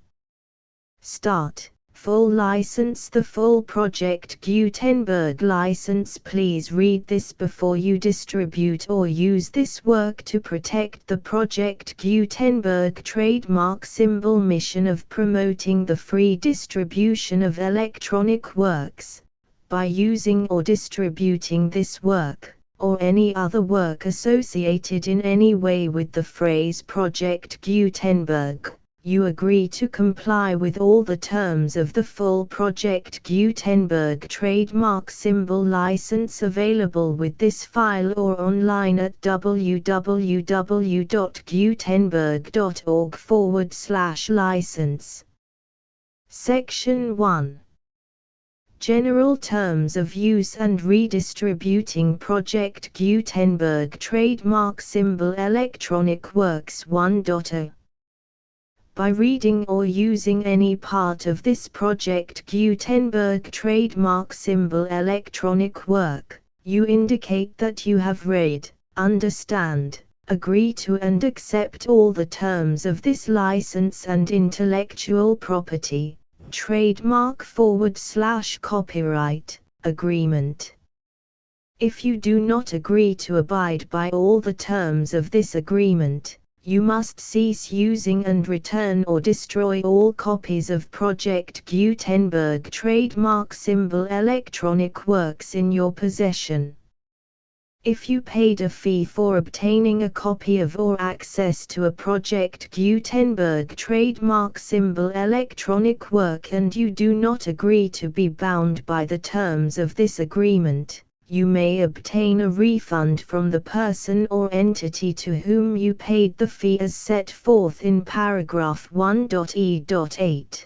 Start. Full license. The full Project Gutenberg license. Please read this before you distribute or use this work to protect the Project Gutenberg trademark symbol mission of promoting the free distribution of electronic works. By using or distributing this work, or any other work associated in any way with the phrase Project Gutenberg, you agree to comply with all the terms of the full Project Gutenberg trademark symbol license available with this file or online at www.gutenberg.org/license. Section 1. General Terms of Use and Redistributing Project Gutenberg Trademark Symbol Electronic Works 1.0. By reading or using any part of this Project Gutenberg trademark symbol electronic work, you indicate that you have read, understand, agree to and accept all the terms of this license and intellectual property, trademark / copyright, agreement. If you do not agree to abide by all the terms of this agreement, you must cease using and return or destroy all copies of Project Gutenberg trademark symbol electronic works in your possession. If you paid a fee for obtaining a copy of or access to a Project Gutenberg trademark symbol electronic work and you do not agree to be bound by the terms of this agreement, you may obtain a refund from the person or entity to whom you paid the fee as set forth in paragraph 1.e.8.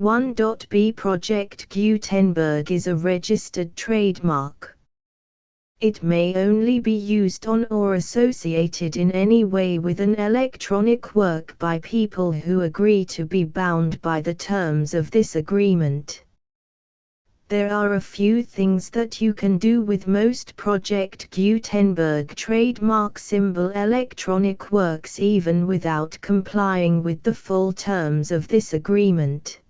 1.b Project Gutenberg is a registered trademark. It may only be used on or associated in any way with an electronic work by people who agree to be bound by the terms of this agreement. There are a few things that you can do with most Project Gutenberg trademark symbol electronic works even without complying with the full terms of this agreement.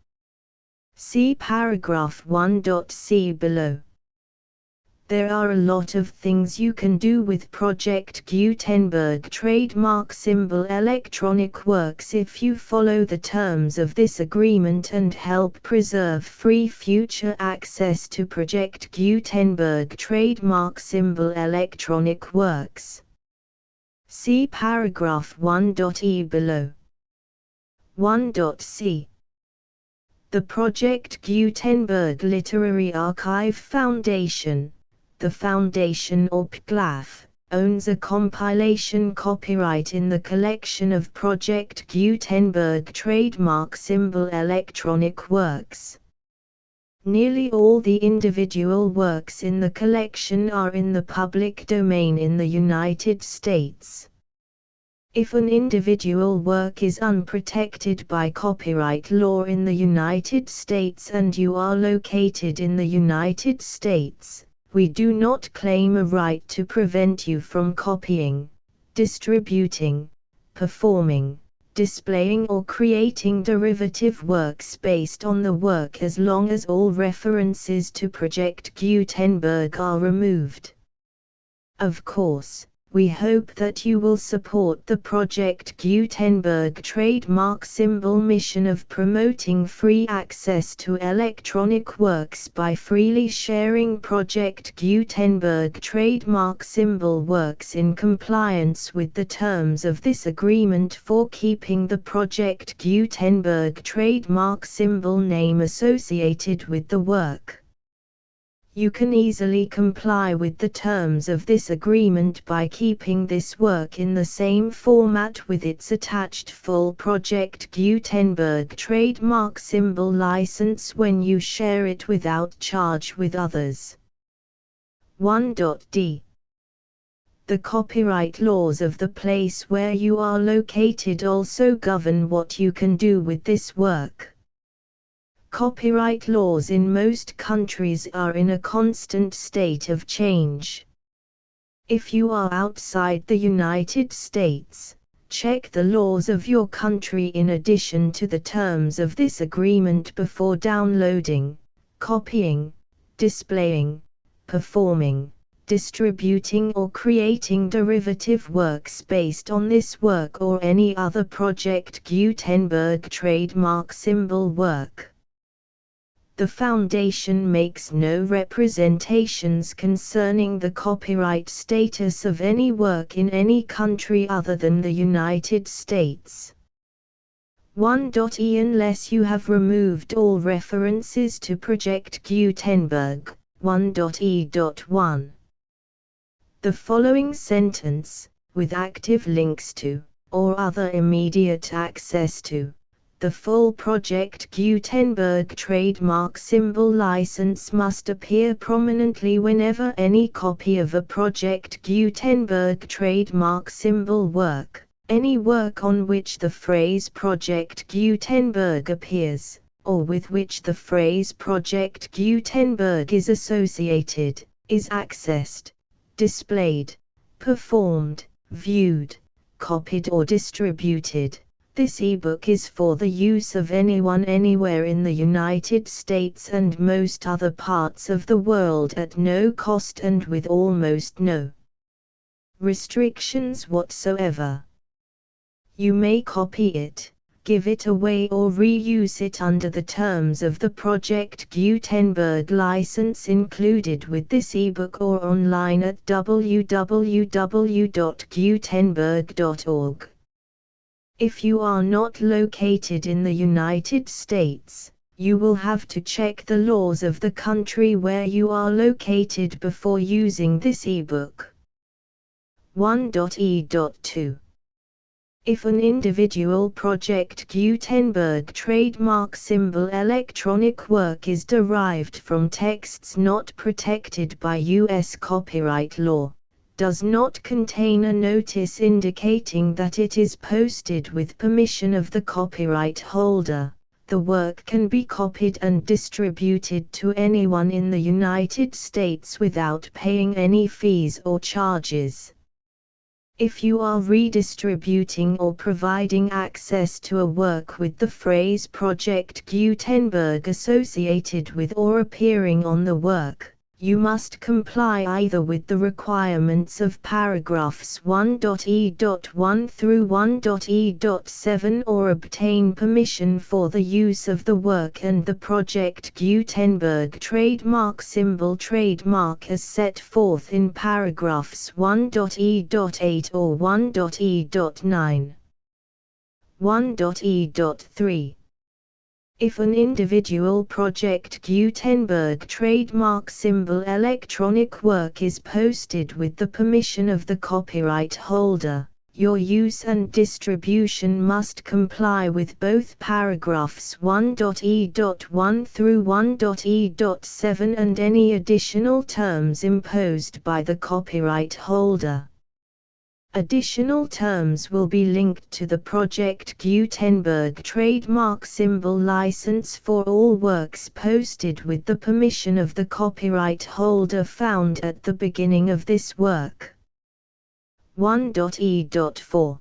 See paragraph 1.c below. There are a lot of things you can do with Project Gutenberg trademark symbol electronic works if you follow the terms of this agreement and help preserve free future access to Project Gutenberg trademark symbol electronic works. See paragraph 1.e below. 1.c. The Project Gutenberg Literary Archive Foundation, the Foundation or PGLAF, owns a compilation copyright in the collection of Project Gutenberg trademark symbol electronic works. Nearly all the individual works in the collection are in the public domain in the United States. If an individual work is unprotected by copyright law in the United States and you are located in the United States, we do not claim a right to prevent you from copying, distributing, performing, displaying or creating derivative works based on the work as long as all references to Project Gutenberg are removed. Of course, we hope that you will support the Project Gutenberg trademark symbol mission of promoting free access to electronic works by freely sharing Project Gutenberg trademark symbol works in compliance with the terms of this agreement for keeping the Project Gutenberg trademark symbol name associated with the work. You can easily comply with the terms of this agreement by keeping this work in the same format with its attached full Project Gutenberg trademark symbol license when you share it without charge with others. 1.d. The copyright laws of the place where you are located also govern what you can do with this work. Copyright laws in most countries are in a constant state of change. If you are outside the United States, check the laws of your country in addition to the terms of this agreement before downloading, copying, displaying, performing, distributing or creating derivative works based on this work or any other Project Gutenberg trademark symbol work. The Foundation makes no representations concerning the copyright status of any work in any country other than the United States. 1.e Unless you have removed all references to Project Gutenberg. 1.e.1. The following sentence, with active links to, or other immediate access to, the full Project Gutenberg trademark symbol license must appear prominently whenever any copy of a Project Gutenberg trademark symbol work, any work on which the phrase Project Gutenberg appears, or with which the phrase Project Gutenberg is associated, is accessed, displayed, performed, viewed, copied or distributed, This ebook is for the use of anyone anywhere in the United States and most other parts of the world at no cost and with almost no restrictions whatsoever. You may copy it, give it away or reuse it under the terms of the Project Gutenberg license included with this ebook or online at www.gutenberg.org. If you are not located in the United States, you will have to check the laws of the country where you are located before using this ebook. 1.e.2 If an individual Project Gutenberg trademark symbol electronic work is derived from texts not protected by U.S. copyright law, does not contain a notice indicating that it is posted with permission of the copyright holder, the work can be copied and distributed to anyone in the United States without paying any fees or charges. If you are redistributing or providing access to a work with the phrase Project Gutenberg associated with or appearing on the work, you must comply either with the requirements of paragraphs 1.e.1 through 1.e.7 or obtain permission for the use of the work and the Project Gutenberg trademark symbol trademark as set forth in paragraphs 1.e.8 or 1.e.9. 1.e.3 If an individual Project Gutenberg trademark symbol electronic work is posted with the permission of the copyright holder, your use and distribution must comply with both paragraphs 1.e.1 through 1.e.7 and any additional terms imposed by the copyright holder. Additional terms will be linked to the Project Gutenberg trademark symbol license for all works posted with the permission of the copyright holder found at the beginning of this work. 1.e.4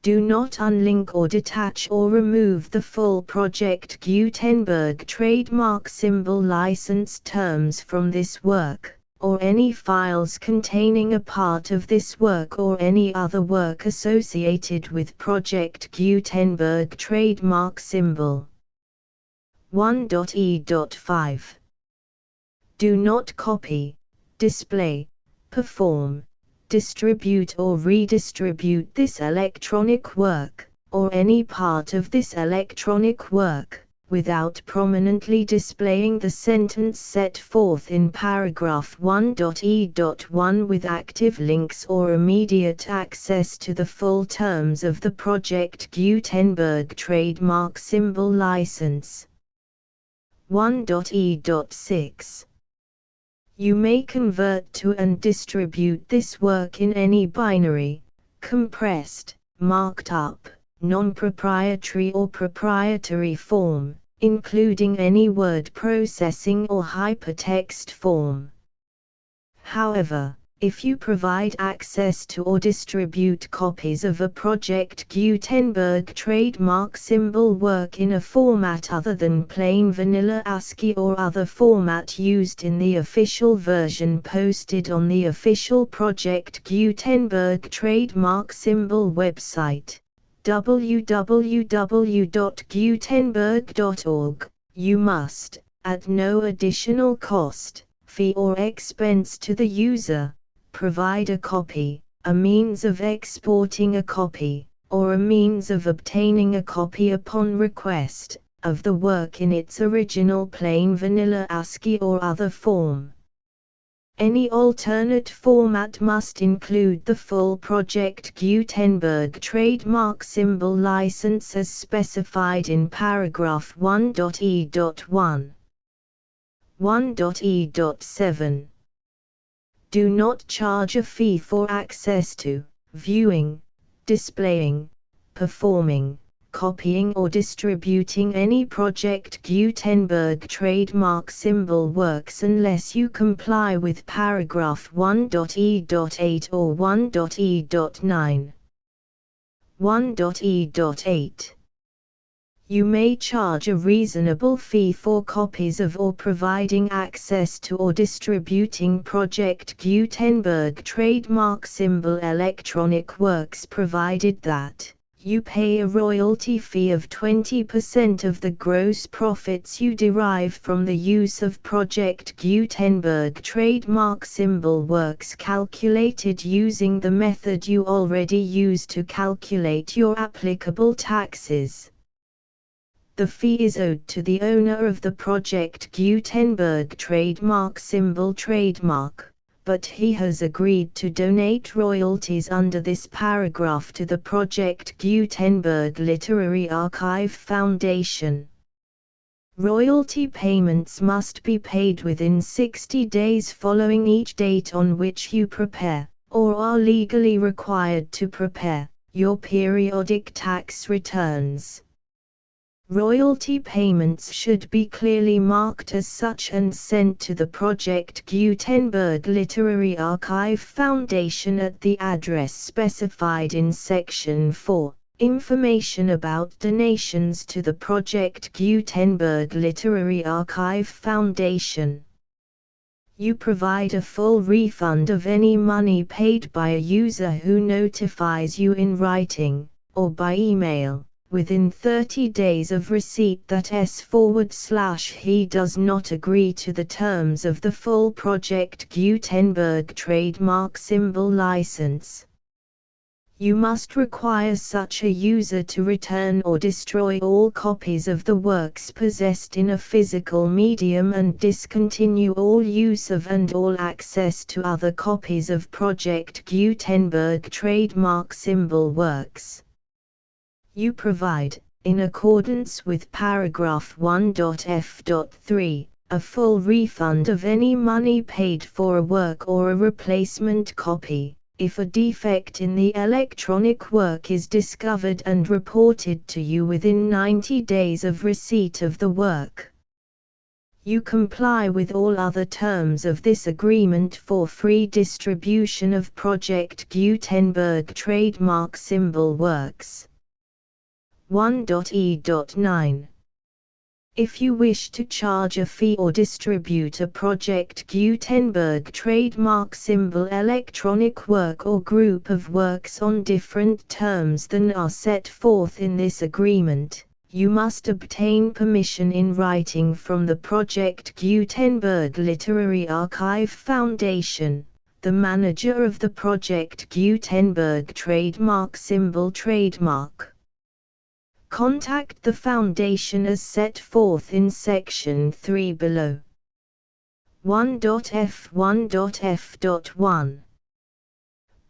Do not unlink or detach or remove the full Project Gutenberg trademark symbol license terms from this work, or any files containing a part of this work or any other work associated with Project Gutenberg trademark symbol. 1.e.5 Do not copy, display, perform, distribute or redistribute this electronic work, or any part of this electronic work, without prominently displaying the sentence set forth in paragraph 1.e.1 with active links or immediate access to the full terms of the Project Gutenberg trademark symbol license. 1.e.6 You may convert to and distribute this work in any binary, compressed, marked up, non-proprietary or proprietary form, including any word processing or hypertext form. However, if you provide access to or distribute copies of a Project Gutenberg trademark symbol work in a format other than plain vanilla ASCII or other format used in the official version posted on the official Project Gutenberg trademark symbol website, www.gutenberg.org, you must, at no additional cost, fee or expense to the user, provide a copy, a means of exporting a copy, or a means of obtaining a copy upon request, of the work in its original plain vanilla ASCII or other form. Any alternate format must include the full Project Gutenberg trademark symbol license as specified in paragraph 1.e.1. 1.e.7 Do not charge a fee for access to, viewing, displaying, performing, copying or distributing any Project Gutenberg trademark symbol works unless you comply with paragraph 1.e.8 or 1.e.9. 1.e.8. You may charge a reasonable fee for copies of or providing access to or distributing Project Gutenberg trademark symbol electronic works, provided that you pay a royalty fee of 20% of the gross profits you derive from the use of Project Gutenberg trademark symbol works calculated using the method you already use to calculate your applicable taxes. The fee is owed to the owner of the Project Gutenberg trademark symbol trademark, but he has agreed to donate royalties under this paragraph to the Project Gutenberg Literary Archive Foundation. Royalty payments must be paid within 60 days following each date on which you prepare, or are legally required to prepare, your periodic tax returns. Royalty payments should be clearly marked as such and sent to the Project Gutenberg Literary Archive Foundation at the address specified in Section 4. Information about donations to the Project Gutenberg Literary Archive Foundation. You provide a full refund of any money paid by a user who notifies you in writing, or by email, within 30 days of receipt that he does not agree to the terms of the full Project Gutenberg trademark symbol license. You must require such a user to return or destroy all copies of the works possessed in a physical medium and discontinue all use of and all access to other copies of Project Gutenberg trademark symbol works. You provide, in accordance with paragraph 1.f.3, a full refund of any money paid for a work or a replacement copy, if a defect in the electronic work is discovered and reported to you within 90 days of receipt of the work. You comply with all other terms of this agreement for free distribution of Project Gutenberg trademark symbol works. 1.e.9. If you wish to charge a fee or distribute a Project Gutenberg trademark symbol electronic work or group of works on different terms than are set forth in this agreement, you must obtain permission in writing from the Project Gutenberg Literary Archive Foundation, the manager of the Project Gutenberg trademark symbol trademark. Contact the Foundation as set forth in Section 3 below. 1.f1.f.1.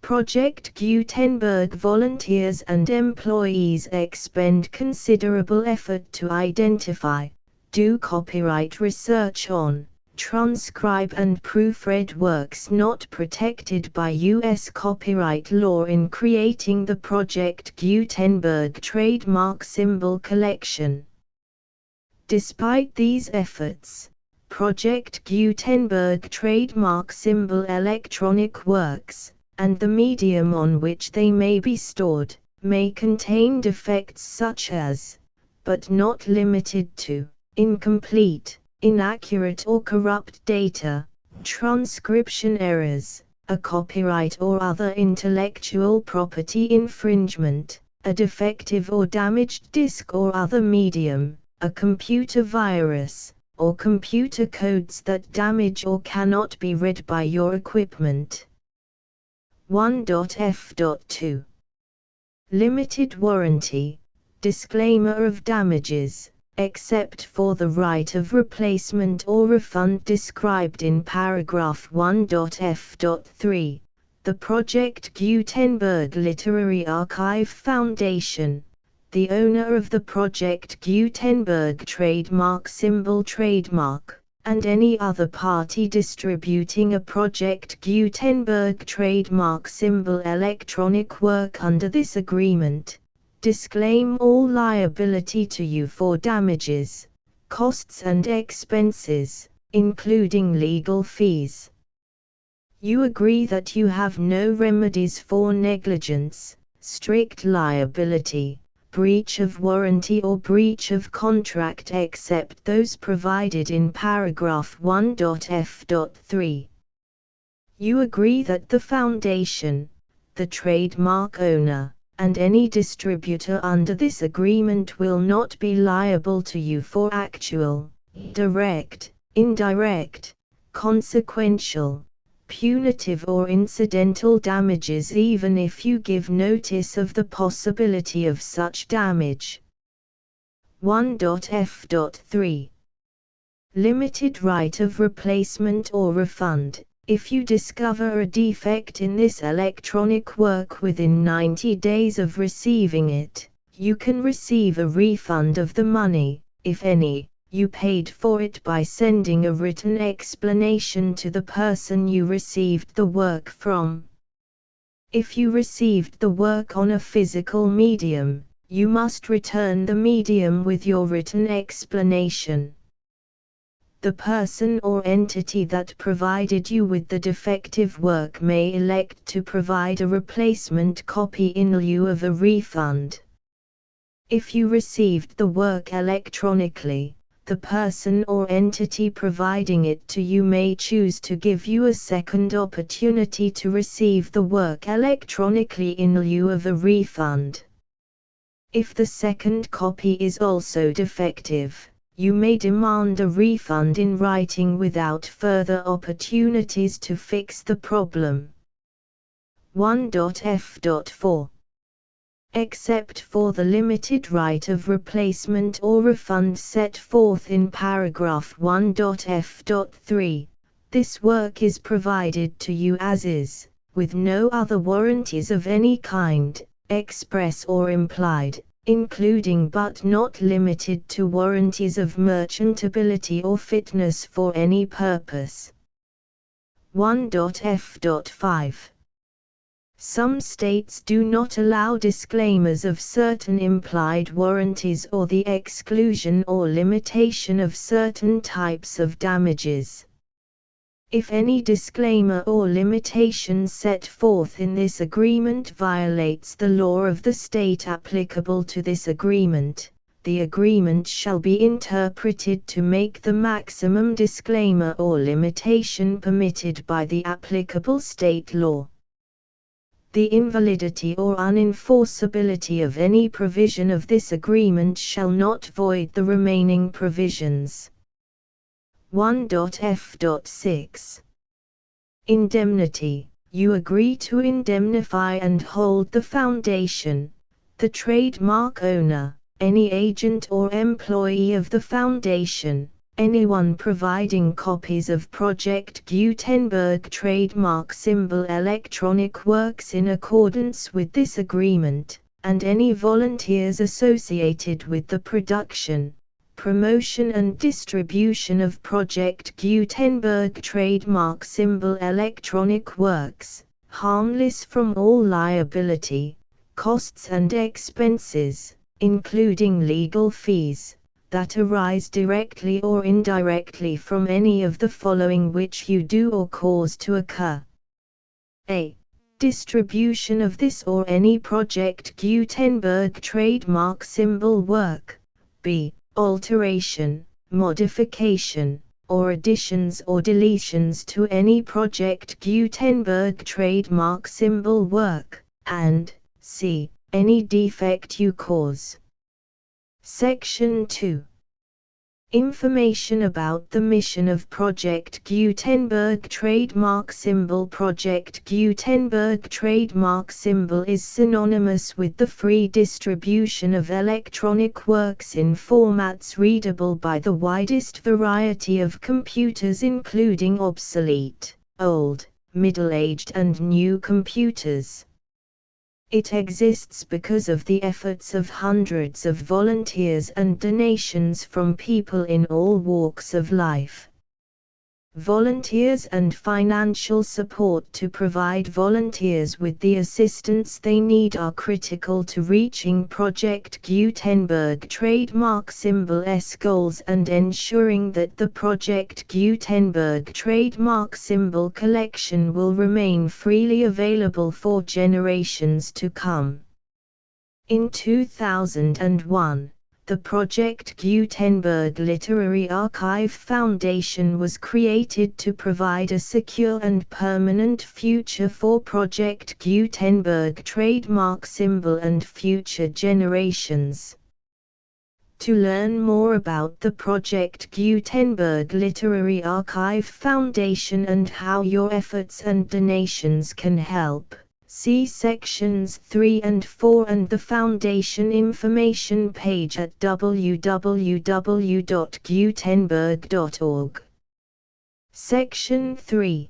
Project Gutenberg volunteers and employees expend considerable effort to identify, do copyright research on, transcribe and proofread works not protected by U.S. copyright law in creating the Project Gutenberg trademark symbol collection. Despite these efforts, Project Gutenberg trademark symbol electronic works, and the medium on which they may be stored, may contain defects such as, but not limited to, incomplete, inaccurate or corrupt data, transcription errors, a copyright or other intellectual property infringement, a defective or damaged disk or other medium, a computer virus, or computer codes that damage or cannot be read by your equipment. 1.f.2. Limited warranty, disclaimer of damages, except for the right of replacement or refund described in paragraph 1.f.3, the Project Gutenberg Literary Archive Foundation, the owner of the Project Gutenberg trademark symbol trademark, and any other party distributing a Project Gutenberg trademark symbol electronic work under this agreement, disclaim all liability to you for damages, costs and expenses, including legal fees. You agree that you have no remedies for negligence, strict liability, breach of warranty or breach of contract except those provided in paragraph 1.f.3. You agree that the foundation, the trademark owner, and any distributor under this agreement will not be liable to you for actual, direct, indirect, consequential, punitive or incidental damages even if you give notice of the possibility of such damage. 1.f.3. Limited right of replacement or refund. If you discover a defect in this electronic work within 90 days of receiving it, you can receive a refund of the money, if any, you paid for it by sending a written explanation to the person you received the work from. If you received the work on a physical medium, you must return the medium with your written explanation. The person or entity that provided you with the defective work may elect to provide a replacement copy in lieu of a refund. If you received the work electronically, the person or entity providing it to you may choose to give you a second opportunity to receive the work electronically in lieu of a refund. If the second copy is also defective, you may demand a refund in writing without further opportunities to fix the problem. 1.f.4. Except for the limited right of replacement or refund set forth in paragraph 1.f.3, this work is provided to you as is, with no other warranties of any kind, express or implied, including but not limited to warranties of merchantability or fitness for any purpose. 1.f.5. Some states do not allow disclaimers of certain implied warranties or the exclusion or limitation of certain types of damages. If any disclaimer or limitation set forth in this agreement violates the law of the state applicable to this agreement, the agreement shall be interpreted to make the maximum disclaimer or limitation permitted by the applicable state law. The invalidity or unenforceability of any provision of this agreement shall not void the remaining provisions. 1.f.6. Indemnity. You agree to indemnify and hold the foundation, the trademark owner, any agent or employee of the foundation, anyone providing copies of Project Gutenberg trademark symbol electronic works in accordance with this agreement, and any volunteers associated with the production, promotion and distribution of Project Gutenberg trademark symbol electronic works, harmless from all liability, costs and expenses, including legal fees, that arise directly or indirectly from any of the following which you do or cause to occur. A. Distribution of this or any Project Gutenberg trademark symbol work. B. Alteration, modification, or additions or deletions to any Project Gutenberg trademark symbol work, and C. Any defect you cause. Section 2. Information about the mission of Project Gutenberg trademark symbol. Project Gutenberg trademark symbol is synonymous with the free distribution of electronic works in formats readable by the widest variety of computers, including obsolete, old, middle-aged and new computers. It exists because of the efforts of hundreds of volunteers and donations from people in all walks of life. Volunteers and financial support to provide volunteers with the assistance they need are critical to reaching Project Gutenberg trademark symbol's goals and ensuring that the Project Gutenberg trademark symbol collection will remain freely available for generations to come. In 2001, the Project Gutenberg Literary Archive Foundation was created to provide a secure and permanent future for Project Gutenberg trademark symbol and future generations. To learn more about the Project Gutenberg Literary Archive Foundation and how your efforts and donations can help, see sections 3 and 4 and the Foundation information page at www.gutenberg.org. Section 3.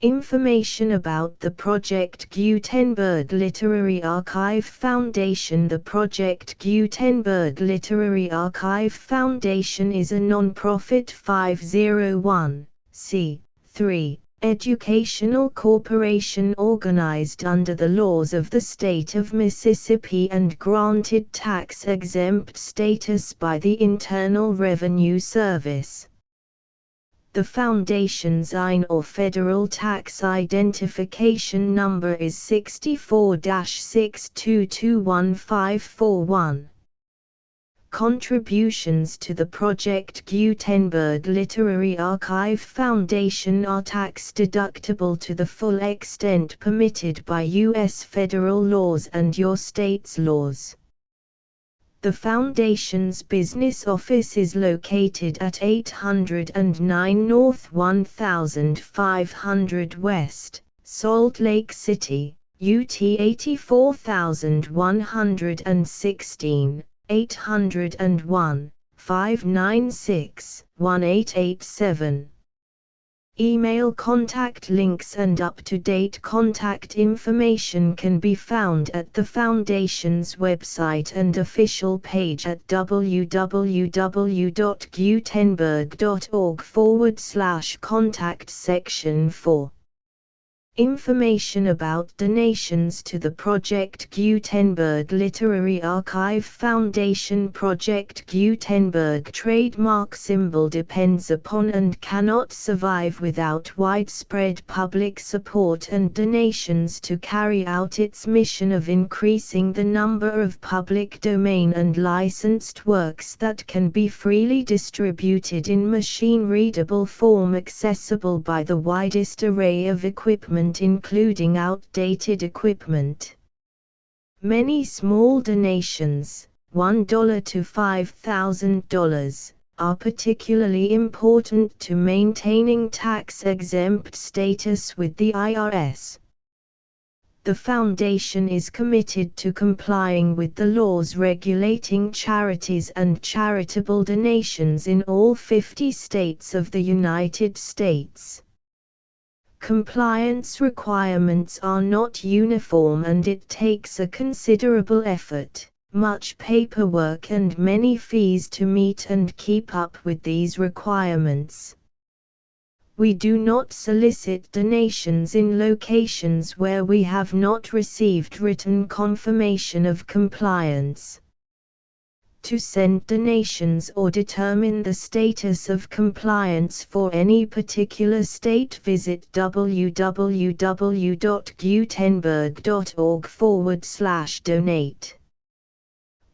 Information about the Project Gutenberg Literary Archive Foundation. The Project Gutenberg Literary Archive Foundation is a non-profit 501(c)(3) educational corporation organized under the laws of the state of Mississippi and granted tax-exempt status by the Internal Revenue Service. The Foundation's IN or Federal Tax Identification Number is 64-6221541. Contributions to the Project Gutenberg Literary Archive Foundation are tax-deductible to the full extent permitted by U.S. federal laws and your state's laws. The Foundation's business office is located at 809 North 1500 West, Salt Lake City, UT 84116, 801-596-1887. Email contact links and up-to-date contact information can be found at the Foundation's website and official page at www.gutenberg.org/contact section 4. Information about donations to the Project Gutenberg Literary Archive Foundation. Project Gutenberg trademark symbol depends upon and cannot survive without widespread public support and donations to carry out its mission of increasing the number of public domain and licensed works that can be freely distributed in machine-readable form accessible by the widest array of equipment including outdated equipment. Many small donations, $1 to $5,000, are particularly important to maintaining tax-exempt status with the IRS. The Foundation is committed to complying with the laws regulating charities and charitable donations in all 50 states of the United States. Compliance requirements are not uniform and it takes a considerable effort, much paperwork and many fees to meet and keep up with these requirements. We do not solicit donations in locations where we have not received written confirmation of compliance. To send donations or determine the status of compliance for any particular state, visit www.gutenberg.org/donate.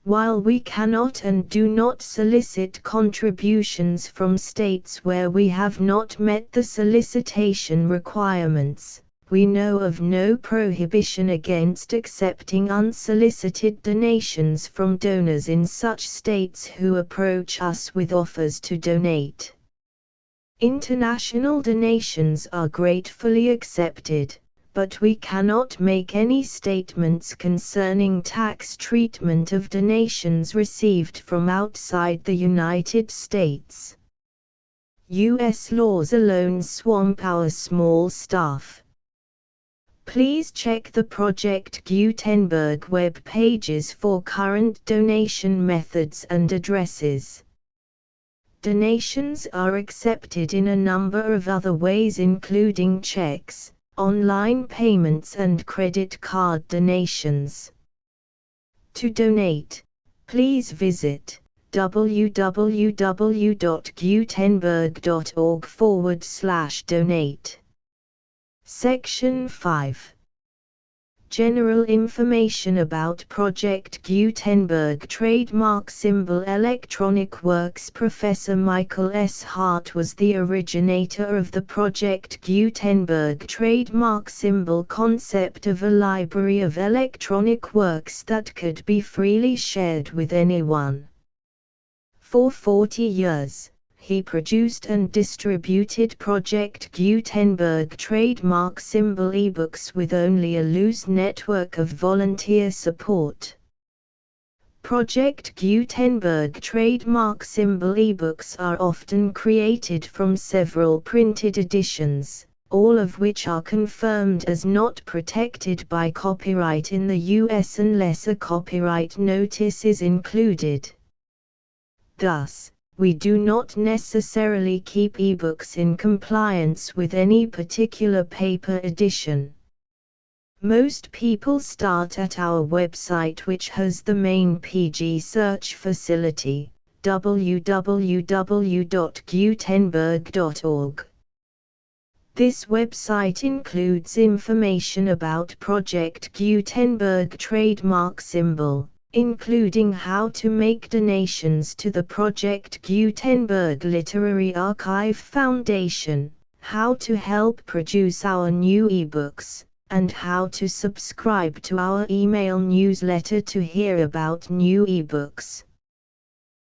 While we cannot and do not solicit contributions from states where we have not met the solicitation requirements, we know of no prohibition against accepting unsolicited donations from donors in such states who approach us with offers to donate. International donations are gratefully accepted, but we cannot make any statements concerning tax treatment of donations received from outside the United States. U.S. laws alone swamp our small staff. Please check the Project Gutenberg web pages for current donation methods and addresses. Donations are accepted in a number of other ways including checks, online payments and credit card donations. To donate, please visit www.gutenberg.org/donate. Section 5. General information about Project Gutenberg trademark symbol electronic works. Professor Michael S. Hart was the originator of the Project Gutenberg trademark symbol concept of a library of electronic works that could be freely shared with anyone. For 40 years, he produced and distributed Project Gutenberg trademark symbol ebooks with only a loose network of volunteer support. Project Gutenberg trademark symbol ebooks are often created from several printed editions, all of which are confirmed as not protected by copyright in the US unless a copyright notice is included. Thus, we do not necessarily keep ebooks in compliance with any particular paper edition. Most people start at our website, which has the main PG search facility, www.gutenberg.org. This website includes information about Project Gutenberg trademark symbol, including how to make donations to the Project Gutenberg Literary Archive Foundation, how to help produce our new ebooks, and how to subscribe to our email newsletter to hear about new ebooks.